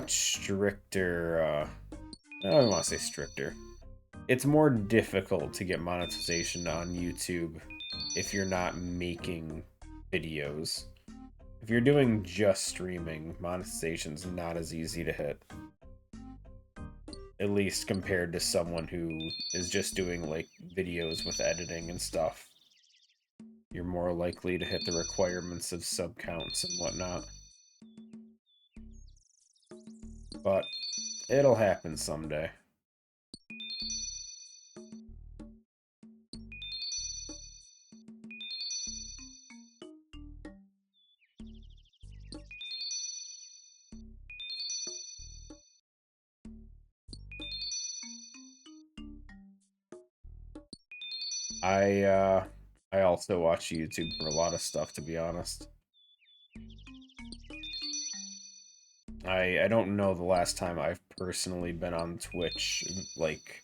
stricter, I don't even want to say stricter. It's more difficult to get monetization on YouTube if you're not making videos. If you're doing just streaming, monetization's not as easy to hit. At least compared to someone who is just doing, like, videos with editing and stuff. You're more likely to hit the requirements of sub counts and whatnot. But it'll happen someday. I also watch YouTube for a lot of stuff, to be honest. I don't know the last time I've personally been on Twitch, like,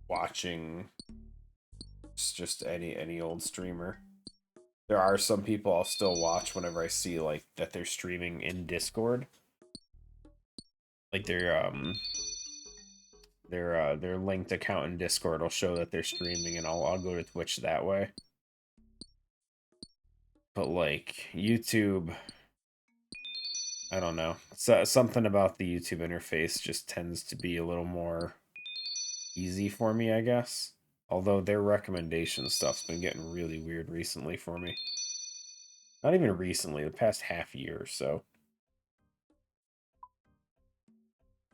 watching just any old streamer. There are some people I'll still watch whenever I see, like, that they're streaming in Discord. Like, their linked account in Discord will show that they're streaming, and I'll go to Twitch that way. But, like, YouTube, I don't know. So, something about the YouTube interface just tends to be a little more easy for me, I guess. Although their recommendation stuff's been getting really weird recently for me. Not even recently, the past half year or so.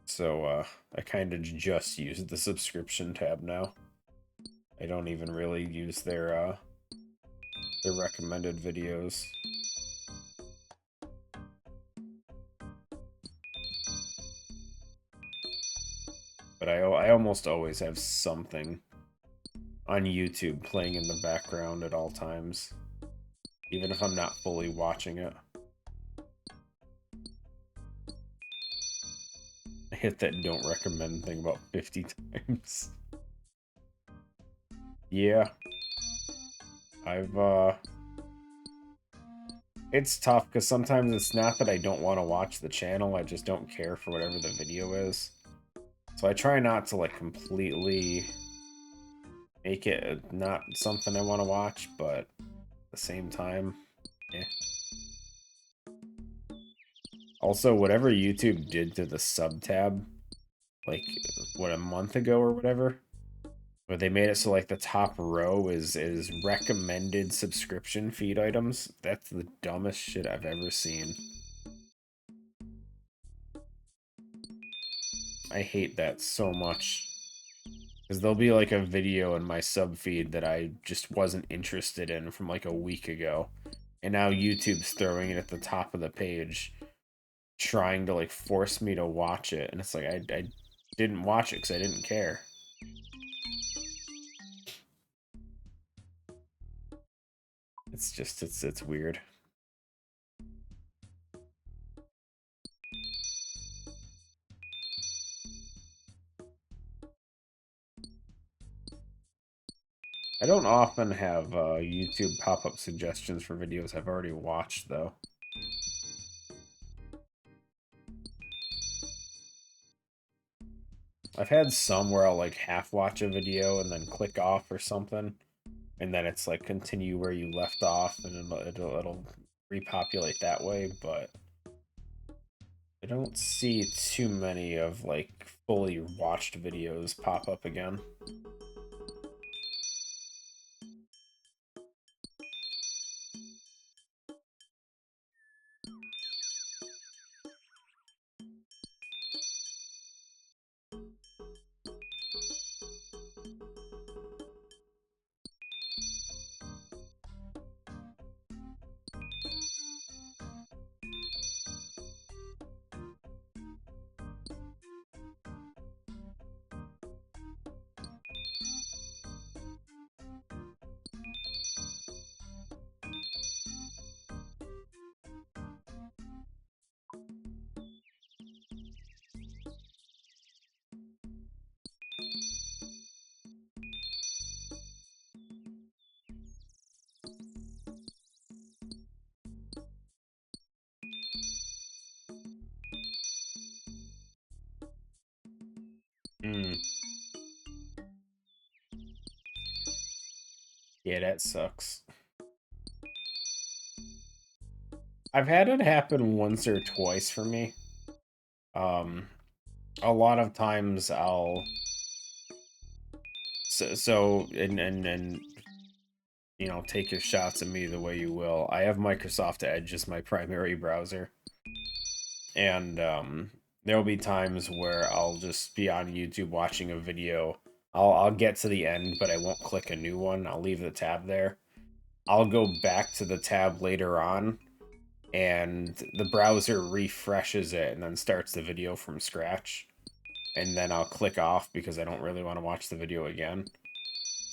So, I kind of just use the subscription tab now. I don't even really use their recommended videos. But I almost always have something on YouTube playing in the background at all times, even if I'm not fully watching it. I hit that don't recommend thing about 50 times. Yeah. It's tough, because sometimes it's not that I don't want to watch the channel, I just don't care for whatever the video is. So I try not to, like, completely make it not something I want to watch, but at the same time, yeah. Also, whatever YouTube did to the sub tab, like, what, a month ago or whatever, where they made it so, like, the top row is recommended subscription feed items. That's the dumbest shit I've ever seen. I hate that so much. Because there'll be, like, a video in my sub feed that I just wasn't interested in from, like, a week ago. And now YouTube's throwing it at the top of the page, trying to, like, force me to watch it. And it's like, I didn't watch it because I didn't care. It's just, it's weird. I don't often have YouTube pop-up suggestions for videos I've already watched, though. I've had some where I'll, like, half-watch a video and then click off or something, and then it's, like, continue where you left off, and it'll repopulate that way, but I don't see too many of, like, fully watched videos pop up again. Yeah, that sucks. I've had it happen once or twice for me. A lot of times I'll... And you know, take your shots at me the way you will. I have Microsoft Edge as my primary browser. And there'll be times where I'll just be on YouTube watching a video. I'll get to the end, but I won't click a new one. I'll leave the tab there. I'll go back to the tab later on, and the browser refreshes it and then starts the video from scratch. And then I'll click off because I don't really want to watch the video again.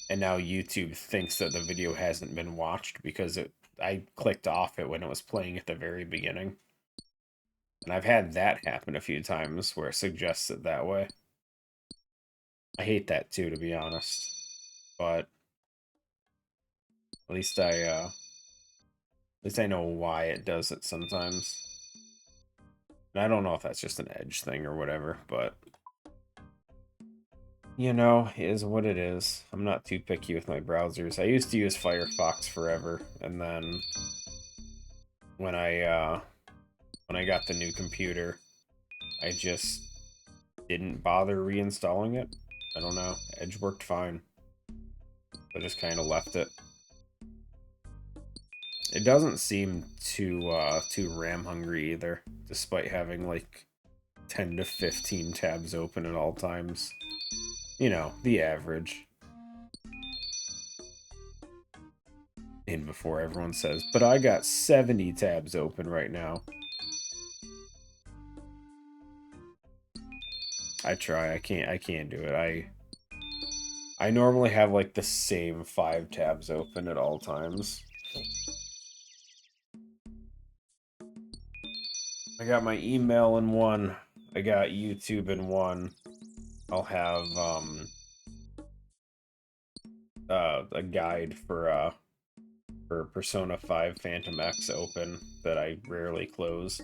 And now YouTube thinks that the video hasn't been watched because I clicked off it when it was playing at the very beginning. And I've had that happen a few times where it suggests it that way. I hate that too, to be honest. But at least I know why it does it sometimes. And I don't know if that's just an Edge thing or whatever, but you know, it is what it is. I'm not too picky with my browsers. I used to use Firefox forever, and then when I got the new computer, I just didn't bother reinstalling it. I don't know. Edge worked fine. I just kind of left it. It doesn't seem too RAM hungry either, despite having like 10 to 15 tabs open at all times. You know, the average. And before everyone says, but I got 70 tabs open right now. I try. I can't do it. I normally have like the same 5 tabs open at all times. I got my email in one. I got YouTube in one. I'll have a guide for Persona 5 Phantom X open that I rarely close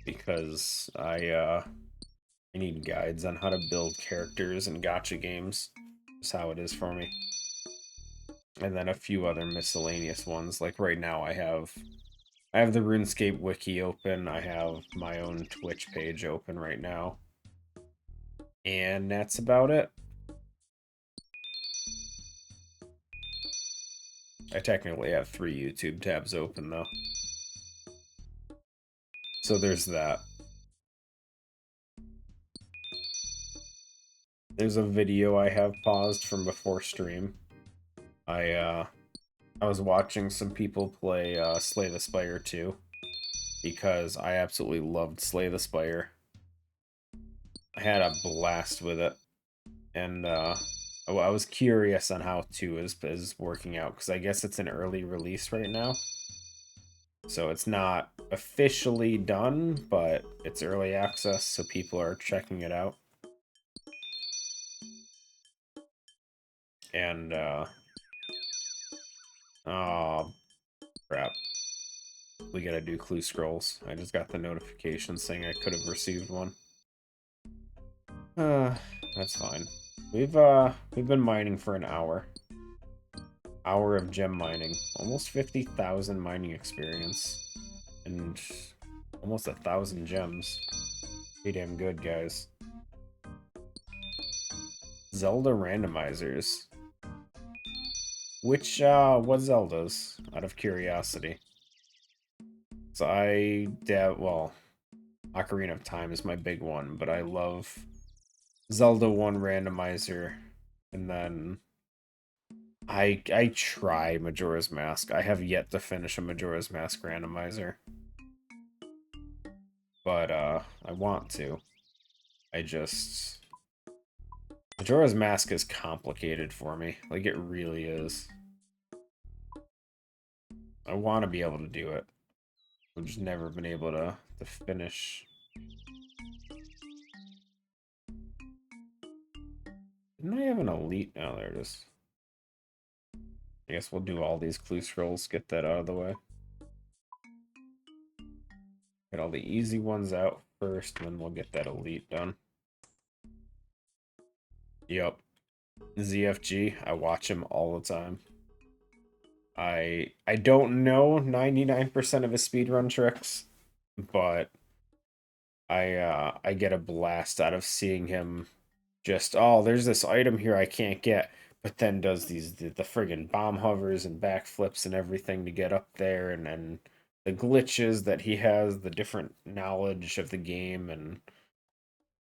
because I need guides on how to build characters in gacha games. That's how it is for me. And then a few other miscellaneous ones. Like right now I have the RuneScape wiki open. I have my own Twitch page open right now. And that's about it. I technically have 3 YouTube tabs open though. So there's that. There's a video I have paused from before stream. I was watching some people play Slay the Spire 2 because I absolutely loved Slay the Spire. I had a blast with it, and I was curious on how 2 is working out because I guess it's an early release right now. So it's not officially done, but it's early access, so people are checking it out. And, oh, crap. We gotta do clue scrolls. I just got the notification saying I could have received one. That's fine. We've been mining for an hour. Hour of gem mining. Almost 50,000 mining experience. And almost 1,000 gems. Pretty damn good, guys. Zelda randomizers. Which, what Zeldas? Out of curiosity. So well, Ocarina of Time is my big one, but I love Zelda 1 randomizer. And then I try Majora's Mask. I have yet to finish a Majora's Mask randomizer. But, I want to. Majora's Mask is complicated for me. Like, it really is. I want to be able to do it. I've just never been able to finish. Didn't I have an elite? Oh, there it is. I guess we'll do all these clue scrolls, get that out of the way. Get all the easy ones out first, and then we'll get that elite done. Yep. ZFG, I watch him all the time. I don't know 99% of his speedrun tricks, but I get a blast out of seeing him just, oh, there's this item here I can't get, but then does the friggin' bomb hovers and backflips and everything to get up there, and the glitches that he has, the different knowledge of the game, and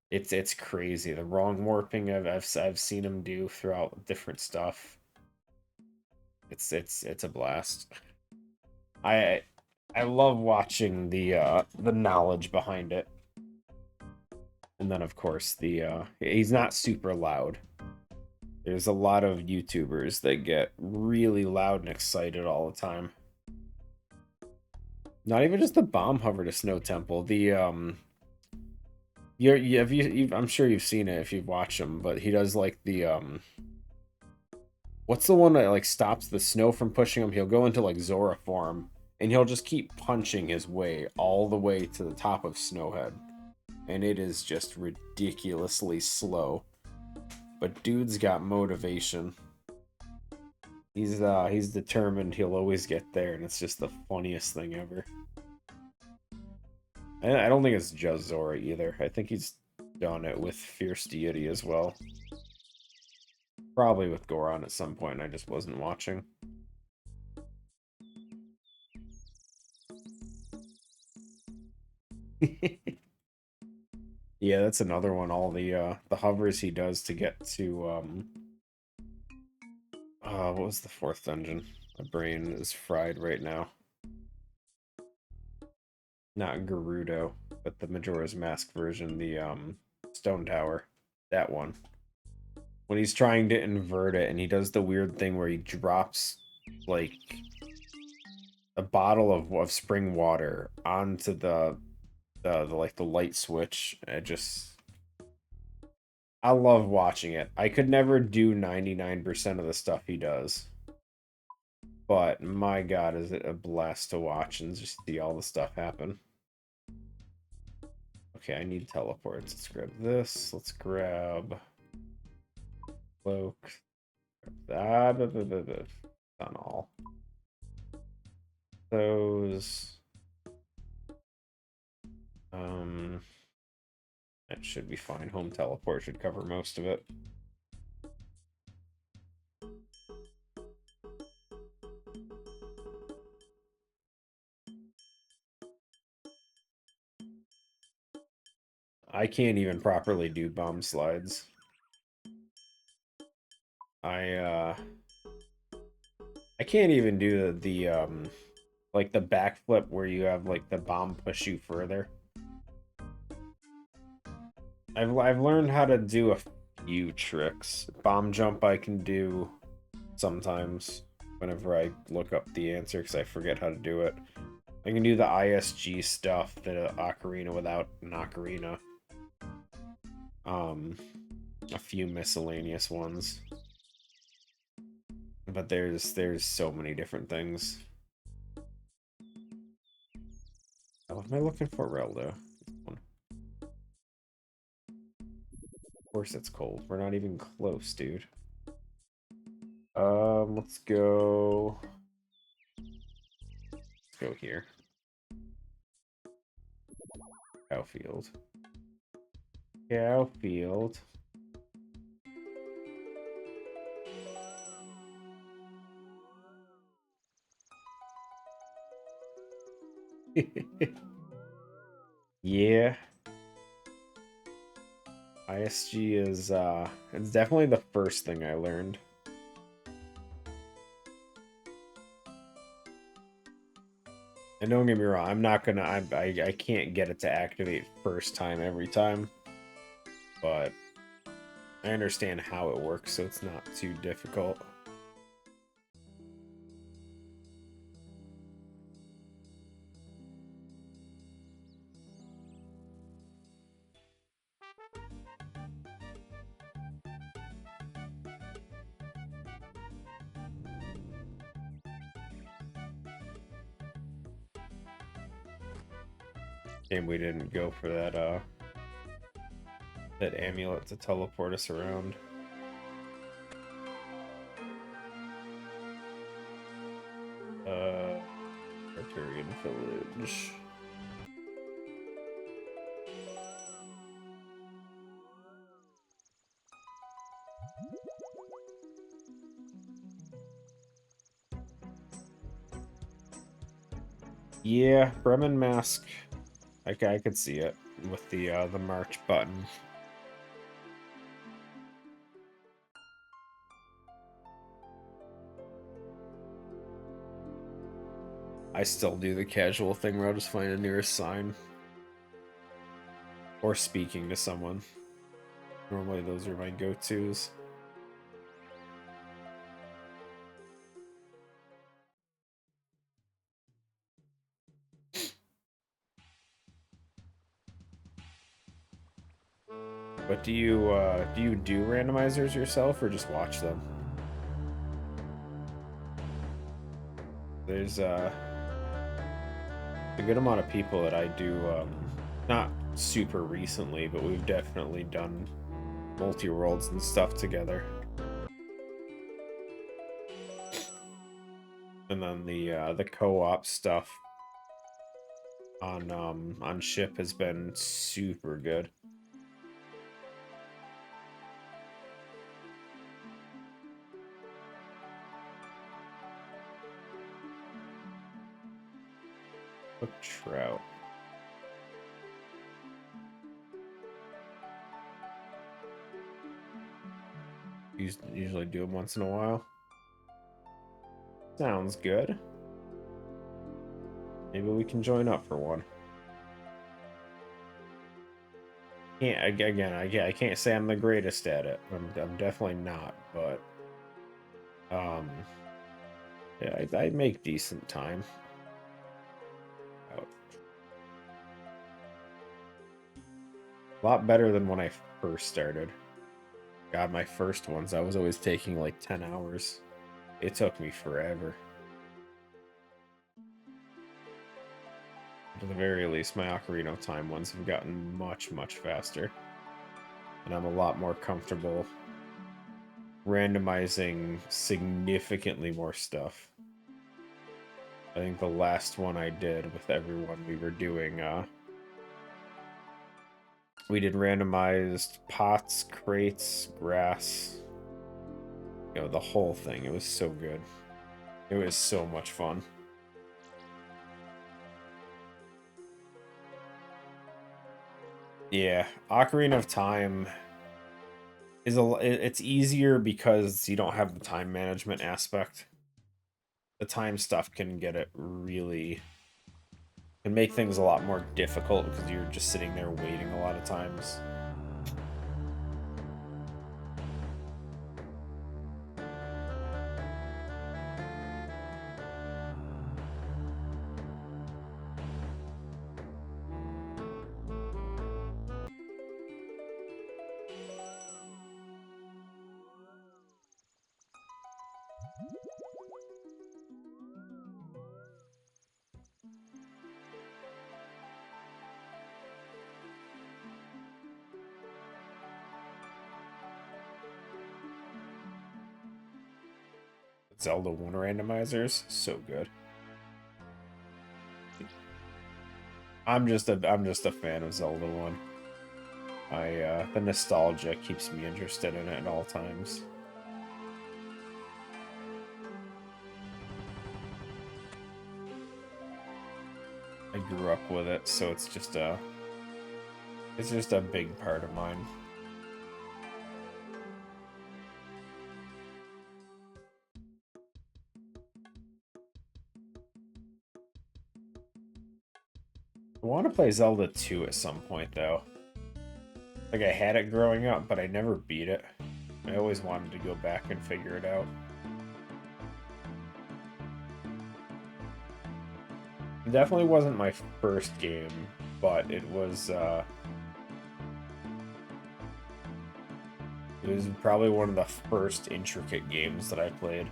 it's crazy. The wrong warping I've seen him do throughout different stuff. It's a blast. I I love watching the knowledge behind it. And then of course he's not super loud. There's a lot of YouTubers that get really loud and excited all the time. Not even just the bomb hover to Snow Temple. I'm sure you've seen it if you've watched him, but he does like what's the one that like stops the snow from pushing him? He'll go into like Zora form, and he'll just keep punching his way all the way to the top of Snowhead, and it is just ridiculously slow. But dude's got motivation. He's determined. He'll always get there, and it's just the funniest thing ever. I don't think it's just Zora either. I think he's done it with Fierce Deity as well. Probably with Goron at some point. I just wasn't watching. Yeah, that's another one. All the hovers he does to get to what was the fourth dungeon? My brain is fried right now. Not Gerudo, but the Majora's Mask version, the Stone Tower. That one. When he's trying to invert it and he does the weird thing where he drops like a bottle of spring water onto the light switch. I love watching it. I could never do 99% of the stuff he does. But my god, is it a blast to watch and just see all the stuff happen. Okay, I need teleports. Let's grab this. Let's grab cloak. Done all. Those. That should be fine. Home teleport should cover most of it. I can't even properly do bomb slides. I can't even do the like the backflip where you have like the bomb push you further. I've learned how to do a few tricks. Bomb jump I can do sometimes whenever I look up the answer because I forget how to do it. I can do the ISG stuff, the ocarina without an ocarina. A few miscellaneous ones. But there's so many different things. What am I looking for, Reldo? Of course it's cold. We're not even close, dude. Let's go. Let's go here. Cowfield. Cowfield. Yeah. ISG is it's definitely the first thing I learned. And don't get me wrong, I'm not gonna I can't get it to activate first time every time. But I understand how it works, so it's not too difficult. And we didn't go for that amulet to teleport us around. challenge. Yeah, Bremen mask. I could see it with the march button. I still do the casual thing where I'll just find the nearest sign. Or speaking to someone. Normally those are my go-tos. But do you do randomizers yourself or just watch them? There's a good amount of people that I do, not super recently, but we've definitely done multi-worlds and stuff together. And then the co-op stuff on ship has been super good. Hook trout. Usually do them once in a while. Sounds good. Maybe we can join up for one. I can't say I'm the greatest at it. I'm definitely not, but yeah, I make decent time. A lot better than when I first started. God, my first ones, I was always taking like 10 hours. It took me forever. At the very least, my Ocarina of Time ones have gotten much, much faster. And I'm a lot more comfortable randomizing significantly more stuff. I think the last one I did with everyone, we were doing, we did randomized pots, crates, grass, you know, the whole thing. It was so good. It was so much fun. Yeah, Ocarina of Time is it's easier because you don't have the time management aspect. The time stuff can get it really, can make things a lot more difficult because you're just sitting there waiting a lot of times. Zelda 1 randomizers, so good. I'm just a fan of Zelda 1. The nostalgia keeps me interested in it at all times. I grew up with it, so it's just a big part of mine. I want to play Zelda 2 at some point, though. Like, I had it growing up, but I never beat it. I always wanted to go back and figure it out. It definitely wasn't my first game, but it was probably one of the first intricate games that I played.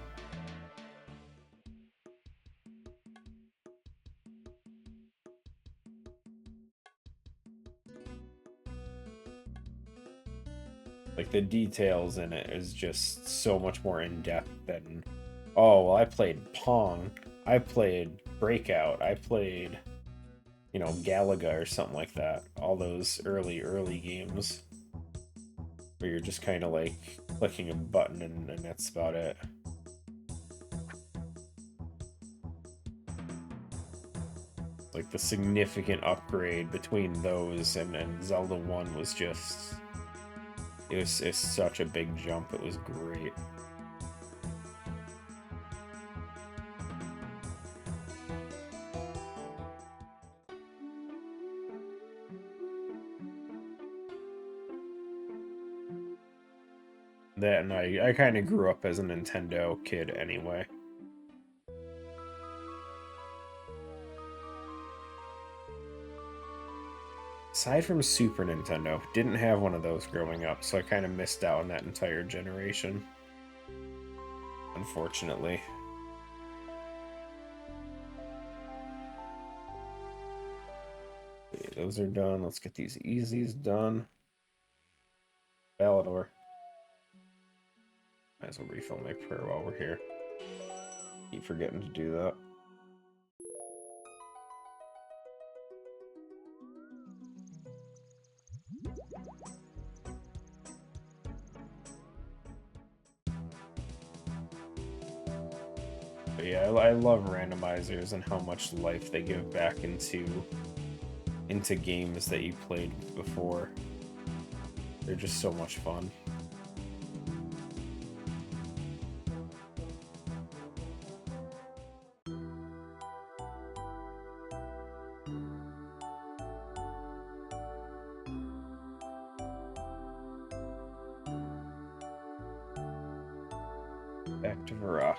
Like, the details in it is just so much more in-depth than, oh, well, I played Pong, I played Breakout, I played you know, Galaga or something like that. All those early games where you're just kind of like clicking a button and that's about it. Like the significant upgrade between those and Zelda 1 was just, it's such a big jump. It was great. That, and I kind of grew up as a Nintendo kid anyway. Aside from Super Nintendo, didn't have one of those growing up, so I kind of missed out on that entire generation. Unfortunately. Okay, those are done. Let's get these easies done. Balador. Might as well refill my prayer while we're here. Keep forgetting to do that. But yeah, I love randomizers and how much life they give back into games that you played before. They're just so much fun. Back to Varrock.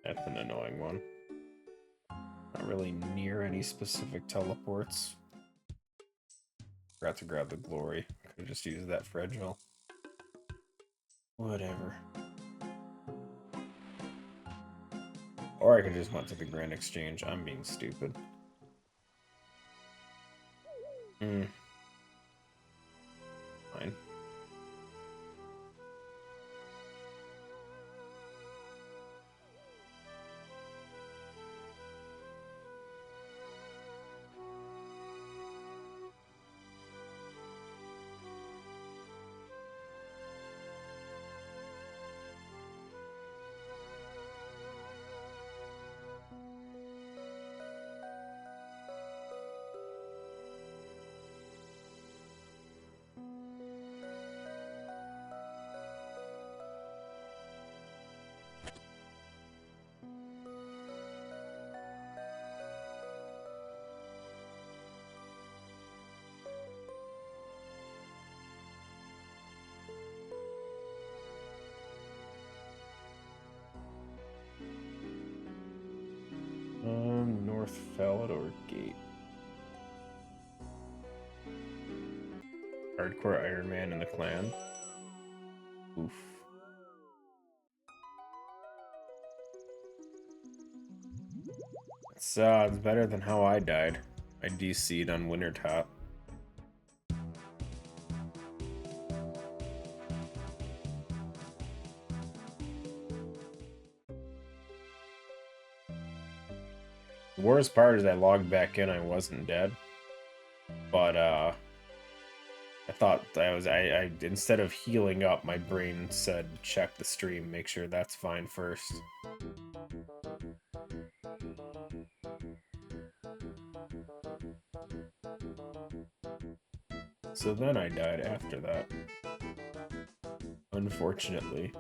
That's an annoying one. Not really near any specific teleports. Forgot to grab the glory. Could have just used that fragile. Whatever. Or I could just went to the Grand Exchange. I'm being stupid. Fine. North Falador Gate. Hardcore Ironman in the clan. Oof. It's better than how I died. I DC'd on Wintertop. The worst part is I logged back in, I wasn't dead. But I thought I instead of healing up, my brain said check the stream, make sure that's fine first. So then I died after that. Unfortunately.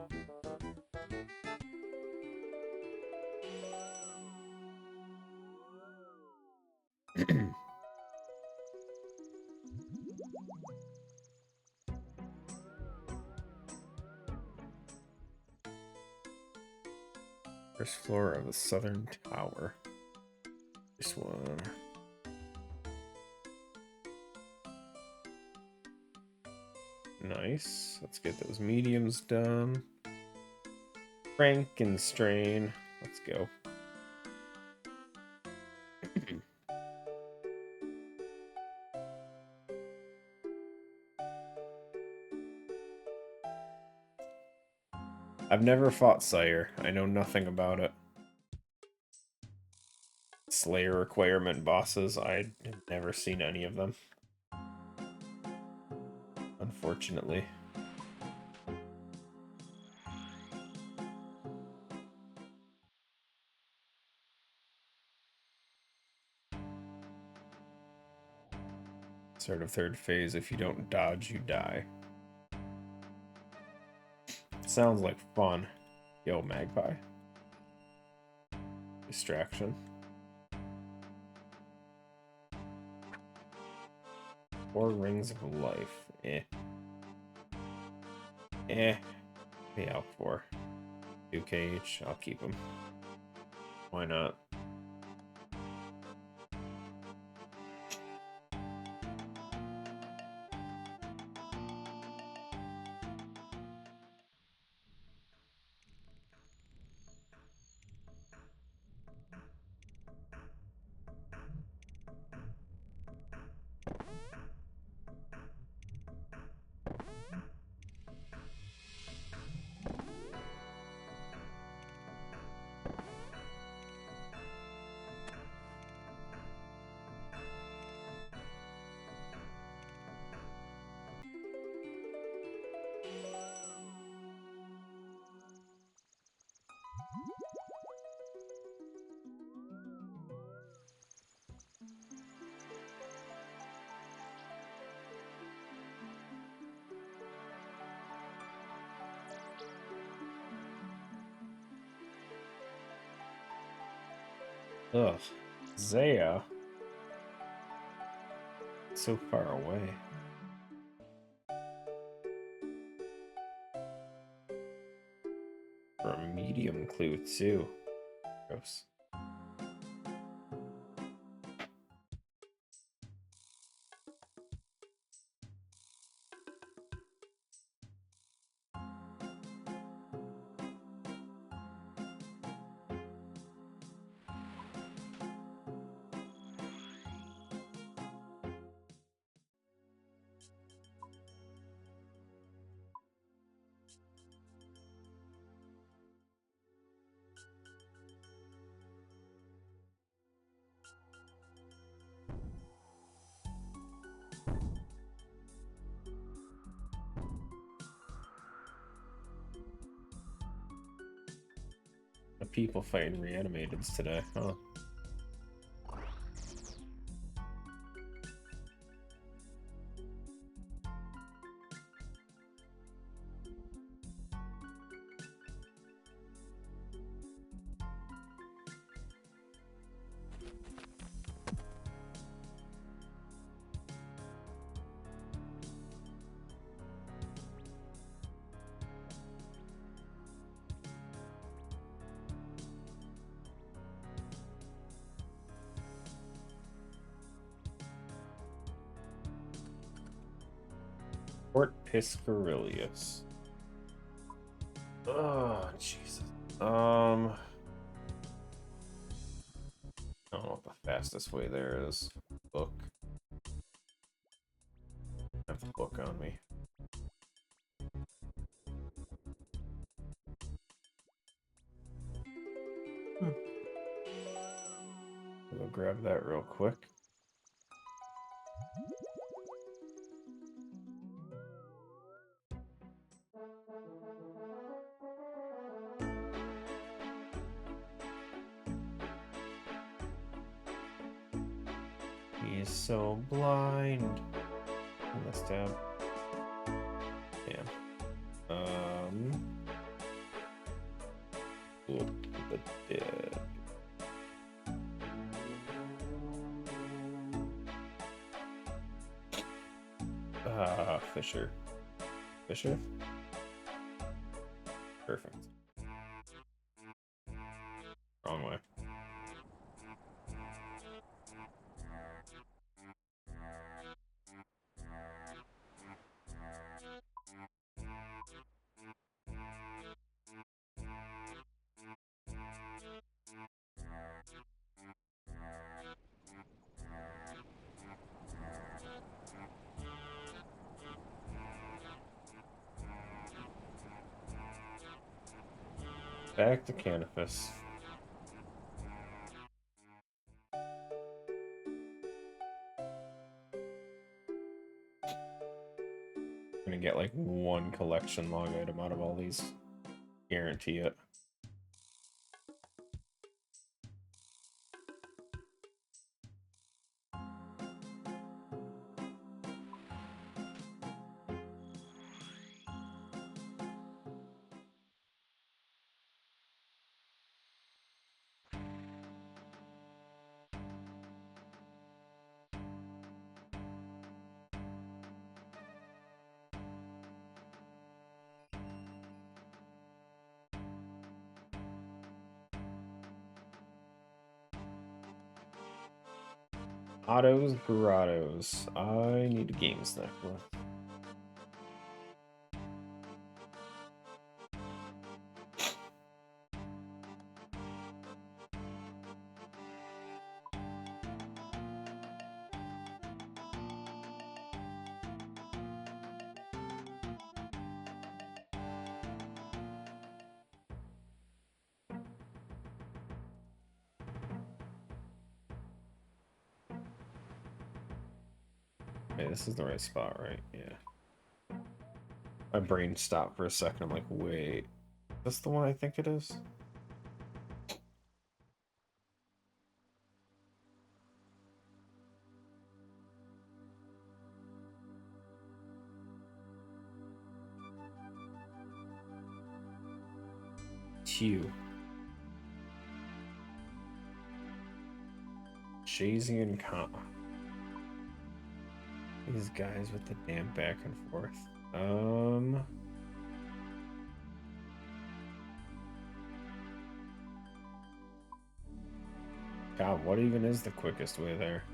First floor of the southern tower. This one. Nice. Let's get those mediums done. Frankenstrain. Let's go. I've never fought Sire. I know nothing about it. Slayer requirement bosses, I've never seen any of them. Unfortunately. Start of third phase, if you don't dodge, you die. Sounds like fun. Yo, Magpie. Distraction. Four rings of life. Pay out for 2k each. I'll keep them. Why not? Ugh. Zaya. So far away. For a medium clue, too. Gross. People fighting reanimateds today, huh? Fort Piscarilius. Oh, Jesus. I don't know what the fastest way there is. Book. I have the book on me. I'll grab that real quick. He's so blind. Let's stab. Damn. Look at the dead. Fisher. Fisher? Perfect. Wrong way. Back to Canopus. I'm gonna get like one collection log item out of all these. Guarantee it. Autos, grottos. I need a games necklace. Okay, this is the right spot, right? Yeah. My brain stopped for a second. I'm like, wait, that's the one I think it is? Q. Shazy and Comp. These guys with the damn back and forth. God, what even is the quickest way there?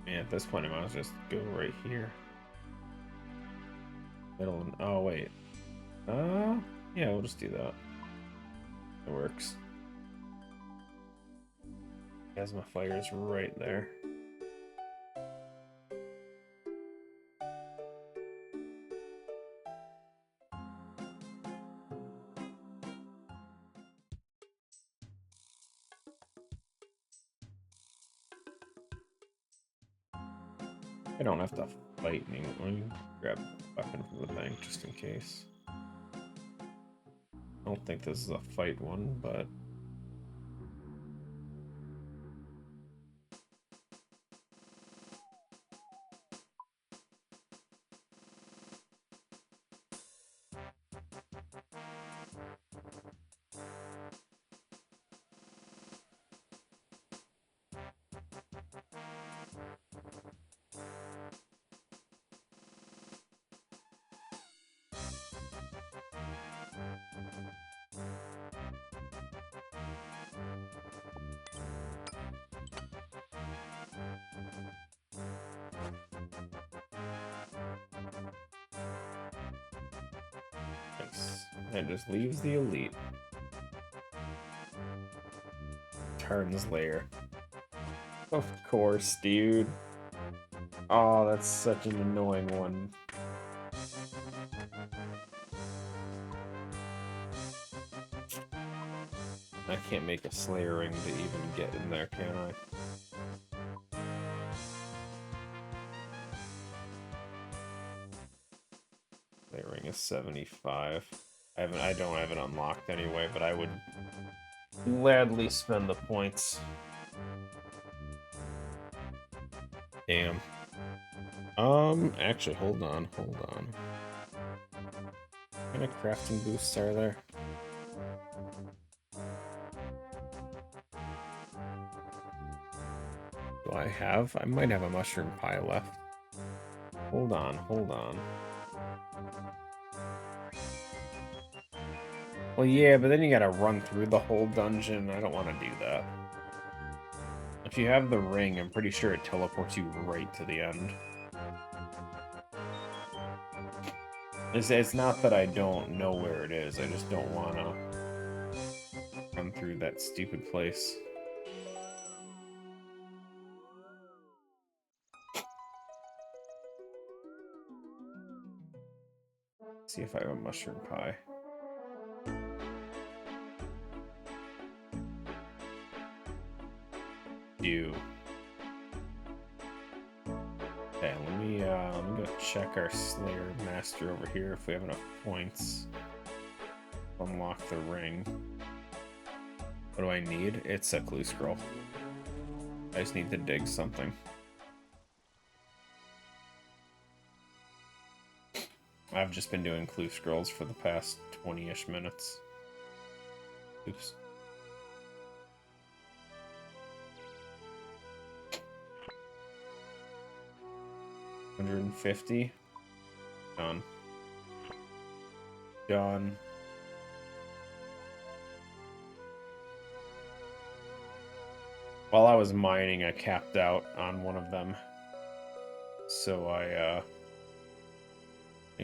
Man, at this point, I might as well just go right here. Middle and oh wait. Yeah, we'll just do that. It works. Asthma fire's right there. I don't have to fight anyone. Let me grab a weapon from the bank just in case. I don't think this is a fight one, but it just leaves the elite. Turns layer. Of course, dude. Oh, that's such an annoying one. I can't make a Slayer ring to even get in there, can I? Slayer ring is 75. I don't have it unlocked anyway, but I would gladly spend the points. Damn. Actually, hold on. What kind of crafting boosts are there? Do I have? I might have a mushroom pie left. Hold on, hold on. Well, yeah, but then you gotta run through the whole dungeon. I don't want to do that. If you have the ring, I'm pretty sure it teleports you right to the end. It's not that I don't know where it is, I just don't want to run through that stupid place. See if I have a mushroom pie. Do. Okay, let me go check our Slayer Master over here if we have enough points to unlock the ring. What do I need? It's a clue scroll. I just need to dig something. I've just been doing clue scrolls for the past 20-ish minutes. Oops. $150. Done. Done. While I was mining, I capped out on one of them. So I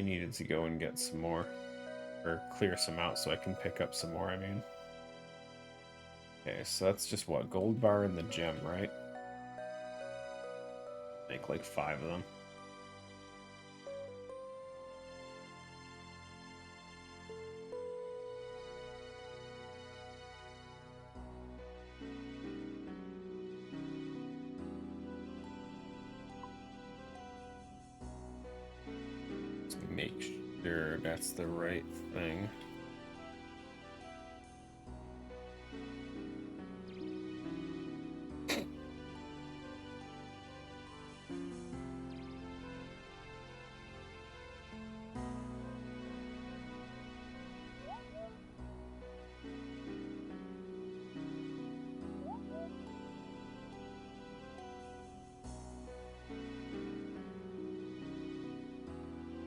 needed to go and get some more. Or clear some out so I can pick up some more, I mean. Okay, so that's just what? Gold bar and the gem, right? Make like 5 of them. Make sure that's the right thing.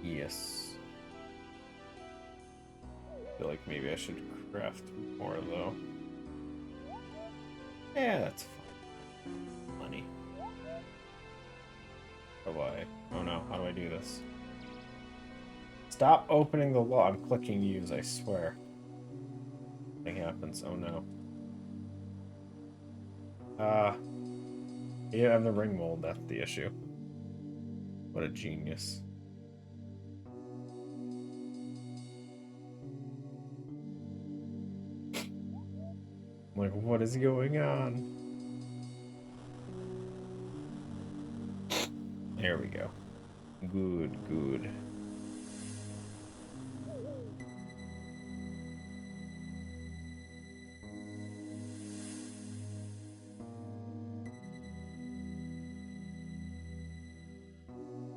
Yes. I feel like maybe I should craft more though. Yeah, that's fine. Money. How do I? Oh no, how do I do this? Stop opening the law. I'm clicking use, I swear. Nothing happens. Oh no. Yeah, I'm the ring mold, that's the issue. What a genius. Like, what is going on? There we go. Good, good.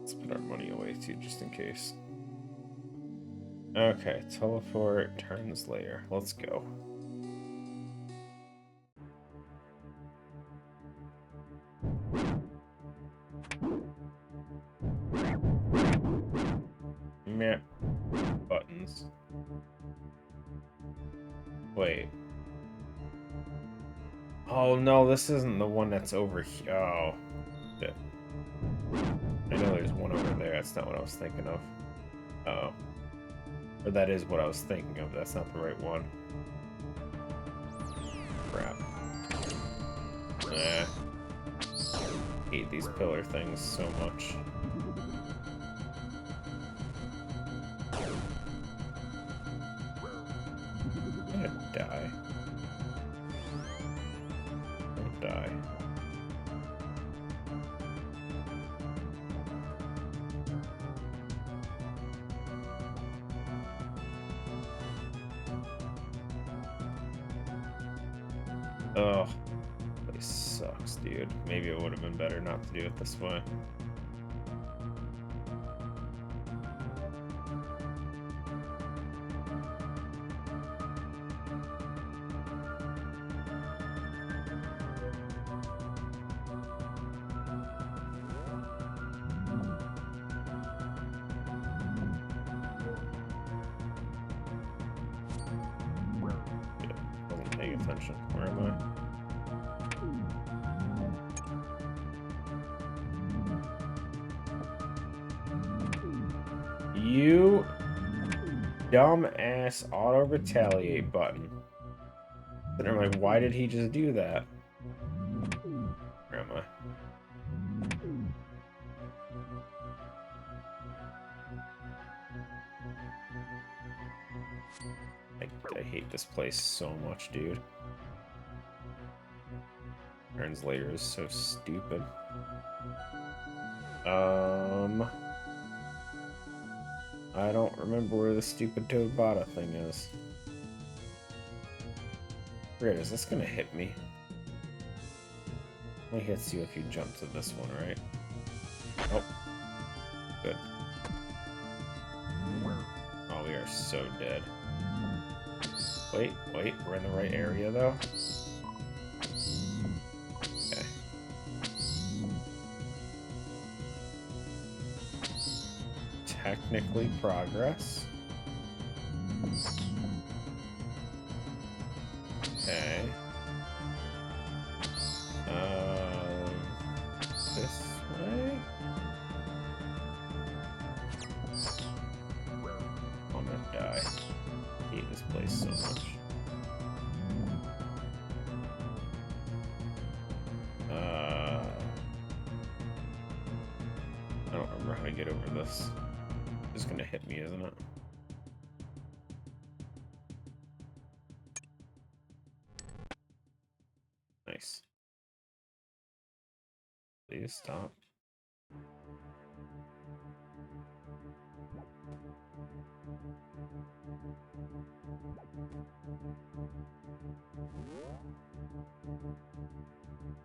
Let's put our money away too, just in case. Okay, teleport, turns layer. Let's go. Meh. Buttons. Wait. Oh no, this isn't the one that's over here. Oh. Shit. I know there's one over there. That's not what I was thinking of. Oh. Or that is what I was thinking of. That's not the right one. Crap. I hate these pillar things so much. I'm gonna die. Don't die. Oh, this sucks, dude. Maybe it would have been better not to do it this way. attention. Where am I? You dumbass auto retaliate button. And I'm like, why did he just do that? Where am I? I hate this place so much, dude. Translator is so stupid. I don't remember where the stupid Toad Bada thing is. Weird, is this gonna hit me? Only hits you if you jump to this one, right? Oh. Good. Oh, we are so dead. Wait, we're in the right area, though? Okay. Technically progress. Okay. This way? I'm gonna die. I hate this place so much. I don't remember how to get over this. It's gonna hit me, isn't it? Nice. Please stop.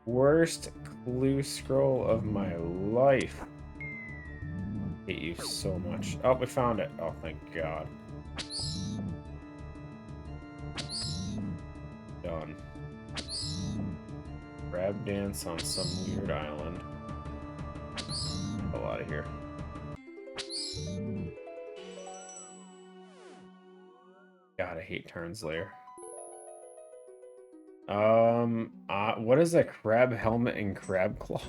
Worst clue scroll of my life. I hate you so much. Oh, we found it. Oh, thank God. Done. Crab dance on some weird island. Hell out of here. God, I hate Translator. What is a crab helmet and crab claw?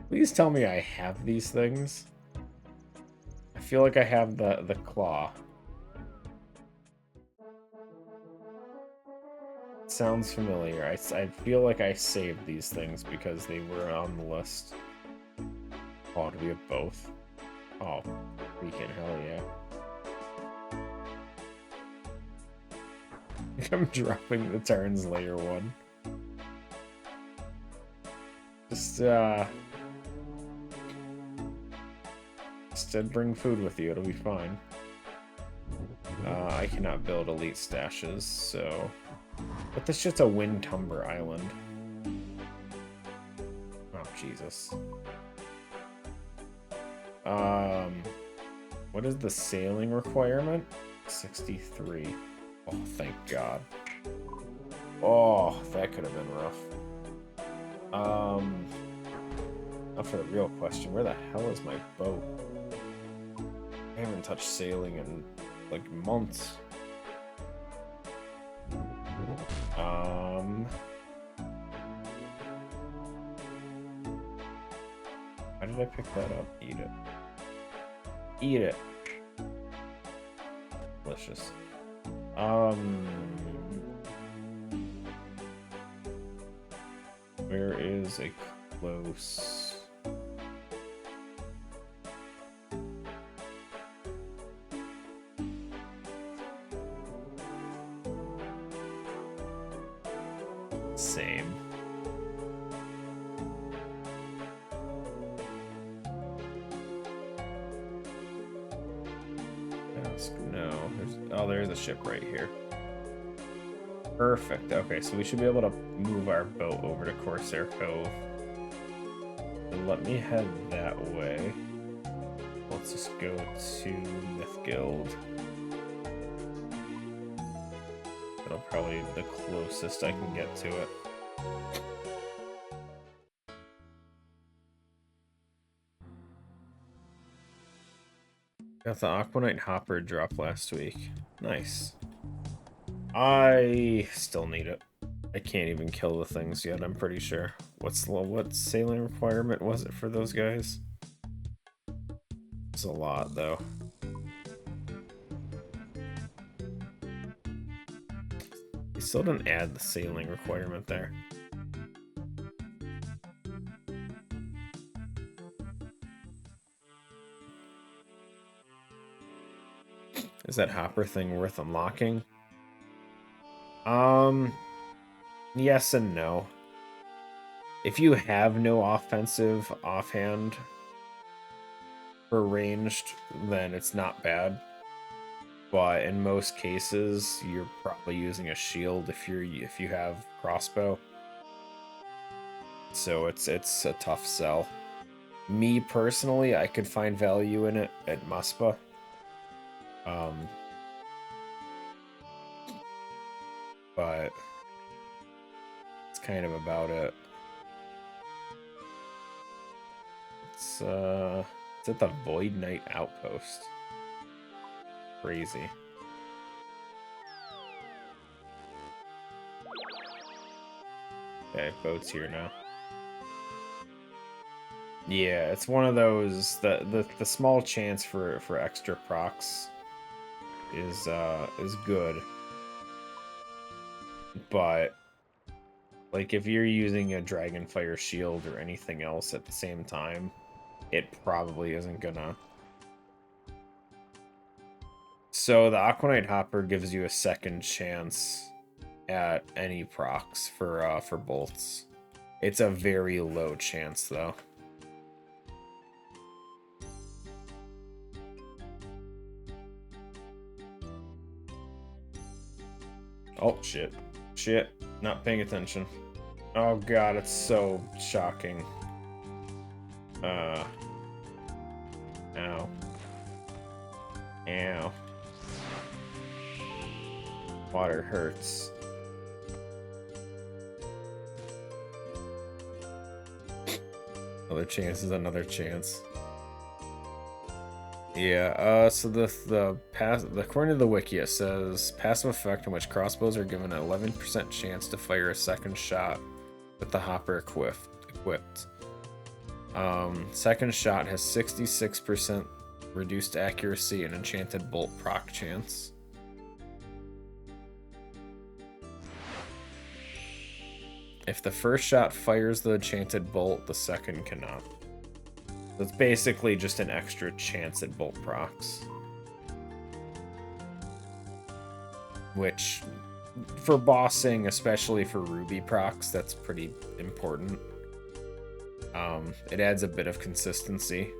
Please tell me I have these things. I feel like I have the claw. Sounds familiar. I feel like I saved these things because they were on the list. Oh, do we have both? Oh, freaking hell yeah. I'm dropping the Translator one. Just bring food with you, it'll be fine. I cannot build elite stashes, so... But this shit's a Windtumber Island. Oh, Jesus. What is the sailing requirement? 63. Oh, thank God. Oh, that could have been rough. Now for the real question, where the hell is my boat? I haven't touched sailing in, like, months. How did I pick that up? Eat it. Eat it. Delicious. Where is a close... Same. No, there's a ship right here. Perfect. Okay, so we should be able to move our boat over to Corsair Cove. And let me head that way. Let's just go to Myth Guild. That'll probably be the closest I can get to it. Got the Aquanite Hopper drop last week. Nice. I still need it. I can't even kill the things yet, I'm pretty sure. What sailing requirement was it for those guys? It's a lot, though. You still didn't add the sailing requirement there. Is that hopper thing worth unlocking? Yes and no. If you have no offensive offhand for ranged, then it's not bad. But in most cases, you're probably using a shield if you have crossbow. So it's a tough sell. Me personally, I could find value in it at Muspa. But it's kind of about it. It's at the Void Knight Outpost. Crazy. Okay, boat's here now. Yeah, it's one of those the small chance for extra procs is good. But like if you're using a Dragonfire shield or anything else at the same time, it probably isn't gonna. So the Aquanite Hopper gives you a second chance at any procs for bolts. It's a very low chance though. Oh shit. Shit. Not paying attention. Oh god, it's so shocking. Ow. Ow. Water hurts. Another chance is another chance. Yeah, so according to the wiki, it says passive effect in which crossbows are given an 11% chance to fire a second shot with the hopper equipped. Second shot has 66% reduced accuracy and enchanted bolt proc chance. If the first shot fires the enchanted bolt, the second cannot. So it's basically just an extra chance at bolt procs. Which, for bossing, especially for ruby procs, that's pretty important. It adds a bit of consistency.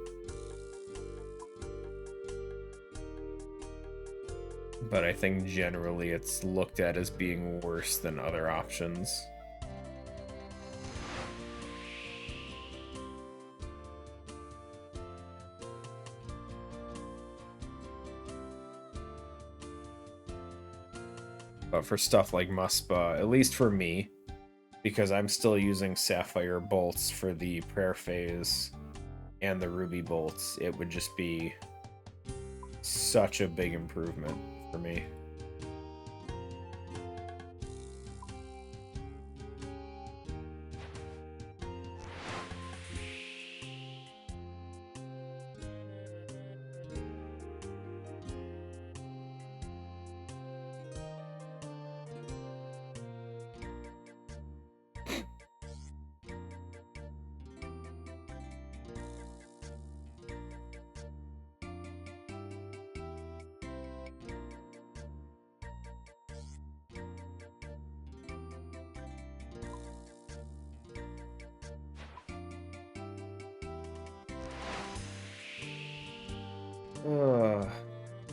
But I think generally it's looked at as being worse than other options. But for stuff like Muspa, at least for me, because I'm still using Sapphire bolts for the prayer phase and the ruby bolts, it would just be such a big improvement for me.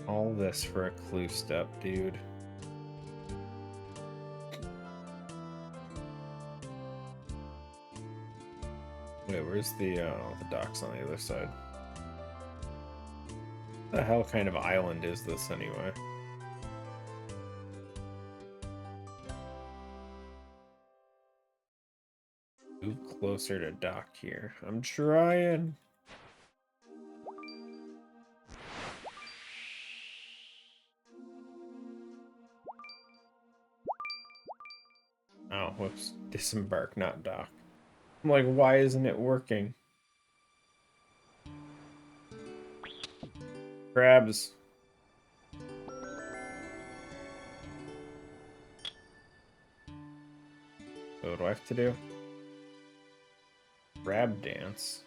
All this for a clue step, dude. Wait, where's the docks on the other side? What the hell kind of island is this anyway? Move closer to dock here. I'm trying. Oh, whoops. Disembark, not dock. I'm like, why isn't it working? Crabs. So what do I have to do? Crab dance.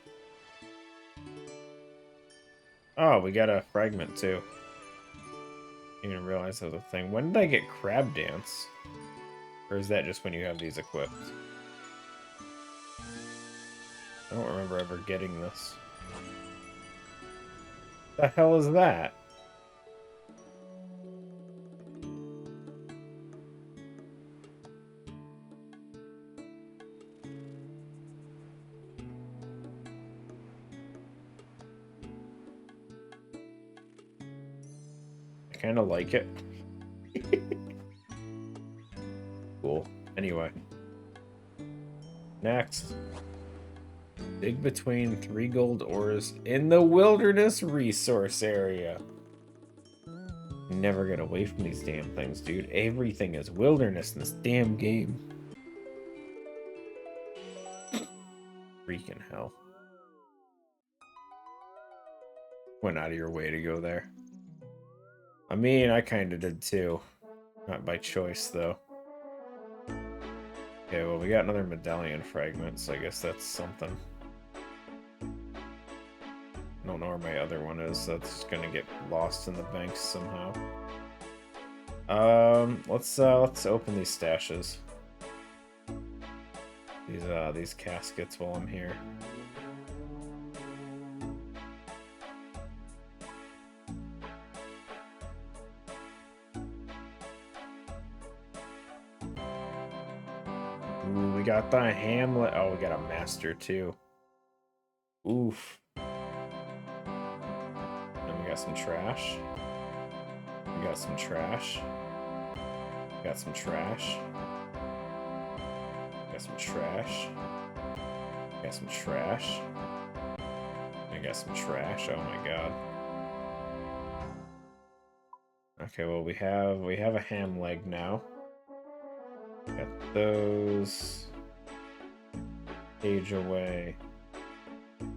Oh, we got a fragment too. You didn't realize that was a thing. When did I get crab dance? Or is that just when you have these equipped? I don't remember ever getting this. The hell is that? I kind of like it. Cool. Anyway. Next. Dig between 3 gold ores in the wilderness resource area. Never get away from these damn things, dude. Everything is wilderness in this damn game. Freaking hell. Went out of your way to go there. I mean, I kind of did too. Not by choice, though. Okay, well, we got another medallion fragment, so I guess that's something. I don't know where my other one is. So that's gonna get lost in the banks somehow. Let's open these stashes. These caskets while I'm here. Ooh, we got the Hamlet. Oh, we got a master too. Oof. And we got some trash. We got some trash. We got some trash. We got some trash. We got some trash. I got some trash. Oh my god. Okay, well we have a ham leg now. Got those. Page away.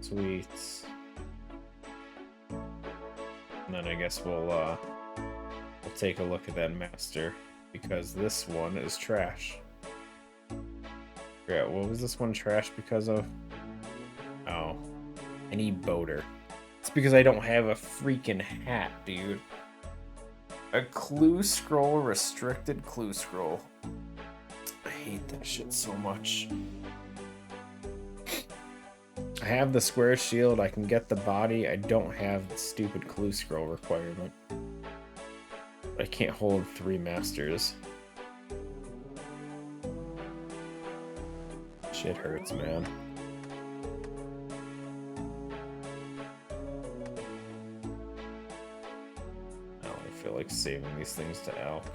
Sweets. And then I guess we'll take a look at that master, because this one is trash. Yeah, what was this one trash because of? Oh, I need boater. It's because I don't have a freaking hat, dude. A clue scroll, restricted clue scroll. I hate that shit so much. I have the square shield, I can get the body, I don't have the stupid clue scroll requirement. I can't hold 3 masters. Shit hurts, man. I don't feel like saving these things to Elk.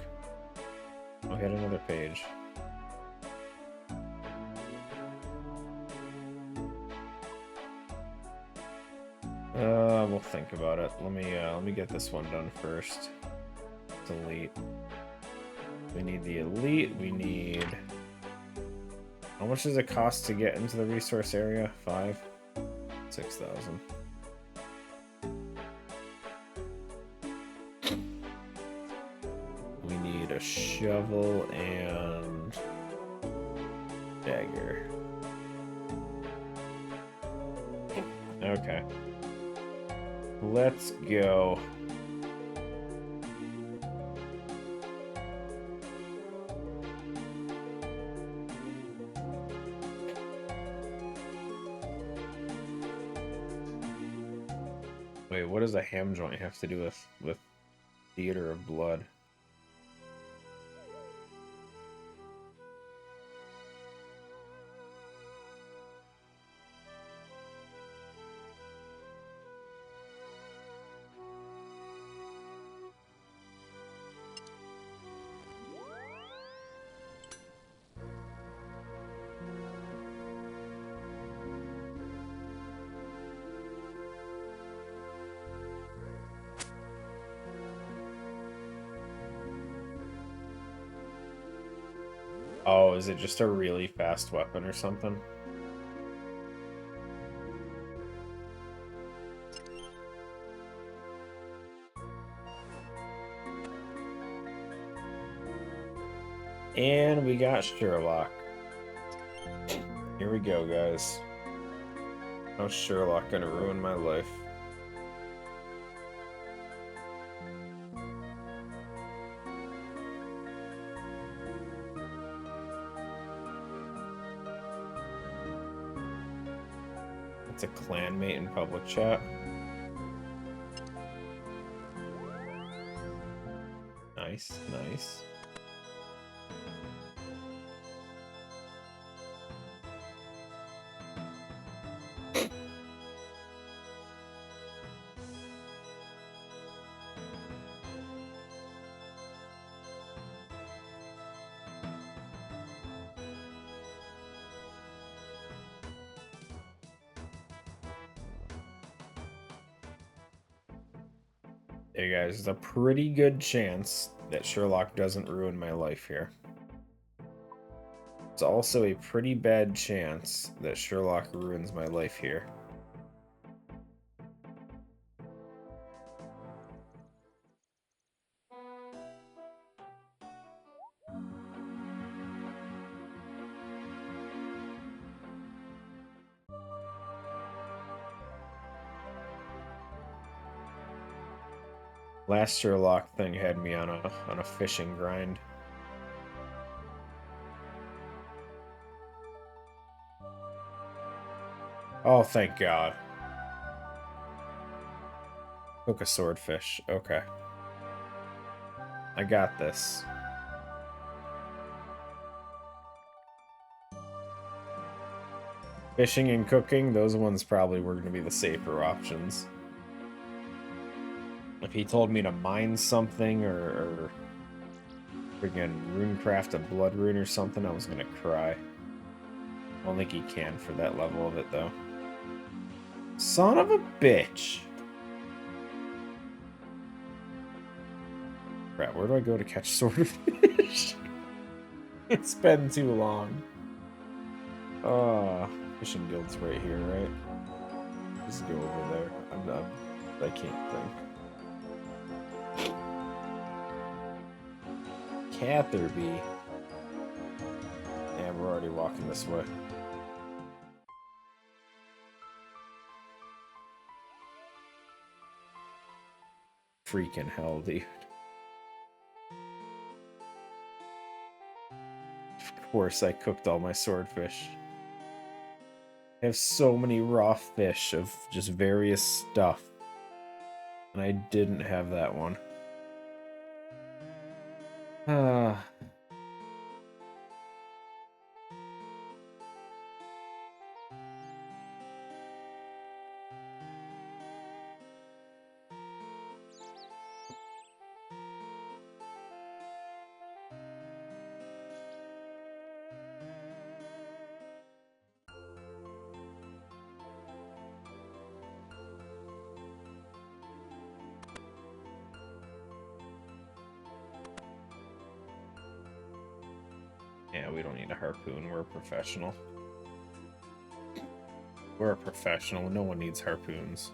I'll get another page. We'll think about it. Let me get this one done first. Delete. We need the elite. We need. How much does it cost to get into the resource area? 5? 6,000. We need a shovel and dagger. Okay. Let's go. Wait, what does a ham joint have to do with theater of blood? Oh, is it just a really fast weapon or something? And we got Sherlock. Here we go, guys. How's Sherlock gonna ruin my life? It's a clanmate in public chat. Nice, nice. Hey guys, there's a pretty good chance that Sherlock doesn't ruin my life here. It's also a pretty bad chance that Sherlock ruins my life here. Last Sherlock thing had me on a fishing grind. Oh, thank God. Took a swordfish. Okay. I got this. Fishing and cooking, those ones probably were going to be the safer options. If he told me to mine something or freaking runecraft a blood rune or something, I was gonna cry. I don't think he can for that level of it, though. Son of a bitch! Crap, where do I go to catch swordfish? It's been too long. Fishing guild's right here, right? Just go over there. I'm done. I can't think. Catherby. Yeah, we're already walking this way. Freaking hell, dude. Of course I cooked all my swordfish. I have so many raw fish of just various stuff. And I didn't have that one. Yeah, we don't need a harpoon. We're a professional. We're a professional. No one needs harpoons.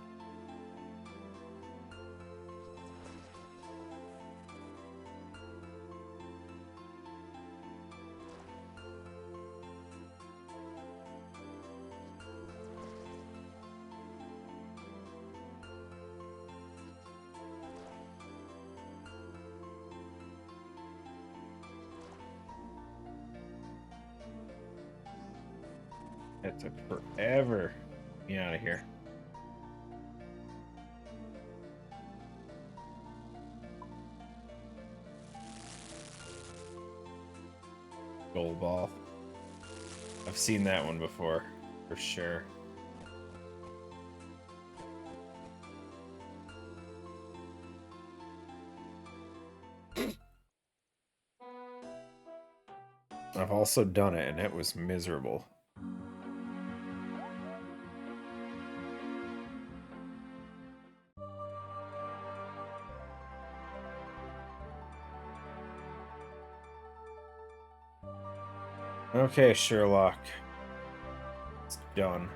It took forever. Get me out of here. Gold ball. I've seen that one before, for sure. I've also done it, and it was miserable. Okay, Sherlock. It's done.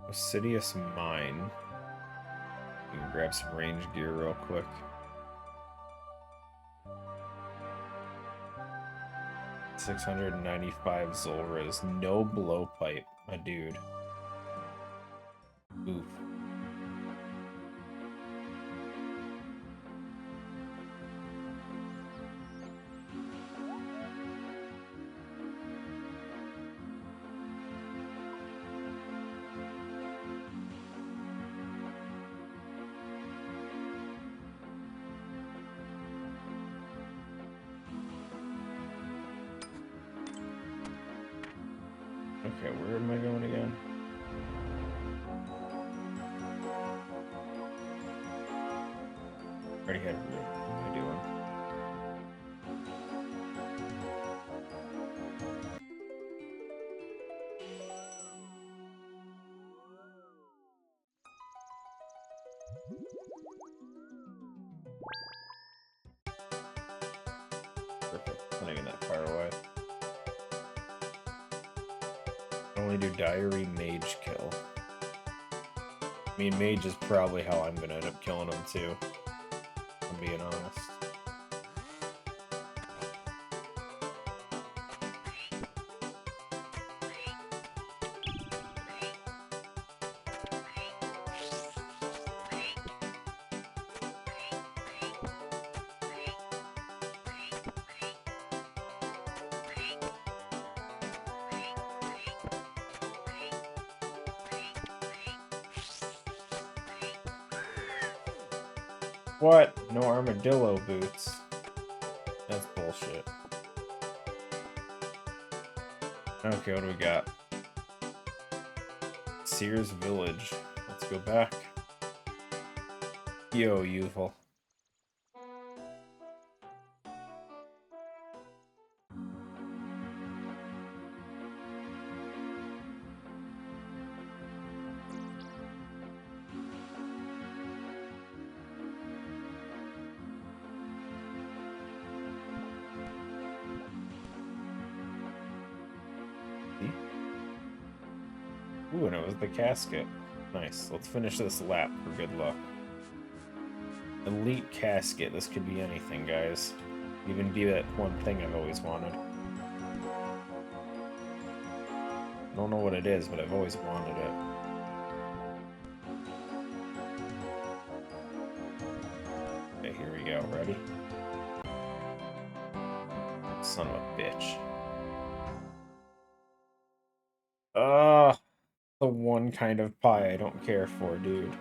Assidious Mine. You can grab some range gear real quick. $695 Zulras. No blowpipe, my dude. Oof. Okay, where am I going again? Already had room. What am I doing? Perfect. Not even that far away. I only do Diary Mage kill. I mean, Mage is probably how I'm gonna end up killing him too. I'm being honest. What? No armadillo boots. That's bullshit. Okay, what do we got? Sears Village. Let's go back. Yo, youthful. Ooh, and it was the casket. Nice. Let's finish this lap for good luck. Elite casket. This could be anything, guys. Even be that one thing I've always wanted. I don't know what it is, but I've always wanted it. Okay, here we go. Ready? Son of a bitch. The one kind of pie I don't care for, dude.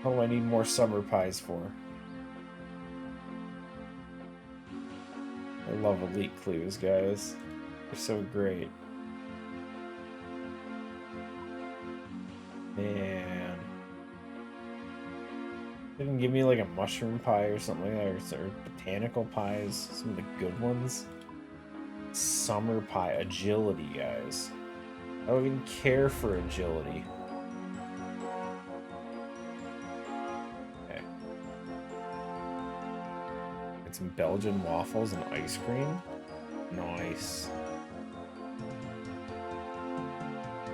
Oh, I need more summer pies for. I love elite clues, guys. They're so great. Man. They didn't give me like a mushroom pie or something like that, or botanical pies, some of the good ones. Summer pie, agility, guys. I don't even care for agility. Okay. Get some Belgian waffles and ice cream. Nice.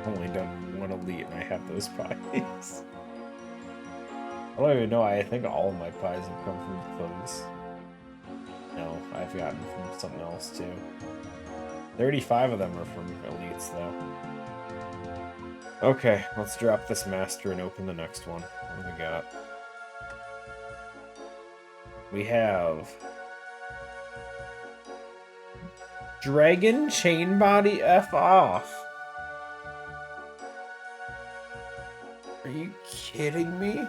Only done one elite and I have those pies. I don't even know. I think all of my pies have come from clothes. No, I've gotten from something else too. 35 of them are from elites though. Okay, let's drop this master and open the next one. What do we got? We have Dragon Chain Body F off. Are you kidding me?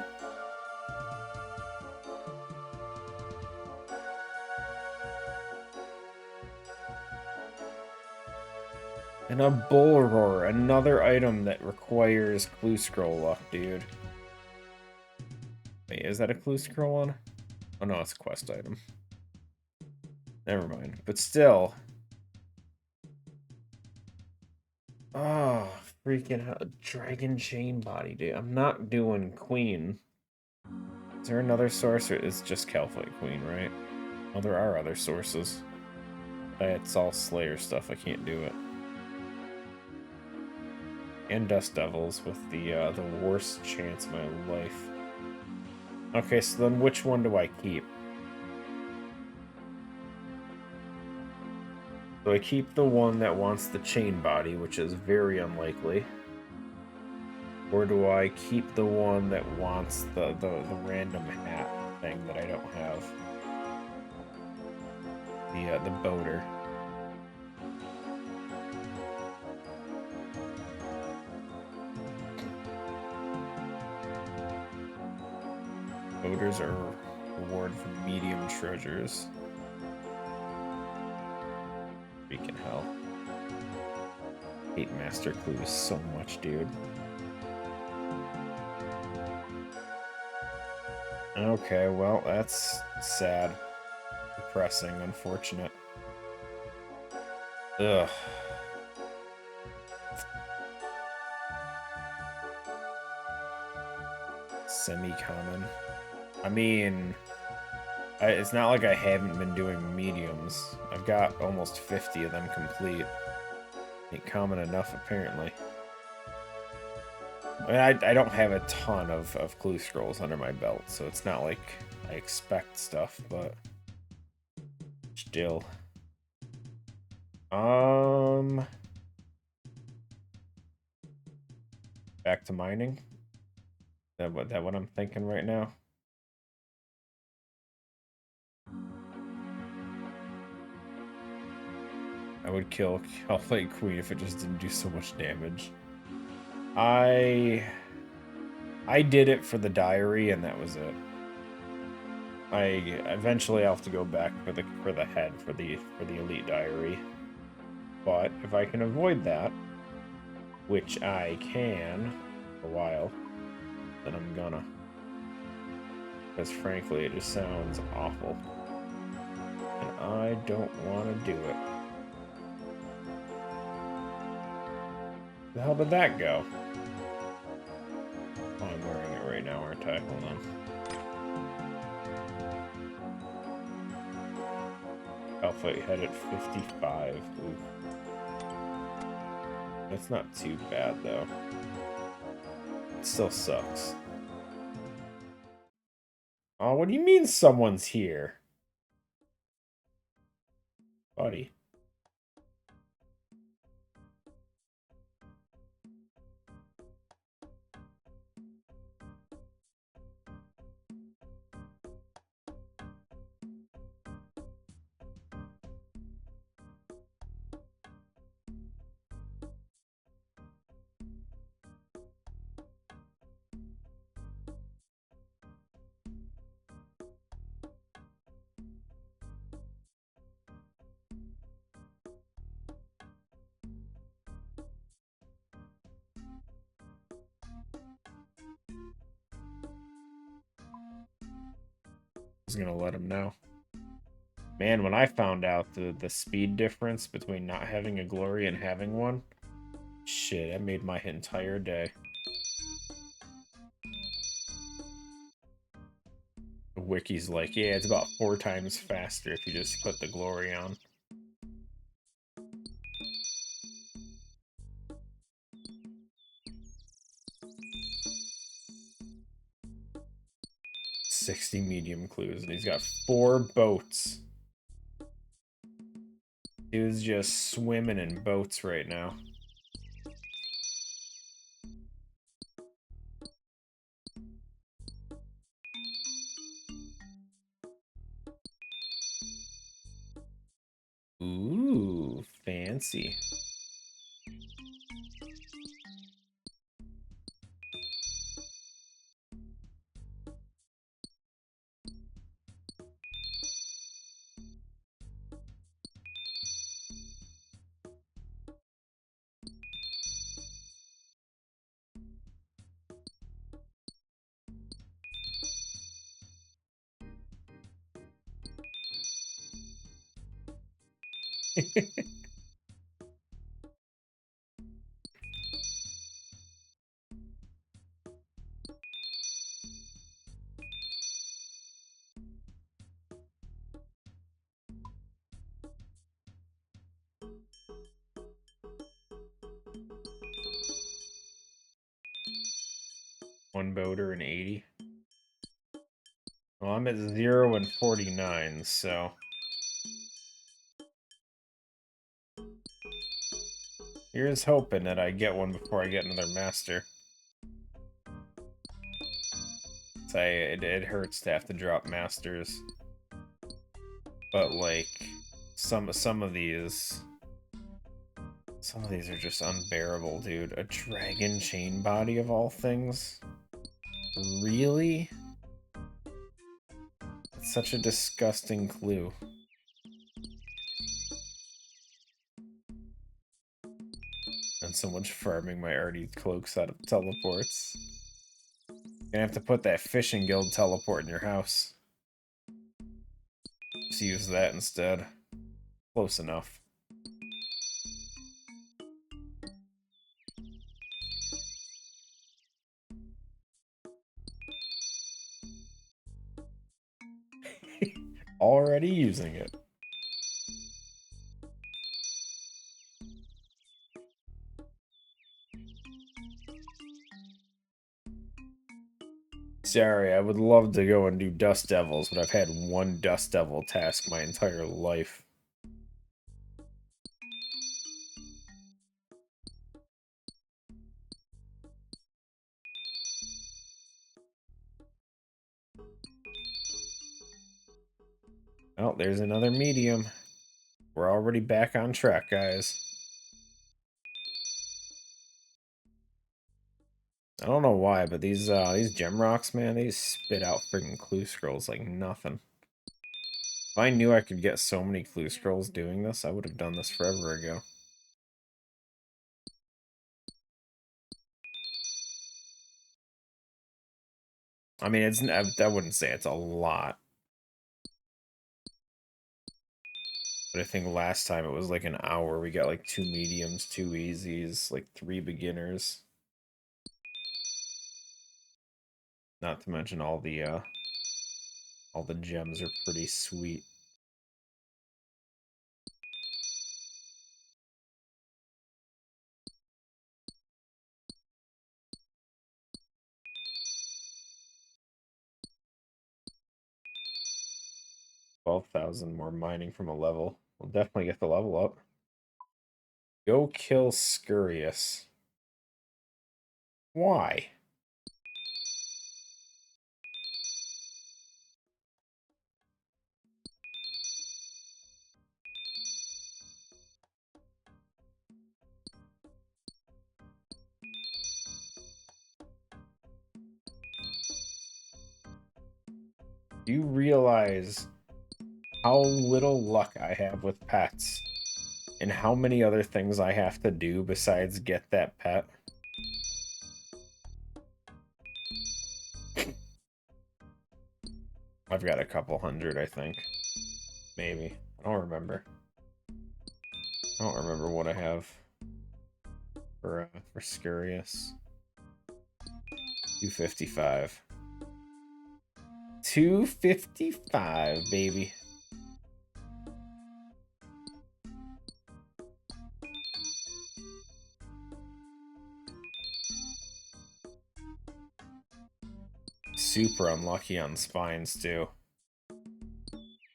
And a Bull Roar, another item that requires clue scroll luck, dude. Wait, is that a clue scroll one? Oh no, it's a quest item. Never mind. But still. Oh, freaking hell. Dragon Chain Body, dude. I'm not doing Queen. Is there another source or it's just Calphite Queen, right? Oh, there are other sources. It's all Slayer stuff. I can't do it. And Dust Devils with the worst chance of my life. Okay, so then which one do I keep? So I keep the one that wants the chain body, which is very unlikely. Or do I keep the one that wants the random hat thing that I don't have? The boater. Boaters are reward for medium treasures. Freaking hell. Hate Master Clues so much, dude. Okay, well, that's sad. Depressing, unfortunate. Ugh. Semi-common. I mean, it's not like I haven't been doing mediums. I've got almost 50 of them complete. Ain't common enough, apparently. I mean, I don't have a ton of clue scrolls under my belt, so it's not like I expect stuff, but still. Back to mining. That what I'm thinking right now? I would kill Hellblade Queen if it just didn't do so much damage. I did it for the diary, and that was it. Eventually I'll have to go back for the head for the elite diary. But if I can avoid that, which I can for a while, then I'm gonna. Because frankly, it just sounds awful. And I don't want to do it. The hell did that go? Oh, I'm wearing it right now, aren't I? Hold on. Alpha head at 55. Ooh. That's not too bad, though. It still sucks. Oh, what do you mean someone's here? Buddy. I was gonna let him know. Man, when I found out the speed difference between not having a glory and having one, shit, that made my entire day. The wiki's like, yeah, it's about 4 times faster if you just put the glory on. $60 medium clues, and he's got 4 boats. Dude's just swimming in boats right now. Ooh, fancy. one boater and 80. Well, I'm at 0 and 49, so... Here's hoping that I get one before I get another master. It hurts to have to drop masters. But, like, some of these... Some of these are just unbearable, dude. A dragon chain body of all things? Really? It's such a disgusting clue. And so much farming my already cloaks out of teleports. Gonna have to put that fishing guild teleport in your house. Just use that instead. Close enough. Already using it. Sorry, I would love to go and do Dust Devils, but I've had one Dust Devil task my entire life. Oh, there's another medium. We're already back on track, guys. I don't know why, but these gem rocks, man, they spit out freaking clue scrolls like nothing. If I knew I could get so many clue scrolls doing this, I would have done this forever ago. I mean, I wouldn't say it's a lot. But I think last time it was like an hour. We got like 2 mediums, 2 easies, like 3 beginners. Not to mention all the gems are pretty sweet. $12,000 more mining from a level. We'll definitely get the level up. Go kill Scurious. Why? Do you realize how little luck I have with pets? And how many other things I have to do besides get that pet? I've got a couple hundred, I think. Maybe. I don't remember. I don't remember what I have for Scurious. 255. 255, baby. Super unlucky on spines, too.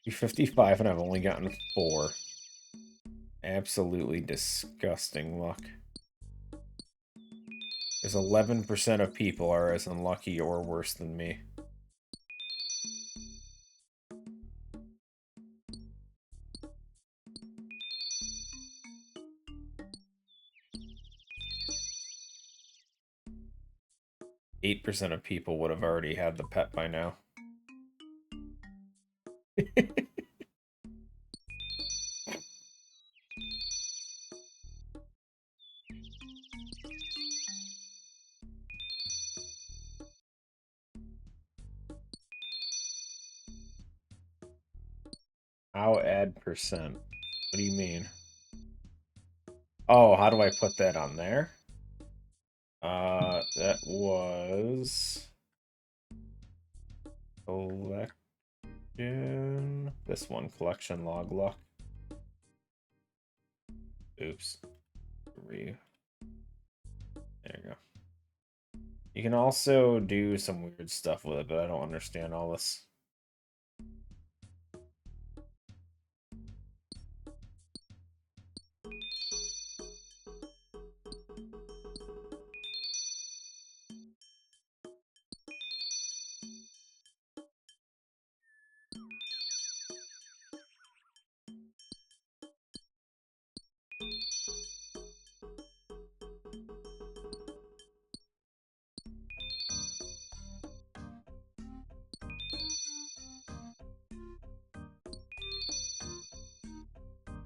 255 and I've only gotten 4. Absolutely disgusting luck. There's 11% of people are as unlucky or worse than me. Eight percent of people would have already had the pet by now. How add percent? What do you mean? Oh, how do I put that on there? That was... Collection... This one, collection log luck. Oops. There you go. You can also do some weird stuff with it, but I don't understand all this.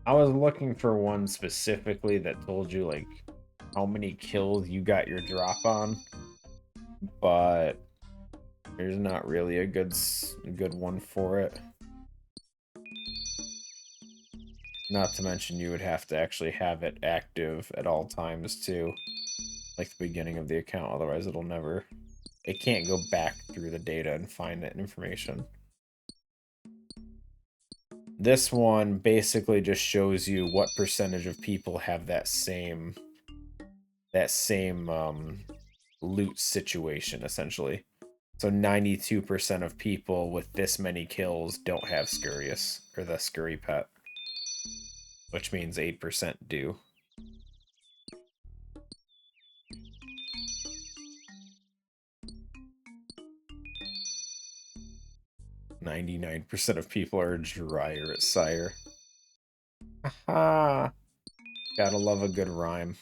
I was looking for one specifically that told you like how many kills you got your drop on, but there's not really a good one for it. Not to mention you would have to actually have it active at all times too, like the beginning of the account, otherwise it can't go back through the data and find that information. This one basically just shows you what percentage of people have that same loot situation, essentially. So 92% of people with this many kills don't have Scurious, or the Scurry pet. Which means 8% do. %99 of people are drier at Sire. Haha! Gotta love a good rhyme.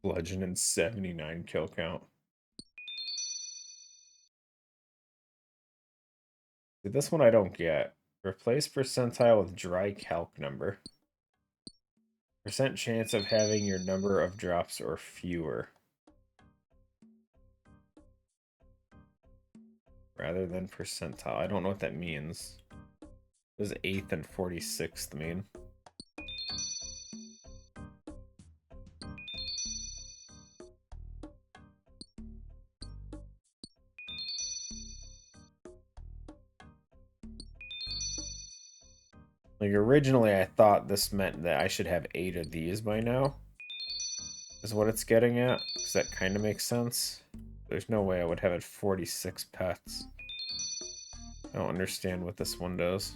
Bludgeon and 79 kill count. This one I don't get. Replace percentile with dry calc number. Percent chance of having your number of drops or fewer. Rather than percentile. I don't know what that means. What does 8th and 46th mean? Like, originally I thought this meant that I should have 8 of these by now. Is what it's getting at. Because that kind of makes sense. There's no way I would have it 46 pets. I don't understand what this one does.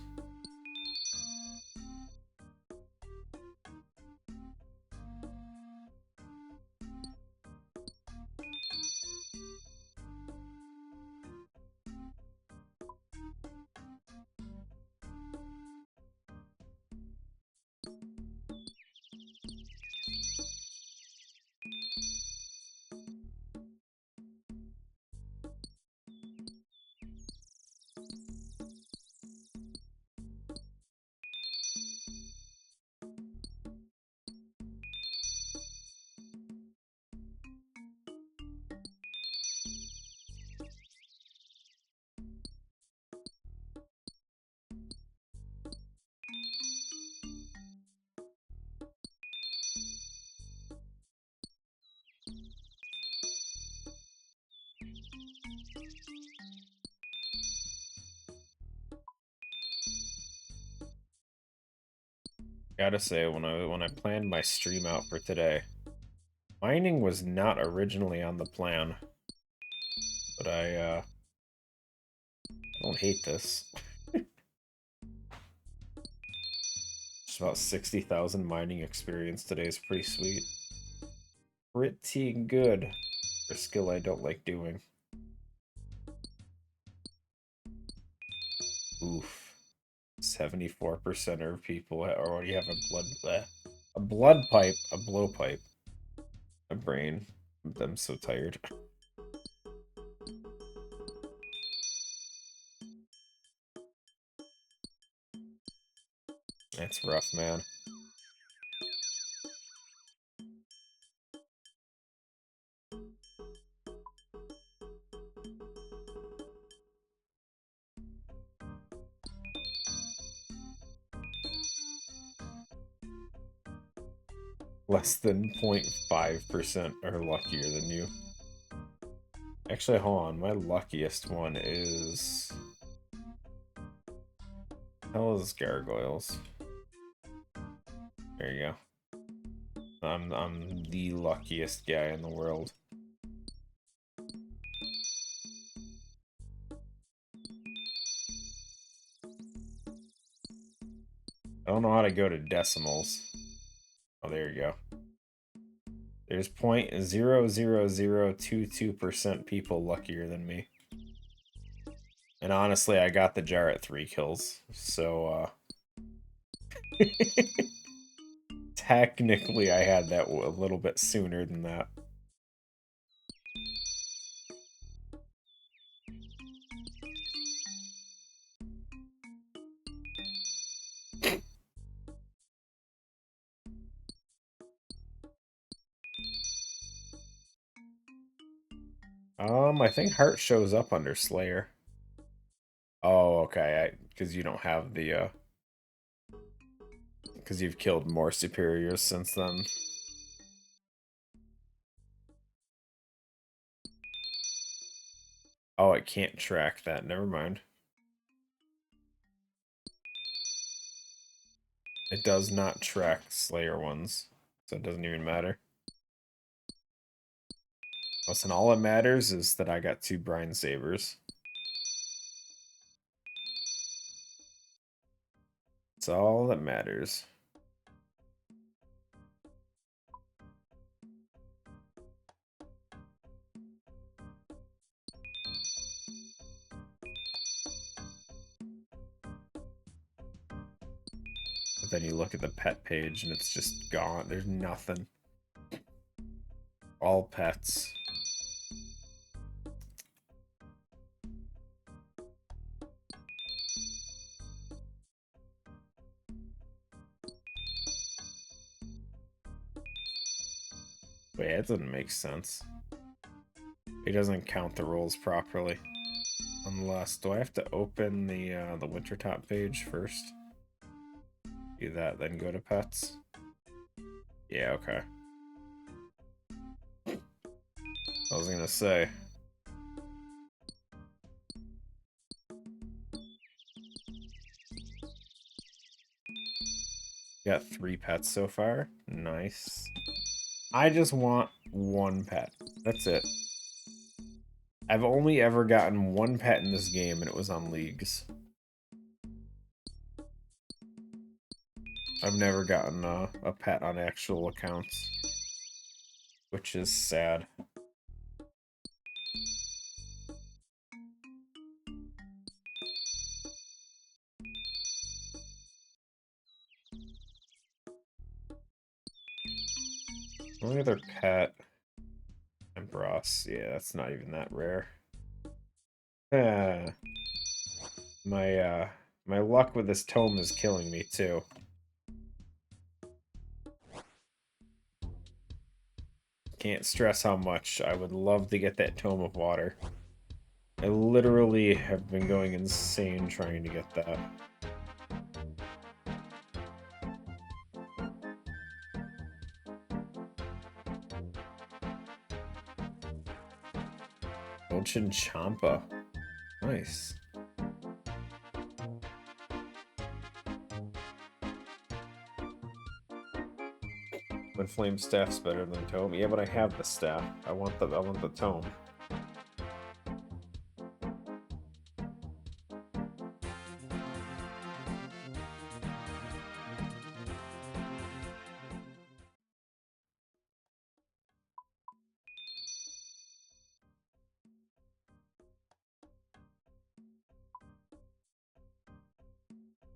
Gotta say, when I planned my stream out for today, mining was not originally on the plan. But I don't hate this. Just about 60,000 mining experience today is pretty sweet. Pretty good for a skill I don't like doing. Oof. 74% of people already have a blood pipe, a blowpipe. My brain. I'm so tired. That's rough, man. Less than 0.5% are luckier than you. Actually, hold on. My luckiest one is... Hell is gargoyles. There you go. I'm the luckiest guy in the world. I don't know how to go to decimals. Oh, there you go. There's 0.00022% people luckier than me. And honestly, I got the jar at 3 kills. So, technically, I had that a little bit sooner than that. I think Heart shows up under Slayer. Oh, okay, because you don't have the, because you've killed more superiors since then. Oh, it can't track that, never mind. It does not track Slayer ones, so it doesn't even matter. Listen, all that matters is that I got 2 Brine Sabers. That's all that matters. But then you look at the pet page and it's just gone. There's nothing. All pets. Wait, that doesn't make sense. It doesn't count the rolls properly. Unless, do I have to open the Wintertop page first? Do that, then go to pets? Yeah, okay. I was gonna say. Got 3 pets so far. Nice. I just want 1 pet. That's it. I've only ever gotten 1 pet in this game, and it was on leagues. I've never gotten a pet on actual accounts, which is sad. Only other pet, Empross. Yeah, that's not even that rare. My luck with this tome is killing me too. Can't stress how much I would love to get that Tome of Water. I literally have been going insane trying to get that. Ocean Champa. Nice. But Flame Staff's better than Tome. Yeah, but I have the staff. I want the Tome.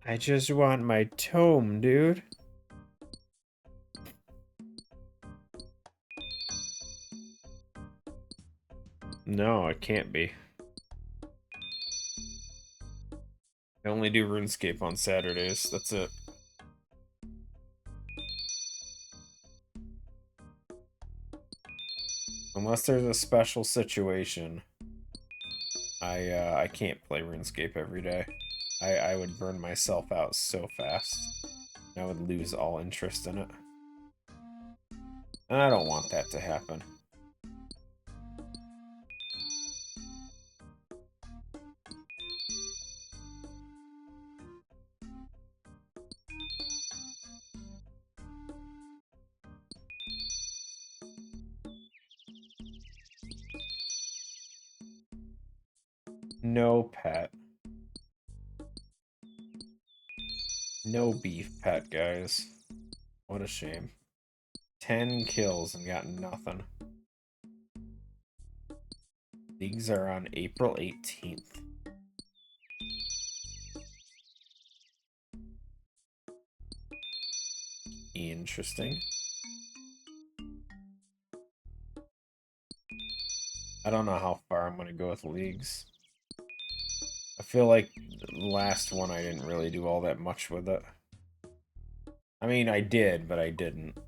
I just want my Tome, dude. No, it can't be. I only do RuneScape on Saturdays. That's it. Unless there's a special situation, I can't play RuneScape every day. I would burn myself out so fast. I would lose all interest in it. And I don't want that to happen. No pet. No beef pet, guys. What a shame. 10 kills and got nothing. Leagues are on April 18th. Interesting. I don't know how far I'm going to go with leagues. I feel like the last one I didn't really do all that much with it. I mean, I did, but I didn't.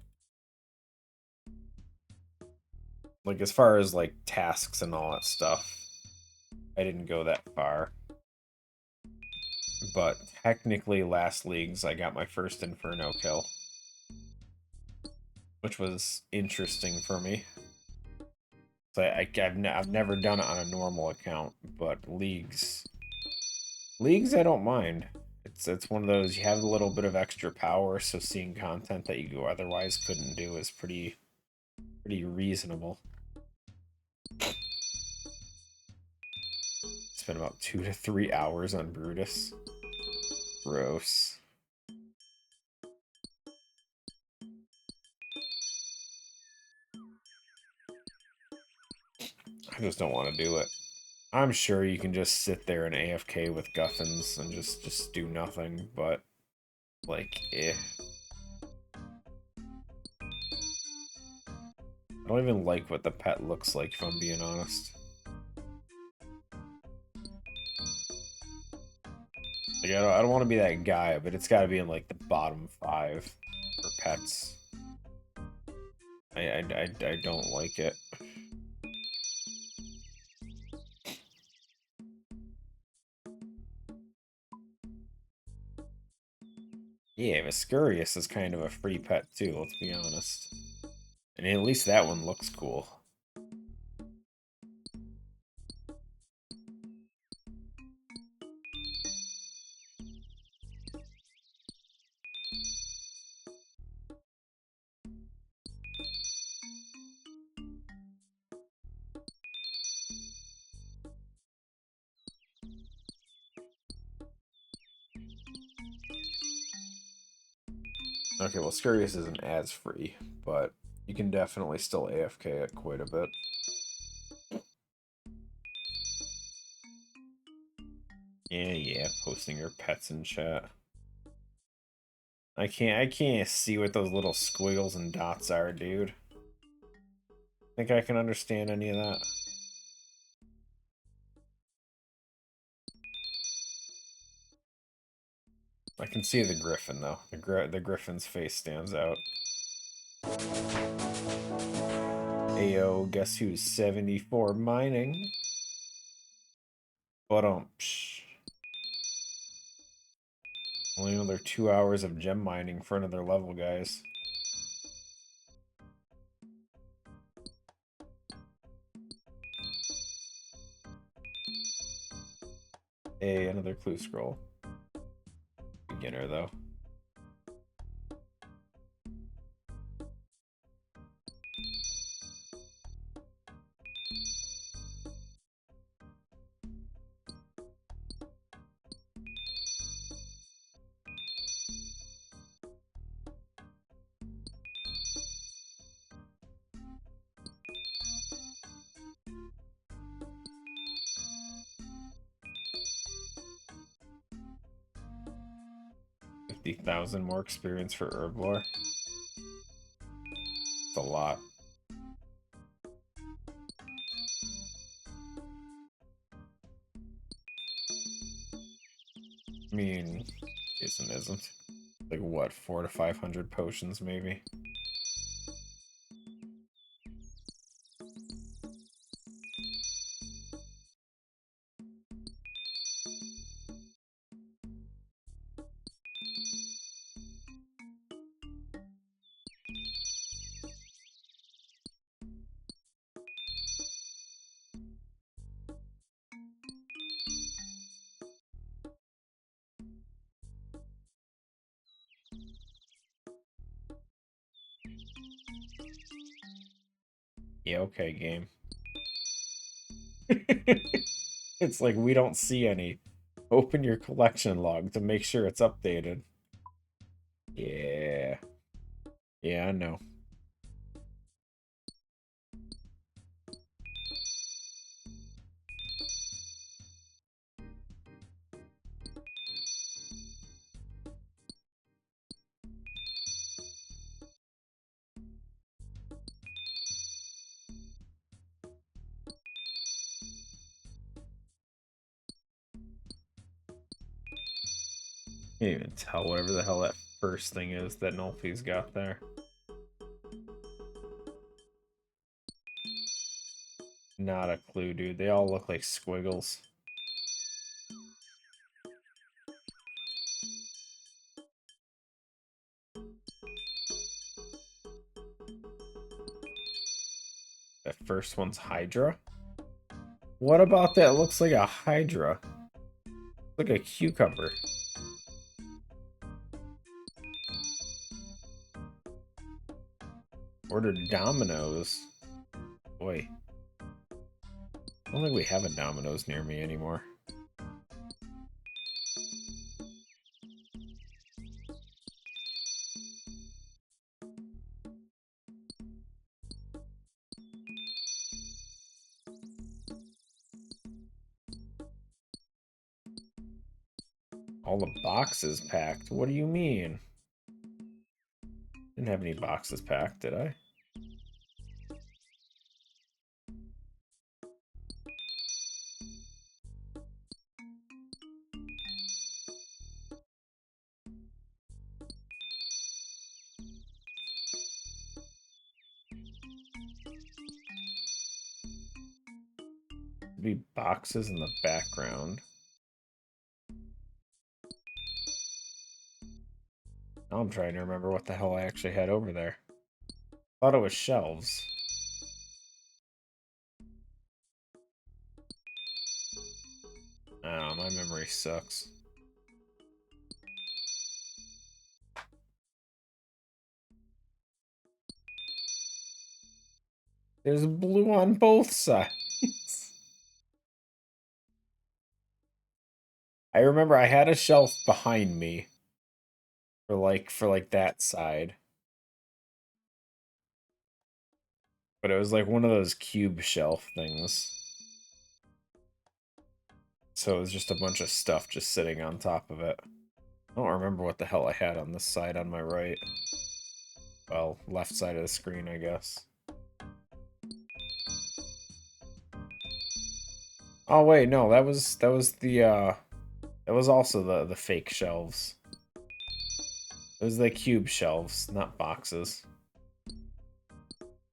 Like, as far as, like, tasks and all that stuff, I didn't go that far. But technically, last leagues, I got my first Inferno kill. Which was interesting for me. So I've never done it on a normal account, but leagues, I don't mind. It's one of those, you have a little bit of extra power, so seeing content that you otherwise couldn't do is pretty reasonable. Spent about 2 to 3 hours on Brutus. Gross. I just don't want to do it. I'm sure you can just sit there and AFK with Guthans and just do nothing, but like, eh. I don't even like what the pet looks like, if I'm being honest. Like, I don't want to be that guy, but it's got to be in, like, the bottom 5 for pets. I don't like it. Yeah, Viscurious is kind of a free pet, too, let's be honest. And at least that one looks cool. Okay, well, Scurious isn't as free, but you can definitely still AFK it quite a bit. Yeah, posting your pets in chat. I can't see what those little squiggles and dots are, dude. Think I can understand any of that? I can see the griffin, though. The griffin's face stands out. Ayo, guess who's 74 mining? But only another 2 hours of gem mining for another level, guys. Hey, another clue scroll. Beginner, though. $50,000 more experience for Herblore. It's a lot. I mean, isn't. Like what, 400 to 500 potions maybe? Yeah, okay, game. It's like we don't see any. Open your collection log to make sure it's updated. Yeah. Yeah, I know. Can't even tell whatever the hell that first thing is that Nulfy's got there. Not a clue, dude. They all look like squiggles. That first one's Hydra? What about that? It looks like a Hydra. Like a cucumber. Ordered Domino's. Boy. I don't think we have a Domino's near me anymore. All the boxes packed? What do you mean? Didn't have any boxes packed, did I? Be boxes in the background. Now I'm trying to remember what the hell I actually had over there. Thought it was shelves. Oh, my memory sucks. There's blue on both sides. I remember I had a shelf behind me for like that side. But it was like one of those cube shelf things. So it was just a bunch of stuff just sitting on top of it. I don't remember what the hell I had on this side on my right. Well, left side of the screen, I guess. Oh wait, no, that was also the fake shelves. It was the cube shelves, not boxes.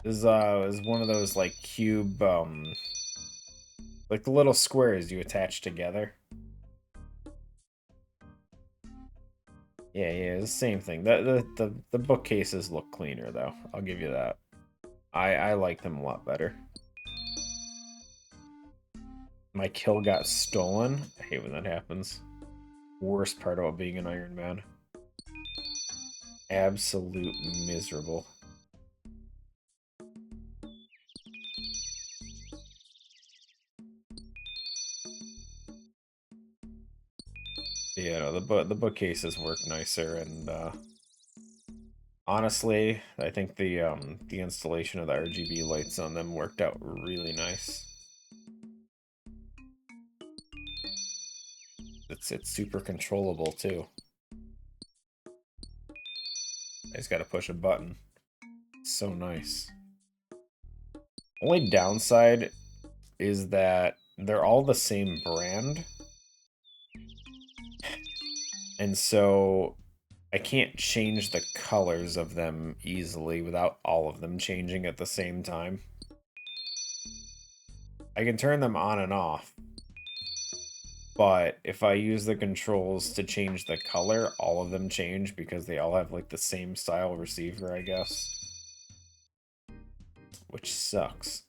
This is one of those like cube like the little squares you attach together. Yeah, it's the same thing. The bookcases look cleaner though. I'll give you that. I like them a lot better. My kill got stolen. I hate when that happens. Worst part about being an Ironman. Absolute miserable. Yeah, the bookcases work nicer, and honestly, I think the installation of the RGB lights on them worked out really nice. It's super controllable too. I just gotta push a button. So nice. Only downside is that they're all the same brand. And so I can't change the colors of them easily without all of them changing at the same time. I can turn them on and off, but if I use the controls to change the color, all of them change because they all have like the same style receiver, I guess. Which sucks.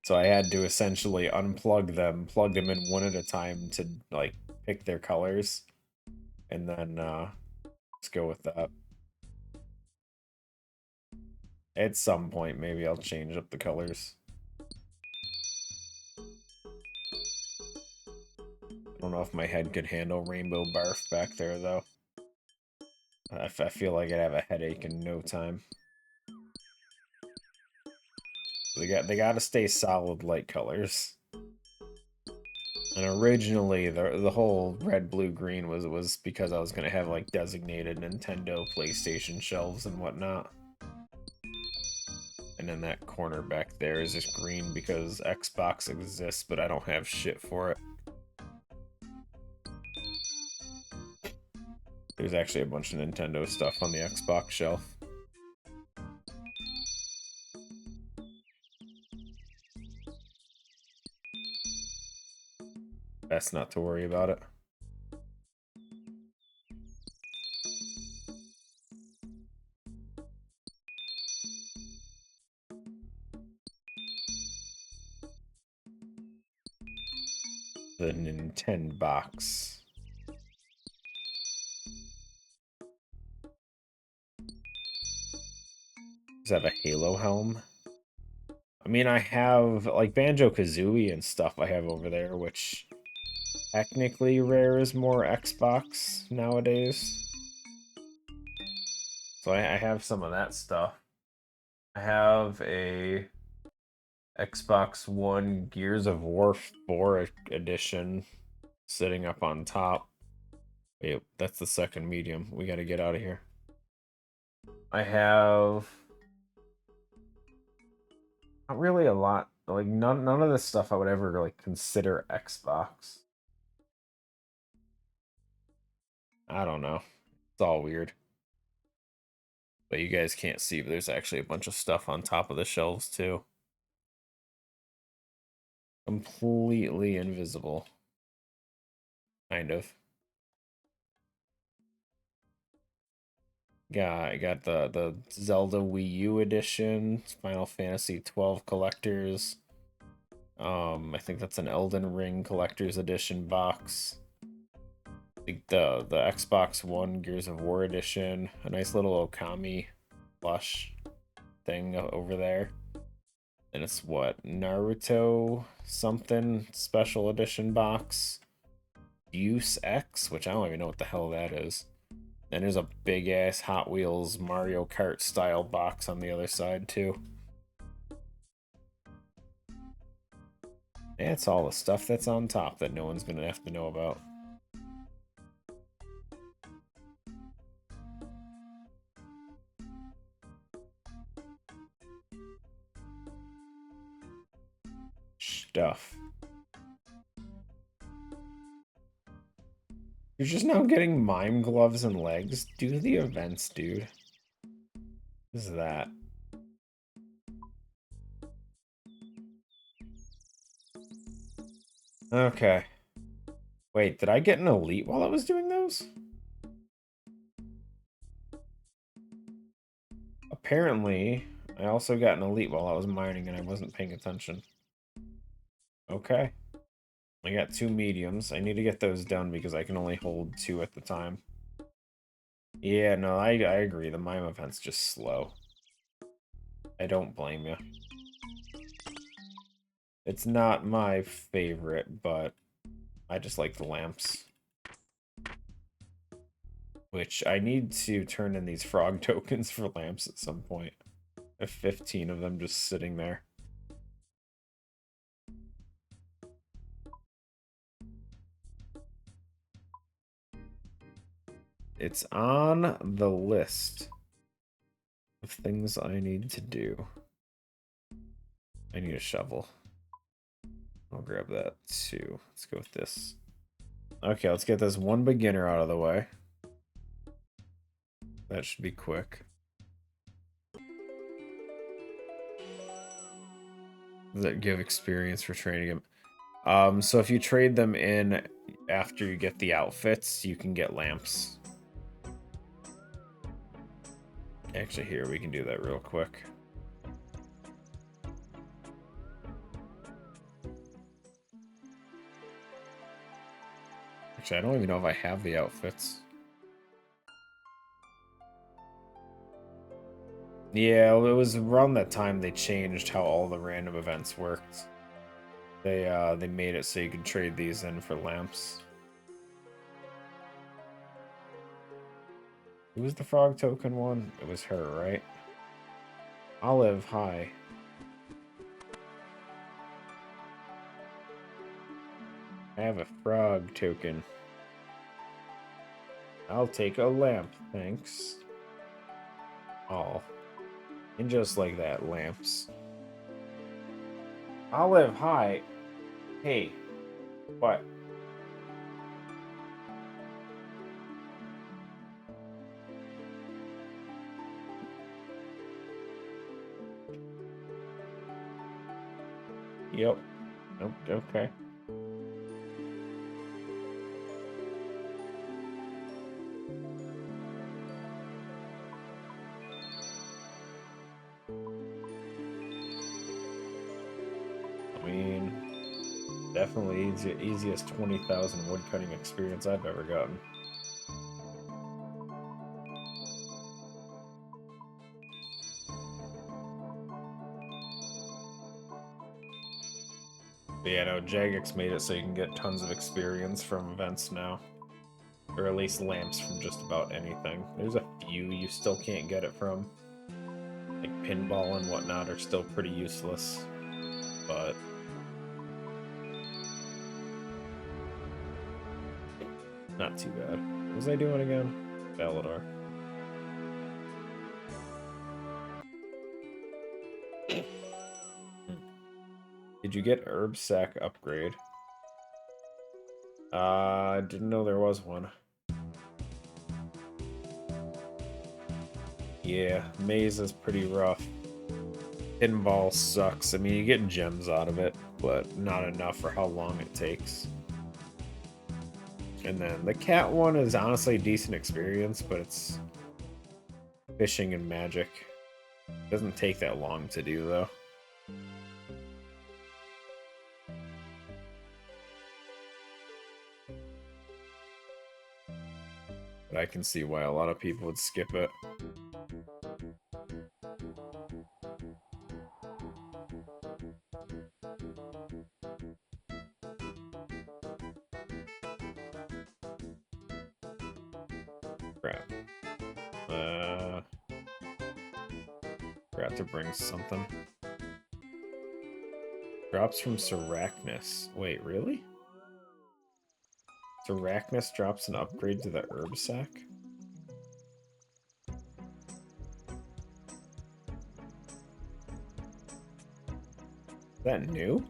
So I had to essentially unplug them, plug them in one at a time to like pick their colors, and then let's go with that. At some point, maybe I'll change up the colors. I don't know if my head could handle rainbow barf back there, though. I feel like I'd have a headache in no time. They gotta stay solid light colors. And originally, the whole red, blue, green was because I was gonna have like designated Nintendo, PlayStation shelves and whatnot. And then that corner back there is just green because Xbox exists, but I don't have shit for it. There's actually a bunch of Nintendo stuff on the Xbox shelf. Best not to worry about it. The Nintendo box. Does it have a Halo helm? I mean, I have, like, Banjo-Kazooie and stuff I have over there, which technically Rare is more Xbox nowadays. So I have some of that stuff. I have a Xbox One Gears of War 4 edition sitting up on top. Wait, that's the second medium. We gotta get out of here. I have not really a lot. Like none of this stuff I would ever like consider Xbox. I don't know. It's all weird. But you guys can't see, but there's actually a bunch of stuff on top of the shelves too. Completely invisible. Kind of. Yeah, I got the Zelda Wii U edition, Final Fantasy 12 collectors. I think that's an Elden Ring collector's edition box. The Xbox One Gears of War edition, a nice little Okami plush thing over there. And it's what, Naruto something special edition box. Use X, which I don't even know what the hell that is. And there's a big ass Hot Wheels Mario Kart style box on the other side too. That's all the stuff that's on top that no one's gonna have to know about. Stuff. You're just now getting mime gloves and legs? Do the events, dude. What is that? Okay. Wait, did I get an elite while I was doing those? Apparently, I also got an elite while I was mining and I wasn't paying attention. Okay. I got 2 mediums. I need to get those done because I can only hold 2 at the time. Yeah, no, I agree. The mime event's just slow. I don't blame you. It's not my favorite, but I just like the lamps. Which I need to turn in these frog tokens for lamps at some point. I have 15 of them just sitting there. It's on the list of things I need to do. I need a shovel. I'll grab that too. Let's go with this. Okay, let's get this one beginner out of the way. That should be quick. Does that give experience for training him? So if you trade them in after you get the outfits, you can get lamps. Actually, here, we can do that real quick. Actually, I don't even know if I have the outfits. Yeah, it was around that time they changed how all the random events worked. They made it so you could trade these in for lamps. Who was the frog token one? It was her, right? Olive, hi. I have a frog token. I'll take a lamp, thanks. Oh. And just like that, lamps. Olive, hi. Hey. What? Yep. Nope, okay. I mean, definitely easiest 20,000 woodcutting experience I've ever gotten. But yeah, no, Jagex made it so you can get tons of experience from events now. Or at least lamps from just about anything. There's a few you still can't get it from. Like pinball and whatnot are still pretty useless. But not too bad. What was I doing again? Valadar. Did you get herb sack upgrade? I didn't know there was one. Yeah, maze is pretty rough. Pinball sucks. I mean, you get gems out of it, but not enough for how long it takes. And then the cat one is honestly a decent experience, but it's fishing and magic. Doesn't take that long to do, though. But I can see why a lot of people would skip it. Crap. Forgot to bring something. Drops from Seracnus. Wait, really? Seracnus drops an upgrade to the herb sack? Is that new?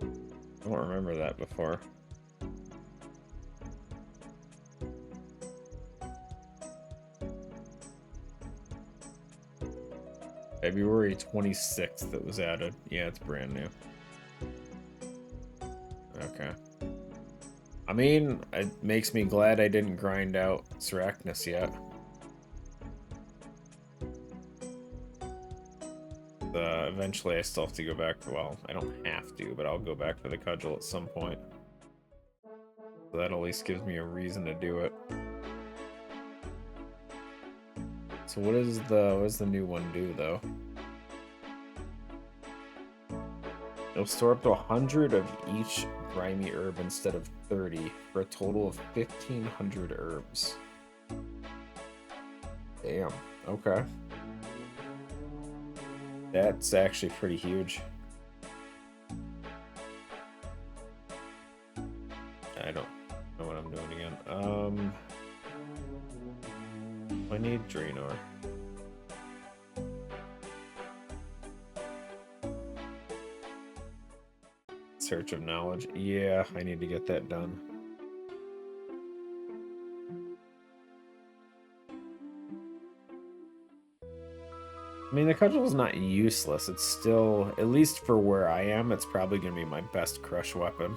I don't remember that before. February 26th it was added. Yeah, it's brand new. Okay. I mean, it makes me glad I didn't grind out Seracnus yet. Eventually I still have to go back for, well, I don't have to, but I'll go back for the cudgel at some point. So that at least gives me a reason to do it. So what does the new one do, though? It'll store up to 100 of each grimy herb instead of 30, for a total of 1,500 herbs. Damn, okay. That's actually pretty huge. I don't know what I'm doing again. I need Draenor. Search of knowledge. Yeah, I need to get that done. I mean, the cudgel is not useless. It's still, at least for where I am, it's probably going to be my best crush weapon.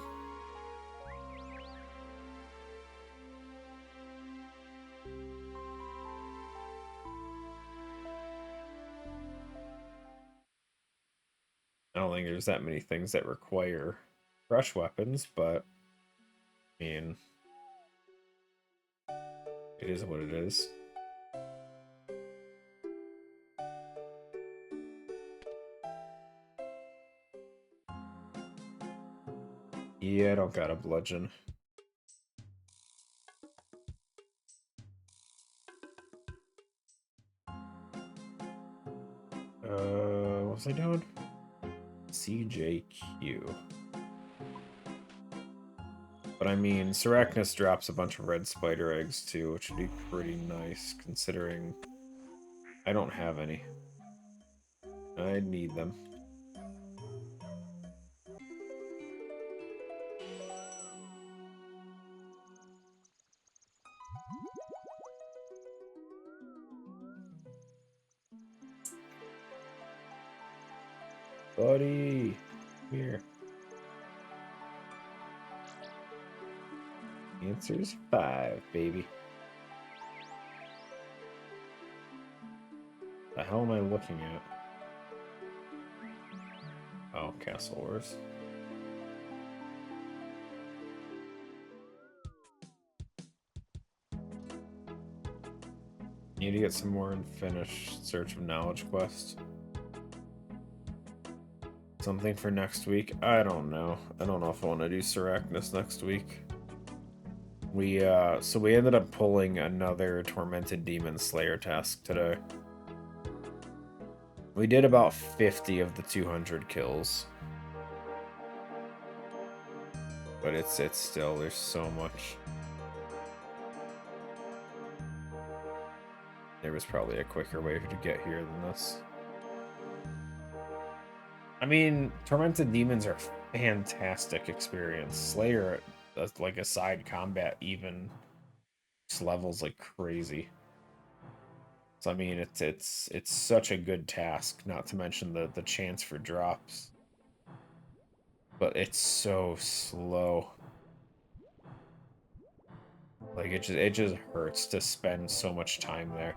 I don't think there's that many things that require crush weapons, but, mean, it is what it is. Yeah, I don't got a bludgeon. What was I doing? CJQ. But I mean, Sarachnis drops a bunch of red spider eggs too, which would be pretty nice considering I don't have any. I need them. Buddy, here. Answer's 5, baby. The hell am I looking at? Oh, Castle Wars. Need to get some more and finish Search of Knowledge quest. Something for next week? I don't know. I don't know if I want to do Sarachnis next week. So we ended up pulling another Tormented Demon Slayer task today. We did about 50 of the 200 kills. But it's still, there's so much. There was probably a quicker way to get here than this. I mean, Tormented Demons are fantastic experience. Slayer, like a side combat, even just levels like crazy. So I mean, it's such a good task. Not to mention the chance for drops, but it's so slow. Like it just hurts to spend so much time there.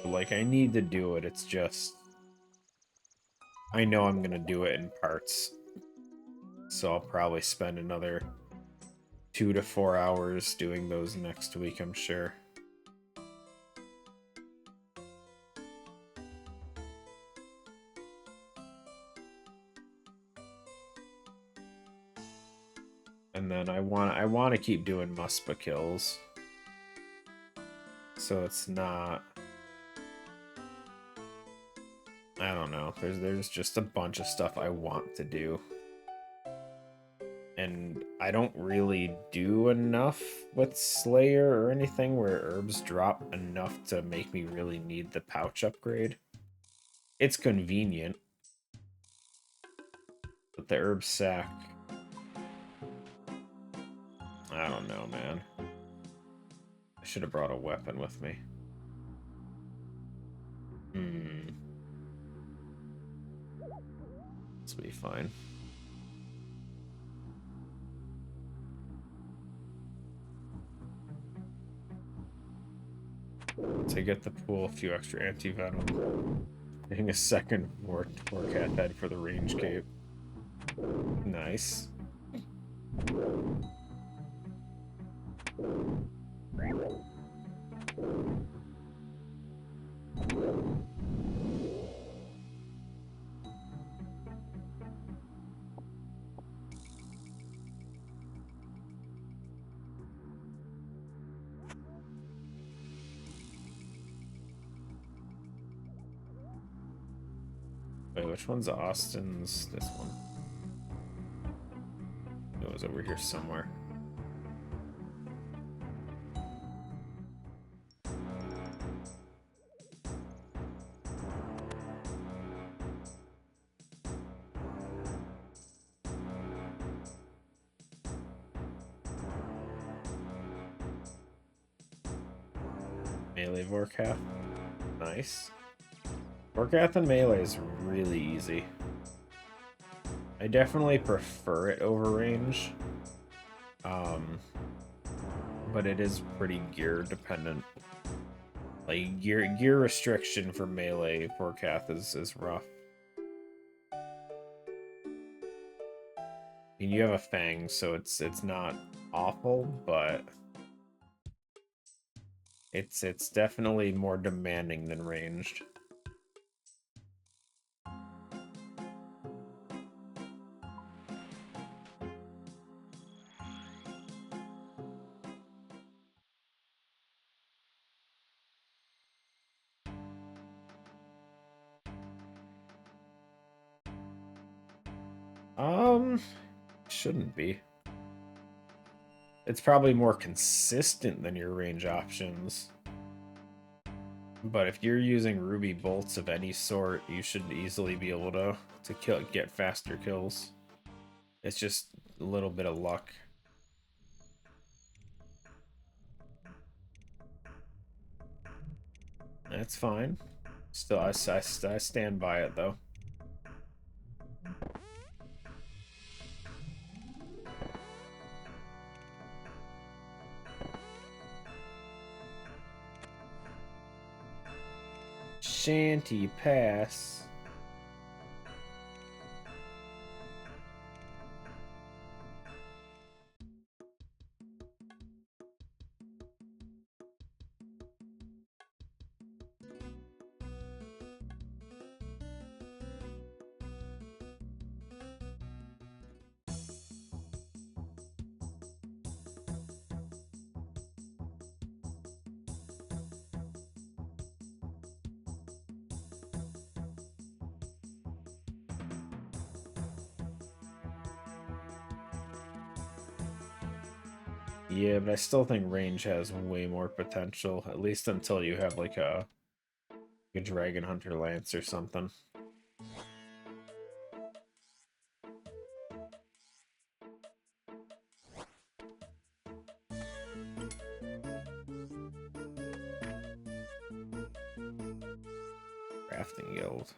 Like, I need to do it, it's just... I know I'm gonna do it in parts. So I'll probably spend another 2 to 4 hours doing those next week, I'm sure. And then I want to keep doing Muspa kills. So it's not... I don't know. There's just a bunch of stuff I want to do. And I don't really do enough with Slayer or anything where herbs drop enough to make me really need the pouch upgrade. It's convenient. But the herb sack... I don't know, man. I should have brought a weapon with me. This will be fine. To get the pool, a few extra anti-venom. Getting a second more cat head for the RuneScape. Nice. Wait, which one's Austin's? This one. It was over here somewhere. Melee Vorkath. Nice. Vorkath and melee is really easy. I definitely prefer it over range. But but it is pretty gear dependent. Like gear restriction for melee for Cath is rough. I mean, you have a fang, so it's not awful, but it's definitely more demanding than ranged. Shouldn't be. It's probably more consistent than your range options. But if you're using ruby bolts of any sort, you should easily be able to get faster kills. It's just a little bit of luck. That's fine. Still, I stand by it though. Shanty Pass. Yeah, but I still think range has way more potential, at least until you have like a Dragon Hunter Lance or something. Crafting Guild.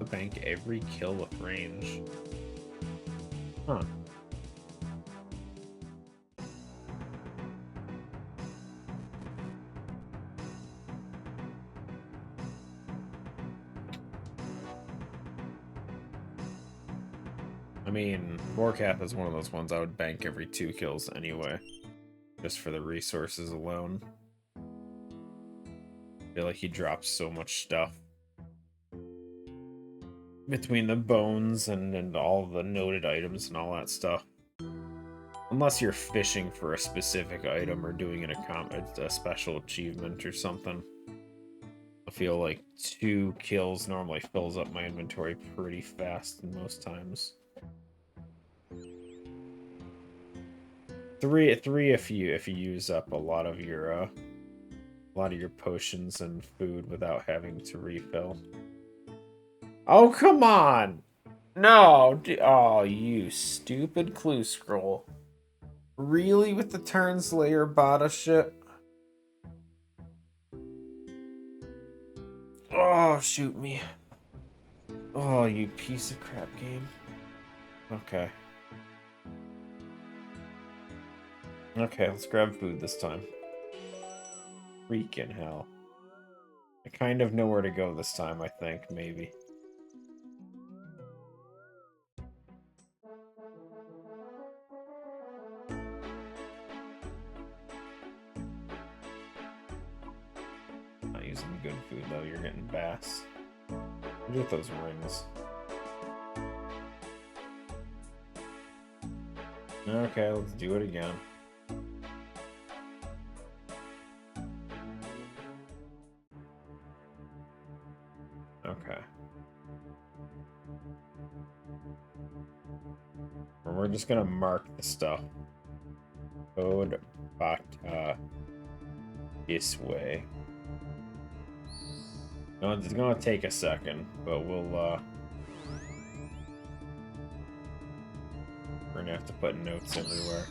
Bank every kill with range. Huh. I mean, Warcath is one of those ones I would bank every 2 kills anyway. Just for the resources alone. I feel like he drops so much stuff. Between the bones and all the noted items and all that stuff. Unless you're fishing for a specific item or doing a special achievement or something. I feel like 2 kills normally fills up my inventory pretty fast most times. 3 if you use up a lot of your potions and food without having to refill. Oh, come on! No! Oh, you stupid clue scroll. Really with the Turnslayer Bada shit? Oh, shoot me. Oh, you piece of crap game. Okay. Okay, let's grab food this time. Freaking hell. I kind of know where to go this time, I think, maybe. Not using good food, though. You're getting bass. What do with those rings? Okay, let's do it again. Okay. And we're just gonna mark the stuff. Code Baka this way. No, it's gonna take a second, but we're gonna have to put notes everywhere.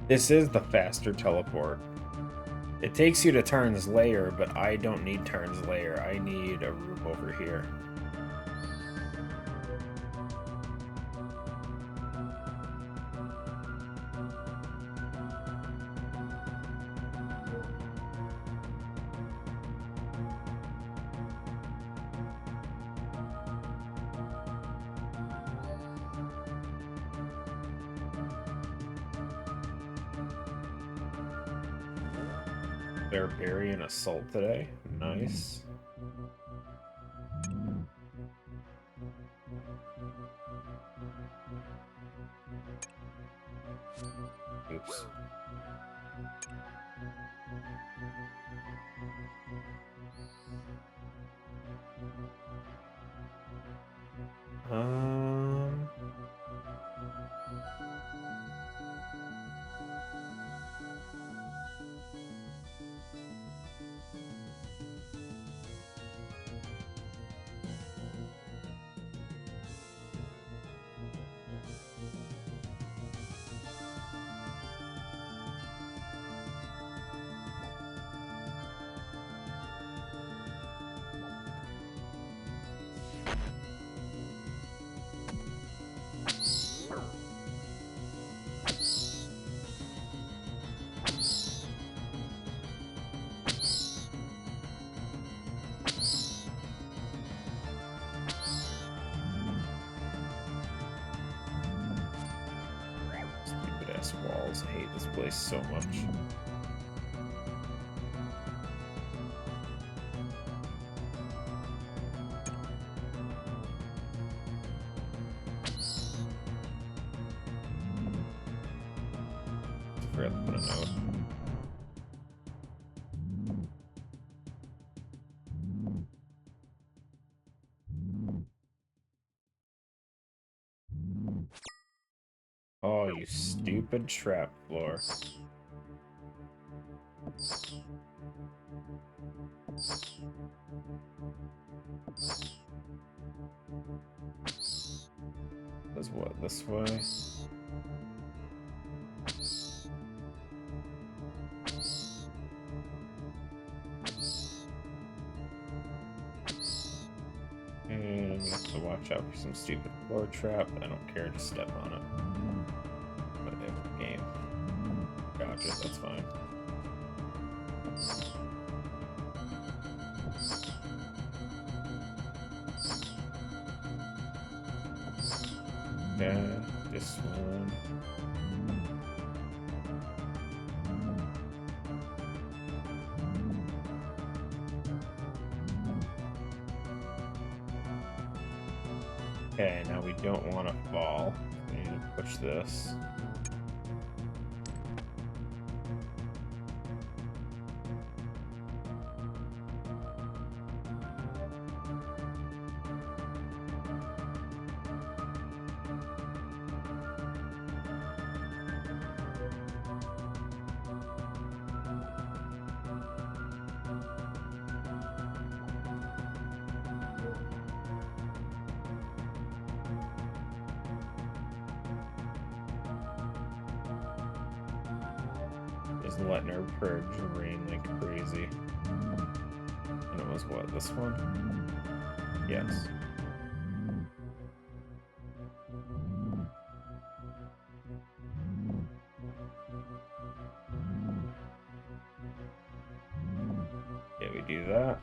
This is the faster teleport. It takes you to Tarn's lair, but I don't need Tarn's lair. I need a room over here. Barbarian assault today. Nice. Oops. Um. Stupid ass walls. I hate this place so much. I forgot to put a note. Oh, you stupid trap floor. Does what, this way? And I'm gonna have to watch out for some stupid floor trap. I don't care to step on it. Whatever, game. Gotcha, that's fine. Yeah, this one. Okay, now we don't want to fall. We need to push this. Just letting her purge rain like crazy. And it was what, this one? Yes. Yeah, we do that.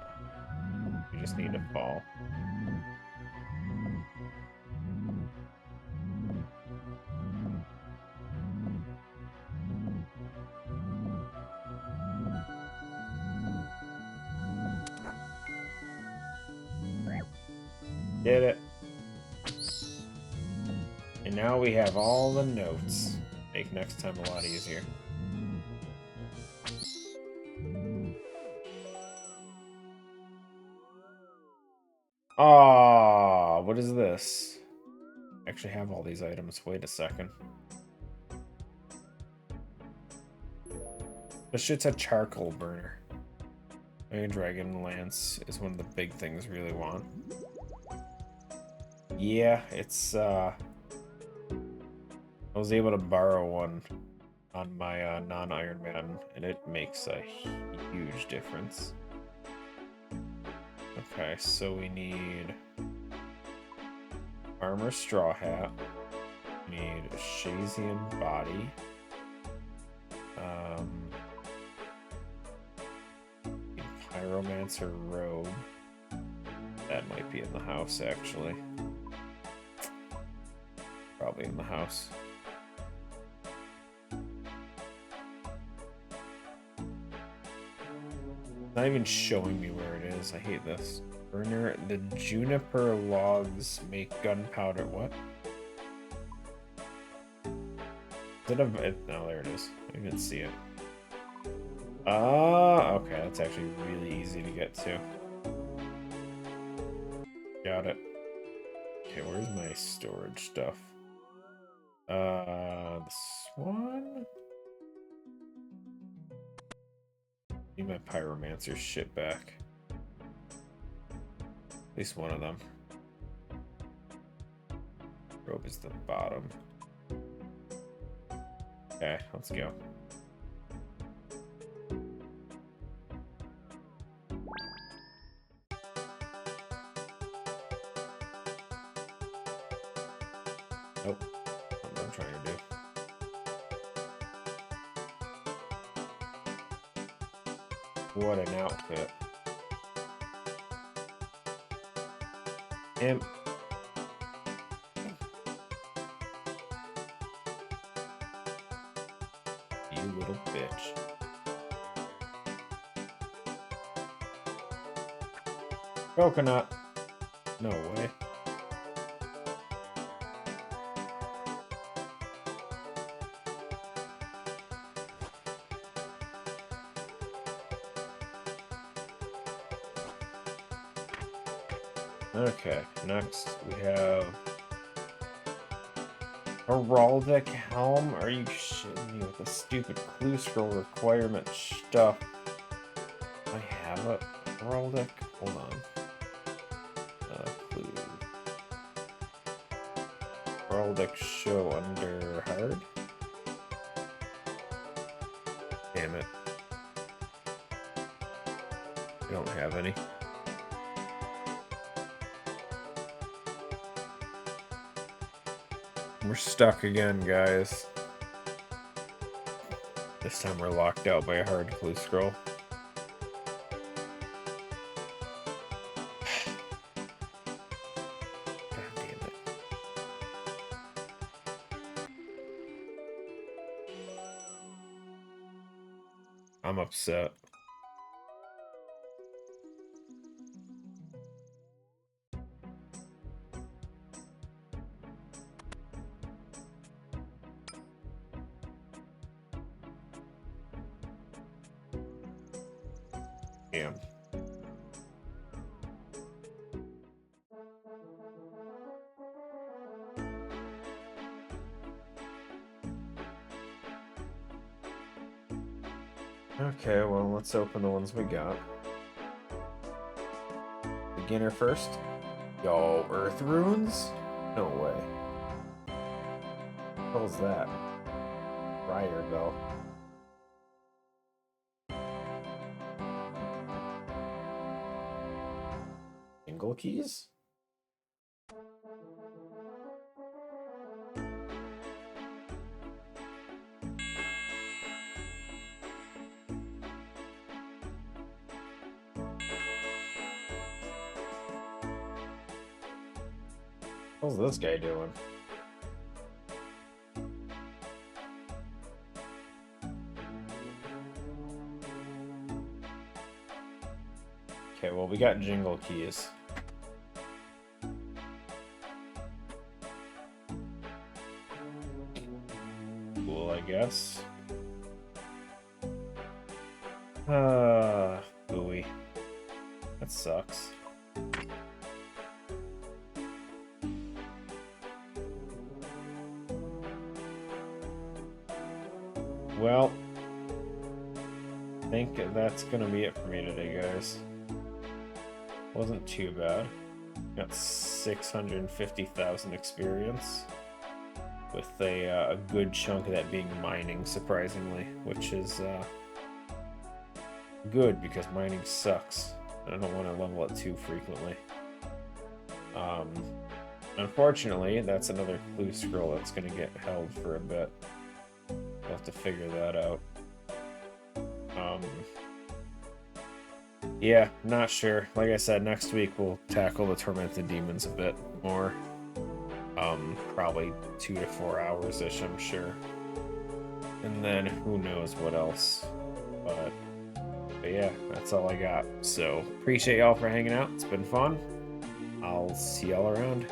We just need to fall. Did it. And now we have all the notes. Make next time a lot easier. Ah, what is this? I actually have all these items. Wait a second. This shit's a charcoal burner. Iron Dragon Lance is one of the big things we really want. Yeah, it's I was able to borrow one on my non-Ironman, and it makes a huge difference. Okay, so we need armor straw hat. We need a Shazian body. Need pyromancer robe. That might be in the house, actually. Probably in the house. Not even showing me where it is. I hate this. Burner, the juniper logs make gunpowder. What? Did it? No, there it is. I didn't see it. Okay, that's actually really easy to get to. Got it. Okay, where's my storage stuff? This one? Need my pyromancer shit back. At least one of them. Rope is the bottom. Okay, let's go. Nope. What I'm trying to do. What an outfit. Imp. You little bitch. Coconut. No way. Okay, next we have Heraldic Helm. Are you shitting me with the stupid clue scroll requirement stuff? I have it. Heraldic. Hold on. Clue. Heraldic show under hard. Damn it. I don't have any. We're stuck again, guys. This time we're locked out by a hard clue scroll. God damn it. I'm upset. Damn. Okay, well, let's open the ones we got. Beginner first. Yo, Earth Runes? No way. What was that? Briar Bell. Jingle keys? What's this guy doing? Okay, well, we got jingle keys. guess. Ooey. That sucks. Well, I think that's gonna be it for me today, guys. Wasn't too bad. Got 650,000 experience, with a good chunk of that being mining, surprisingly, which is good because mining sucks. I don't want to level it too frequently. Unfortunately, that's another clue scroll that's going to get held for a bit. We'll have to figure that out. Yeah, not sure. Like I said, next week we'll tackle the Tormented Demons a bit more. Probably 2 to 4 hours-ish, I'm sure. And then who knows what else. But yeah, that's all I got. So appreciate y'all for hanging out. It's been fun. I'll see y'all around.